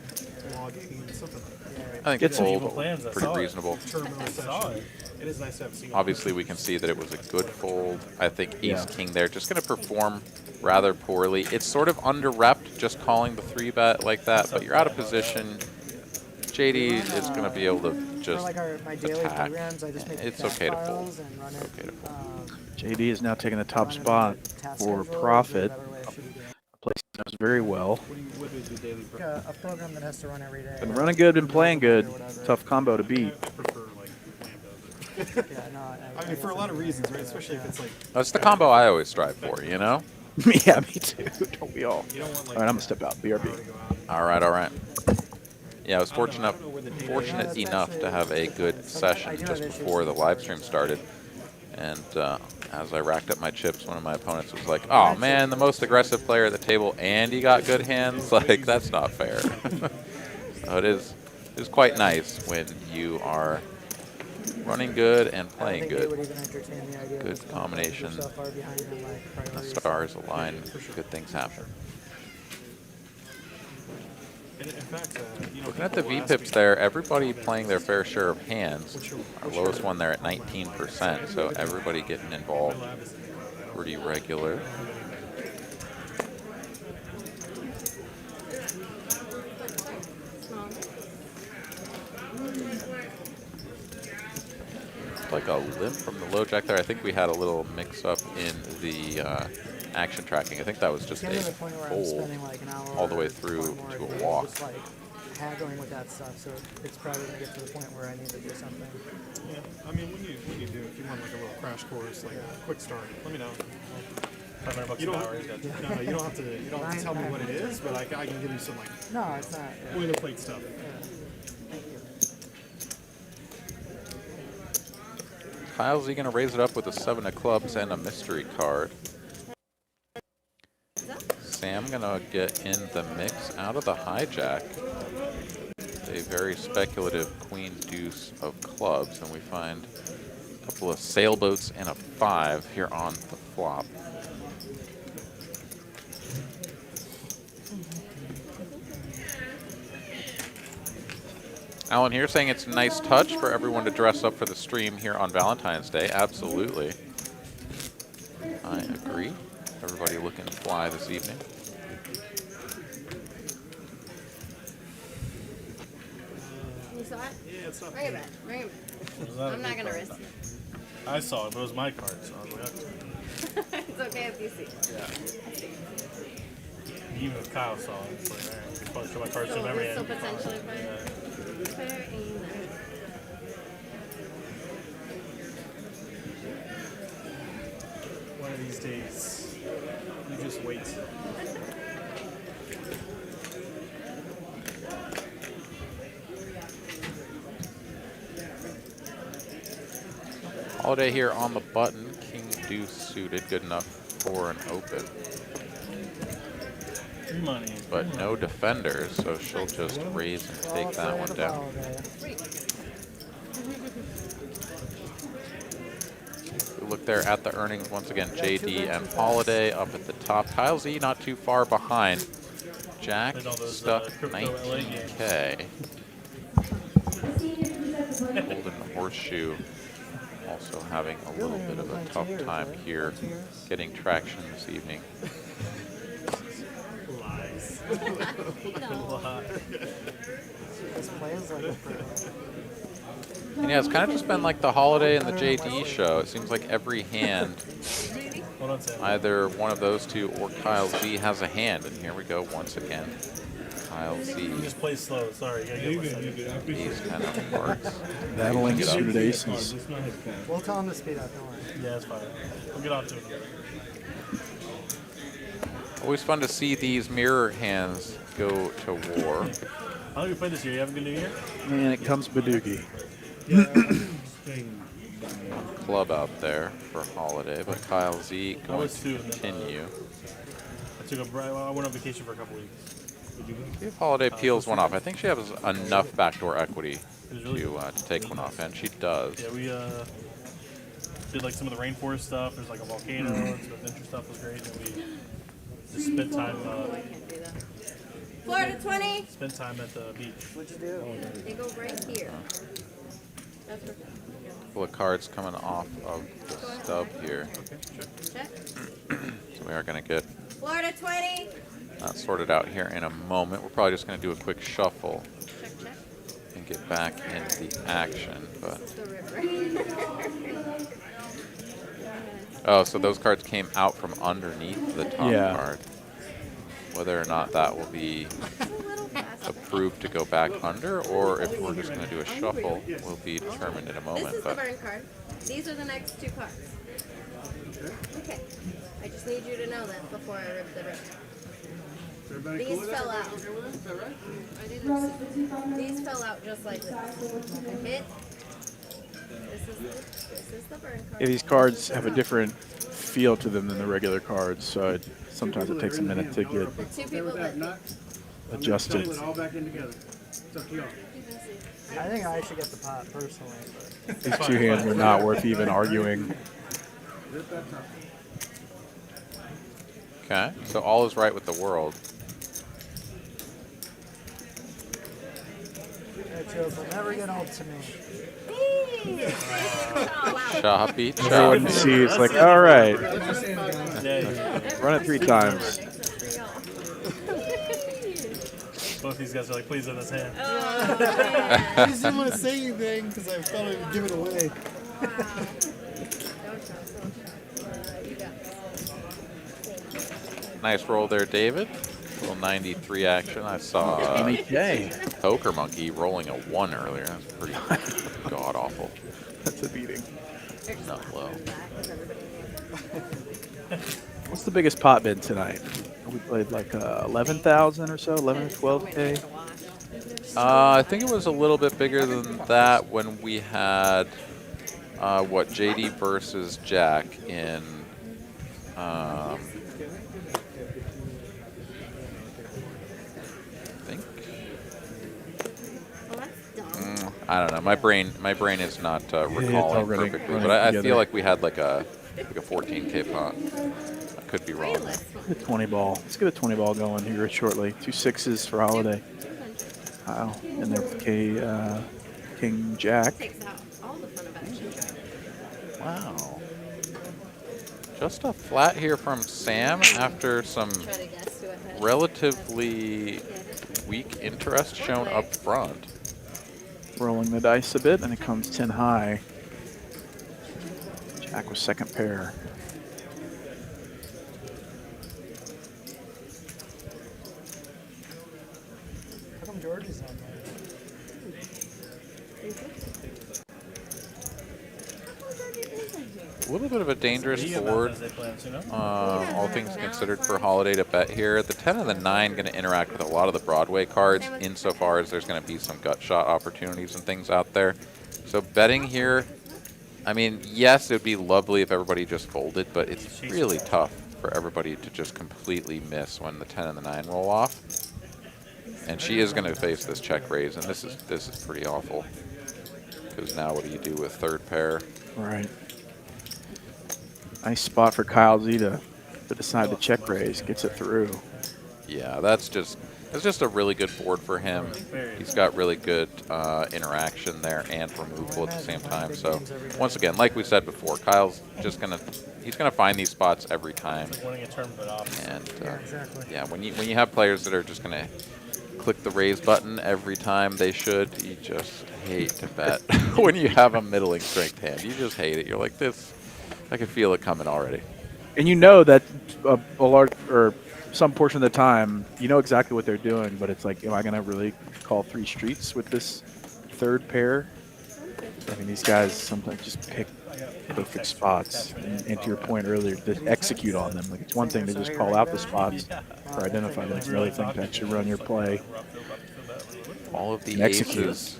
Speaker 6: logging, something like that.
Speaker 5: I think
Speaker 4: Get
Speaker 5: it's
Speaker 4: some
Speaker 5: fold
Speaker 3: evil plans, I
Speaker 5: pretty
Speaker 3: saw it.
Speaker 5: reasonable.
Speaker 6: Terminal
Speaker 3: Saw
Speaker 6: session.
Speaker 3: it.
Speaker 6: It is nice to have a single.
Speaker 5: Obviously, we can see that it was a good fold. I think Ace
Speaker 4: Yeah.
Speaker 5: King there just going to perform rather poorly. It's sort of under-repped just calling the 3-bet like that, but you're out of position. JD is going to be able to
Speaker 7: for
Speaker 5: just
Speaker 7: like my daily
Speaker 5: attack.
Speaker 7: programs, I just make
Speaker 5: It's
Speaker 7: task
Speaker 5: okay to
Speaker 7: files
Speaker 5: fold.
Speaker 7: and run
Speaker 5: It's
Speaker 7: it.
Speaker 5: okay to fold.
Speaker 4: JD is now taking the top
Speaker 7: run it
Speaker 4: spot
Speaker 7: with task
Speaker 4: for
Speaker 7: schedule or
Speaker 4: profit.
Speaker 7: whatever way I should be doing.
Speaker 4: Place does very well.
Speaker 6: What is the daily
Speaker 7: Like a program that has to run every day.
Speaker 4: Been running good, been playing good.
Speaker 7: Or whatever.
Speaker 4: Tough combo to beat.
Speaker 6: I prefer like Lambda.
Speaker 7: Yeah, no,
Speaker 6: I mean, for a lot of reasons, right? Especially if it's like
Speaker 5: That's the combo I always strive for, you know?
Speaker 4: Yeah, me too. Don't we all?
Speaker 6: you don't want like.
Speaker 5: Oh,
Speaker 4: All right, I'm gonna step out. BRB.
Speaker 5: All right, all right. Yeah, I was fortunate enough to have a good session just before the live stream started. And as I racked up my chips, one of my opponents was like, "Oh man, the most aggressive player at the table, and he got good hands. Like that's not fair." So it is quite nice when you are running good and playing good. Good combination. The stars align. Good things happen.
Speaker 6: In fact,
Speaker 5: Looking at the V-pips there, everybody playing their fair share of hands. Our lowest one there at 19%, so everybody getting involved pretty regular. Like a limp from the low jack there. I think we had a little mix-up in the action tracking. I think that was just a fold all the way through to a walk.
Speaker 7: haggling with that stuff, so it's probably gonna get to the point where I need to do something.
Speaker 6: Yeah. I mean, when you do, if you want like a little crash course, like a quick start, let me know.
Speaker 3: $500
Speaker 6: You
Speaker 3: an
Speaker 6: don't,
Speaker 3: hour. You got
Speaker 6: no, you don't have to. You don't have to tell me what it is, but I can give you some like
Speaker 7: No, it's not. Yeah.
Speaker 6: boilerplate stuff.
Speaker 7: Thank you.
Speaker 5: Kyle's he going to raise it up with a 7 of clubs and a mystery card. Sam going to get in the mix out of the hijack. A very speculative queen deuce of clubs, and we find a couple of sailboats and a 5 here on the flop. Alan here saying it's a nice touch for everyone to dress up for the stream here on Valentine's Day. Absolutely. I agree. Everybody looking fly this evening.
Speaker 8: You saw it?
Speaker 6: Yeah, it's not.
Speaker 8: Bring it back. Bring it back. I'm not gonna risk it.
Speaker 3: I saw it, but it was my card, so I was like, okay.
Speaker 8: It's okay if you see it.
Speaker 3: Even if Kyle saw it, it's like, all right, you're supposed to show my cards to him
Speaker 8: So
Speaker 3: every
Speaker 8: this will
Speaker 3: hand.
Speaker 8: potentially find fair enough.
Speaker 6: One of these days, you just wait.
Speaker 5: Holiday here on the button. King deuce suited, good enough for an open.
Speaker 3: Free money.
Speaker 5: But no defenders, so she'll just raise and take that one down. We look there at the earnings once again. JD and Holiday up at the top. Kyle Z not too far behind. Jack stuck 19K. Golden Horseshoe also having a little bit of a tough time here getting traction this evening.
Speaker 3: Lies.
Speaker 7: This plays like a pro.
Speaker 5: And yeah, it's kind of just been like the Holiday and the JD show. It seems like every hand,
Speaker 3: Hold on, Sam.
Speaker 5: either one of those two or Kyle Z has a hand. And here we go once again. Kyle Z,
Speaker 3: You just play slow. Sorry, you gotta give us
Speaker 5: ace 10 of hearts.
Speaker 1: Battling
Speaker 5: Pick it up.
Speaker 1: suited aces.
Speaker 7: We'll tell him to speed up, don't worry.
Speaker 3: Yeah, it's fine. We'll get on to it.
Speaker 5: Always fun to see these mirror hands go to war.
Speaker 3: How long have you played this year? You have a good New Year?
Speaker 1: And it comes Badoogie.
Speaker 5: Club out there for Holiday, but Kyle Z going
Speaker 3: was
Speaker 5: to
Speaker 3: two, and then,
Speaker 5: continue.
Speaker 3: I went on vacation for a couple weeks.
Speaker 5: See if Holiday peels one off. I think she has enough backdoor equity
Speaker 3: Really
Speaker 5: to take one off, and she does.
Speaker 3: Yeah, we did like some of the rainforest stuff. There's like a volcano, and some adventure stuff was great. And we just spent time
Speaker 8: I can't do that. Florida 20.
Speaker 3: spent time at the beach.
Speaker 7: What'd you do?
Speaker 8: They go right here. That's perfect.
Speaker 5: Couple of cards coming off of the stub here.
Speaker 8: Check.
Speaker 5: So we are going to get
Speaker 8: Florida 20.
Speaker 5: that sorted out here in a moment. We're probably just going to do a quick shuffle
Speaker 8: Check, check.
Speaker 5: and get back in the action. But
Speaker 8: The river.
Speaker 5: oh, so those cards came out from underneath the top
Speaker 1: Yeah.
Speaker 5: card. Whether or not that will be approved to go back under, or if we're just going to do a shuffle, will be determined in a
Speaker 8: This
Speaker 5: moment.
Speaker 8: is the
Speaker 5: But
Speaker 8: burn card. These are the next two cards. Okay. I just need you to know that before I rip the ribbon. These fell out. These fell out just like this. I hit. This is the burn card.
Speaker 1: Yeah, these cards have a different feel to them than the regular cards, so sometimes it takes a minute to get
Speaker 8: The two people that
Speaker 1: adjusted.
Speaker 7: I think I should get the pot personally, but
Speaker 1: These two hands are not worth even arguing.
Speaker 5: okay, so all is right with the world.
Speaker 7: that joke will never get old to me.
Speaker 5: Shah beat
Speaker 1: Everyone
Speaker 5: Shah.
Speaker 1: sees like, all right,
Speaker 3: Yeah,
Speaker 1: run it 3 times.
Speaker 3: both these guys are like, please in this hand.
Speaker 8: I
Speaker 9: just didn't want to say anything because I thought I would give it away.
Speaker 5: Nice roll there, David. Little 93 action. I saw Poker Monkey rolling a 1 earlier. That's pretty god awful.
Speaker 4: That's a beating.
Speaker 5: Not low.
Speaker 4: What's the biggest pot bid tonight? We played like 11,000 or so, 11 or 12K.
Speaker 5: I think it was a little bit bigger than that when we had JD versus Jack in. I think. I don't know. My brain is not recalling perfectly, but I feel like we had like a 14K pot. I could be wrong.
Speaker 4: Let's get a 20 ball. Let's get a 20 ball going here shortly. 2 6s for Holiday. Wow. And there King Jack.
Speaker 5: Wow. Just a flat here from Sam after some relatively weak interest shown up front.
Speaker 4: Rolling the dice a bit, and it comes 10 high. Jack was second pair.
Speaker 7: How come George is on there?
Speaker 5: A little bit of a dangerous board, all things considered, for Holiday to bet here. The 10 and the 9 going to interact with a lot of the Broadway cards insofar as there's going to be some gut shot opportunities and things out there. So betting here, I mean, yes, it would be lovely if everybody just folded, but it's really tough for everybody to just completely miss when the 10 and the 9 roll off. And she is going to face this check raise, and this is pretty awful. Because now what do you do with third pair?
Speaker 4: Right. Nice spot for Kyle Z to decide to check raise. Gets it through.
Speaker 5: Yeah, that's just a really good board for him. He's got really good interaction there and removal at the same time. So once again, like we said before, Kyle's just he's gonna find these spots every time. And yeah, when you have players that are just gonna click the raise button every time they should, you just hate to bet when you have a middling strength hand. You just hate it. You're like, this, I can feel it coming already.
Speaker 4: And you know that a large or some portion of the time, you know exactly what they're doing, but it's like, am I going to really call 3 streets with this third pair? I mean, these guys sometimes just pick perfect spots. And to your point earlier, to execute on them. Like, it's one thing to just call out the spots or identify them. It's another thing to actually run your play.
Speaker 5: All of the aces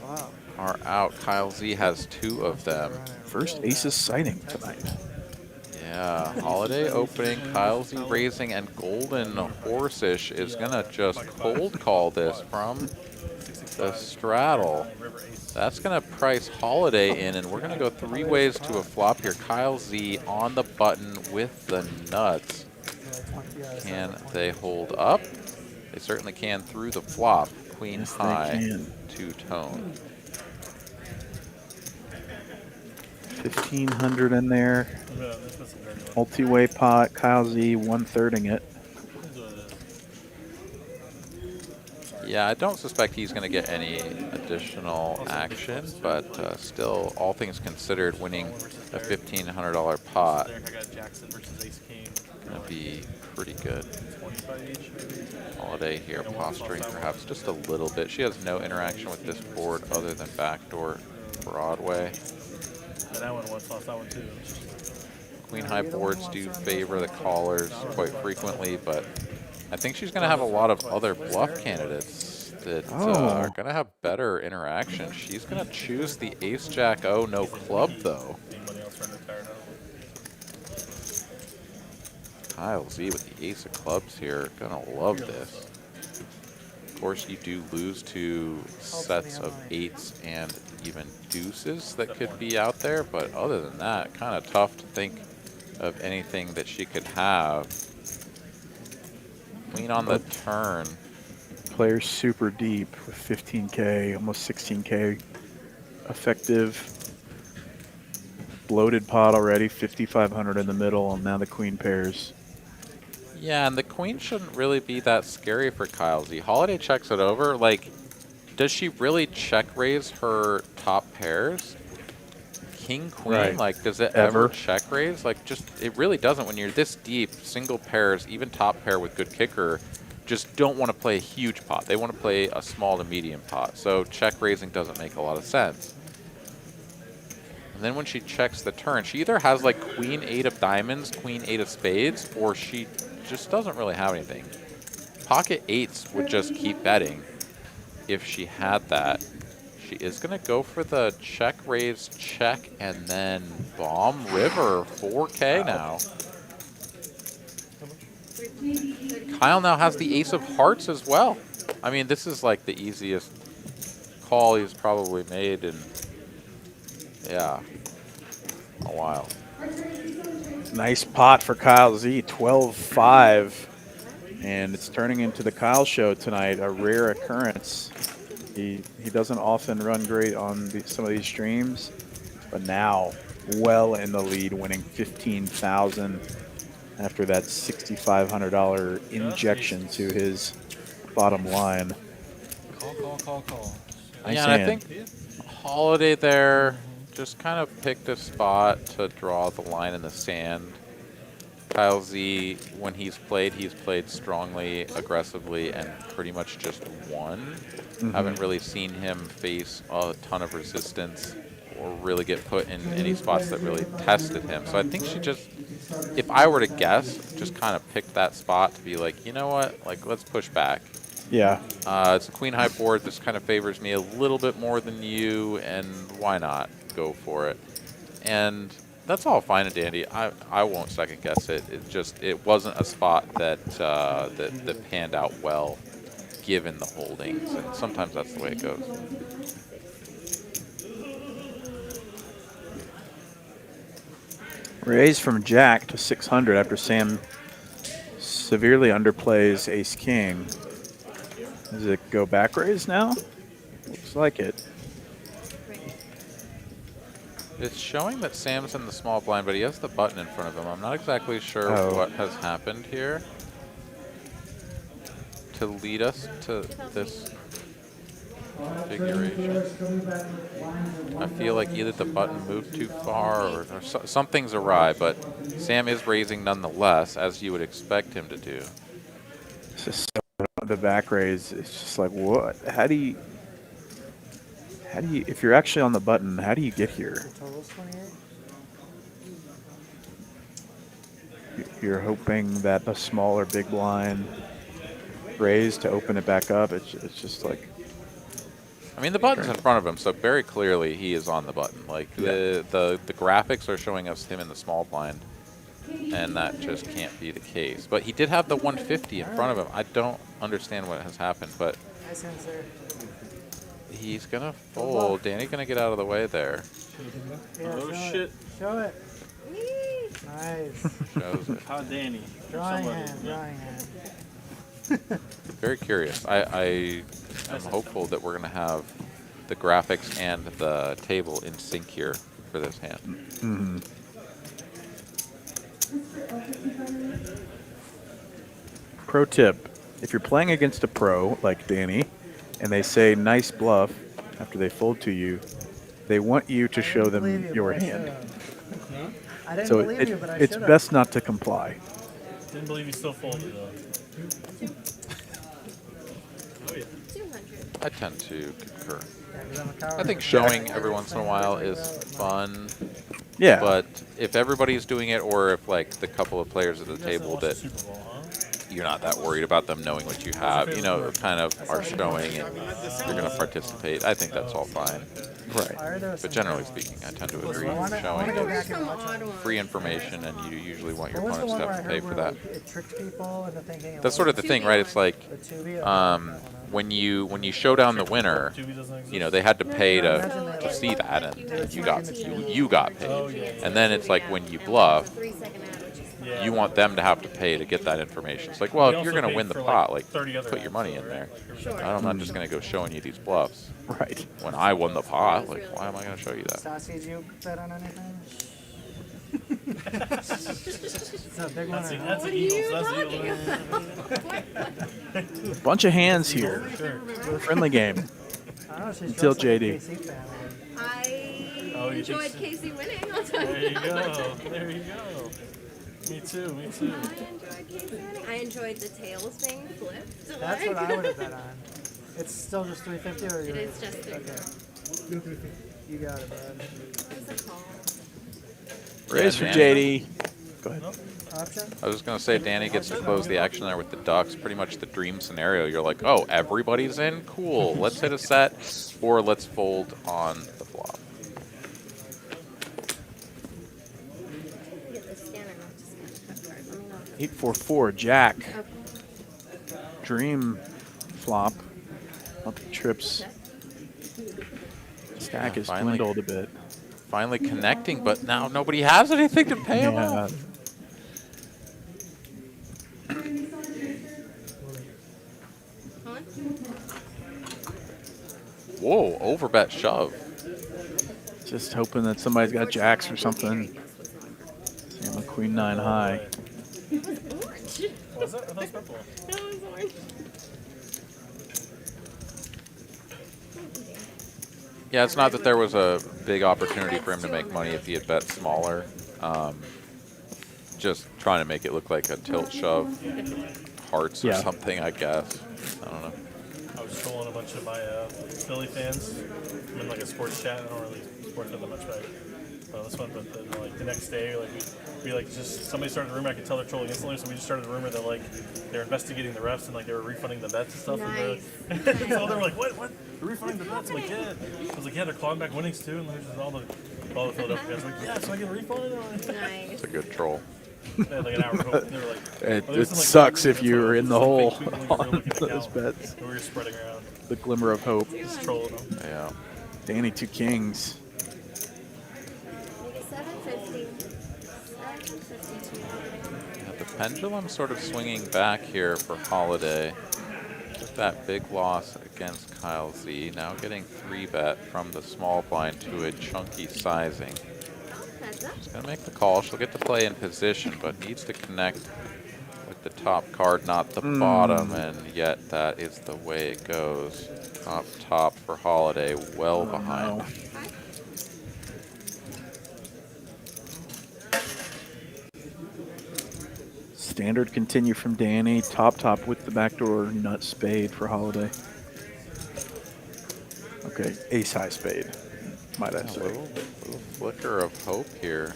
Speaker 5: are out. Kyle Z has 2 of them.
Speaker 4: First aces sighting tonight.
Speaker 5: Yeah, Holiday opening, Kyle Z raising, and Golden Horse-ish is going to just cold call this from the straddle. That's going to price Holiday in, and we're going to go 3 ways to a flop here. Kyle Z on the button with the nuts. Can they hold up? They certainly can through the flop. Queen high, 2-tone.
Speaker 4: 1,500 in there. Multi-way pot. Kyle Z 1/3ing it.
Speaker 5: Yeah, I don't suspect he's going to get any additional action, but still, all things considered, winning a $1,500 pot going to be pretty good. Holiday here posturing perhaps just a little bit. She has no interaction with this board other than backdoor Broadway.
Speaker 3: That one once lost that one too.
Speaker 5: Queen high boards do favor the callers quite frequently, but I think she's going to have a lot of other bluff candidates that are going to have better interaction. She's going to choose the ace-jack-o, no club, though. Kyle Z with the ace of clubs here. Going to love this. Of course, you do lose to sets of 8s and even deuces that could be out there, but other than that, kind of tough to think of anything that she could have. Queen on the turn.
Speaker 4: Players super deep with 15K, almost 16K effective. Bloated pot already, 5,500 in the middle, and now the queen pairs.
Speaker 5: Yeah, and the queen shouldn't really be that scary for Kyle Z. Holiday checks it over. Like, does she really check raise her top pairs? King, queen,
Speaker 4: right.
Speaker 5: Like, does it ever check raise? Like, just, it really doesn't when you're this deep, single pairs, even top pair with good kicker, just don't want to play a huge pot. They want to play a small to medium pot. So check raising doesn't make a lot of sense. And then when she checks the turn, she either has like queen 8 of diamonds, queen 8 of spades, or she just doesn't really have anything. Pocket 8s would just keep betting if she had that. She is going to go for the check, raise, check, and then bomb river. 4K now. Kyle now has the ace of hearts as well. I mean, this is like the easiest call he's probably made in, yeah, a while.
Speaker 4: Nice pot for Kyle Z, 12-5. And it's turning into the Kyle show tonight, a rare occurrence. He doesn't often run great on some of these streams, but now well in the lead, winning $15,000 after that $6,500 injection to his bottom line.
Speaker 6: Call.
Speaker 5: Nice yeah, and I think Holiday there just kind of picked a spot to draw the line in the sand. Kyle Z, when he's played strongly, aggressively, and pretty much just won. Haven't really seen him face a ton of resistance or really get put in any spots that really tested him. So I think she just, if I were to guess, just kind of picked that spot to be like, you know what, like let's push back.
Speaker 4: Yeah.
Speaker 5: It's a queen high board. This kind of favors me a little bit more than you, and why not go for it? And that's all fine and dandy. I won't second guess it. It wasn't a spot that that panned out well, given the holdings, and sometimes that's the way it goes.
Speaker 4: Raise from Jack to 600 after Sam severely underplays Ace King. Does it go back raise now? Looks like it.
Speaker 5: It's showing that Sam's in the small blind, but he has the button in front of him. I'm not exactly sure what has happened here to lead us to this configuration. I feel like either the button moved too far or something's awry, but Sam is raising nonetheless, as you would expect him to do.
Speaker 4: It's just the back raise, it's just like, what? How do you, if you're actually on the button, how do you get here? You're hoping that a small or big blind raise to open it back up. It's just like,
Speaker 5: I mean, the button's in front of him, so very clearly he is on the button. Like the graphics are showing us him in the small blind, and that just can't be the case. But he did have the 150 in front of him. I don't understand what has happened, but he's gonna fold. Danny's gonna get out of the way there.
Speaker 3: Oh shit!
Speaker 7: Show it. Nice.
Speaker 5: Shows it.
Speaker 3: How Danny?
Speaker 7: Drawing hand.
Speaker 5: Very curious. I am hopeful that we're gonna have the graphics and the table in sync here for this hand.
Speaker 4: Pro tip: if you're playing against a pro like Danny, and they say nice bluff after they fold to you, they want you to show them your hand.
Speaker 7: I didn't
Speaker 4: So
Speaker 7: believe you, but I
Speaker 4: it's
Speaker 7: should've.
Speaker 4: best not to comply.
Speaker 3: Didn't believe he still folded though.
Speaker 8: 200.
Speaker 5: I tend to concur.
Speaker 7: Yeah, 'cause I'm a coward.
Speaker 5: I think showing every once in a while is fun.
Speaker 4: Yeah.
Speaker 5: But if everybody's doing it, or if like the couple of players at the table that
Speaker 3: Super Bowl, huh?
Speaker 5: you're not that worried about them knowing what you have, you know, kind of are showing and you're going to participate, I think that's all fine.
Speaker 4: Right.
Speaker 5: But generally speaking, I tend to agree.
Speaker 7: I wanna
Speaker 5: Showing
Speaker 7: go back and watch it.
Speaker 5: free information, and you usually want your
Speaker 7: What was the
Speaker 5: opponents
Speaker 7: one
Speaker 5: to
Speaker 7: where I
Speaker 5: have to pay
Speaker 7: heard
Speaker 5: for
Speaker 7: where
Speaker 5: that.
Speaker 7: it tricked people into thinking it
Speaker 5: That's sort of the thing, right? It's like
Speaker 7: was the 2B?
Speaker 5: when you show down the winner, you know, they had to pay to see that, and you got paid. And then it's like when you bluff, you want them to have to pay to get that information. It's like, well, if you're going to win the pot, like, put your money in there. I'm not just going to go showing you these bluffs.
Speaker 4: Right.
Speaker 5: When I won the pot, like, why am I going to show you that?
Speaker 7: Sassy, did you bet on anything? It's a big one.
Speaker 3: That's the Eagles. That's the Eagles.
Speaker 4: Bunch of hands here. Friendly game.
Speaker 7: I don't know, she's
Speaker 4: Until
Speaker 7: dressed like a
Speaker 4: JD.
Speaker 7: KC fan.
Speaker 8: I
Speaker 3: Oh, you think
Speaker 8: enjoyed
Speaker 3: so?
Speaker 8: Casey winning. I'll tell
Speaker 3: There
Speaker 8: you
Speaker 3: you go. There you go. Me too, me too.
Speaker 8: I enjoyed the tails being flipped.
Speaker 7: That's what I would have bet on. It's still just 350 or
Speaker 8: It is just 350.
Speaker 7: Okay. You got it, bud.
Speaker 8: What's the call?
Speaker 4: Raise for
Speaker 5: Danny.
Speaker 4: JD. Go ahead.
Speaker 7: Option?
Speaker 5: I was just going to say, Danny gets to close the action there with the Ducks. Pretty much the dream scenario. You're like, oh, everybody's in? Cool. Let's hit a set, or let's fold on the flop.
Speaker 8: Get the scanner, not just scan the card. Let me know.
Speaker 4: 844 Jack.
Speaker 8: Okay.
Speaker 4: Dream flop. Up trips. Stack is
Speaker 5: finally.
Speaker 4: dwindled a bit.
Speaker 5: Finally connecting, but now nobody has anything to pay him
Speaker 4: Yeah.
Speaker 5: off.
Speaker 8: On?
Speaker 5: Whoa, overbet shove.
Speaker 4: Just hoping that somebody's got jacks or something. I'm a queen 9 high.
Speaker 8: It was orange.
Speaker 3: Was it? I thought it was purple.
Speaker 8: That was orange.
Speaker 5: Yeah, it's not that there was a big opportunity for him to make money if he had bet smaller. Just trying to make it look like a tilt shove hearts or
Speaker 4: Yeah.
Speaker 5: something, I guess. I don't know.
Speaker 3: I was trolling a bunch of my Philly fans. I'm in like a sports chat. I don't really sports that much back on this one, but then, like the next day, like we like just somebody started a rumor. I could tell they're trolling instantly, so we just started a rumor that like they're investigating the refs and like they were refunding the bets and stuff.
Speaker 8: Nice.
Speaker 3: And so they were like, what? They're refunding the bets? I'm like, yeah. I was like, yeah, they're clawing back winnings too. And there's just all the Philadelphia guys were like, yeah, so I get a refund.
Speaker 5: It's
Speaker 8: Nice.
Speaker 5: a good troll.
Speaker 3: They had like an hour before, and they were like,
Speaker 4: It,
Speaker 3: oh, there's
Speaker 4: it
Speaker 3: some, like,
Speaker 4: sucks
Speaker 3: weird
Speaker 4: if you were in the
Speaker 3: some
Speaker 4: hole
Speaker 3: fake tweet links
Speaker 4: on
Speaker 3: looking at
Speaker 4: those
Speaker 3: account,
Speaker 4: bets.
Speaker 3: and we were spreading around,
Speaker 4: The glimmer of hope.
Speaker 3: just trolling them.
Speaker 5: Yeah.
Speaker 4: Danny 2 kings.
Speaker 8: Maybe 750. 752.
Speaker 5: Yeah, the pendulum's sort of swinging back here for Holiday. With that big loss against Kyle Z, now getting 3-bet from the small blind to a chunky sizing.
Speaker 8: Heads up.
Speaker 5: She's going to make the call. She'll get to play in position, but needs to connect with the top card, not the bottom, and yet that is the way it goes. Top for Holiday, well behind.
Speaker 4: No. Standard continue from Danny. Top with the backdoor nut spade for Holiday. Okay, ace high spade, might I
Speaker 5: A
Speaker 4: say.
Speaker 5: little flicker of hope here.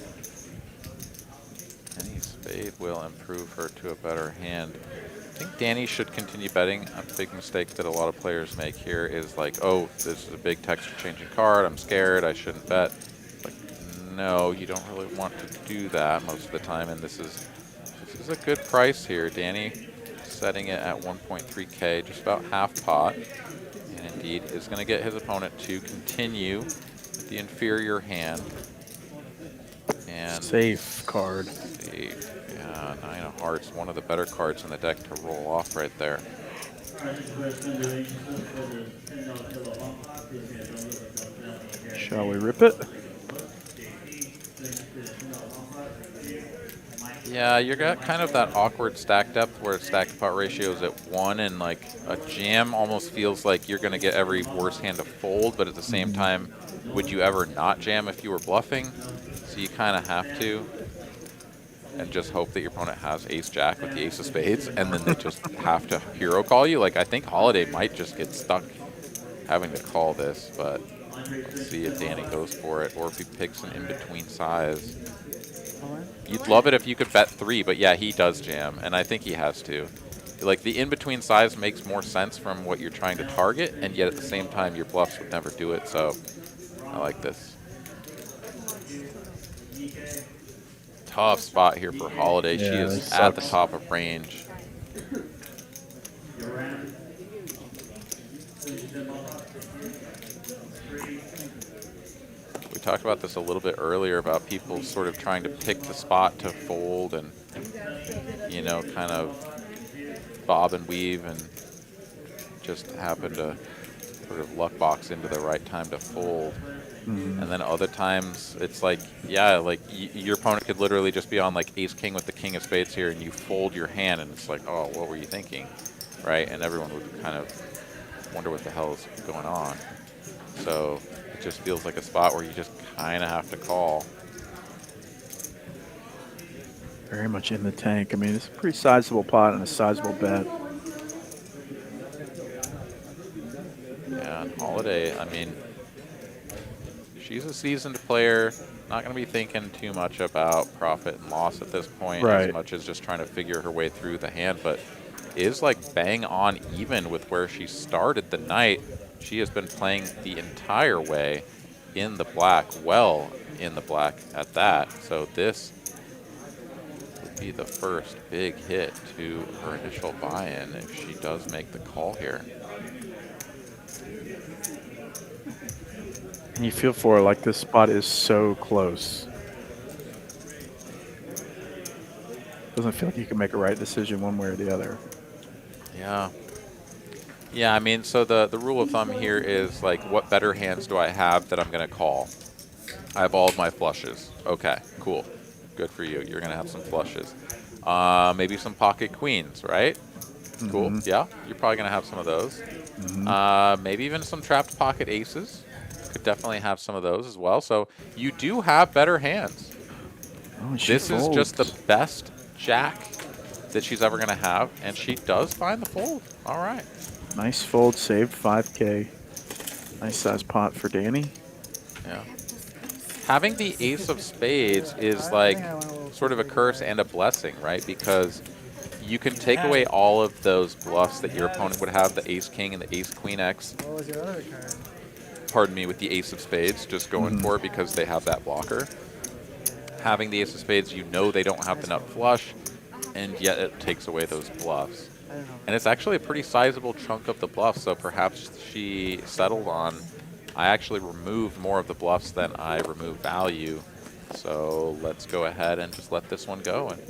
Speaker 5: Any spade will improve her to a better hand. I think Danny should continue betting. A big mistake that a lot of players make here is like, oh, this is a big texture changing card. I'm scared. I shouldn't bet. Like, no, you don't really want to do that most of the time. And this is a good price here. Danny setting it at 1.3K, just about half pot. And indeed is going to get his opponent to continue with the inferior hand. And
Speaker 4: Safe card.
Speaker 5: safe. Yeah, 9 of hearts, one of the better cards in the deck to roll off right there.
Speaker 4: Shall we rip it?
Speaker 5: Yeah, you got kind of that awkward stack depth where stack to pot ratio is at 1, and like a jam almost feels like you're going to get every worst hand to fold, but at the same time, would you ever not jam if you were bluffing? So you kind of have to. And just hope that your opponent has ace-jack with the ace of spades, and then they just have to hero call you. Like, I think Holiday might just get stuck having to call this, but let's see if Danny goes for it, or if he picks an in-between size. You'd love it if you could bet 3, but yeah, he does jam, and I think he has to. Like, the in-between size makes more sense from what you're trying to target, and yet at the same time, your bluffs would never do it, so I like this. Tough spot here for Holiday.
Speaker 4: Yeah,
Speaker 5: She
Speaker 4: it
Speaker 5: is at the
Speaker 4: sucks.
Speaker 5: top of range. We talked about this a little bit earlier about people sort of trying to pick the spot to fold and, you know, kind of bob and weave and just happen to sort of luck box into the right time to fold. And then other times it's like, yeah, like your opponent could literally just be on like ace-king with the king of spades here, and you fold your hand, and it's like, oh, what were you thinking, right? And everyone would kind of wonder what the hell is going on. So it just feels like a spot where you just kind of have to call.
Speaker 4: Very much in the tank. I mean, it's a pretty sizable pot and a sizable bet.
Speaker 5: Yeah, and Holiday, I mean, she's a seasoned player. Not going to be thinking too much about profit and loss at this point,
Speaker 4: Right.
Speaker 5: as much as just trying to figure her way through the hand, but is like bang on even with where she started the night. She has been playing the entire way in the black, well in the black at that. So this would be the first big hit to her initial buy-in if she does make the call here.
Speaker 4: And you feel for her like this spot is so close. Doesn't feel like you can make a right decision one way or the other.
Speaker 5: Yeah. Yeah, I mean, so the rule of thumb here is, like, what better hands do I have that I'm going to call? I have all of my flushes. Okay, cool. Good for you. You're going to have some flushes. Maybe some pocket queens, right? Cool. Yeah, you're probably going to have some of those. Maybe even some trapped pocket aces. Could definitely have some of those as well. So you do have better hands.
Speaker 4: Oh,
Speaker 5: This is just the best jack that she's ever going to have, and she does find the fold. All right.
Speaker 4: Nice fold, saved 5K. Nice size pot for Danny.
Speaker 5: Yeah. Having the ace of spades is like sort of a curse and a blessing, right? Because you can take away all of those bluffs that your opponent would have, the ace king and the ace queen X.
Speaker 7: What was your other card?
Speaker 5: Pardon me, with the ace of spades, just going for it because they have that blocker. Having the ace of spades, you know they don't have the nut flush, and yet it takes away those bluffs. And it's actually a pretty sizable chunk of the bluffs, so perhaps she settled on, I actually removed more of the bluffs than I removed value, so let's go ahead and just let this one go, and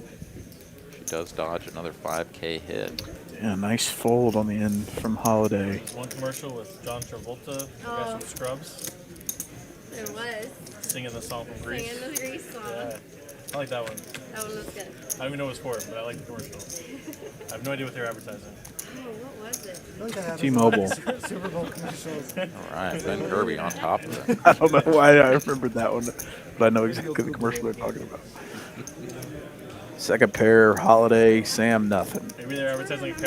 Speaker 5: she does dodge another 5K hit.
Speaker 4: Yeah, nice fold on the end from Holiday.
Speaker 3: One commercial with John Travolta, guys from Scrubs,
Speaker 8: There was.
Speaker 3: singing the song from Grease.
Speaker 8: Singing the Grease song.
Speaker 3: Yeah, I like that one.
Speaker 8: That one was good.
Speaker 3: I don't even know what it's for, but I like the commercial. I have no idea what they're advertising.
Speaker 8: Oh, what was it?
Speaker 7: I feel like that happens
Speaker 4: T-Mobile.
Speaker 7: with Super Bowl commercials.
Speaker 5: All right, Ben Kirby on top of it.
Speaker 4: I don't know why I remembered that one, but I know exactly the commercial they're talking about. Second pair, Holiday, Sam, nothing.
Speaker 3: Maybe they're advertising like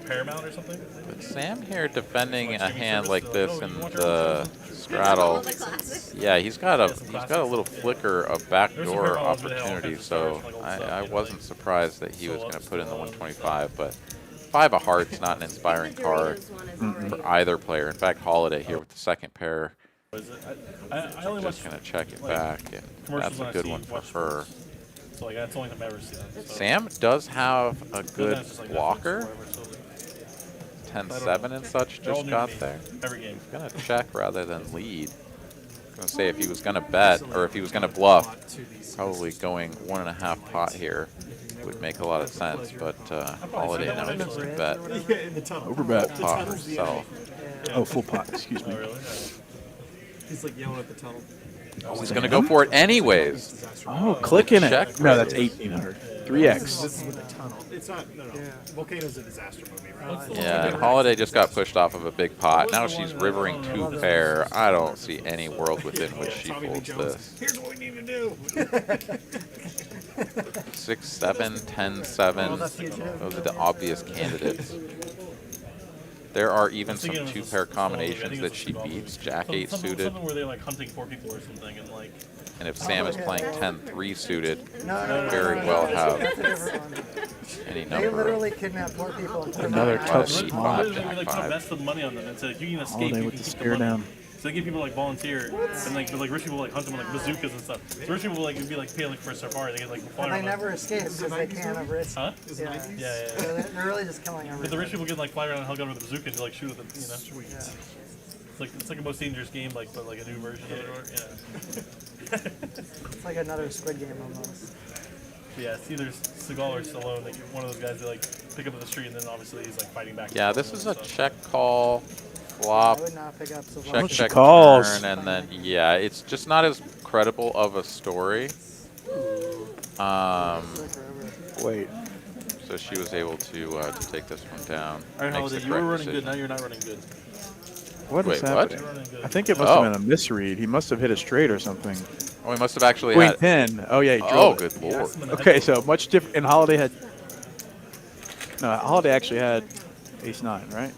Speaker 3: Paramount or something?
Speaker 5: But Sam here defending a hand like this in the straddle.
Speaker 8: The classic.
Speaker 5: Yeah, he's got a little flicker of backdoor opportunity, so I wasn't surprised that he was going to put in the 125, but 5 of hearts, not an inspiring card for either player. In fact, Holiday here with the second pair,
Speaker 3: I only
Speaker 5: just
Speaker 3: watch
Speaker 5: going to check it back, and that's a good one for her.
Speaker 3: So like that's the only time I've ever seen it. So.
Speaker 5: Sam does have a good
Speaker 3: Sometimes it's like
Speaker 5: blocker.
Speaker 3: Netflix,
Speaker 5: 10-7 and such
Speaker 3: they're all
Speaker 5: just
Speaker 3: new
Speaker 5: got
Speaker 3: to me.
Speaker 5: there.
Speaker 3: Every game.
Speaker 5: Gonna check rather than lead. I'm gonna say if he was gonna bet or if he was gonna bluff, probably going 1.5 pot here would make a lot of sense. But Holiday now just a bet.
Speaker 4: Overbet.
Speaker 5: Pot herself.
Speaker 4: Oh, full pot, excuse me.
Speaker 3: Oh, really?
Speaker 6: He's like yelling at the tunnel.
Speaker 5: Oh, he's gonna go for it anyways.
Speaker 4: Oh, clicking it.
Speaker 5: Check.
Speaker 4: No, that's 1,800. 3x.
Speaker 6: This is with the tunnel. It's not. No. Volcano's a disaster movie, right?
Speaker 5: Yeah, and Holiday just got pushed off of a big pot. Now she's rivering 2 pair. I don't see any world within which she folds this.
Speaker 6: Here's what we need to do.
Speaker 5: 6, 7, 10, 7. Those are the obvious candidates. There are even some 2-pair combinations that she beats. Jack 8 suited.
Speaker 3: Something where they're like hunting 4 people or something, and like.
Speaker 5: And if Sam is playing 10-3 suited,
Speaker 7: No,
Speaker 5: very well have
Speaker 7: That's a different one.
Speaker 5: any
Speaker 7: They
Speaker 5: number.
Speaker 7: literally kidnap poor people and put them
Speaker 4: Another
Speaker 7: in
Speaker 4: tough
Speaker 7: the
Speaker 4: spot.
Speaker 3: Literally,
Speaker 5: Jack
Speaker 3: we like put a
Speaker 5: 5.
Speaker 3: best of the money on them and say like, you can escape,
Speaker 4: Holiday
Speaker 3: you
Speaker 4: with
Speaker 3: can
Speaker 4: the
Speaker 3: keep
Speaker 4: spear
Speaker 3: the money.
Speaker 4: down.
Speaker 3: So they give people like volunteer, and like but like rich people like hunt them with like bazookas and stuff. So rich people like would be like pay like for a safari. They get like fly
Speaker 7: And they
Speaker 3: around.
Speaker 7: never escape because they can't have risk.
Speaker 3: Huh?
Speaker 7: Yeah.
Speaker 3: Yeah.
Speaker 7: So they're really just killing
Speaker 3: But the
Speaker 7: everyone.
Speaker 3: rich people get like fly around and helicopter with a bazooka and like shoot at them. You know.
Speaker 7: Yeah.
Speaker 3: It's like a most dangerous game, like but like a new version of it. Yeah.
Speaker 7: It's like another Squid Game almost.
Speaker 3: Yeah, it's either Seagal or Stallone. Like one of those guys that like pick up at the street and then obviously he's like fighting back.
Speaker 5: Yeah, this is a check call, flop,
Speaker 7: I would not pick up so
Speaker 5: check,
Speaker 4: She
Speaker 5: check,
Speaker 4: calls.
Speaker 5: turn, and then, yeah, it's just not as credible of a story.
Speaker 4: Wait.
Speaker 5: So she was able to take this one down.
Speaker 3: All right,
Speaker 5: Makes the
Speaker 3: Holiday, you were
Speaker 5: correct
Speaker 3: running good.
Speaker 5: decision.
Speaker 3: Now you're not running good.
Speaker 4: What is
Speaker 5: Wait, what?
Speaker 4: happening?
Speaker 3: You're running good.
Speaker 4: I think it must have been a misread. He must have hit it straight or something.
Speaker 5: Oh, he must have actually
Speaker 4: Queen
Speaker 5: had.
Speaker 4: 10. Oh yeah, he
Speaker 5: Oh,
Speaker 4: drove it.
Speaker 5: good lord.
Speaker 4: Okay, so much different. And Holiday had. No, Holiday actually had Ace 9, right?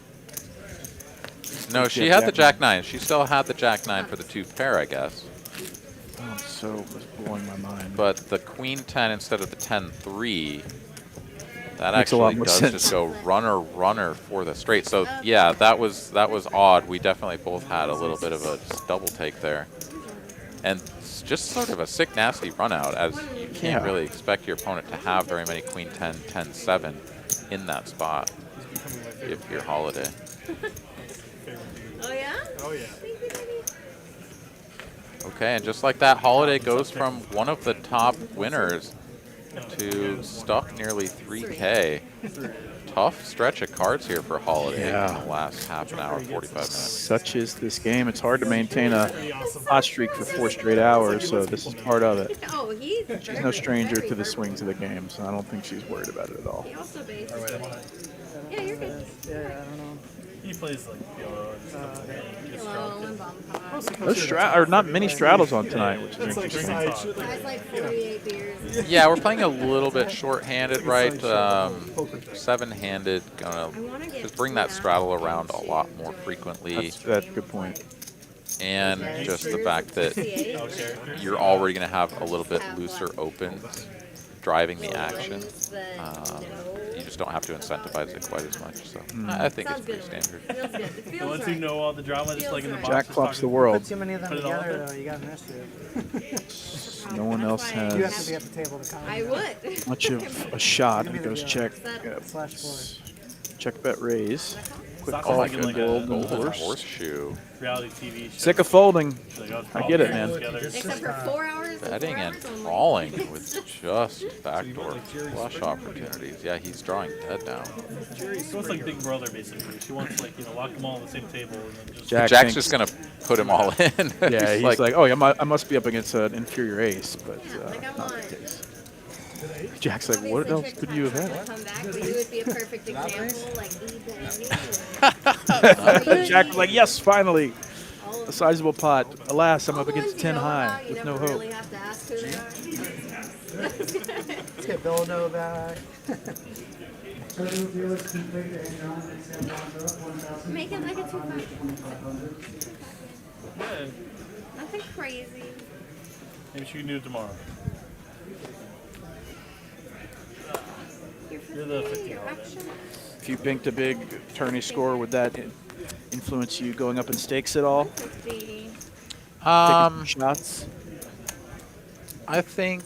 Speaker 5: No, she had the Jack 9. She still had the Jack 9 for the 2 pair, I guess.
Speaker 4: Oh, so it was blowing my mind.
Speaker 5: But the Queen 10 instead of the 10-3, that
Speaker 4: Makes a lot
Speaker 5: actually
Speaker 4: more
Speaker 5: does
Speaker 4: sense.
Speaker 5: just go runner for the straight. So yeah, that was odd. We definitely both had a little bit of a double take there, and it's just sort of a sick, nasty run out, as you can't really expect your opponent to have very many Queen 10, 10-7 in that spot if you're Holiday.
Speaker 8: Oh yeah?
Speaker 6: Oh yeah.
Speaker 5: Okay, and just like that, Holiday goes from one of the top winners to stuck nearly 3K. Tough stretch of cards here for Holiday in the last half an hour, 45 minutes.
Speaker 4: Such is this game. It's hard to maintain a hot streak for 4 straight hours, so this is part of it.
Speaker 8: Oh, he's
Speaker 4: She's no stranger to the swings of the game, so I don't think she's worried about it at all.
Speaker 8: He also based. Yeah, you're good.
Speaker 7: Yeah, I don't know.
Speaker 3: He plays like YOLO and stuff.
Speaker 8: Hello and bomb pod.
Speaker 4: Those not many straddles on tonight, which is interesting.
Speaker 8: Guys like 48 beers.
Speaker 5: Yeah, we're playing a little bit short-handed, right? 7-handed, gonna just bring that straddle around a lot more frequently.
Speaker 4: That's a good point.
Speaker 5: And just the fact that you're already going to have a little bit looser opens driving the action. You just don't have to incentivize it quite as much. So I think it's pretty standard.
Speaker 3: The ones who know all the drama, just like in the box.
Speaker 4: Jack flops the world.
Speaker 7: Put too many of them
Speaker 3: Put it all
Speaker 7: together,
Speaker 3: in.
Speaker 7: though. You got an issue.
Speaker 4: No one else
Speaker 7: You have to
Speaker 4: has
Speaker 7: be at the table to comment.
Speaker 8: I would.
Speaker 4: much of a shot. He goes check,
Speaker 7: Slash forward.
Speaker 4: check bet raise. Quick
Speaker 3: Sounds
Speaker 4: call
Speaker 3: like
Speaker 4: for
Speaker 3: in like a
Speaker 4: golden
Speaker 5: Golden
Speaker 4: horse.
Speaker 5: horseshoe.
Speaker 3: Reality TV show.
Speaker 4: Sick of folding.
Speaker 3: Like, oh,
Speaker 4: I get it, man.
Speaker 3: together.
Speaker 8: Except for 4 hours.
Speaker 5: Betting and crawling with just backdoor flush opportunities. Yeah, he's drawing dead down.
Speaker 3: She wants like Big Brother, basically. She wants like, lock them all on the same table and then just.
Speaker 4: Jack
Speaker 5: Jack's
Speaker 4: thinks-
Speaker 5: just going to put him all in.
Speaker 4: Yeah, he's like, oh, yeah, I must be up against an inferior ace, but
Speaker 8: Like I
Speaker 4: not
Speaker 8: want.
Speaker 4: the case. Jack's like, what else could you have had?
Speaker 8: Come back, but you would be a perfect example, like eBay.
Speaker 4: Jack's like, yes, finally, a sizable pot. Alas, I'm up against 10 high
Speaker 8: You
Speaker 4: with
Speaker 8: never
Speaker 4: no hope.
Speaker 8: really have to ask who they are.
Speaker 7: Let's get Bilano back.
Speaker 8: Make it like a 2-5.
Speaker 3: Yeah,
Speaker 8: Nothing crazy.
Speaker 3: maybe she can do it tomorrow.
Speaker 8: You're
Speaker 3: the
Speaker 8: 50,
Speaker 3: 50
Speaker 8: you're
Speaker 3: holiday.
Speaker 8: option.
Speaker 4: If you banked a big tourney score, would that influence you going up in stakes at all?
Speaker 8: 50.
Speaker 4: Taking some shots?
Speaker 5: I think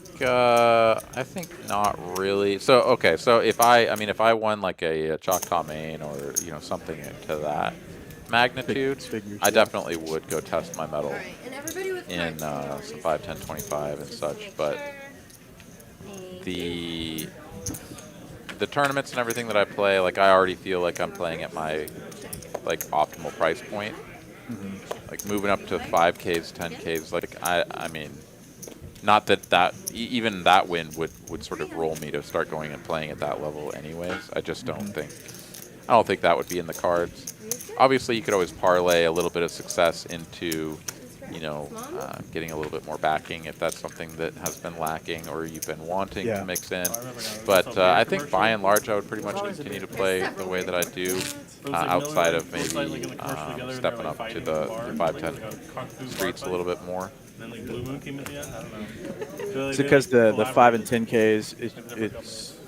Speaker 5: not really. So okay, so if I won like a Choctaw main or something to that magnitude,
Speaker 4: Figures,
Speaker 5: I
Speaker 4: yeah.
Speaker 5: definitely would go test my metal
Speaker 8: Alright, and everybody with
Speaker 5: in
Speaker 8: cards.
Speaker 5: some 5, 10, 25 and such. But the tournaments and everything that I play, like I already feel like I'm playing at my like optimal price point. Like moving up to 5Ks, 10Ks, like I mean, not that even that win would sort of roll me to start going and playing at that level anyways. I just don't think that would be in the cards. Obviously, you could always parlay a little bit of success into, getting a little bit more backing if that's something that has been lacking or you've been wanting to mix in. But I think by and large, I would pretty much continue to play the way that I do, outside of maybe stepping up to the 5-10 streets a little bit more.
Speaker 3: Then like Blue Moon came at the end. I don't know.
Speaker 4: Is it because the 5 and 10Ks, it's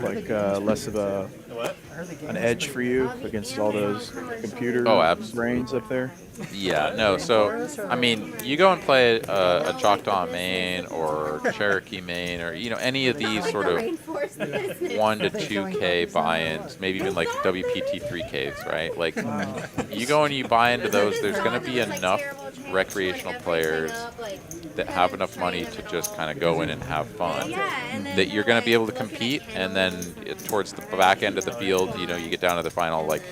Speaker 4: like less of an edge for you against all those computer brains up there?
Speaker 5: Yeah, no. So, I mean, you go and play a Choctaw main or Cherokee main or, any of these sort of 1 to 2K buy-ins, maybe even like WPT 3Ks, right? Like, you go and you buy into those, there's going to be enough recreational players that have enough money to just kind of go in and have fun that you're going to be able to compete, and then towards the back end of the field, you get down to the final like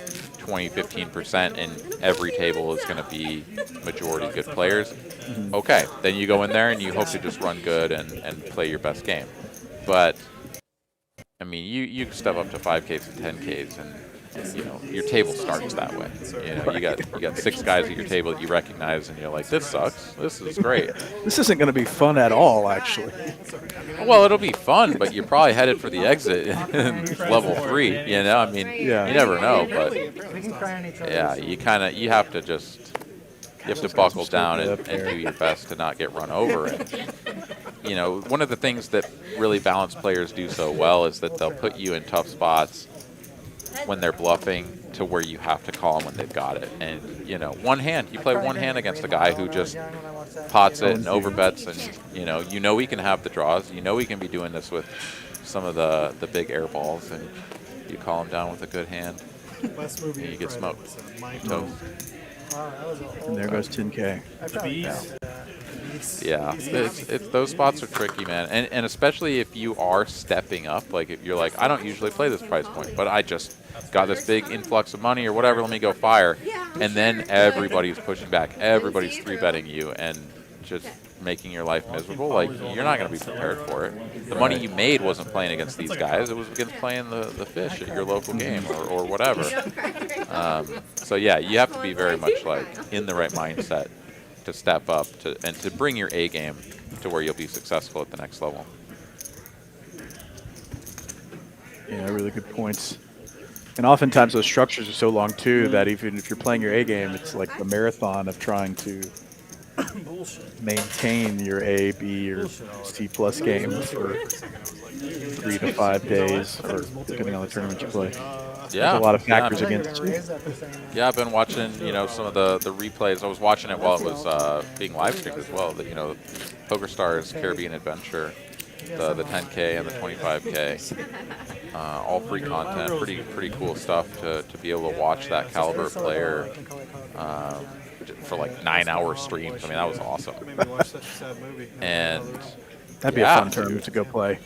Speaker 5: 20-15% and every table is going to be majority good players. Okay, then you go in there and you hope to just run good and play your best game. But I mean, you step up to 5Ks and 10Ks and you know, your table starts that way. You know, you got 6 guys at your table that you recognize, and you're like, this sucks. This is great.
Speaker 4: This isn't going to be fun at all, actually.
Speaker 5: Well, it'll be fun, but you're probably headed for the exit in level 3. You know, I mean,
Speaker 4: Yeah.
Speaker 5: you never know, but
Speaker 7: We can cry on each other.
Speaker 5: yeah, you have to buckle down and do your best to not get run over. And, you know, one of the things that really balanced players do so well is that they'll put you in tough spots when they're bluffing to where you have to call them when they've got it. And, you know, you play one hand against a guy who just pots it and overbets, and, you know he can have the draws. You know he can be doing this with some of the big air balls, and you call him down with a good hand,
Speaker 6: Last movie
Speaker 5: and you get
Speaker 6: Friday
Speaker 5: smoked.
Speaker 6: was, My
Speaker 5: Toast.
Speaker 7: Wow, that was
Speaker 4: And there goes 10K.
Speaker 3: The bees.
Speaker 5: Yeah, it's those spots are tricky, man, and especially if you are stepping up. Like if you're like, I don't usually play this price point, but I just got this big influx of money or whatever. Let me go fire, and then everybody's pushing back, everybody's 3-betting you, and just making your life miserable. Like you're not going to be prepared for it. The money you made wasn't playing against these guys; it was against playing the fish at your local game or whatever. So yeah, you have to be very much like in the right mindset to step up and to bring your A game to where you'll be successful at the next level.
Speaker 4: Yeah, really good points. And oftentimes those structures are so long too that even if you're playing your A game, it's like a marathon of trying to maintain your A, B, or C plus game for 3 to 5 days, or depending on the tournament you play.
Speaker 5: Yeah,
Speaker 4: There's a lot of factors
Speaker 5: yeah.
Speaker 4: against you.
Speaker 5: Yeah, I've been watching, some of the replays. I was watching it while it was being live streamed as well. That PokerStars Caribbean Adventure, the 10K and the 25K, all free content. Pretty cool stuff to be able to watch that caliber of player for like 9-hour streams. I mean, that was awesome. And
Speaker 4: That'd be a fun tournament to go play.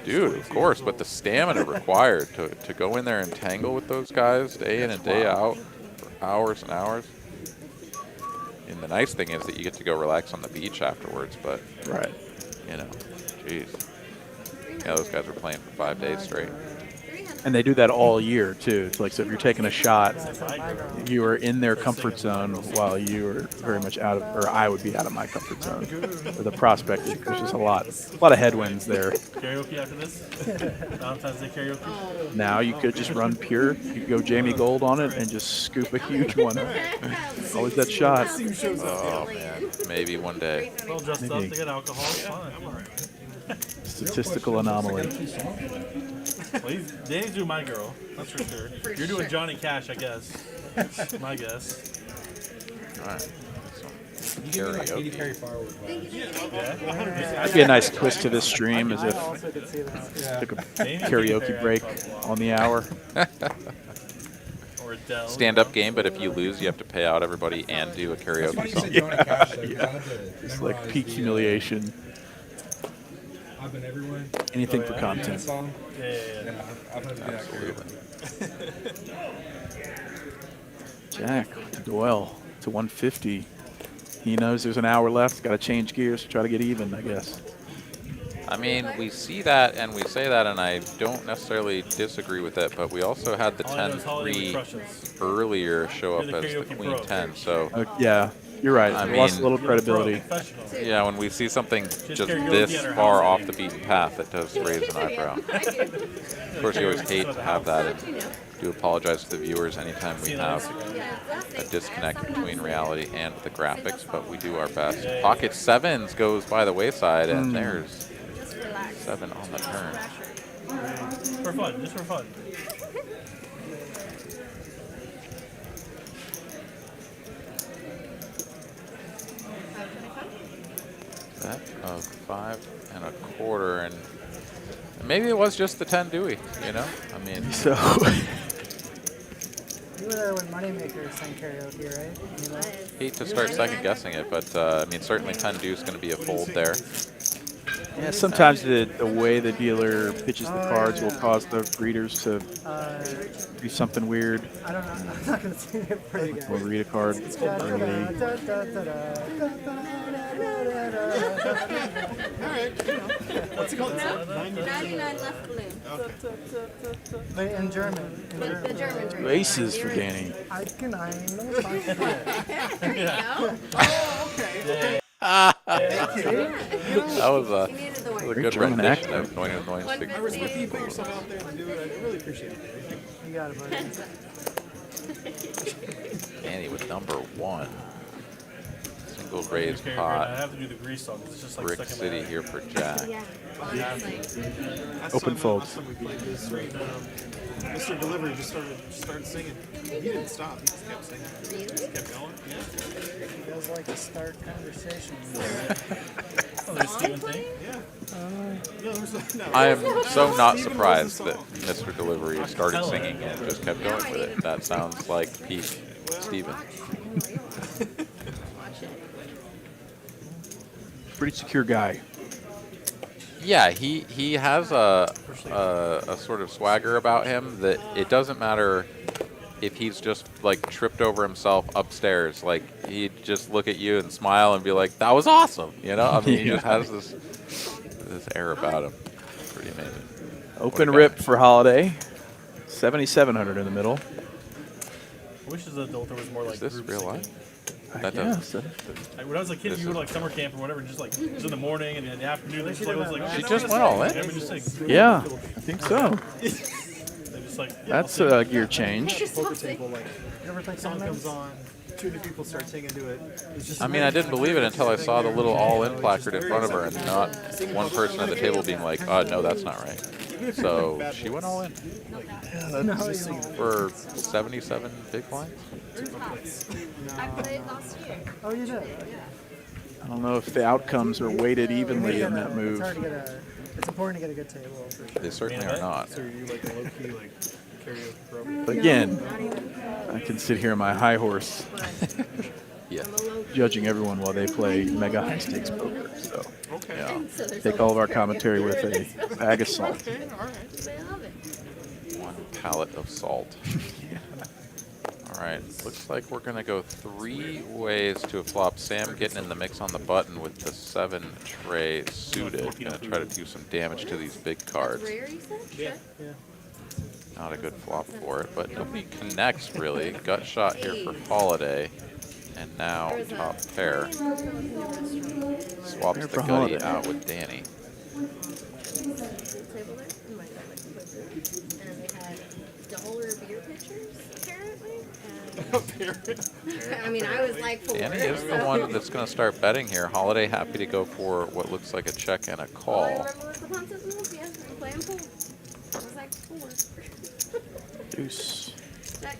Speaker 5: Dude, of course, but the stamina required to go in there and tangle with those guys day in and day out for hours and hours. And the nice thing is that you get to go relax on the beach afterwards, but,
Speaker 4: Right.
Speaker 5: Jeez. Yeah, those guys were playing for 5 days straight.
Speaker 4: And they do that all year too. It's like, so if you're taking a shot, you are in their comfort zone while you are very much out of, or I would be out of my comfort zone. For the prospect, there's just a lot of headwinds there.
Speaker 3: Karaoke after this? Valentine's Day karaoke?
Speaker 4: Now you could just run pure. You could go Jamie Gold on it and just scoop a huge one. Always that shot.
Speaker 5: Oh, man. Maybe one day.
Speaker 3: Well, dressed up to get alcohol. It's fine.
Speaker 4: Statistical anomaly.
Speaker 3: Well, Danny's doing my girl, that's for sure. You're doing Johnny Cash, I guess. My guess.
Speaker 5: All right.
Speaker 9: You give me like 80 carry fireworks.
Speaker 4: That'd be a nice twist to this stream, as if took a karaoke break on the hour.
Speaker 3: Or Adele.
Speaker 5: Stand-up game, but if you lose, you have to pay out everybody and do a karaoke song.
Speaker 4: It's like peak humiliation.
Speaker 9: I've been everywhere.
Speaker 4: Anything for content.
Speaker 9: Song.
Speaker 3: Yeah.
Speaker 9: I've had to do that
Speaker 5: Absolutely.
Speaker 4: Jack with the Doyle to 150. He knows there's an hour left. Got to change gears to try to get even, I guess.
Speaker 5: I mean, we see that and we say that, and I don't necessarily disagree with it, but we also had the 10-3 earlier show up as the Queen 10, so...
Speaker 4: Yeah, you're right.
Speaker 5: I
Speaker 4: It lost a
Speaker 5: mean-
Speaker 4: little credibility.
Speaker 5: Yeah, when we see something just this far off the beaten path, it does raise an eyebrow. Of course, you always hate to have that, and do apologize to the viewers anytime we have a disconnect between reality and the graphics, but we do our best. Pocket Sevens goes by the wayside, and there's 7 on the turn.
Speaker 3: For fun, just for fun.
Speaker 5: Set of 5 1/4, and maybe it was just the 10 Dewey, I mean...
Speaker 4: So...
Speaker 7: You were there when Moneymaker sang karaoke, right?
Speaker 5: Hate to start second-guessing it, but, I mean, certainly 10 Deuce is going to be a fold there.
Speaker 4: Yeah, sometimes the way the dealer pitches the cards will cause the readers to do something weird.
Speaker 7: I don't know. I'm not going to sing it for you guys.
Speaker 4: Or read a card early.
Speaker 6: What's it called?
Speaker 8: 99 left blue.
Speaker 7: But in German.
Speaker 8: The German version.
Speaker 4: Aces for Danny.
Speaker 7: I can, I know.
Speaker 8: There you go.
Speaker 5: That was
Speaker 8: You needed the
Speaker 5: a
Speaker 8: word.
Speaker 5: good
Speaker 4: German
Speaker 5: rendition
Speaker 4: accent.
Speaker 5: of Noin and Noin Sig.
Speaker 6: I respect you put yourself out there and do it. I really appreciate it.
Speaker 7: You got it, buddy.
Speaker 5: Danny with number 1. Single raise
Speaker 3: I
Speaker 5: pot.
Speaker 3: have to do the grease song. It's just like
Speaker 5: Brick
Speaker 3: second
Speaker 5: City
Speaker 3: layer.
Speaker 5: here for Jack.
Speaker 8: Yeah. Honestly.
Speaker 4: Open folds.
Speaker 6: Last time we played this, right? Mr. Delivery just started singing. He didn't stop. He just kept singing.
Speaker 8: Really?
Speaker 6: Just kept going. Yeah.
Speaker 7: He does like to start conversations.
Speaker 3: Oh, there's Steven thing.
Speaker 6: No, there's no.
Speaker 5: I am so not
Speaker 6: Steven
Speaker 5: surprised
Speaker 6: was
Speaker 5: that
Speaker 6: the
Speaker 5: Mr. Delivery started singing and just kept going with it. That sounds like peak Steven.
Speaker 8: Watch it.
Speaker 4: Pretty secure guy.
Speaker 5: Yeah, he has a sort of swagger about him that it doesn't matter if he's just like tripped over himself upstairs. Like he'd just look at you and smile and be like, "That was awesome," you know. I mean, he just has this air about him. Pretty amazing.
Speaker 4: Open rip for Holiday. 7,700 in the middle.
Speaker 3: I wish as an adult there was more like.
Speaker 5: Is this
Speaker 3: group
Speaker 5: real
Speaker 3: singing.
Speaker 5: life?
Speaker 4: I
Speaker 5: That
Speaker 4: guess.
Speaker 3: Like, when I was a kid,
Speaker 5: This
Speaker 3: you would
Speaker 5: is-
Speaker 3: like summer camp or whatever, just like it was in the morning and in the afternoon. They just like, it was like
Speaker 5: She just went all in.
Speaker 3: Everyone just sing.
Speaker 4: Yeah, I think so.
Speaker 3: They just like yeah,
Speaker 4: That's
Speaker 3: I'll
Speaker 4: a gear change.
Speaker 6: poker table, like,
Speaker 7: You ever play
Speaker 6: song
Speaker 7: Commentators?
Speaker 6: comes on, 2 new people start singing to it. It's just
Speaker 5: I mean, I didn't believe it until I saw the little all-in placard in front of her and not one person at the table being like, no, that's not right. So she went all in for 77 big blinds.
Speaker 8: I played last year.
Speaker 7: Oh, you did?
Speaker 4: I don't know if the outcomes are weighted evenly in that
Speaker 7: It's
Speaker 4: move.
Speaker 7: hard to get a. It's important to get a good table for sure.
Speaker 5: They certainly are not.
Speaker 6: So are you like a low-key, like, karaoke pro?
Speaker 4: But again, I can sit here on my high horse
Speaker 5: Yeah.
Speaker 4: judging everyone while they play mega high stakes poker. So
Speaker 6: Okay.
Speaker 5: Yeah.
Speaker 8: So there's
Speaker 4: take all of our commentary with a bag of salt.
Speaker 8: They love it.
Speaker 5: One pallet of salt. All right, looks like we're gonna go 3 ways to a flop. Sam getting in the mix on the button with the 7 tray suited. Gonna try to do some damage to these big cards.
Speaker 8: Rare, you said?
Speaker 6: Yeah.
Speaker 5: Not a good flop for it, but nobody connects really. Gut shot here for Holiday, and now top pair. Swaps
Speaker 4: Pair
Speaker 5: the
Speaker 4: for
Speaker 5: gutty
Speaker 4: Holiday.
Speaker 5: out with Danny.
Speaker 8: Table there? Oh my God, like, and they had dollar beer pitchers, apparently. I mean, I was like, for
Speaker 5: Danny is the one that's going to start betting here. Holiday happy to go for what looks like a check and a
Speaker 8: All I
Speaker 5: call.
Speaker 8: remember was the Ponce's move, yeah, and playing pool. I was like 4.
Speaker 4: Deuce.
Speaker 8: Check.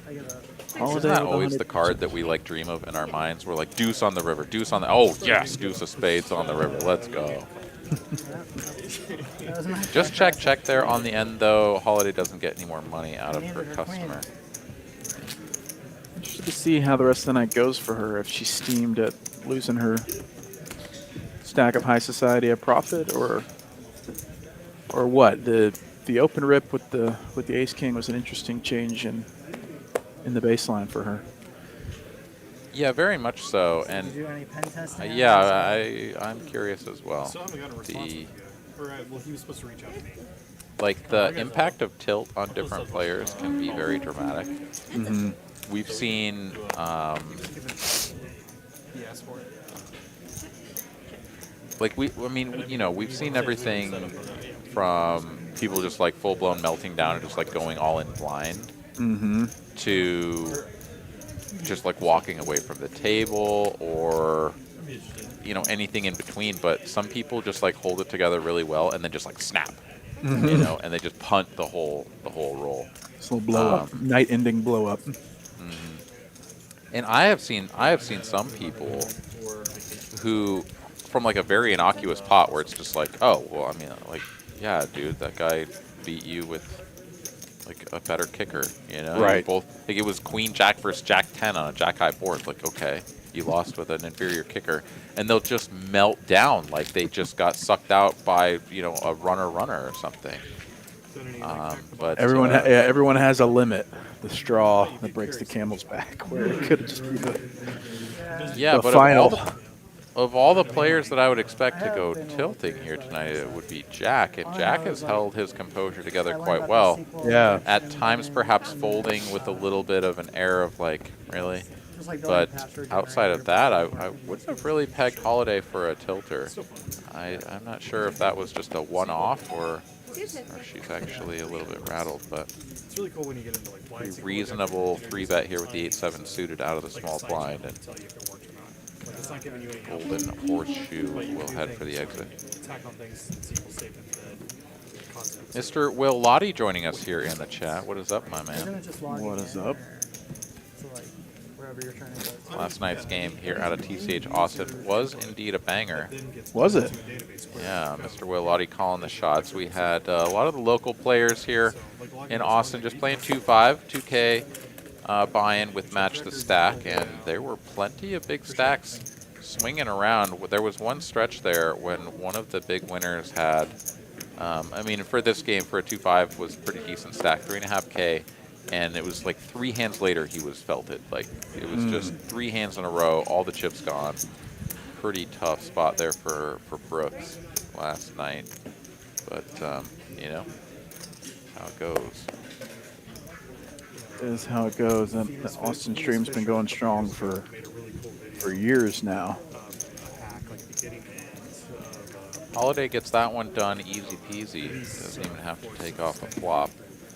Speaker 7: I get a.
Speaker 4: Holiday
Speaker 5: Isn't that
Speaker 4: with
Speaker 5: always
Speaker 4: 100.
Speaker 5: the card that we like dream of in our minds? We're like, deuce on the river, deuce on the... Oh, yes, deuce of spades on the river. Let's go.
Speaker 7: That was my
Speaker 5: Just check there on the end, though. Holiday doesn't get any more money out of her
Speaker 7: Neither her queen.
Speaker 5: customer.
Speaker 4: Interested to see how the rest of the night goes for her. If she's steamed at losing her stack of high society at profit, or what? The open rip with the ace king was an interesting change in the baseline for her.
Speaker 5: Yeah, very much so.
Speaker 7: Did
Speaker 5: And
Speaker 7: you do any pen testing?
Speaker 5: yeah, I'm curious as well.
Speaker 6: So I haven't got a response.
Speaker 5: The
Speaker 6: Or, well, he was supposed to reach out to me.
Speaker 5: like the impact of tilt on different players can be very dramatic.
Speaker 4: Mm-hmm.
Speaker 5: We've seen
Speaker 6: He asked for it.
Speaker 5: like we've seen everything from people just like full blown melting down and just like going all in blind
Speaker 4: Mm-hmm.
Speaker 5: to just like walking away from the table or anything in between. But some people just like hold it together really well and then just like snap, and they just punt the whole roll.
Speaker 4: This little blow up, night-ending blow up.
Speaker 5: And I have seen some people who, from like a very innocuous pot where it's just like, oh, well, I mean, like, yeah, dude, that guy beat you with like a better kicker,
Speaker 4: Right.
Speaker 5: Both, like it was Queen Jack versus Jack 10 on a Jack high board. Like, okay, you lost with an inferior kicker, and they'll just melt down like they just got sucked out by a runner or something. But
Speaker 4: Everyone has a limit. The straw that breaks the camel's back, where it could just be the
Speaker 5: yeah,
Speaker 4: the
Speaker 5: but
Speaker 4: final.
Speaker 5: of all the players that I would expect to go tilting here tonight, it would be Jack. And Jack has held his composure together quite well.
Speaker 4: Yeah.
Speaker 5: At times perhaps folding with a little bit of an air of like, really? But outside of that, I wouldn't have really pegged Holiday for a tilter. I'm not sure if that was just a one-off or she's actually a little bit rattled, but
Speaker 6: It's really cool when you get into like
Speaker 5: pretty reasonable 3-bet here with the 8-7 suited out of the small blind. And
Speaker 6: tell you if it worked or not. Like, it's not giving you any help.
Speaker 5: Golden Horseshoe will head for the exit.
Speaker 6: Attack on things and see if we'll save the concept.
Speaker 5: Mr. Will Lottie joining us here in the chat. What is up, my man?
Speaker 4: What is up?
Speaker 7: So like wherever you're trying to go.
Speaker 5: Last night's game here out of TCH Austin was indeed a banger.
Speaker 4: Was it?
Speaker 5: Yeah, Mr. Will Lottie calling the shots. We had a lot of the local players here in Austin just playing 2-5, 2K buy-in with Match the Stack, and there were plenty of big stacks swinging around. There was one stretch there when one of the big winners had, I mean, for this game, for a 2-5 was pretty decent stack, 3.5K, and it was like 3 hands later he was felted. Like, it was just 3 hands in a row, all the chips gone. Pretty tough spot there for Brooks last night, but you know how it goes.
Speaker 4: Is how it goes. And the Austin stream's been going strong for years now.
Speaker 5: Holiday gets that one done easy peasy. Doesn't even have to take off a flop.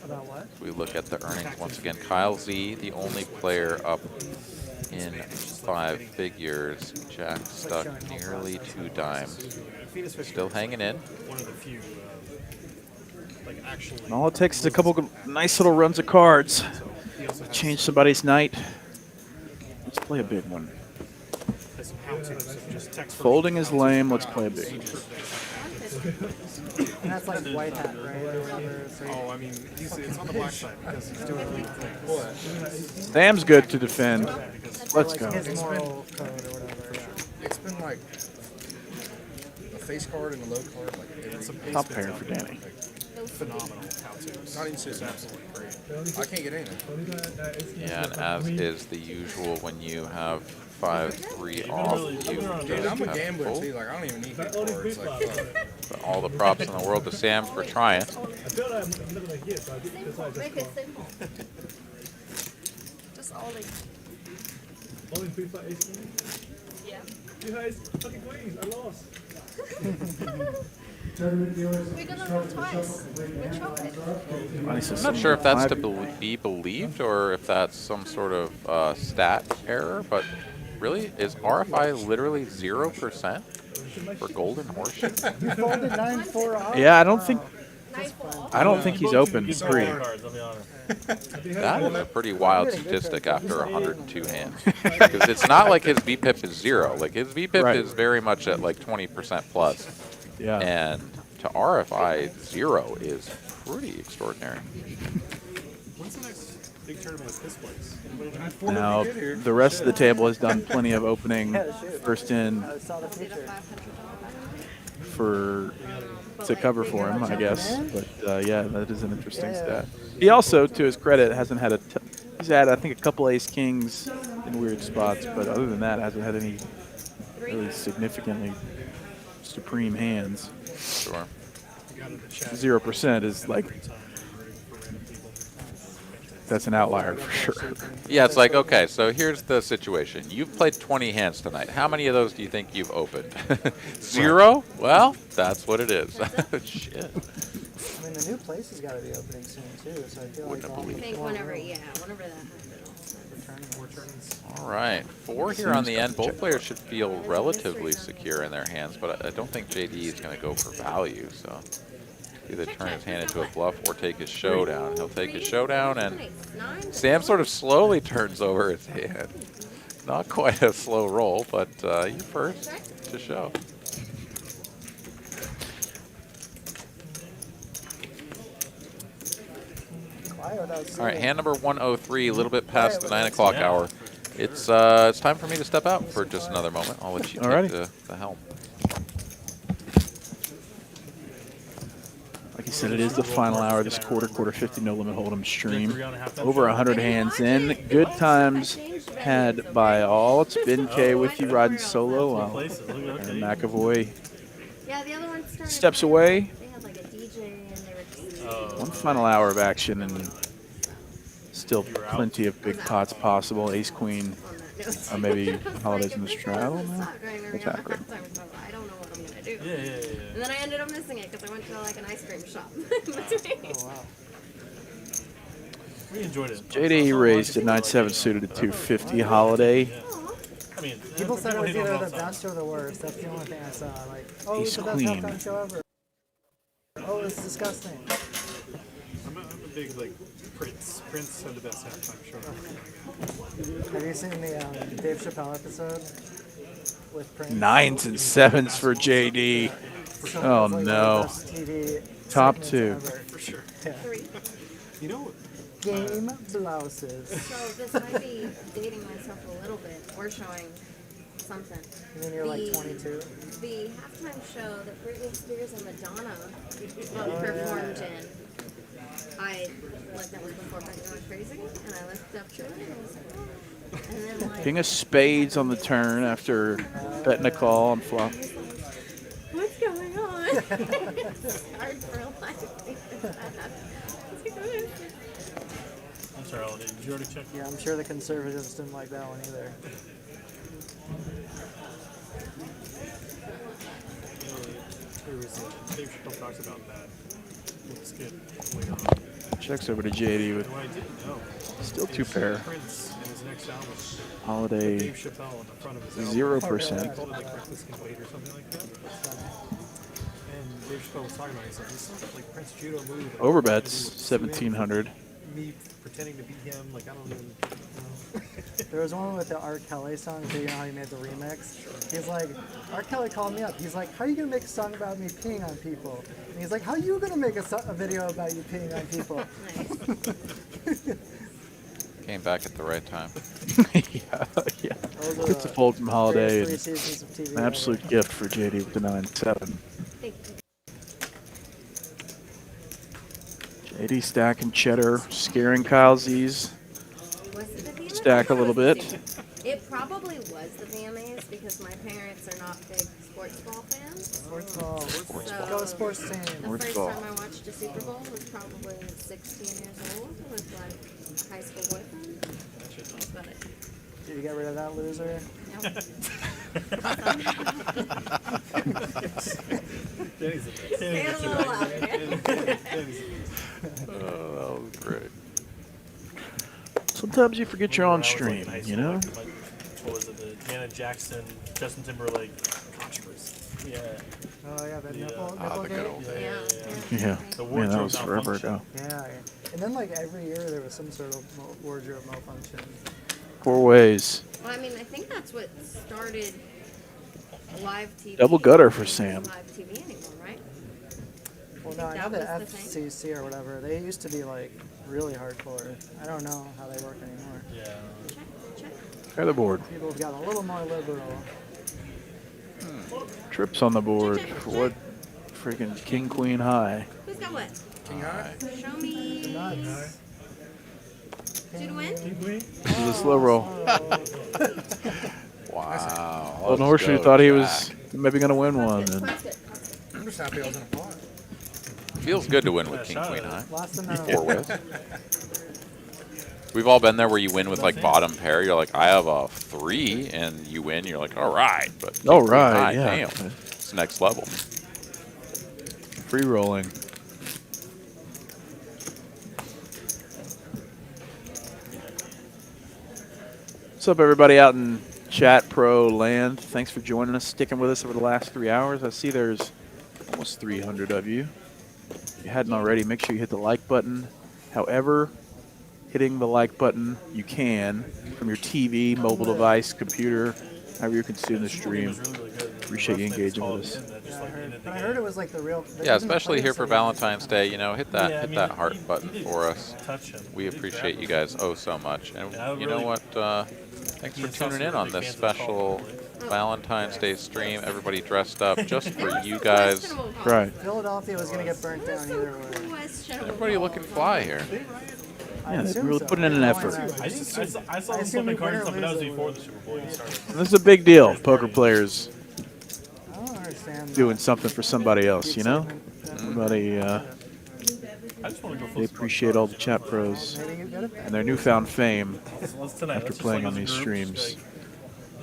Speaker 7: About what?
Speaker 5: We look at the earnings once again. Kyle Z, the only player up in 5 figures. Jack stuck nearly 2 dimes. Still hanging in.
Speaker 6: One of the few, like actually.
Speaker 4: And all it takes is a couple nice little runs of cards to change somebody's night. Let's play a big one. Folding is lame. Let's play a big one.
Speaker 7: And that's like white hat, right? Or whatever. So
Speaker 6: Oh, I mean, it's on the black side because he's doing weak things.
Speaker 4: Dam's good to defend. Let's
Speaker 7: like
Speaker 4: go.
Speaker 7: his moral code or whatever. Yeah.
Speaker 9: It's been like a face card and a low card, like every
Speaker 4: Top pair for Danny.
Speaker 6: Phenomenal how-tos.
Speaker 9: not even sitting. Absolutely great. I can't get anything.
Speaker 5: Yeah, and as is the usual when you have 5-3 off, you
Speaker 9: Dude, I'm a
Speaker 5: have
Speaker 9: gambler
Speaker 5: full.
Speaker 9: too. Like I don't even need good cards. Like
Speaker 5: But all the props in the world to Sam for trying.
Speaker 8: Make it simple. Just all like. Yeah.
Speaker 6: You guys, fucking queens, I lost.
Speaker 8: We're gonna roll twice. We tried.
Speaker 5: I'm not sure if that's to be believed or if that's some sort of stat error, but really, is RFI literally 0% for Golden Horseshoe?
Speaker 7: You folded 9-4 off?
Speaker 4: Yeah, I don't think
Speaker 8: Nice ball.
Speaker 4: he's open to 3.
Speaker 3: Cards, I'll be honest.
Speaker 5: That is a pretty wild statistic after 102 hands. Because it's not like his VPIP is 0. Like, his VPIP
Speaker 4: Right.
Speaker 5: is very much at like 20% plus.
Speaker 4: Yeah.
Speaker 5: And to RFI, 0 is pretty extraordinary.
Speaker 6: When's the next big tournament at this place?
Speaker 4: Now, the rest of the table has done plenty of opening first in
Speaker 7: I saw the future.
Speaker 4: to cover for him, I guess. But yeah, that is an interesting stat. He also, to his credit, hasn't had he's had, I think, a couple ace kings in weird spots, but other than that, hasn't had any really significantly supreme hands.
Speaker 5: Sure.
Speaker 4: 0% is like, that's an outlier for sure.
Speaker 5: Yeah, it's like, okay, so here's the situation. You've played 20 hands tonight. How many of those do you think you've opened? 0? Well, that's what it is. Shit.
Speaker 7: I mean, the new place has got to be opening soon too, so I feel
Speaker 5: Wouldn't have
Speaker 7: like
Speaker 5: believed
Speaker 8: I think whenever that happens.
Speaker 5: All right, 4 here on the end. Both players should feel relatively secure in their hands, but I don't think JD is going to go for value, so either turn his hand into a bluff or take his showdown. He'll take his showdown, and Sam sort of slowly turns over his hand. Not quite a slow roll, but you're first to show. All right, hand number 103, a little bit past the 9 o'clock hour. It's time for me to step out for just another moment. I'll let you take the helm.
Speaker 4: Like you said, it is the final hour of this quarter 50 no limit hold'em stream. Over 100 hands in. Good times had by all. It's Ben K with you riding solo while
Speaker 3: Places. Look at
Speaker 4: Aaron McEvoy
Speaker 8: Yeah, the other one started.
Speaker 4: steps away.
Speaker 8: They had like a DJ and they were just.
Speaker 4: One final hour of action and still plenty of big pots possible. Ace Queen, or maybe Holidays in the Straddle. What's happening?
Speaker 8: I don't know what I'm gonna do.
Speaker 3: Yeah.
Speaker 8: And then I ended up missing it because I went to like an ice cream shop in between.
Speaker 7: Oh, wow.
Speaker 3: We enjoyed it.
Speaker 4: JD raised at 9-7 suited at 250 Holiday.
Speaker 3: I mean,
Speaker 7: People said it was
Speaker 3: hitting on
Speaker 7: either
Speaker 3: all
Speaker 7: the
Speaker 3: sides.
Speaker 7: best or the worst. That's the only thing I saw. Like, oh,
Speaker 4: Ace
Speaker 7: it's the best
Speaker 4: Queen.
Speaker 7: halftime show ever. Oh, it's disgusting.
Speaker 6: I'm a big like Prince. Prince had the best halftime show.
Speaker 7: Have you seen the Dave Chappelle episode with Prince?
Speaker 4: 9s and 7s for JD.
Speaker 7: So
Speaker 4: Oh,
Speaker 7: it's like one of the
Speaker 4: no.
Speaker 7: best TV
Speaker 4: Top
Speaker 7: segments
Speaker 4: two.
Speaker 7: ever.
Speaker 6: For sure.
Speaker 7: Yeah.
Speaker 6: You know,
Speaker 7: Game blouses.
Speaker 8: So this might be dating myself a little bit or showing something.
Speaker 7: And then you're like 22.
Speaker 8: The halftime show that Britney Spears and Madonna performed in. That was before Britney went crazy, and I looked up to it and I was like, oh. And then like,
Speaker 4: King of spades on the turn after betting a call on flop.
Speaker 8: what's going on? It's hard for a life.
Speaker 3: I'm sorry, Holiday. Did you already check?
Speaker 7: Yeah, I'm sure the conservatives didn't like that one either.
Speaker 6: Dave Chappelle talks about that. Looks good.
Speaker 4: Checks over to JD with
Speaker 6: What I didn't know.
Speaker 4: still two pair.
Speaker 6: Prince in his next album.
Speaker 4: Holiday
Speaker 6: Dave Chappelle on the front of his album.
Speaker 4: 0%.
Speaker 6: He called it like Breakfast Can Wait or something like that. And Dave Chappelle was talking about it. He's like, this sounds like Prince judo move. Like,
Speaker 4: Overbets 1700.
Speaker 6: Me pretending to be him. Like, I don't even know.
Speaker 7: There was one with the R. Kelly song, so you know how he made the remix? He's like, R. Kelly called me up. He's like, how are you going to make a song about me peeing on people? And he's like, how are you going to make a video about you peeing on people?
Speaker 5: Came back at the right time.
Speaker 4: yeah.
Speaker 7: Those are
Speaker 4: It's a
Speaker 7: the
Speaker 4: fold from Holiday.
Speaker 7: greatest
Speaker 4: And
Speaker 7: 3 seasons of TV
Speaker 4: an absolute gift for JD with the 9-7.
Speaker 8: Thank you.
Speaker 4: JD stacking cheddar, scaring Kyle Z's.
Speaker 8: Was it the VMAs?
Speaker 4: Stack a little bit.
Speaker 8: It probably was the VMAs because my parents are not big sports ball fans.
Speaker 7: Sports ball.
Speaker 8: So
Speaker 7: Go sports team.
Speaker 8: the
Speaker 4: Sports
Speaker 8: first
Speaker 4: ball.
Speaker 8: time I watched a Super Bowl was probably 16 years old with like a high school boyfriend. That's about it.
Speaker 7: Did you get rid of that loser?
Speaker 3: Danny's the best.
Speaker 8: Say it a little louder.
Speaker 5: Oh, that was great.
Speaker 4: Sometimes you forget you're on
Speaker 3: When I was, like, in
Speaker 4: stream,
Speaker 3: high
Speaker 4: you
Speaker 3: school,
Speaker 4: know?
Speaker 3: like, what was it? The Janet Jackson, Justin Timberlake controversy. Yeah.
Speaker 7: Oh, yeah, that
Speaker 3: Yeah.
Speaker 7: nipple
Speaker 5: Ah, the good
Speaker 7: gate?
Speaker 5: old days.
Speaker 8: Yeah.
Speaker 4: Yeah.
Speaker 3: The
Speaker 4: Man, that
Speaker 3: wardrobe
Speaker 4: was forever
Speaker 3: malfunction.
Speaker 4: ago.
Speaker 7: Yeah. And then, like, every year there was some sort of wardrobe malfunction.
Speaker 4: 4 ways.
Speaker 8: Well, I mean, I think that's what started live TV.
Speaker 4: Double gutter for Sam.
Speaker 8: Live TV anymore, right?
Speaker 7: Well, no, I know
Speaker 8: That
Speaker 7: the
Speaker 8: was the thing.
Speaker 7: FCC or whatever, they used to be, like, really hardcore. I don't know how they work anymore.
Speaker 3: Yeah.
Speaker 8: Check.
Speaker 4: Try the board.
Speaker 7: People have gotten a little more liberal.
Speaker 4: Trips on the board. What freaking king, queen, high.
Speaker 8: Who's got what?
Speaker 9: King high?
Speaker 8: Show me.
Speaker 7: Nuts.
Speaker 8: Two to win?
Speaker 4: This is a slow roll.
Speaker 5: Wow.
Speaker 4: Golden
Speaker 5: Let's
Speaker 4: Horseshoe
Speaker 5: go,
Speaker 4: thought he
Speaker 5: Jack.
Speaker 4: was maybe going to win one.
Speaker 8: Good.
Speaker 4: And
Speaker 8: Quite's good.
Speaker 9: I'm just happy I was in a pot.
Speaker 5: Feels good to win with
Speaker 3: Yeah,
Speaker 5: King
Speaker 3: shot
Speaker 5: Queen
Speaker 3: at
Speaker 5: High.
Speaker 7: Lost the medal.
Speaker 5: 4 with. We've all been there where you win with like bottom pair. You're like, I have a 3, and you win. You're like, all right. But King
Speaker 4: all
Speaker 5: Queen
Speaker 4: right,
Speaker 5: High,
Speaker 4: yeah.
Speaker 5: damn, it's next level.
Speaker 4: Free rolling. What's up, everybody out in chat pro land? Thanks for joining us, sticking with us over the last 3 hours. I see there's almost 300 of you. If you hadn't already, make sure you hit the like button. However, hitting the like button you can from your TV, mobile device, computer, however you consume the stream. Appreciate you engaging with us.
Speaker 7: Yeah, I heard. But I heard it was like the real.
Speaker 5: Yeah, especially here for Valentine's Day. You know, hit that
Speaker 3: Yeah, I
Speaker 5: hit
Speaker 3: mean,
Speaker 5: that heart
Speaker 3: you
Speaker 5: button
Speaker 3: didn't
Speaker 5: for us.
Speaker 3: touch him.
Speaker 5: We
Speaker 3: You didn't
Speaker 5: appreciate
Speaker 3: grab
Speaker 5: you
Speaker 3: him.
Speaker 5: guys so much. And
Speaker 3: Yeah, I
Speaker 5: you know
Speaker 3: really-
Speaker 5: what? Thanks
Speaker 3: Me
Speaker 5: for
Speaker 3: and Chelsea
Speaker 5: tuning in
Speaker 3: were
Speaker 5: on
Speaker 3: big
Speaker 5: this
Speaker 3: fans of the
Speaker 5: special
Speaker 3: Fall.
Speaker 5: Valentine's Day stream. Everybody dressed up just for you guys.
Speaker 4: Right.
Speaker 7: Philadelphia was gonna get burnt down either way.
Speaker 8: Questionable.
Speaker 5: Everybody looking fly here.
Speaker 7: I
Speaker 4: Yeah, they're
Speaker 7: assume
Speaker 4: really
Speaker 7: so.
Speaker 4: putting in an effort.
Speaker 3: I saw them
Speaker 7: assume
Speaker 3: flipping
Speaker 7: we
Speaker 3: cards and stuff,
Speaker 7: win or
Speaker 3: but that was
Speaker 7: lose,
Speaker 3: before the Super Bowl even started.
Speaker 4: This is a big deal. Poker players
Speaker 7: I don't understand.
Speaker 4: doing something for somebody else, you know? Everybody,
Speaker 3: I just want to go
Speaker 4: they
Speaker 3: flip some
Speaker 4: appreciate all the chat pros
Speaker 7: Making it good.
Speaker 4: and their newfound fame
Speaker 3: Let's tonight.
Speaker 4: after
Speaker 3: Let's just
Speaker 4: playing
Speaker 3: like
Speaker 4: on
Speaker 3: as a
Speaker 4: these
Speaker 3: group,
Speaker 4: streams.
Speaker 3: just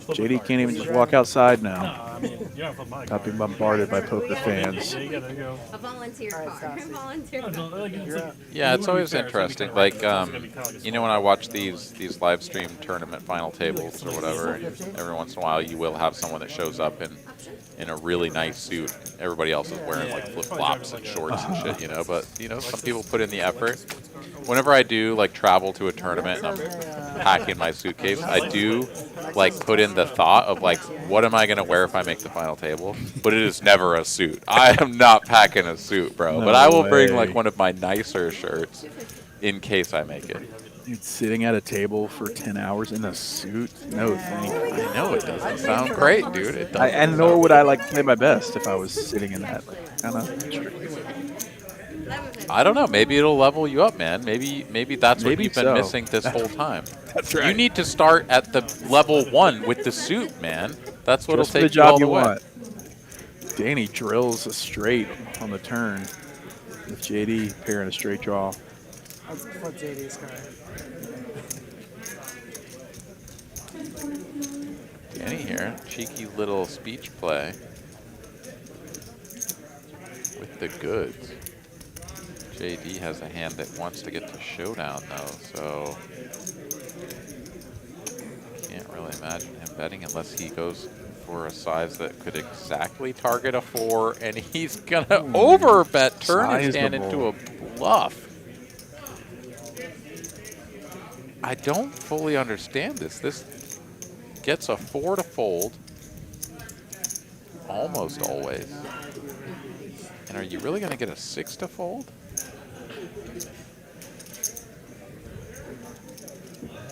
Speaker 3: flip a
Speaker 4: JD
Speaker 3: card.
Speaker 4: can't even just walk outside
Speaker 3: No,
Speaker 4: now.
Speaker 3: I mean, you don't flip my
Speaker 4: Not
Speaker 3: card.
Speaker 4: being bombarded by poker fans.
Speaker 3: Yeah, you gotta go.
Speaker 8: A volunteer
Speaker 7: All right,
Speaker 8: card.
Speaker 7: Stassi.
Speaker 8: Volunteer
Speaker 3: No,
Speaker 8: card.
Speaker 3: no, like, it's like,
Speaker 5: Yeah, it's
Speaker 3: you wanna
Speaker 5: always
Speaker 3: be fair, it's gotta be
Speaker 5: interesting.
Speaker 3: kinda right,
Speaker 5: Like,
Speaker 3: but it's also gotta be kinda like a
Speaker 5: you know, when I watch these live stream tournament final tables or whatever, every once in a while you will have someone that shows up in a really nice suit. Everybody else is wearing like flip flops and shorts and shit, you know. But you know, some people put in the effort. Whenever I do like travel to a tournament and I'm packing my suitcase, I do like put in the thought of like, what am I gonna wear if I make the final table? But it is never a suit. I am not packing a suit, bro.
Speaker 4: No
Speaker 5: But I will bring
Speaker 4: way.
Speaker 5: like one of my nicer shirts in case I make it.
Speaker 4: Dude, sitting at a table for 10 hours in a suit? No, thank you.
Speaker 5: I know it doesn't sound great, dude. It doesn't.
Speaker 4: And nor would I like play my best if I was sitting in that kind of.
Speaker 5: I don't know. Maybe it'll level you up, man. Maybe that's what
Speaker 4: Maybe
Speaker 5: you've been
Speaker 4: so.
Speaker 5: missing this whole time.
Speaker 4: That's
Speaker 5: You need to start at the level 1 with the suit, man. That's what'll
Speaker 4: Just for
Speaker 5: take
Speaker 4: the
Speaker 5: you all
Speaker 4: job
Speaker 5: the
Speaker 4: you
Speaker 5: way.
Speaker 4: want. Danny drills a straight on the turn with JD pairing a straight draw.
Speaker 7: Let's flip JD's card.
Speaker 5: Danny here, cheeky little speech play with the goods. JD has a hand that wants to get to showdown though, so can't really imagine him betting unless he goes for a size that could exactly target a 4, and he's gonna overbet, turn his hand into a bluff. I don't fully understand this. This gets a 4 to fold almost always. And are you really going to get a 6 to fold?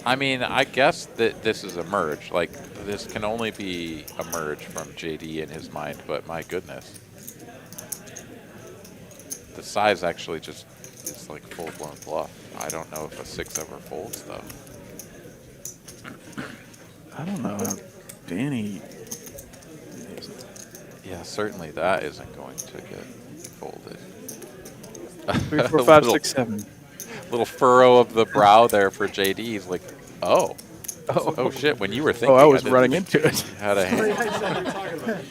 Speaker 5: I mean, I guess that this is a merge. Like, this can only be a merge from JD in his mind, but my goodness. The size actually just is like full-blown bluff. I don't know if a 6 ever folds, though.
Speaker 4: I don't know. Danny.
Speaker 5: Yeah, certainly that isn't going to get folded.
Speaker 4: 3, 4, 5, 6, 7.
Speaker 5: Little furrow of the brow there for JD. He's like, oh shit. When you were thinking,
Speaker 4: Oh, I was
Speaker 5: didn't
Speaker 4: running
Speaker 5: think
Speaker 4: into it.
Speaker 5: you had a hand.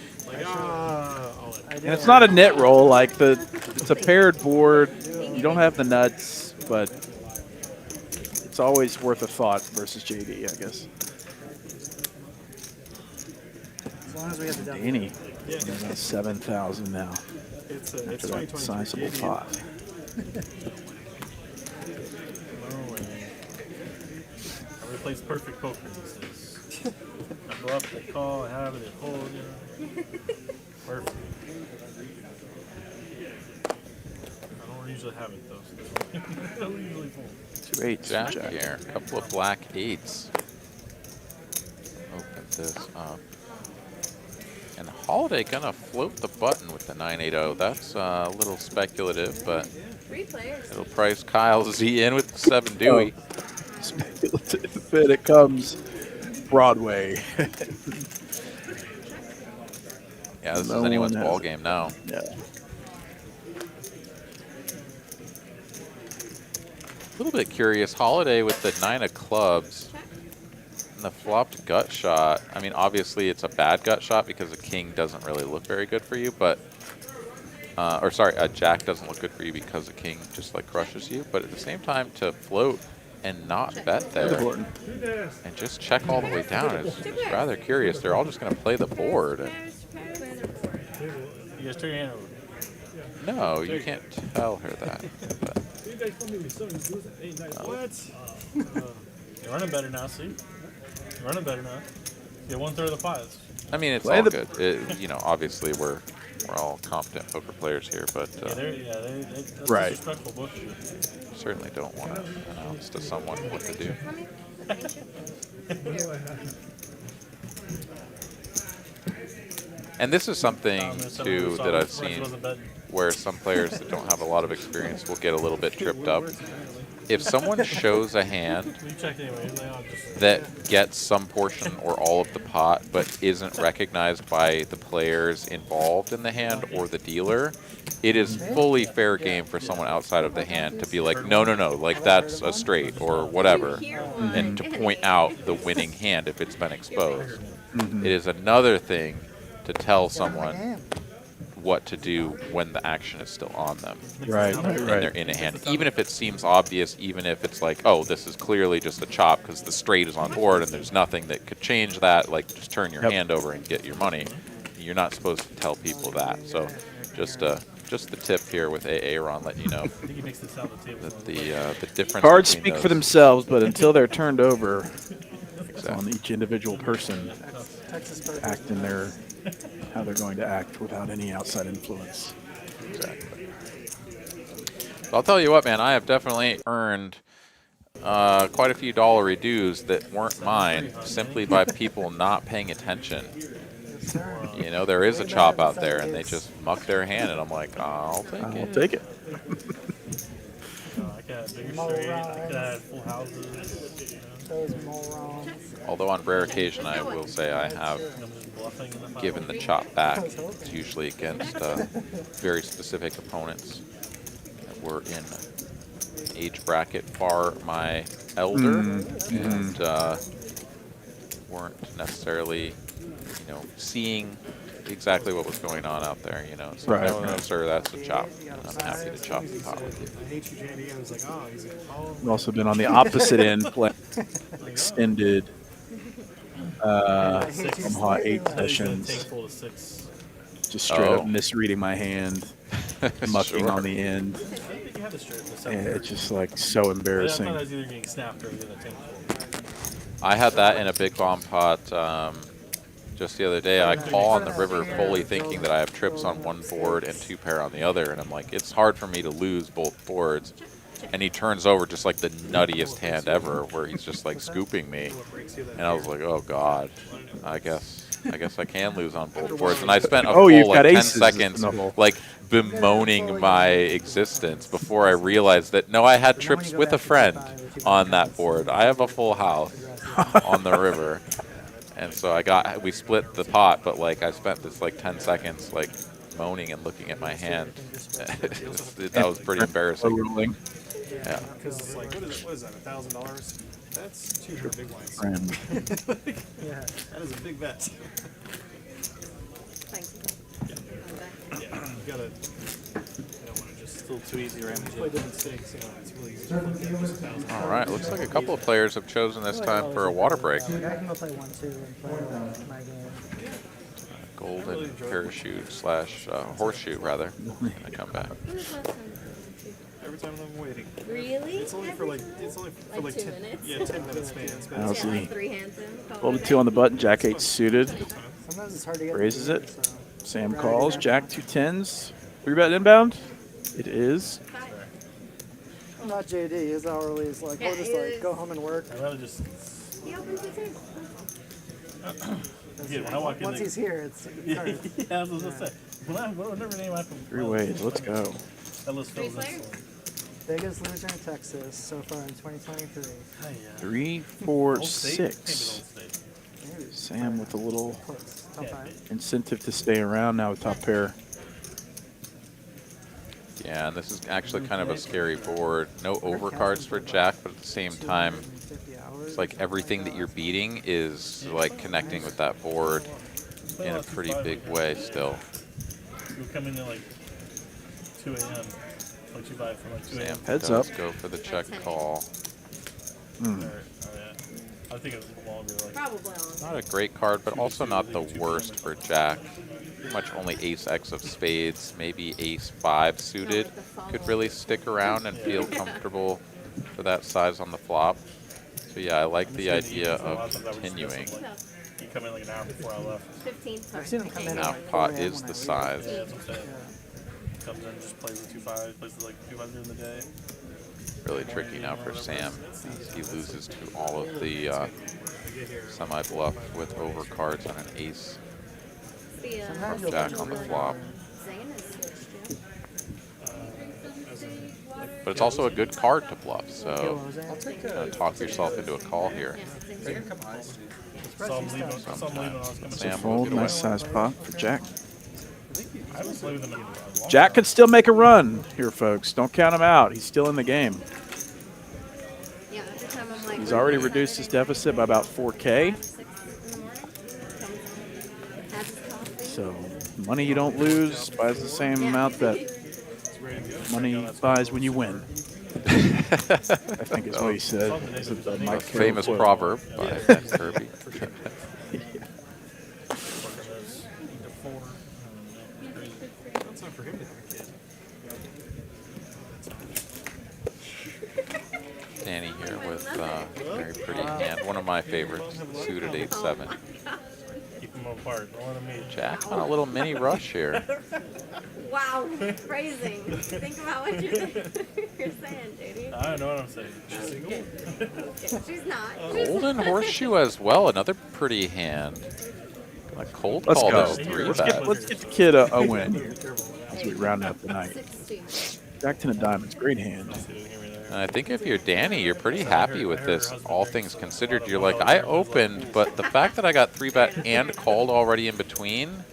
Speaker 4: And it's not a net roll. Like it's a paired board. You don't have the nuts, but it's always worth a thought versus JD, I guess.
Speaker 7: As long as we have the double.
Speaker 4: Danny, 7,000 now.
Speaker 6: It's
Speaker 4: After that
Speaker 6: 2022.
Speaker 4: sizable pot.
Speaker 3: Everybody plays perfect poker these days. I bluff, they call, I have it, they fold, you know. Perfect. I don't usually have it though, so I don't usually fold.
Speaker 4: 2 8s.
Speaker 5: Jack here. A couple of black 8s. Open this up. And Holiday gonna float the button with the 980. That's a little speculative, but
Speaker 8: 3 players.
Speaker 5: it'll price Kyle Z in with the 7 Dewey.
Speaker 4: Speculative, but it comes Broadway.
Speaker 5: Yeah, this
Speaker 4: No
Speaker 5: is anyone's
Speaker 4: one has
Speaker 5: ball
Speaker 4: it.
Speaker 5: game now.
Speaker 4: Yeah.
Speaker 5: A little bit curious. Holiday with the 9 of clubs. And the flopped gut shot. I mean, obviously it's a bad gut shot because a king doesn't really look very good for you, but or sorry, a jack doesn't look good for you because a king just like crushes you. But at the same time, to float and not bet there and just check all the way down is rather curious. They're all just going to play the board. And
Speaker 3: You guys turn your hand over.
Speaker 5: no, you can't tell her that. But
Speaker 3: You're running better now, see? You're running better now. Get 1/3 of the pies.
Speaker 5: I mean, it's
Speaker 4: Play
Speaker 5: all
Speaker 4: the-
Speaker 5: good. It, you know, obviously we're all competent poker players here, but
Speaker 3: That's
Speaker 4: Right.
Speaker 3: disrespectful bullshit.
Speaker 5: certainly don't want to announce to someone what to do. And this is something, too, that I've seen
Speaker 3: Wasn't bad.
Speaker 5: where some players that don't have a lot of experience will get a little bit tripped up. If someone shows a hand
Speaker 3: We checked anyway. He's like, oh, just
Speaker 5: that gets some portion or all of the pot but isn't recognized by the players involved in the hand or the dealer, it is fully fair game for someone outside of the hand to be like, no, like that's a straight or whatever, and to point out the winning hand if it's been exposed. It is another thing to tell someone what to do when the action is still on them.
Speaker 4: Right.
Speaker 5: And they're in a hand. Even if it seems obvious, even if it's like, oh, this is clearly just a chop because the straight is on board and there's nothing that could change that, like just turn your hand over and get your money. You're not supposed to tell people that. So just the tip here with AA Ron letting you know
Speaker 3: I think he makes this sound the table.
Speaker 5: that the difference
Speaker 4: Cards
Speaker 5: between
Speaker 4: speak for
Speaker 5: those-
Speaker 4: themselves, but until they're turned over, it's on each individual person to act in their how they're going to act without any outside influence.
Speaker 5: Exactly. So I'll tell you what, man, I have definitely earned quite a few dollary dues that weren't mine simply by people not paying attention. You know, there is a chop out there, and they just muck their hand, and I'm like, I'll take it.
Speaker 3: I could have bigger straight. I could have full houses. You know?
Speaker 7: Those morons.
Speaker 5: Although on rare occasion, I will say I have
Speaker 3: I'm just bluffing in the
Speaker 5: given the chop back. It's usually against very specific opponents that were in an age bracket far my elder and weren't necessarily, you know, seeing exactly what was going on out there. You know, so
Speaker 4: Right.
Speaker 5: no, sir, that's a chop. I'm happy to chop the pot with you.
Speaker 6: I hate you, JD. I was like, oh, he's like, oh.
Speaker 4: We've also been on the opposite end, playing extended Omaha 8 sessions,
Speaker 3: Tank full of 6.
Speaker 4: just straight
Speaker 5: Oh.
Speaker 4: up misreading my hand, mucking
Speaker 5: Sure.
Speaker 4: on the end,
Speaker 3: I don't think you have the straight in the
Speaker 4: and
Speaker 3: center.
Speaker 4: it's just like so
Speaker 3: I
Speaker 4: embarrassing.
Speaker 3: thought I was either getting snapped or getting a tank full.
Speaker 5: I had that in a big bomb pot just the other day. I call on the river fully thinking that I have trips on one board and 2 pair on the other, and I'm like, it's hard for me to lose both boards. And he turns over just like the nuttiest hand ever, where he's just like scooping me, and I was like, oh god, I guess I can lose on both boards. And I spent a
Speaker 4: Oh, you've
Speaker 5: full
Speaker 4: got
Speaker 5: like 10
Speaker 4: aces in
Speaker 5: seconds
Speaker 4: the hole.
Speaker 5: like bemoaning my existence before I realized that no, I had trips with a friend on that board. I have a full house on the river. And so we split the pot, but like I spent this like 10 seconds like moaning and looking at my hand. That was pretty embarrassing.
Speaker 4: Overruling.
Speaker 5: Yeah.
Speaker 6: Because it's like, what is that, $1,000? That's 200 big blinds.
Speaker 4: Friend.
Speaker 6: That is a big bet.
Speaker 8: Thanks.
Speaker 6: Yeah, you gotta, you don't want to just, it's a little too easy, right? Play different stakes, you know, it's really easy to look at just $1,000.
Speaker 5: All right, looks like a couple of players have chosen this time for a water break.
Speaker 7: I can go play 1-2 and play my game.
Speaker 5: Golden parachute slash horseshoe, rather. I come back.
Speaker 8: When was the last time?
Speaker 6: Every time I'm waiting.
Speaker 8: Really?
Speaker 6: It's only for like
Speaker 8: 2 minutes?
Speaker 6: Yeah, 10 minutes spans. But
Speaker 4: How's
Speaker 8: Yeah,
Speaker 4: he?
Speaker 8: like 3 hands in.
Speaker 4: Folded 2 on the button, Jack 8 suited,
Speaker 7: Sometimes it's hard to get.
Speaker 4: raises
Speaker 7: the
Speaker 4: it.
Speaker 7: game, so.
Speaker 4: Sam calls, Jack 2 10s, 3-bet inbound. It is.
Speaker 7: I'm not JD. His hourly is like,
Speaker 8: Yeah,
Speaker 7: we'll just
Speaker 8: it
Speaker 7: like
Speaker 8: is.
Speaker 7: go home and work.
Speaker 3: I'd rather just.
Speaker 8: He opens his hand.
Speaker 3: Yeah, when I walk in
Speaker 7: Once
Speaker 3: there-
Speaker 7: he's here, it's
Speaker 3: Yeah,
Speaker 7: hard.
Speaker 3: I was gonna say. Whatever name I put.
Speaker 4: 3 ways, let's go.
Speaker 3: That list
Speaker 8: Three
Speaker 3: fills
Speaker 8: players?
Speaker 3: instantly.
Speaker 7: Biggest loser in Texas so far in 2023.
Speaker 4: 3, 4,
Speaker 3: Old State? Can't be the
Speaker 4: 6.
Speaker 3: Old State.
Speaker 7: Maybe.
Speaker 4: Sam with a little
Speaker 7: Close. Top
Speaker 3: Yeah.
Speaker 7: 5.
Speaker 4: incentive to stay around now with top pair.
Speaker 5: Yeah, and this is actually kind of a scary board. No overcards for Jack, but at the same time,
Speaker 7: 50 hours.
Speaker 5: it's like everything that you're beating is like connecting with that board in a pretty big way still.
Speaker 3: You come in at like 2 a.m. Like you buy it from like 2 a.m.
Speaker 5: Sam
Speaker 4: Heads
Speaker 5: does
Speaker 4: up.
Speaker 5: go for the check call.
Speaker 3: Oh, yeah. I think it was longer. Like,
Speaker 8: Probably on.
Speaker 5: Not a great card, but also not the worst for Jack. Pretty much only ace X of spades, maybe ace 5 suited could really stick around and feel comfortable for that size on the flop. So yeah, I like the idea of continuing.
Speaker 3: you come in like an hour before I left.
Speaker 8: 15.
Speaker 7: I've seen him come in.
Speaker 5: Now
Speaker 7: at like
Speaker 5: pot
Speaker 7: 4 a.m.
Speaker 5: is
Speaker 7: when
Speaker 5: the
Speaker 7: I
Speaker 5: size.
Speaker 3: Yeah, that's what I'm saying. Comes in, just plays the 2-5, plays the like 200 in the day.
Speaker 5: Really tricky now for Sam as he loses to all of the semi-bluff with overcards on an ace
Speaker 8: be a
Speaker 7: Sometimes you'll
Speaker 5: Jack
Speaker 7: think
Speaker 5: on the
Speaker 7: really
Speaker 5: flop.
Speaker 8: Zane is switched to.
Speaker 5: But it's also a good card to bluff, so
Speaker 7: Kill Jose.
Speaker 9: I'll take
Speaker 5: kind of talk yourself into a call here.
Speaker 9: take a couple eyes.
Speaker 3: Saw him leaving when I was coming.
Speaker 5: Sam will
Speaker 4: Fold,
Speaker 5: get away.
Speaker 4: nice size pot for Jack.
Speaker 3: I haven't played with him in a long
Speaker 4: Jack could still make a run here, folks. Don't count him out. He's still in the game.
Speaker 8: Yeah, every time I'm like.
Speaker 4: He's already reduced his deficit by about 4K.
Speaker 8: 6 in the morning. Has his coffee.
Speaker 4: So money you don't lose buys the same amount that money buys when you win. I think is what he said. Is it the
Speaker 5: A
Speaker 4: Mike
Speaker 5: famous
Speaker 4: Carroll
Speaker 5: proverb by Kirby.
Speaker 6: That's not for him to have a kid.
Speaker 5: Danny here with a very pretty hand. One of my favorites, suited 8-7.
Speaker 3: Keep them apart. Don't let them meet.
Speaker 5: Jack on a little mini rush here.
Speaker 8: Wow, phrasing. Think about what you're saying, Judy.
Speaker 3: I don't know what I'm saying.
Speaker 8: Okay, she's not.
Speaker 5: Golden horseshoe as well, another pretty hand. Gonna cold
Speaker 4: Let's
Speaker 5: call
Speaker 4: go.
Speaker 5: this 3
Speaker 4: Let's
Speaker 5: bet.
Speaker 4: get the kid a win here as we round up the night.
Speaker 8: 60.
Speaker 4: Jack 10 of diamonds, great hand.
Speaker 5: And I think if you're Danny, you're pretty happy with this, all things considered. You're like, I opened, but the fact that I got 3 bet and called already in between,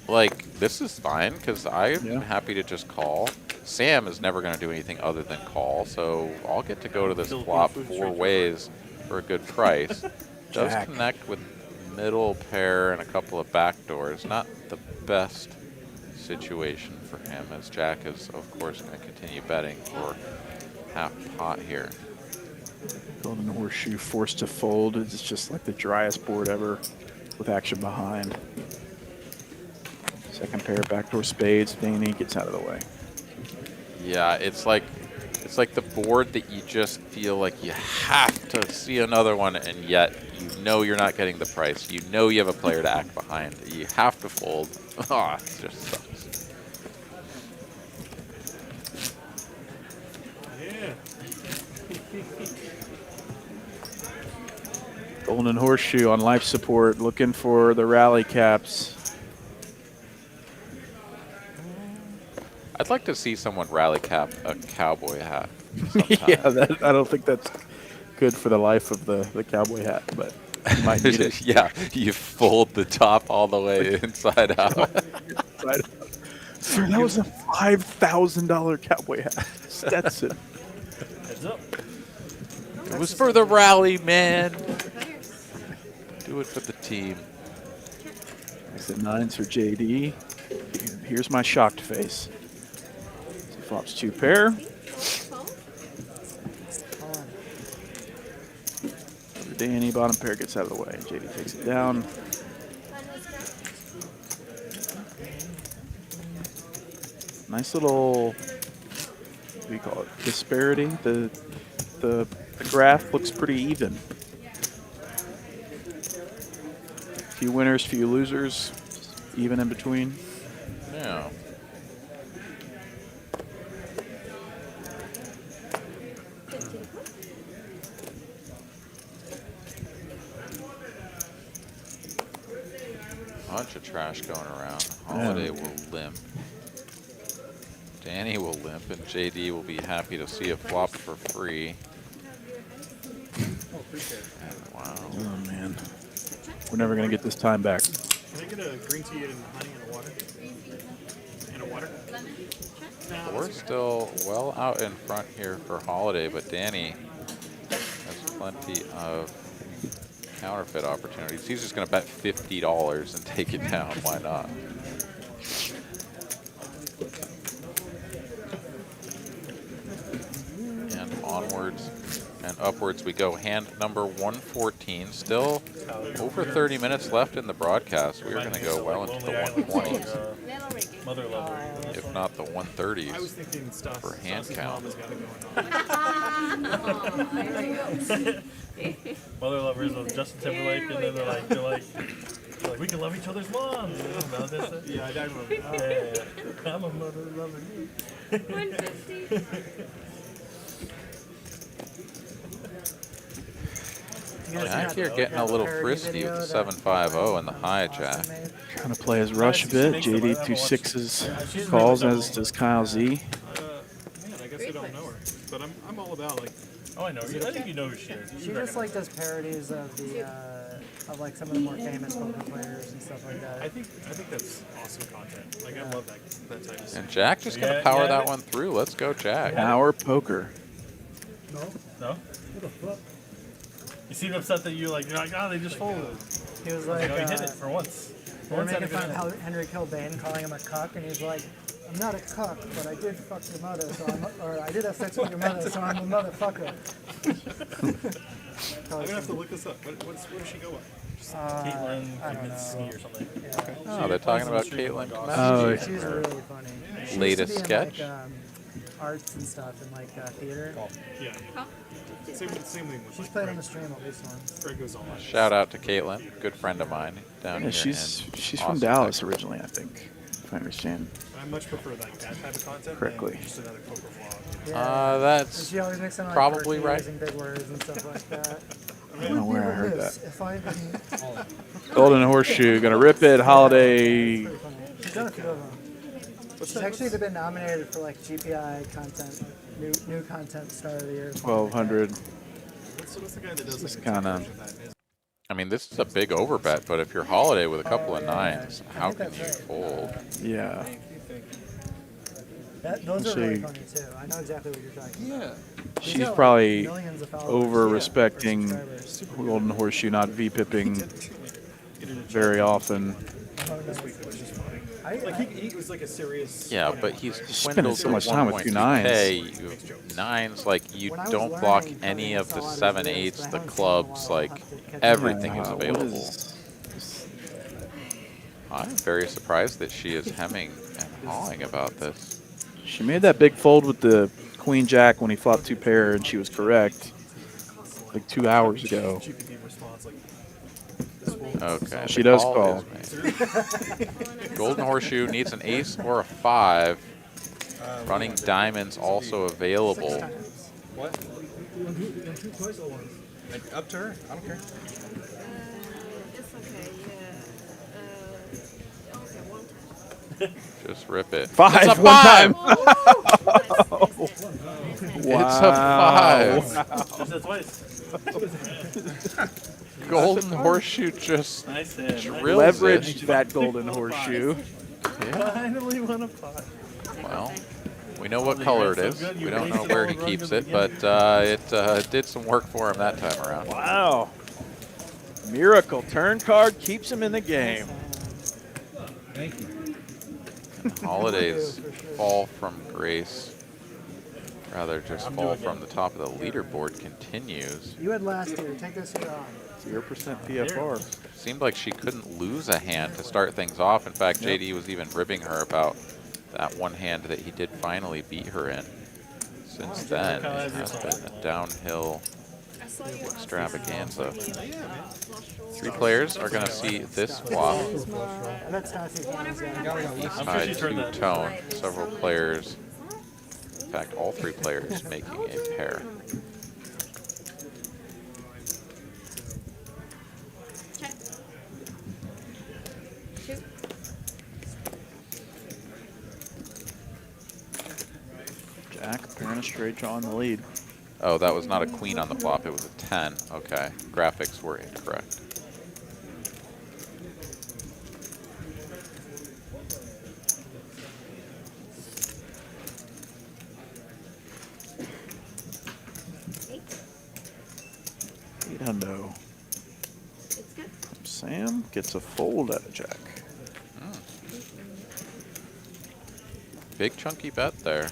Speaker 5: like, this is fine, because I'm happy to just call. Sam is never going to do anything other than call, so I'll get to go to this flop 4 ways for a good price. Does
Speaker 4: Jack.
Speaker 5: connect with middle pair and a couple of backdoors. Not the best situation for him, as Jack is, of course, going to continue betting for half pot here.
Speaker 4: Golden horseshoe forced to fold. It's just like the driest board ever with action behind. Second pair, backdoor spades. Danny gets out of the way.
Speaker 5: Yeah, it's like the board that you just feel like you have to see another one, and yet you know you're not getting the price. You know you have a player to act behind. You have to fold. Ah, it just sucks.
Speaker 6: Yeah.
Speaker 4: Golden horseshoe on life support, looking for the rally caps.
Speaker 5: I'd like to see someone rally cap a cowboy hat.
Speaker 4: Yeah, I don't think that's good for the life of the cowboy hat, but you might need it.
Speaker 5: Yeah, you fold the top all the way inside out.
Speaker 4: Sir, that was a $5,000 cowboy hat. Stetson.
Speaker 3: Heads up.
Speaker 5: It was for the rally, man. Do it for the team.
Speaker 4: Next at 9s for JD. Here's my shocked face. So flops 2 pair. For Danny, bottom pair gets out of the way. JD takes it down. Nice little, what do you call it, disparity. The graph looks pretty even. Few winners, few losers, even in between.
Speaker 5: Yeah. Bunch of trash going around. Holiday will limp. Danny will limp, and JD will be happy to see a flop for free. And wow.
Speaker 4: Oh man, we're never gonna get this time back.
Speaker 6: Can I get a green tea and honey and a water? And a water?
Speaker 5: We're still well out in front here for Holiday, but Danny has plenty of counterfeit opportunities. He's just going to bet $50 and take it down. Why not? And onwards and upwards we go. Hand number 114. Still over 30 minutes left in the broadcast. We are going to go well into the 120s,
Speaker 3: Mother lover.
Speaker 5: if not the
Speaker 6: I was
Speaker 5: 130s
Speaker 6: thinking stuff.
Speaker 5: for hand count.
Speaker 3: Mother lovers with Justin Timberlake, and then they're like, we can love each other's moms. You know about this?
Speaker 6: Yeah, I remember.
Speaker 3: Yeah. I'm a mother lover.
Speaker 8: 150.
Speaker 5: Jack here getting a little frisky with the 750 and the hijack.
Speaker 4: Trying to play his rush a bit. JD 2-6's calls, as does Kyle Z.
Speaker 6: Man, I guess I don't know her, but I'm all about like.
Speaker 3: Oh, I know. I think you know who she is.
Speaker 7: She just like does parodies of the of like some of the more famous poker players and stuff like that.
Speaker 6: I think that's awesome content. Like I love that type of stuff.
Speaker 5: And Jack just going to power that one through. Let's go, Jack.
Speaker 4: Power poker.
Speaker 3: No? You seem upset that you're like, oh, they just folded.
Speaker 7: He was like,
Speaker 3: Oh, he hit it for once.
Speaker 7: they were making fun of how Henry Kilbane calling him a cuck, and he's like, I'm not a cuck, but I did fuck your mother, so or I did have sex with your mother, so I'm a motherfucker.
Speaker 6: I'm gonna have to look this up. Where does she go with?
Speaker 3: Caitlin
Speaker 7: I don't
Speaker 3: Kaminsky
Speaker 7: know.
Speaker 3: or something.
Speaker 5: Oh, they're talking about Caitlin.
Speaker 4: Oh,
Speaker 7: She's really funny. She
Speaker 5: Latest
Speaker 7: used to be in,
Speaker 5: sketch.
Speaker 7: like, arts and stuff and like theater.
Speaker 6: Yeah. Same thing with
Speaker 7: She's played on the stream at least once.
Speaker 6: Greg goes on.
Speaker 5: Shout out to Caitlin, good friend of mine down
Speaker 4: Yeah,
Speaker 5: here.
Speaker 4: she's
Speaker 5: in
Speaker 4: from
Speaker 5: Austin,
Speaker 4: Dallas
Speaker 5: Texas.
Speaker 4: originally, I think, if I understand.
Speaker 6: I much prefer like that type of content
Speaker 4: Correctly.
Speaker 6: than just another poker vlog.
Speaker 7: Yeah. And
Speaker 5: That's
Speaker 7: she always makes them like
Speaker 5: probably
Speaker 7: virtues
Speaker 5: right.
Speaker 7: and big words and stuff like that.
Speaker 4: I don't know where I heard
Speaker 7: This,
Speaker 4: that.
Speaker 7: if I didn't,
Speaker 4: Golden Horseshoe, gonna rip it. Holiday.
Speaker 7: pretty funny. She's done a few of them. She's actually been nominated for like GPI content, new content star of the year.
Speaker 4: 1200.
Speaker 6: What's the guy that does
Speaker 4: This
Speaker 6: like
Speaker 4: kind of.
Speaker 5: I mean, this is a big overbet, but if you're Holiday with a couple of nines, how can you fold?
Speaker 4: Yeah.
Speaker 7: Those are really
Speaker 4: See.
Speaker 7: funny too. I know exactly what you're talking about.
Speaker 6: Yeah.
Speaker 7: She's
Speaker 4: She's
Speaker 7: got, like,
Speaker 4: probably
Speaker 7: millions of followers.
Speaker 4: over
Speaker 7: Yeah.
Speaker 4: respecting
Speaker 7: Subscribers.
Speaker 4: Golden Horseshoe, not V-pipping very often.
Speaker 6: Like he was like a serious.
Speaker 5: Yeah, but he's
Speaker 4: spending
Speaker 5: swindled
Speaker 4: so much time with 2 nines.
Speaker 5: Nines, like you
Speaker 7: When I was
Speaker 5: don't block
Speaker 7: learning
Speaker 5: any
Speaker 7: coding,
Speaker 5: of the
Speaker 7: I saw a lot of
Speaker 5: 7/8s,
Speaker 7: videos, but I
Speaker 5: the
Speaker 7: haven't seen
Speaker 5: clubs,
Speaker 7: them all. I'll
Speaker 5: like
Speaker 7: have to catch up.
Speaker 5: everything is
Speaker 4: What
Speaker 5: available.
Speaker 4: is-
Speaker 5: I'm very surprised that she is hemming and hawing about this.
Speaker 4: She made that big fold with the Queen Jack when he flopped 2 pair, and she was correct. Like 2 hours ago.
Speaker 6: GPT response like.
Speaker 5: Okay.
Speaker 4: She
Speaker 5: the
Speaker 4: does
Speaker 5: call
Speaker 4: call.
Speaker 5: is made. Golden Horseshoe needs an ace or a 5. Running diamonds also available.
Speaker 9: What? Like, up to her. I don't care.
Speaker 8: It's okay, yeah. Okay, one time.
Speaker 5: Just rip it.
Speaker 4: 5
Speaker 5: It's a
Speaker 4: one
Speaker 5: 5.
Speaker 4: time.
Speaker 5: It's a 5.
Speaker 3: Just that twice.
Speaker 5: Golden Horseshoe just
Speaker 3: Nice hand.
Speaker 5: drills
Speaker 4: Leveraged
Speaker 5: it.
Speaker 4: that Golden Horseshoe.
Speaker 5: Yeah.
Speaker 3: Finally won a pot.
Speaker 5: Well, we know what color it is. We don't know where he keeps it, but it did some work for him that time around.
Speaker 4: Wow. Miracle. Turn card keeps him in the game.
Speaker 9: Thank you.
Speaker 5: Holidays fall from grace. Rather, just fall from the top of the leaderboard continues.
Speaker 7: You had last year. Take this year off.
Speaker 4: 0% PFR.
Speaker 5: Seemed like she couldn't lose a hand to start things off. In fact, JD was even ribbing her about that one hand that he did finally beat her in. Since then, it has been a downhill
Speaker 8: I saw you
Speaker 5: extravaganza. 3 players are going to see this flop.
Speaker 7: I bet Stassi's on his
Speaker 5: East
Speaker 3: I'm sure
Speaker 5: side
Speaker 3: she turned
Speaker 5: to
Speaker 3: that.
Speaker 5: tone. Several players, in fact, all 3 players making a pair.
Speaker 8: check. Shoot.
Speaker 4: Jack, pair and a straight draw in the lead.
Speaker 5: Oh, that was not a queen on the flop. It was a 10. Okay. Graphics were incorrect.
Speaker 4: $800.
Speaker 8: It's good.
Speaker 4: Sam gets a fold at a jack.
Speaker 5: Big chunky bet there.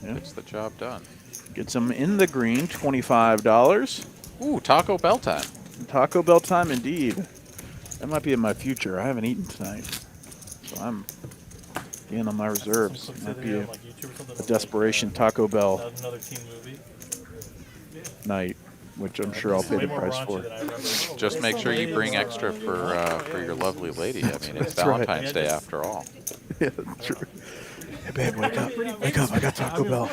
Speaker 4: Yeah.
Speaker 5: Gets the job done.
Speaker 4: Gets him in the green, $25.
Speaker 5: Ooh, Taco Bell time.
Speaker 4: Taco Bell time indeed. That might be in my future. I haven't eaten tonight. So I'm being on my reserves. Might be a desperation Taco Bell
Speaker 3: Another teen movie.
Speaker 4: night, which I'm sure I'll pay the price for.
Speaker 5: Just make sure you bring extra for your lovely lady. I mean, it's
Speaker 4: That's right.
Speaker 5: Valentine's Day after all.
Speaker 4: Yeah, that's true. Hey, babe, wake up. Wake up. I got Taco Bell.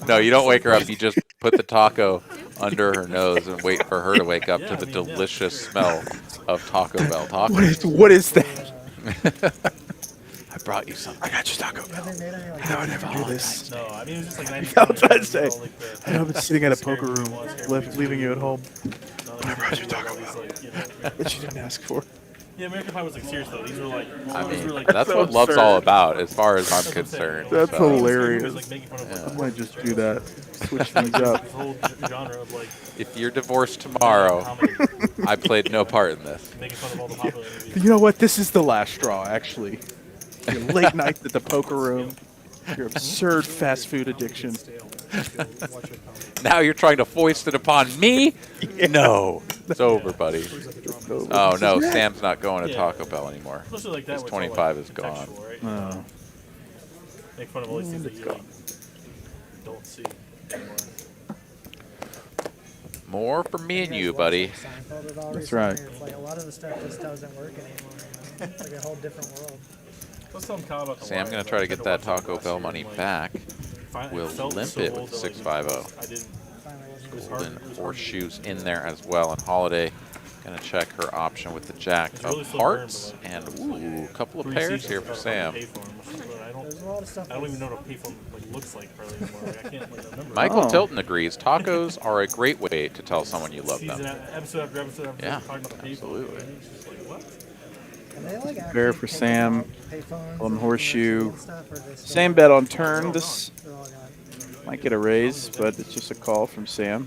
Speaker 5: No, you don't wake her up. You just put the taco under her nose and wait for her to wake up to the delicious smell of Taco Bell tacos.
Speaker 4: What is that?
Speaker 5: I brought you something.
Speaker 4: I got you Taco Bell. I know I never do this.
Speaker 3: No, I mean, it was just like 90
Speaker 4: Valentine's Day.
Speaker 3: Like
Speaker 4: I know I've been sitting at a poker room, leaving you at home.
Speaker 3: I
Speaker 4: brought you Taco Bell. That you didn't ask for.
Speaker 3: Yeah, American Pie was like serious though. These were like,
Speaker 5: That's what love's all about, as far as I'm concerned.
Speaker 4: That's
Speaker 5: so.
Speaker 4: hilarious. I might just do that. Switch things up.
Speaker 3: This whole genre of like,
Speaker 5: If you're divorced tomorrow, I played no part in this.
Speaker 3: making fun of all the popular movies.
Speaker 4: You know what? This is the last straw, actually. Your late night at the poker room. Your absurd fast food addiction.
Speaker 5: Now you're trying to foist it upon me? No. It's over, buddy. Oh, no. Sam's not going to Taco Bell anymore.
Speaker 3: Especially like that.
Speaker 5: His
Speaker 3: where
Speaker 5: 25
Speaker 3: it's
Speaker 5: is
Speaker 3: all, like,
Speaker 5: gone.
Speaker 3: contextual, right?
Speaker 4: Oh.
Speaker 3: Make fun of all these things that you like, don't see anymore.
Speaker 5: More for me and you, buddy.
Speaker 4: That's right.
Speaker 7: It's like a lot of the stuff just doesn't work anymore. You know? It's like a whole different world.
Speaker 3: Let's tell Kyle about the
Speaker 5: Sam,
Speaker 3: Wire,
Speaker 5: going to try to
Speaker 3: but
Speaker 5: get
Speaker 3: I
Speaker 5: that
Speaker 3: tried to watch
Speaker 5: Taco
Speaker 3: last
Speaker 5: Bell
Speaker 3: year,
Speaker 5: money
Speaker 3: and, like,
Speaker 5: back.
Speaker 3: finally
Speaker 5: We'll
Speaker 3: felt
Speaker 5: limp
Speaker 3: so
Speaker 5: it
Speaker 3: old
Speaker 5: with
Speaker 3: that, like,
Speaker 5: 650.
Speaker 3: I didn't. It was hard.
Speaker 5: Golden
Speaker 3: It was hard.
Speaker 5: horseshoes in there as well. And Holiday going to check her option with the Jack
Speaker 3: It's really
Speaker 5: of
Speaker 3: slow
Speaker 5: Hearts.
Speaker 3: burn,
Speaker 5: And
Speaker 3: but,
Speaker 5: ooh, a couple of
Speaker 3: Three
Speaker 5: pairs
Speaker 3: seasons
Speaker 5: here for
Speaker 3: of
Speaker 5: Sam.
Speaker 3: payphone, but
Speaker 7: There's a lot of stuff.
Speaker 3: I don't even know what a payphone like looks like hardly anymore. Like, I can't like remember.
Speaker 5: Michael
Speaker 4: Oh.
Speaker 5: Tilton agrees. Tacos are a great way to tell someone you love
Speaker 3: Season
Speaker 5: them.
Speaker 3: episode after episode after
Speaker 5: Yeah,
Speaker 3: talking about the payphone.
Speaker 5: absolutely.
Speaker 3: Right? It's just like, what?
Speaker 7: And they, like,
Speaker 4: Bear
Speaker 7: actually
Speaker 4: for
Speaker 7: take
Speaker 4: Sam.
Speaker 7: out payphones
Speaker 4: On
Speaker 7: and
Speaker 4: horseshoe.
Speaker 7: stuff, or they still-
Speaker 4: Same bet on turn. This
Speaker 7: they're all gone.
Speaker 4: might get a raise, but it's just a call from Sam.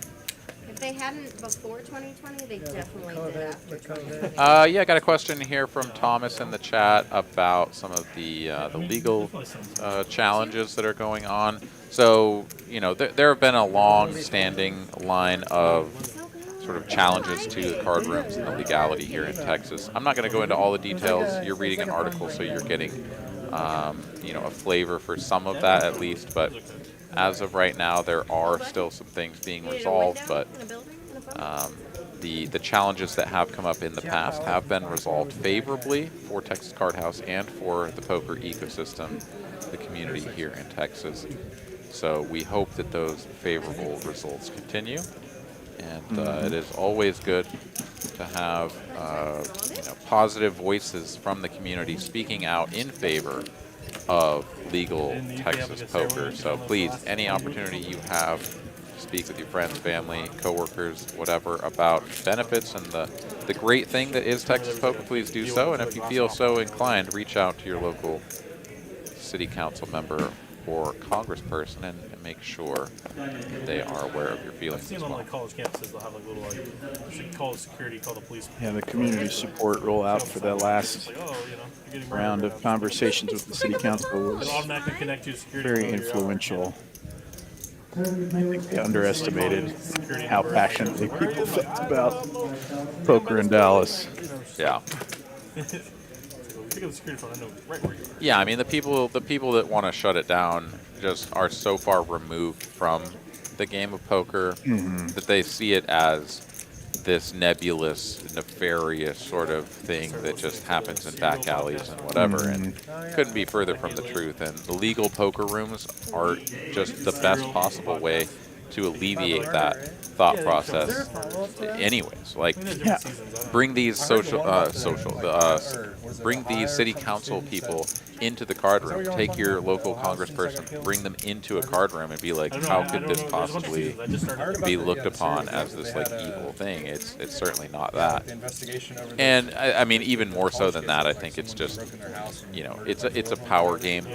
Speaker 8: If they hadn't before 2020, they definitely did
Speaker 7: COVID,
Speaker 8: after
Speaker 7: with COVID.
Speaker 8: 2020.
Speaker 5: Yeah, I got a question here from Thomas in the chat about some of the legal challenges that are going on. So, you know, there have been a long-standing line of sort of challenges to the card rooms and the legality here in Texas. I'm not going to go into all the details. You're reading an article, so you're getting, you know, a flavor for some of that at least. But as of right now, there are still some things being resolved, but the challenges that have come up in the past have been resolved favorably for Texas Card House and for the poker ecosystem, the community here in Texas. So we hope that those favorable results continue. And it is always good to have you know, positive voices from the community speaking out in favor of legal Texas poker. So please, any opportunity you have, speak with your friends, family, coworkers, whatever, about benefits and the great thing that is Texas poker, please do so. And if you feel so inclined, reach out to your local city council member or congressperson and make sure they are aware of your
Speaker 3: I've
Speaker 5: feelings
Speaker 3: seen
Speaker 5: as
Speaker 3: on
Speaker 5: well.
Speaker 3: like college campuses, they'll have like little like, you should call the security, call the police.
Speaker 4: Yeah, the community support rollout for the last
Speaker 3: Like, oh, you know, you're getting
Speaker 4: round
Speaker 3: murdered,
Speaker 4: of conversations with the city council
Speaker 3: It'll
Speaker 4: was
Speaker 3: automatically connect you to security.
Speaker 4: very
Speaker 3: whether you're out.
Speaker 4: influential. I think they underestimated how passionately people felt about poker in Dallas.
Speaker 5: Yeah.
Speaker 3: Pick up the security phone, I know right where you are.
Speaker 5: Yeah, I mean the people that want to shut it down just are so far removed from the game of poker that they see it as this nebulous, nefarious sort of thing that just happens in back alleys and whatever, and couldn't be further from the truth. And the legal poker rooms are just the best possible way to alleviate that thought process. Anyways, like bring these bring these city council people into the card room. Take your local congressperson, bring them into a card room, and be like, how could this possibly be looked upon as this like evil thing? It's certainly not that. And I mean, even more so than that, I think it's just, you know, it's a power game.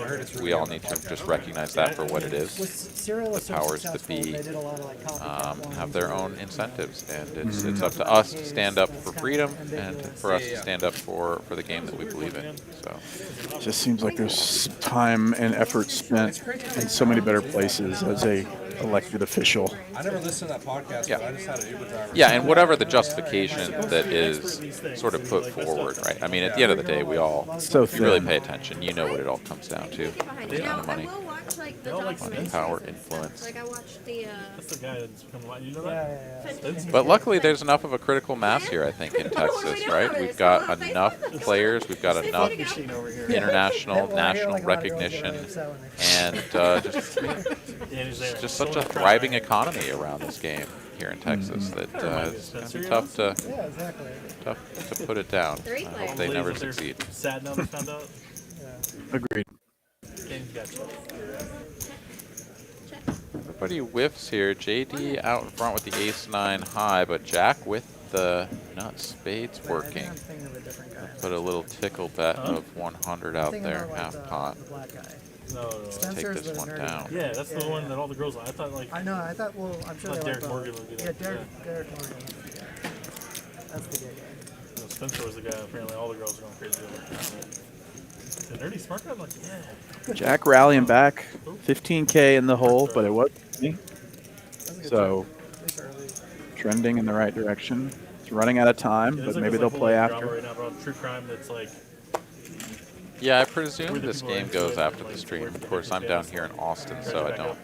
Speaker 5: We all need to just recognize that for what it is. The powers that be have their own incentives, and it's up to us to stand up for freedom and for us to stand up for the game that we believe in. So
Speaker 4: It just seems like there's time and effort spent in so many better places as a elected official.
Speaker 9: I never listened to that podcast.
Speaker 5: Yeah.
Speaker 9: But I just had an Uber driver.
Speaker 5: yeah, and whatever the justification that is sort of put forward, right? I mean, at the end of the day, we really pay attention. You know what it all comes down to.
Speaker 8: Get behind
Speaker 5: It's
Speaker 8: you. Now,
Speaker 5: down to
Speaker 8: I
Speaker 5: money.
Speaker 8: will watch like the
Speaker 5: Money,
Speaker 8: documentaries
Speaker 5: power,
Speaker 8: and
Speaker 5: influence.
Speaker 8: stuff. Like I watched the
Speaker 3: That's the guy that's become a lot. You know that?
Speaker 5: But luckily, there's enough of a critical mass here, I think, in Texas, right? We've got enough players, we've got enough international, national recognition, and just such a thriving economy around this game here in Texas that it's going to be tough to put it down. I hope they never succeed.
Speaker 3: Sad now they found out.
Speaker 4: Agreed.
Speaker 5: Everybody whiffs here. JD out in front with the ace-9 high, but Jack with the nuts spades working. Put a little tickle bet of 100 out there, half pot.
Speaker 3: No.
Speaker 5: Take this one down.
Speaker 3: Yeah, that's the one that all the girls like. I thought like.
Speaker 7: I know. I thought. Well, I'm sure they
Speaker 3: Derek
Speaker 7: like
Speaker 3: Morgan would be
Speaker 7: Yeah,
Speaker 3: that.
Speaker 7: Derek Morgan. That's the gay guy.
Speaker 3: No, Spencer was the guy. Apparently, all the girls are going crazy over. The nerdy smart guy. I'm like, yeah.
Speaker 4: Jack rallying back, 15K in the hole, but it was me. So trending in the right direction. It's running out of time, but maybe they'll play after.
Speaker 3: Right now, bro. True crime. That's like.
Speaker 5: Yeah, I presume this game goes after the stream. Of course, I'm down here in Austin, so I don't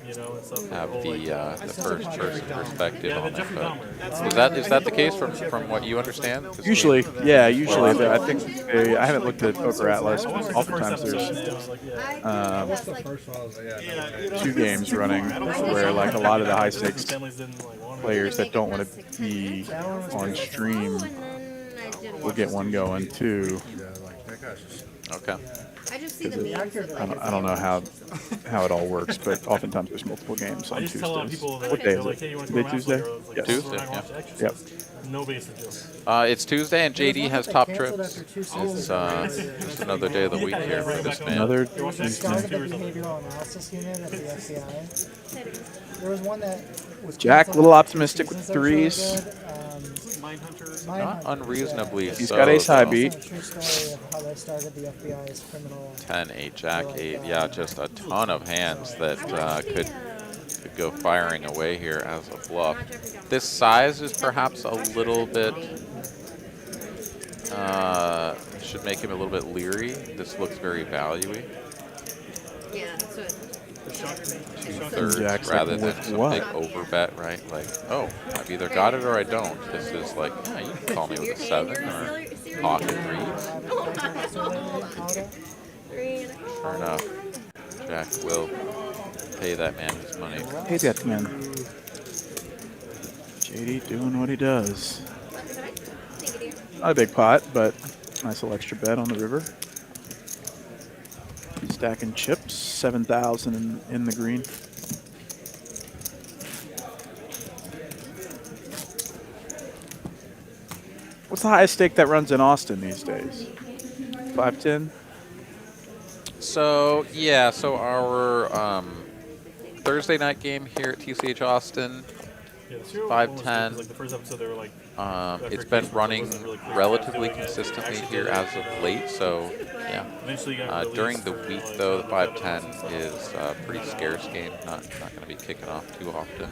Speaker 5: have the first-person perspective on it. But is that the case from what you understand?
Speaker 4: Usually, yeah. Usually, I think I haven't looked at Poker Atlas. Oftentimes, there's 2 games running where like a lot of the high-stakes players that don't want to be on stream will get one going too.
Speaker 5: Okay.
Speaker 8: I just see the memes.
Speaker 4: I don't know how it all works, but oftentimes there's multiple games on Tuesdays. What day is it? Today Tuesday?
Speaker 5: Yeah. Tuesday, yeah.
Speaker 4: Yep.
Speaker 3: Nobody's a joke.
Speaker 5: It's Tuesday, and JD has top trips. It's just another day of the week here for this man.
Speaker 4: Another
Speaker 7: Started the behavioral analysis unit at the FBI. There was one that was
Speaker 4: Jack, a little optimistic with threes.
Speaker 5: Not unreasonably so.
Speaker 4: He's got ace high beat.
Speaker 7: True story of how they started the FBI's criminal.
Speaker 5: 10-8, Jack 8. Yeah, just a ton of hands that could go firing away here as a bluff. This size is perhaps a little bit, should make him a little bit leery. This looks very value-y.
Speaker 8: Yeah, that's what.
Speaker 5: 2/3
Speaker 4: Jack's
Speaker 5: rather
Speaker 4: like,
Speaker 5: than some
Speaker 4: what?
Speaker 5: big over bet, right? Like, oh, I've either got it or I don't. This is like, yeah, you can call me with a 7 or pocket 3s. Fair enough. Jack will pay that man his money.
Speaker 4: Hey, that man. JD doing what he does. Not a big pot, but nice little extra bet on the river. Stacking chips, 7,000 in the green. What's the highest stake that runs in Austin these days? 510?
Speaker 5: So, yeah, so our Thursday night game here at TCH Austin, 510.
Speaker 3: Like the first episode, they were like.
Speaker 5: It's been running relatively consistently here as of late, so yeah. During the week, though, the 510 is a pretty scarce game. Not going to be kicking off too often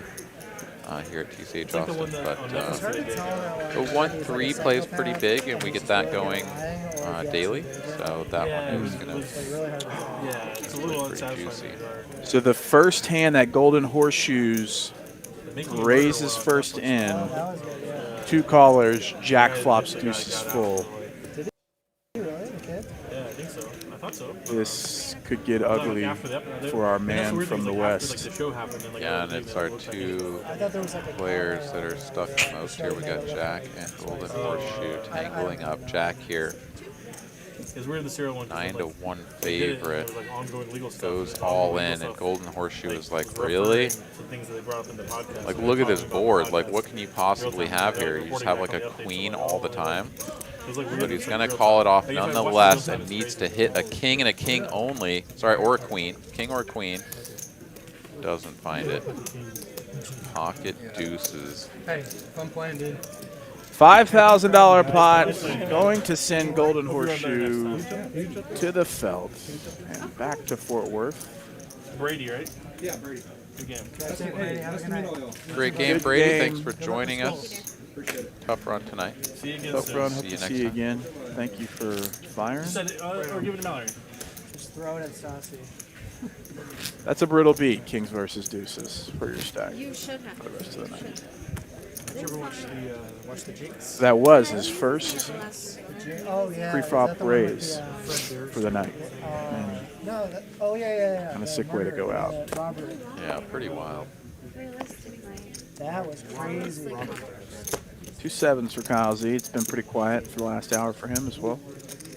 Speaker 5: here at TCH Austin, but the 1-3 plays pretty big, and we get that going daily. So that one is going to be pretty juicy.
Speaker 4: So the first hand that Golden Horseshoes raises first in. 2 callers, Jack flops, deuces full.
Speaker 7: Did he really? Okay.
Speaker 3: Yeah, I think so. I thought so.
Speaker 4: This could get ugly for our man from the west.
Speaker 5: Yeah, and it's our 2 players that are stuck the most here. We got Jack and Golden Horseshoe tangling up. Jack here. 9-1 favorite. Goes all in, and Golden Horseshoe is like, really? Like, look at this board. Like, what can you possibly have here? You just have like a queen all the time. But he's going to call it off nonetheless and needs to hit a king and a king only. Sorry, or a queen. King or a queen. Doesn't find it. Pocket deuces.
Speaker 9: Hey, fun playing, dude.
Speaker 4: $5,000 pot going to send Golden Horseshoe to the felt and back to Fort Worth.
Speaker 3: Brady, right?
Speaker 9: Yeah, Brady.
Speaker 3: Good game.
Speaker 5: Great game,
Speaker 4: Good
Speaker 5: Brady.
Speaker 4: game.
Speaker 5: Thanks for joining us. Tough run tonight.
Speaker 3: See you again.
Speaker 4: Tough run. Hope
Speaker 5: See you
Speaker 4: to
Speaker 5: next
Speaker 4: see you
Speaker 5: time.
Speaker 4: again. Thank you for firing.
Speaker 3: Or give it to Mallory.
Speaker 7: Just throw it at Stassi.
Speaker 4: That's a brutal beat, Kings versus Deuces for your stack
Speaker 8: You should have.
Speaker 4: for the rest of the night.
Speaker 6: Did you ever watch the Jinx?
Speaker 4: That was his first
Speaker 7: Oh yeah.
Speaker 4: pre-flop
Speaker 7: is that the one with
Speaker 4: raise
Speaker 7: the,
Speaker 4: for the night.
Speaker 7: no. Oh yeah.
Speaker 4: Kinda sick way to go out.
Speaker 7: Robert.
Speaker 5: Yeah, pretty wild.
Speaker 7: That was crazy.
Speaker 4: 2 sevens for Kyle Z. It's been pretty quiet for the last hour for him as well.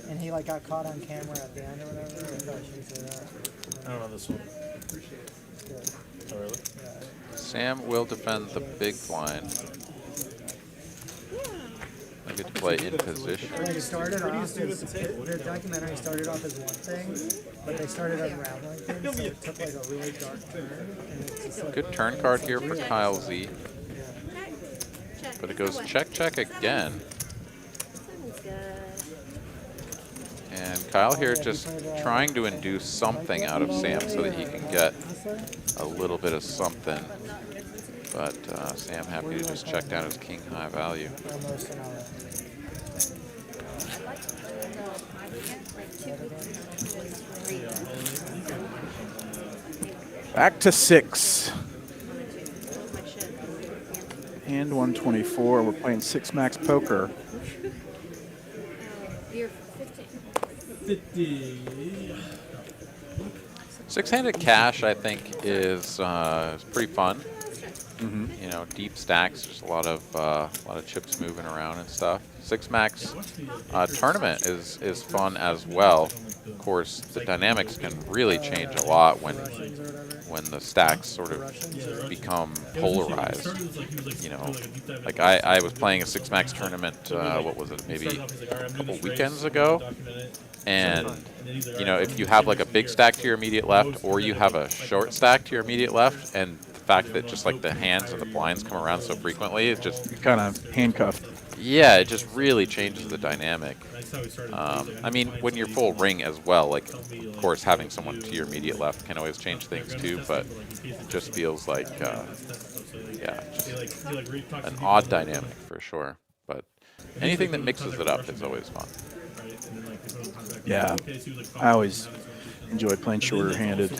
Speaker 7: And he like got caught on camera at the end or whatever. I thought she said that.
Speaker 3: I don't know this one. Oh, really?
Speaker 5: Sam will defend the big blind. I get to play in position.
Speaker 7: They started off as, the documentary started off as one thing, but they started unraveling things, so it took like a really dark turn. And it's just like,
Speaker 5: Good turn card here for Kyle Z. But it goes check, check again. And Kyle here just trying to induce something out of Sam so that he can get a little bit of something. But Sam happy to just check down his king high value.
Speaker 4: Back to 6. Hand 124. We're playing 6 max poker.
Speaker 8: You're 15.
Speaker 5: Six-handed cash, I think, is pretty fun. You know, deep stacks, just a lot of chips moving around and stuff. 6 max tournament is fun as well. Of course, the dynamics can really change a lot when the stacks sort of become polarized. You know, like I was playing a 6 max tournament. What was it? Maybe a couple weekends ago. And you know, if you have like a big stack to your immediate left, or you have a short stack to your immediate left, and the fact that just like the hands and the blinds come around so frequently, it just
Speaker 4: kind of handcuffed.
Speaker 5: Yeah, it just really changes the dynamic. I mean, when you're full ring as well, like, of course, having someone to your immediate left can always change things too, but it just feels like, yeah, just an odd dynamic for sure. But anything that mixes it up is always fun.
Speaker 4: Yeah, I always enjoy playing shorter-handed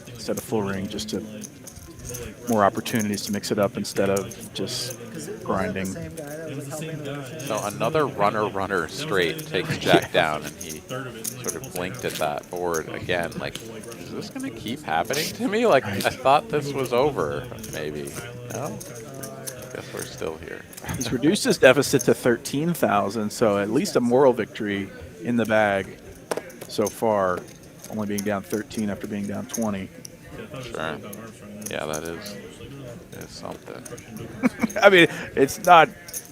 Speaker 4: instead of full ring, just to more opportunities to mix it up instead of just grinding.
Speaker 5: So another runner straight takes Jack down, and he sort of blinked at that board again. Like, is this going to keep happening to me? Like, I thought this was over, maybe. No? Guess we're still here.
Speaker 4: He's reduced his deficit to 13,000, so at least a moral victory in the bag so far, only being down 13 after being down 20.
Speaker 5: Sure. Yeah, that is something.
Speaker 4: I mean, it's not,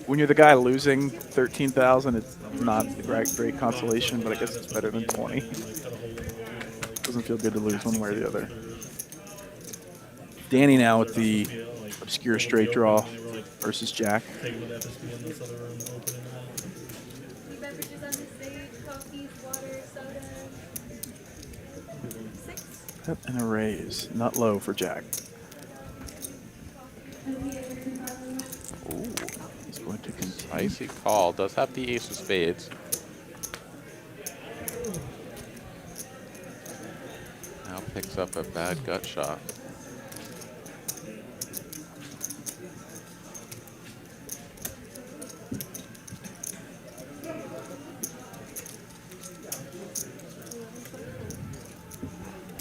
Speaker 4: when you're the guy losing 13,000, it's not a great consolation, but I guess it's better than 20. Doesn't feel good to lose one way or the other. Danny now with the obscure straight draw versus Jack. And a raise, not low for Jack.
Speaker 5: Ooh, he's going to continue. Icy call, does have the ace of spades. Now picks up a bad gut shot.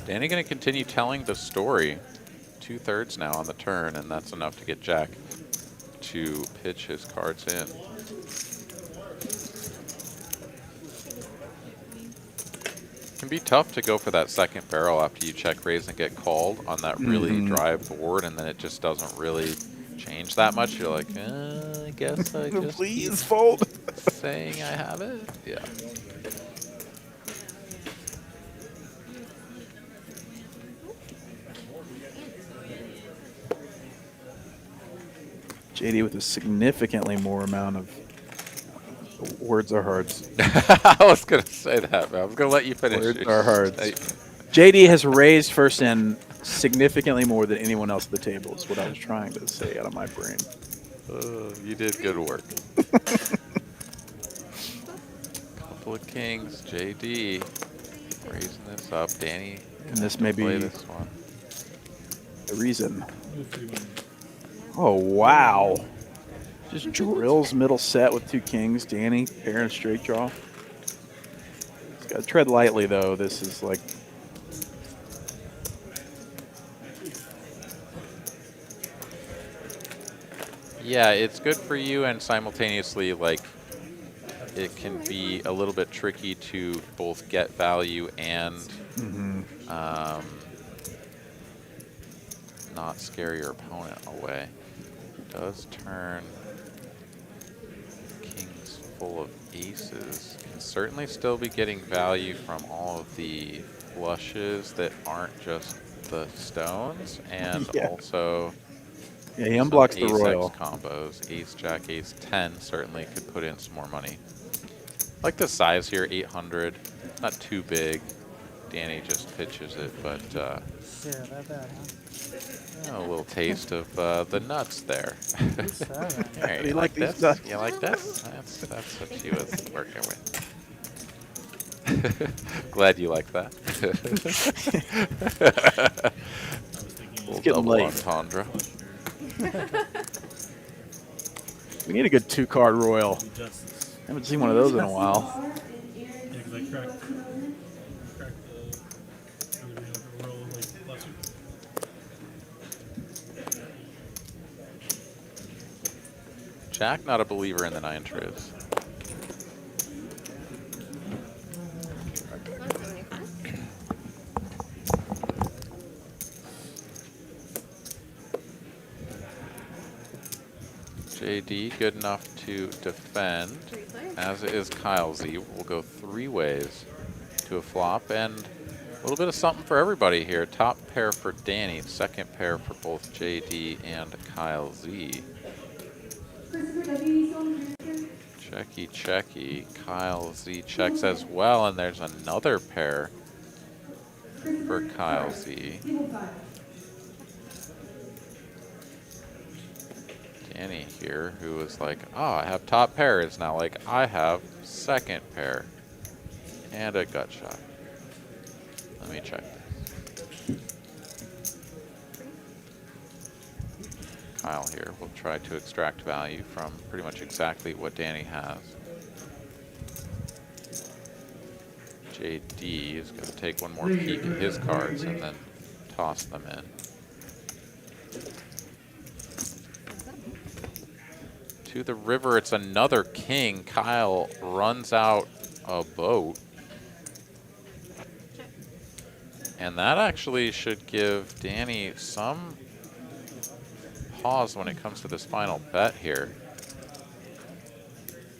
Speaker 5: Danny going to continue telling the story. 2/3 now on the turn, and that's enough to get Jack to pitch his cards in. It can be tough to go for that second barrel after you check raise and get called on that really dry board, and then it just doesn't really change that much. You're like, I guess I just
Speaker 4: please fold.
Speaker 5: Saying I have it. Yeah.
Speaker 4: JD with a significantly more amount of words are hearts.
Speaker 5: I was going to say that, but I was going to let you finish.
Speaker 4: Words are hearts. JD has raised first in significantly more than anyone else at the table is what I was trying to say out of my brain.
Speaker 5: You did good work. Couple of kings, JD raising this up. Danny,
Speaker 4: and this may be
Speaker 5: this one.
Speaker 4: The reason. Oh, wow. Just drills middle set with 2 kings. Danny, pair and straight draw. He's got to tread lightly, though. This is like...
Speaker 5: Yeah, it's good for you, and simultaneously, like, it can be a little bit tricky to both get value and not scare your opponent away. Does turn kings full of aces. Can certainly still be getting value from all of the flushes that aren't just the stones, and also
Speaker 4: yeah, he unblocks the
Speaker 5: ace-X
Speaker 4: royal
Speaker 5: combos. Ace, jack, ace, 10 certainly could put in some more money. Like the size here, 800, not too big. Danny just pitches it, but
Speaker 7: Yeah, that bad, huh?
Speaker 5: a little taste of the nuts there.
Speaker 4: Yeah,
Speaker 5: You
Speaker 4: like
Speaker 5: this?
Speaker 4: these nuts.
Speaker 5: You like this? That's what she was working with. Glad you like that. Little
Speaker 4: getting
Speaker 5: double
Speaker 4: late.
Speaker 5: entendre.
Speaker 4: We need a good 2-card royal.
Speaker 3: Justice.
Speaker 4: Haven't seen one of those in a while.
Speaker 3: Yeah, because I cracked the roll like last week.
Speaker 5: Jack, not a believer in the 9 trips. JD, good enough to defend, as is Kyle Z. We'll go 3 ways to a flop, and a little bit of something for everybody here. Top pair for Danny, second pair for both JD and Kyle Z. Checky, checky. Kyle Z checks as well, and there's another pair for Kyle Z. Danny here, who was like, oh, I have top pair, is now like, I have second pair. And a gut shot. Let me check this. Kyle here will try to extract value from pretty much exactly what Danny has. JD is going to take one more peek at his cards and then toss them in. To the river, it's another king. Kyle runs out a boat. And that actually should give Danny some pause when it comes to this final bet here.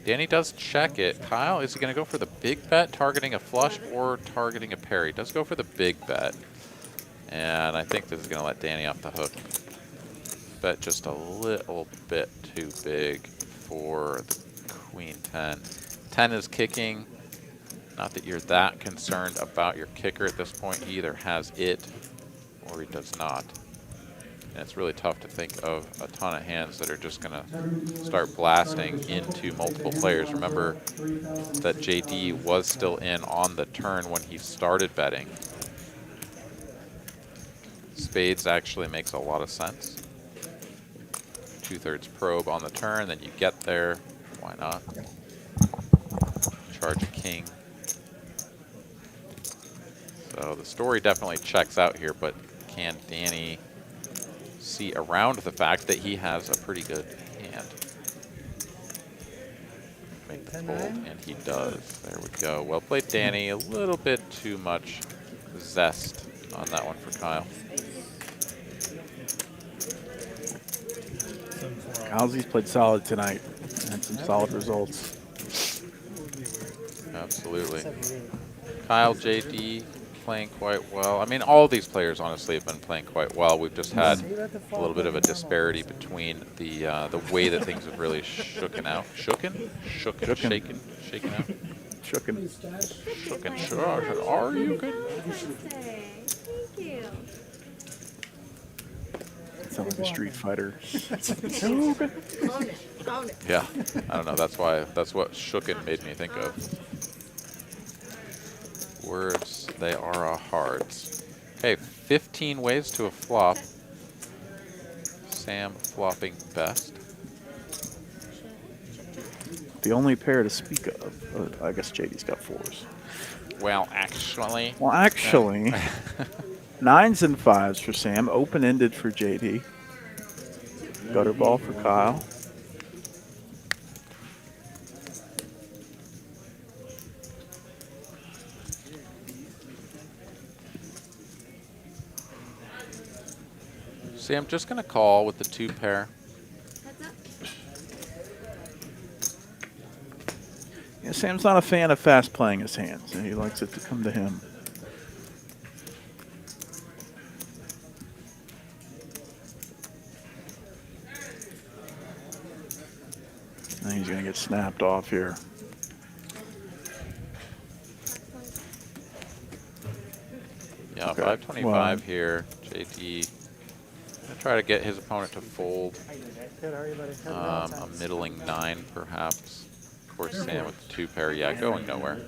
Speaker 5: Danny does check it. Kyle, is he going to go for the big bet, targeting a flush, or targeting a pair? He does go for the big bet. And I think this is going to let Danny off the hook. Bet just a little bit too big for the queen 10. 10 is kicking. Not that you're that concerned about your kicker at this point. He either has it or he does not. And it's really tough to think of a ton of hands that are just going to start blasting into multiple players. Remember that JD was still in on the turn when he started betting. Spades actually makes a lot of sense. 2/3 probe on the turn, then you get there. Why not? Charge a king. So the story definitely checks out here, but can Danny see around the fact that he has a pretty good hand? Make the fold, and he does. There we go. Well played, Danny. A little bit too much zest on that one for Kyle.
Speaker 4: Kyle's played solid tonight. Had some solid results.
Speaker 5: Absolutely. Kyle, JD playing quite well. I mean, all these players honestly have been playing quite well. We've just had a little bit of a disparity between the way that things have really shaken out. Shaken out. Shooken. Sure. Are you good?
Speaker 8: Thank you.
Speaker 4: Sounds like a Street Fighter.
Speaker 8: Own it. Own it.
Speaker 5: Yeah. I don't know. That's what shooken made me think of. Words, they are hearts. Okay, 15 ways to a flop. Sam flopping best.
Speaker 4: The only pair to speak of, I guess JD's got 4s.
Speaker 5: Well, actually.
Speaker 4: Well, actually, 9s and 5s for Sam. Open-ended for JD. Gutter ball for Kyle.
Speaker 5: See, I'm just going to call with the 2 pair.
Speaker 8: Heads up.
Speaker 4: Yeah, Sam's not a fan of fast playing his hands, and he likes it to come to him. And he's going to get snapped off here.
Speaker 5: Yeah,
Speaker 4: Okay.
Speaker 5: 525 here. JD gonna try to get his opponent to fold.
Speaker 7: Good, how are you, buddy? Happy
Speaker 5: A
Speaker 7: Valentine's.
Speaker 5: middling 9, perhaps. Of course, Sam with the 2 pair. Yeah, going nowhere.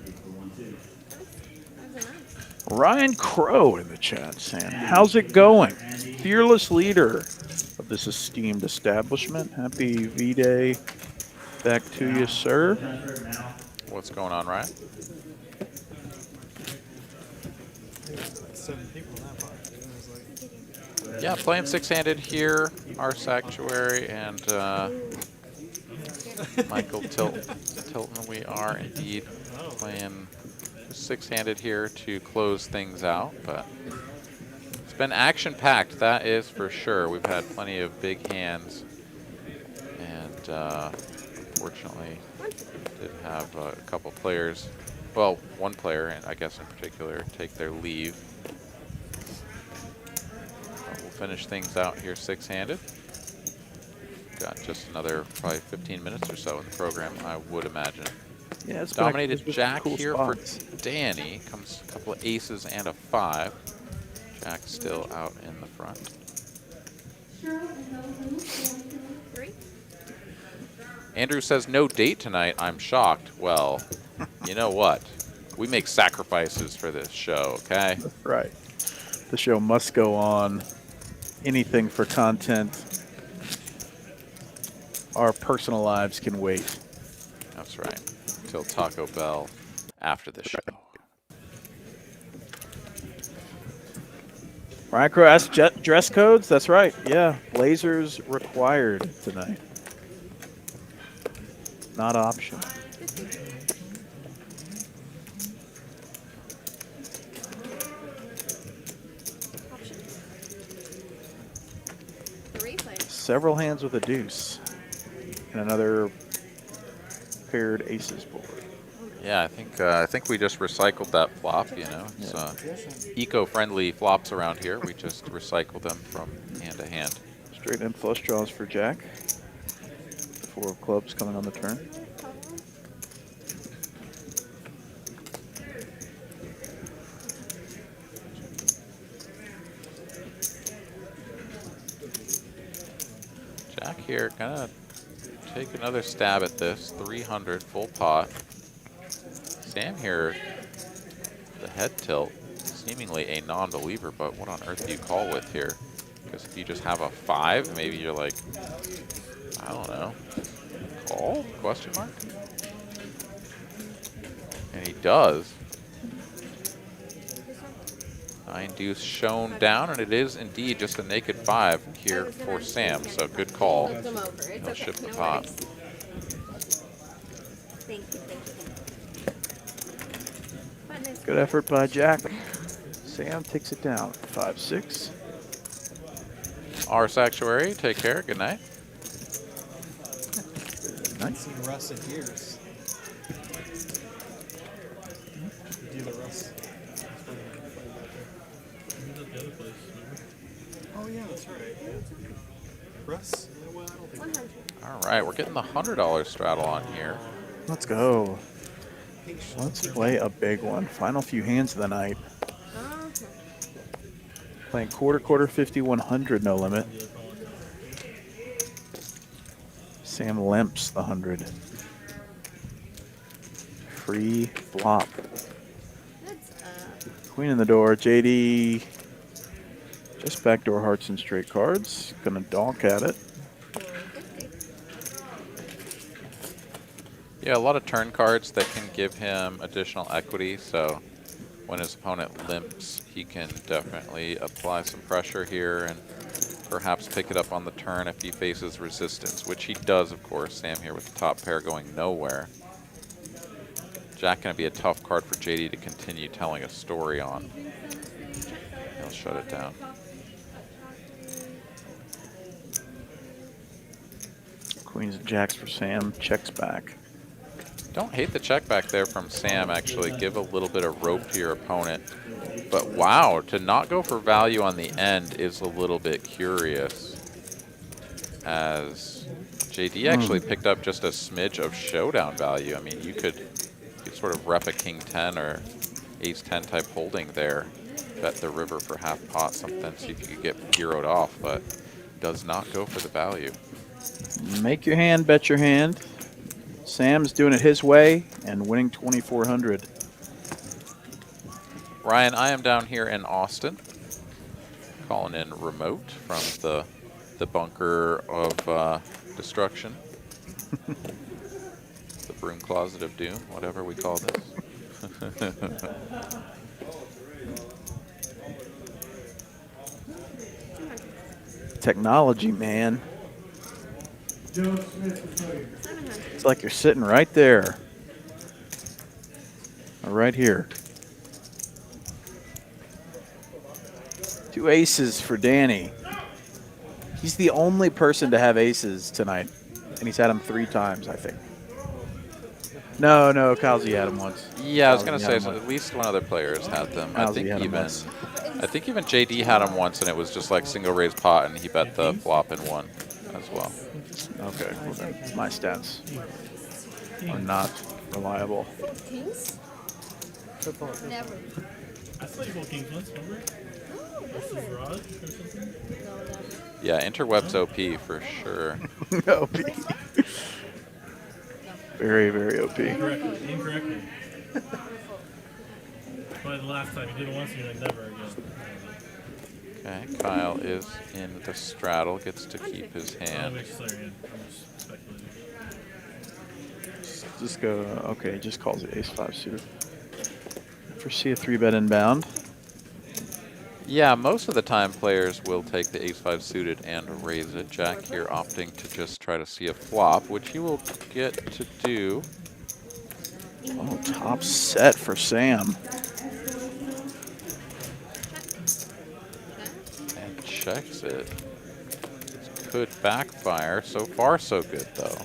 Speaker 4: Ryan Crow in the chat saying, how's it going? Fearless leader of this esteemed establishment. Happy V-Day back to you, sir.
Speaker 5: What's going on, Ryan?
Speaker 6: 7 people in that pot. It was like,
Speaker 5: Yeah, playing 6-handed here. Our Sanctuary and Michael Tilton. We are indeed playing 6-handed here to close things out, but it's been action-packed, that is for sure. We've had plenty of big hands, and unfortunately did have a couple players, well, one player, and I guess in particular, take their leave. But we'll finish things out here 6-handed. Got just another probably 15 minutes or so in the program, I would imagine.
Speaker 4: Yeah, it's
Speaker 5: Dominated
Speaker 4: been
Speaker 5: Jack
Speaker 4: cool
Speaker 5: here
Speaker 4: spots.
Speaker 5: for Danny. Comes a couple of aces and a 5. Jack still out in the front.
Speaker 8: 3.
Speaker 5: Andrew says no date tonight. I'm shocked. Well, you know what? We make sacrifices for this show, okay?
Speaker 4: Right. The show must go on. Anything for content. Our personal lives can wait.
Speaker 5: That's right. Till Taco Bell after the show.
Speaker 4: Ryan Crow asked dress codes. That's right. Yeah, blazers required tonight. Not optional. Several hands with a deuce. And another paired aces board.
Speaker 5: Yeah, I think we just recycled that flop, you know. It's eco-friendly flops around here. We just recycle them from hand to hand.
Speaker 4: Straight in flush draws for Jack. 4 of clubs coming on the turn.
Speaker 5: Jack here gonna take another stab at this. 300 full pot. Sam here, the head tilt, seemingly a non-believer, but what on earth do you call with here? Because if you just have a 5, maybe you're like, I don't know, call? Question mark? And he does. 9 deuce shown down, and it is indeed just a naked 5 here for Sam, so good call. He'll ship the pot.
Speaker 8: Thank you.
Speaker 4: Good effort by Jack. Sam takes it down. 5-6.
Speaker 5: Our Sanctuary, take care. Good night.
Speaker 6: I've seen Russ in years. Dealer Russ. Oh yeah, that's right. Russ? Well, I don't think
Speaker 8: 100.
Speaker 5: All right, we're getting the $100 straddle on here.
Speaker 4: Let's go. Let's play a big one. Final few hands of the night. Playing quarter, 50, 100, no limit. Sam limps the 100. Free flop. Queen in the door. JD just backdoor hearts and straight cards. Gonna donk at it.
Speaker 5: Yeah, a lot of turn cards that can give him additional equity, so when his opponent limps, he can definitely apply some pressure here and perhaps pick it up on the turn if he faces resistance, which he does, of course. Sam here with the top pair going nowhere. Jack going to be a tough card for JD to continue telling a story on. He'll shut it down.
Speaker 4: Queens and jacks for Sam. Checks back.
Speaker 5: Don't hate the check back there from Sam, actually. Give a little bit of rope to your opponent. But wow, to not go for value on the end is a little bit curious. As JD actually picked up just a smidge of showdown value. I mean, you could sort of rep a king 10 or ace 10 type holding there. Bet the river for half pot something, see if you could get zeroed off, but does not go for the value.
Speaker 4: Make your hand, bet your hand. Sam's doing it his way and winning 2,400.
Speaker 5: Ryan, I am down here in Austin, calling in remote from the bunker of destruction. The broom closet of doom, whatever we call this.
Speaker 4: Technology, man. It's like you're sitting right there. Or right here. 2 aces for Danny. He's the only person to have aces tonight. And he's had them 3 times, I think. No, Kowsey had them once.
Speaker 5: Yeah, I was going to say, so at least one other player has had them. I think even JD had them once, and it was just like single raise pot, and he bet the flop and won as well.
Speaker 4: Okay, well then my stats are not reliable.
Speaker 8: Kings? Never.
Speaker 3: I saw you both kings once, remember? Versus Raj or something?
Speaker 8: No, never.
Speaker 5: Yeah, interwebs OP for sure.
Speaker 4: OP. Very, very OP.
Speaker 3: Incorrectly. But the last time you did it once, you're like, never again.
Speaker 5: Okay, Kyle is in the straddle, gets to keep his hand.
Speaker 3: I'm just speculating.
Speaker 4: Just go, okay, just calls it ace-5 suited. Foresee a 3-bet inbound.
Speaker 5: Yeah, most of the time players will take the ace-5 suited and raise it. Jack here opting to just try to see a flop, which he will get to do.
Speaker 4: Oh, top set for Sam.
Speaker 5: And checks it. This could backfire. So far, so good, though.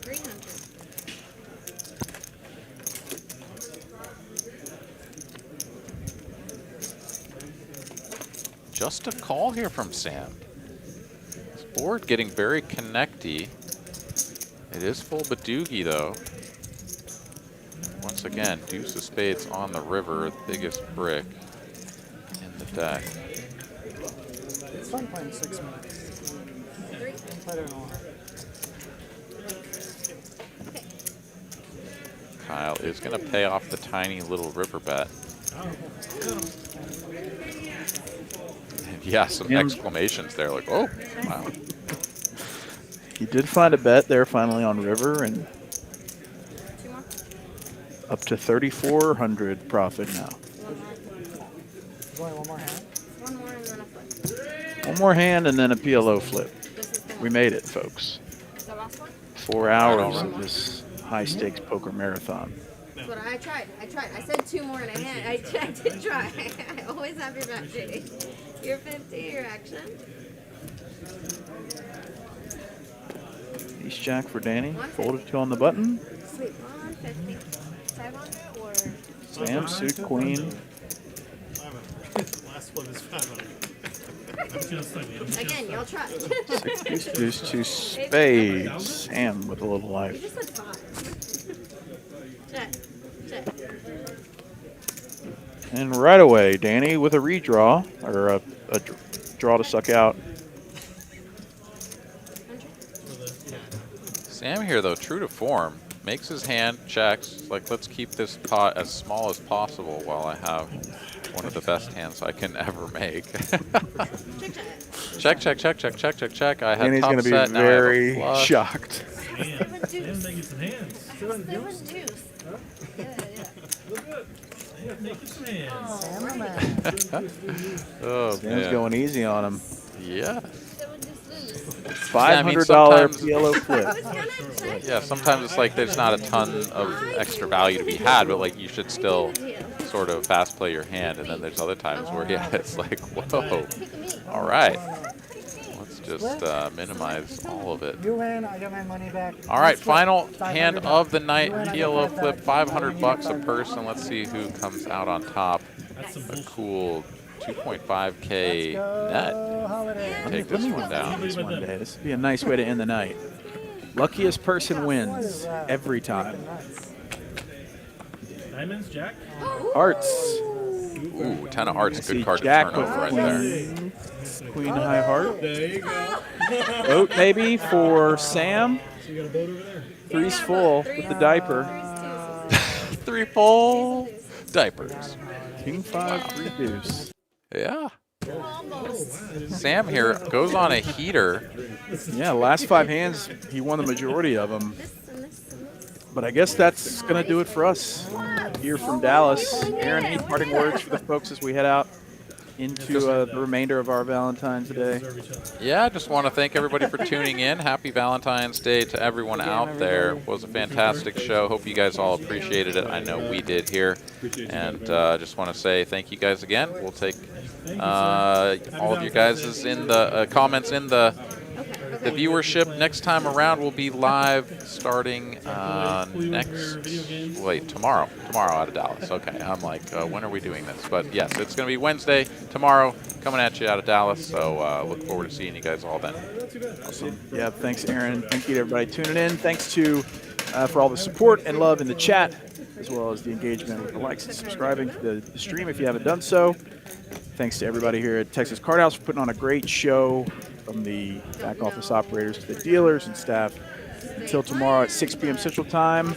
Speaker 8: 300.
Speaker 5: Just a call here from Sam. This board getting very connecty. It is full Badoogie, though. Once again, deuce of spades on the river, biggest brick in the deck.
Speaker 7: It's fun playing 6 minutes. I don't know.
Speaker 5: Kyle is going to pay off the tiny little river bet. And yeah, some exclamations there, like, oh, wow.
Speaker 4: He did find a bet there finally on river and up to 3,400 profit now.
Speaker 7: There's only one more hand.
Speaker 8: One more and then a flip.
Speaker 4: One more hand and then a PLO flip. We made it, folks.
Speaker 8: The last one?
Speaker 4: 4 hours of this high-stakes poker marathon.
Speaker 8: But I tried. I said 2 more in a hand. I did try. I always have your back, JD. You're 50, your action.
Speaker 4: Ace jack for Danny. Folded 2 on the button.
Speaker 8: Sweet. 150. 500 or?
Speaker 4: Sam, suit, queen.
Speaker 3: 500. Last flip is 500.
Speaker 8: Again, y'all try.
Speaker 4: 6 deuce deuce 2 spades. Sam with a little
Speaker 8: You
Speaker 4: life.
Speaker 8: just said 5. Check.
Speaker 4: And right away, Danny with a redraw, or a draw to suck out.
Speaker 5: Sam here, though, true to form, makes his hand, checks, like, let's keep this pot as small as possible while I have one of the best hands I can ever make. Check. I have
Speaker 4: Danny's
Speaker 5: top
Speaker 4: going to be
Speaker 5: set, now I have a
Speaker 4: very
Speaker 5: flush.
Speaker 4: shocked.
Speaker 3: Sam's making some hands.
Speaker 8: Seven deuce. Yeah.
Speaker 3: Making some hands.
Speaker 5: Oh,
Speaker 4: Sam's
Speaker 5: man.
Speaker 4: going easy on him.
Speaker 5: Yeah.
Speaker 4: $500
Speaker 5: sometimes-
Speaker 4: PLO flip.
Speaker 5: Yeah, sometimes it's like there's not a ton of extra value to be had, but like you should still sort of fast play your hand. And then there's other times where, yeah, it's like, whoa, all right, let's just minimize all of it.
Speaker 7: You win, I get my money back.
Speaker 5: All right,
Speaker 7: Split.
Speaker 5: final
Speaker 7: 500
Speaker 5: hand
Speaker 7: back.
Speaker 5: of the night,
Speaker 7: You win, I get
Speaker 5: PLO
Speaker 7: 5
Speaker 5: flip,
Speaker 7: back.
Speaker 5: 500 bucks a
Speaker 7: 5
Speaker 5: person. Let's see who comes out on top. A cool 2.5K net.
Speaker 7: Go, Holiday.
Speaker 5: Take this one down.
Speaker 4: This one day. This would be a nice way to end the night. Luckiest person wins every time.
Speaker 3: Diamonds, Jack.
Speaker 4: Hearts.
Speaker 5: Ooh, 10 of hearts,
Speaker 4: See
Speaker 5: good card to
Speaker 4: Jack
Speaker 5: turn
Speaker 4: with
Speaker 5: over right there.
Speaker 4: Queen high heart.
Speaker 6: There you go.
Speaker 4: Vote maybe for Sam.
Speaker 6: So you got a boat over there.
Speaker 4: Three's full with the diaper.
Speaker 5: 3 full diapers.
Speaker 4: King 5, 3 deuce.
Speaker 5: Yeah. Sam here goes on a heater.
Speaker 4: Yeah, last 5 hands, he won the majority of them. But I guess that's going to do it for us here from Dallas. Aaron, any parting words for the folks as we head out into the remainder of our Valentine's Day?
Speaker 5: Yeah, I just want to thank everybody for tuning in. Happy Valentine's Day to everyone out there. It was a fantastic show. Hope you guys all appreciated it. I know we did here. And I just want to say thank you guys again. We'll take all of you guys' in the comments in the viewership. Next time around, we'll be live starting tomorrow out of Dallas. Okay, I'm like, when are we doing this? But yes, it's going to be Wednesday, tomorrow, coming at you out of Dallas. So look forward to seeing you guys all then.
Speaker 4: Awesome. Yeah, thanks, Aaron. Thank you to everybody tuning in. Thanks to for all the support and love in the chat, as well as the engagement with the likes and subscribing to the stream if you haven't done so. Thanks to everybody here at Texas Card House for putting on a great show, from the back office operators to the dealers and staff. Until tomorrow at 6 p.m. Central Time,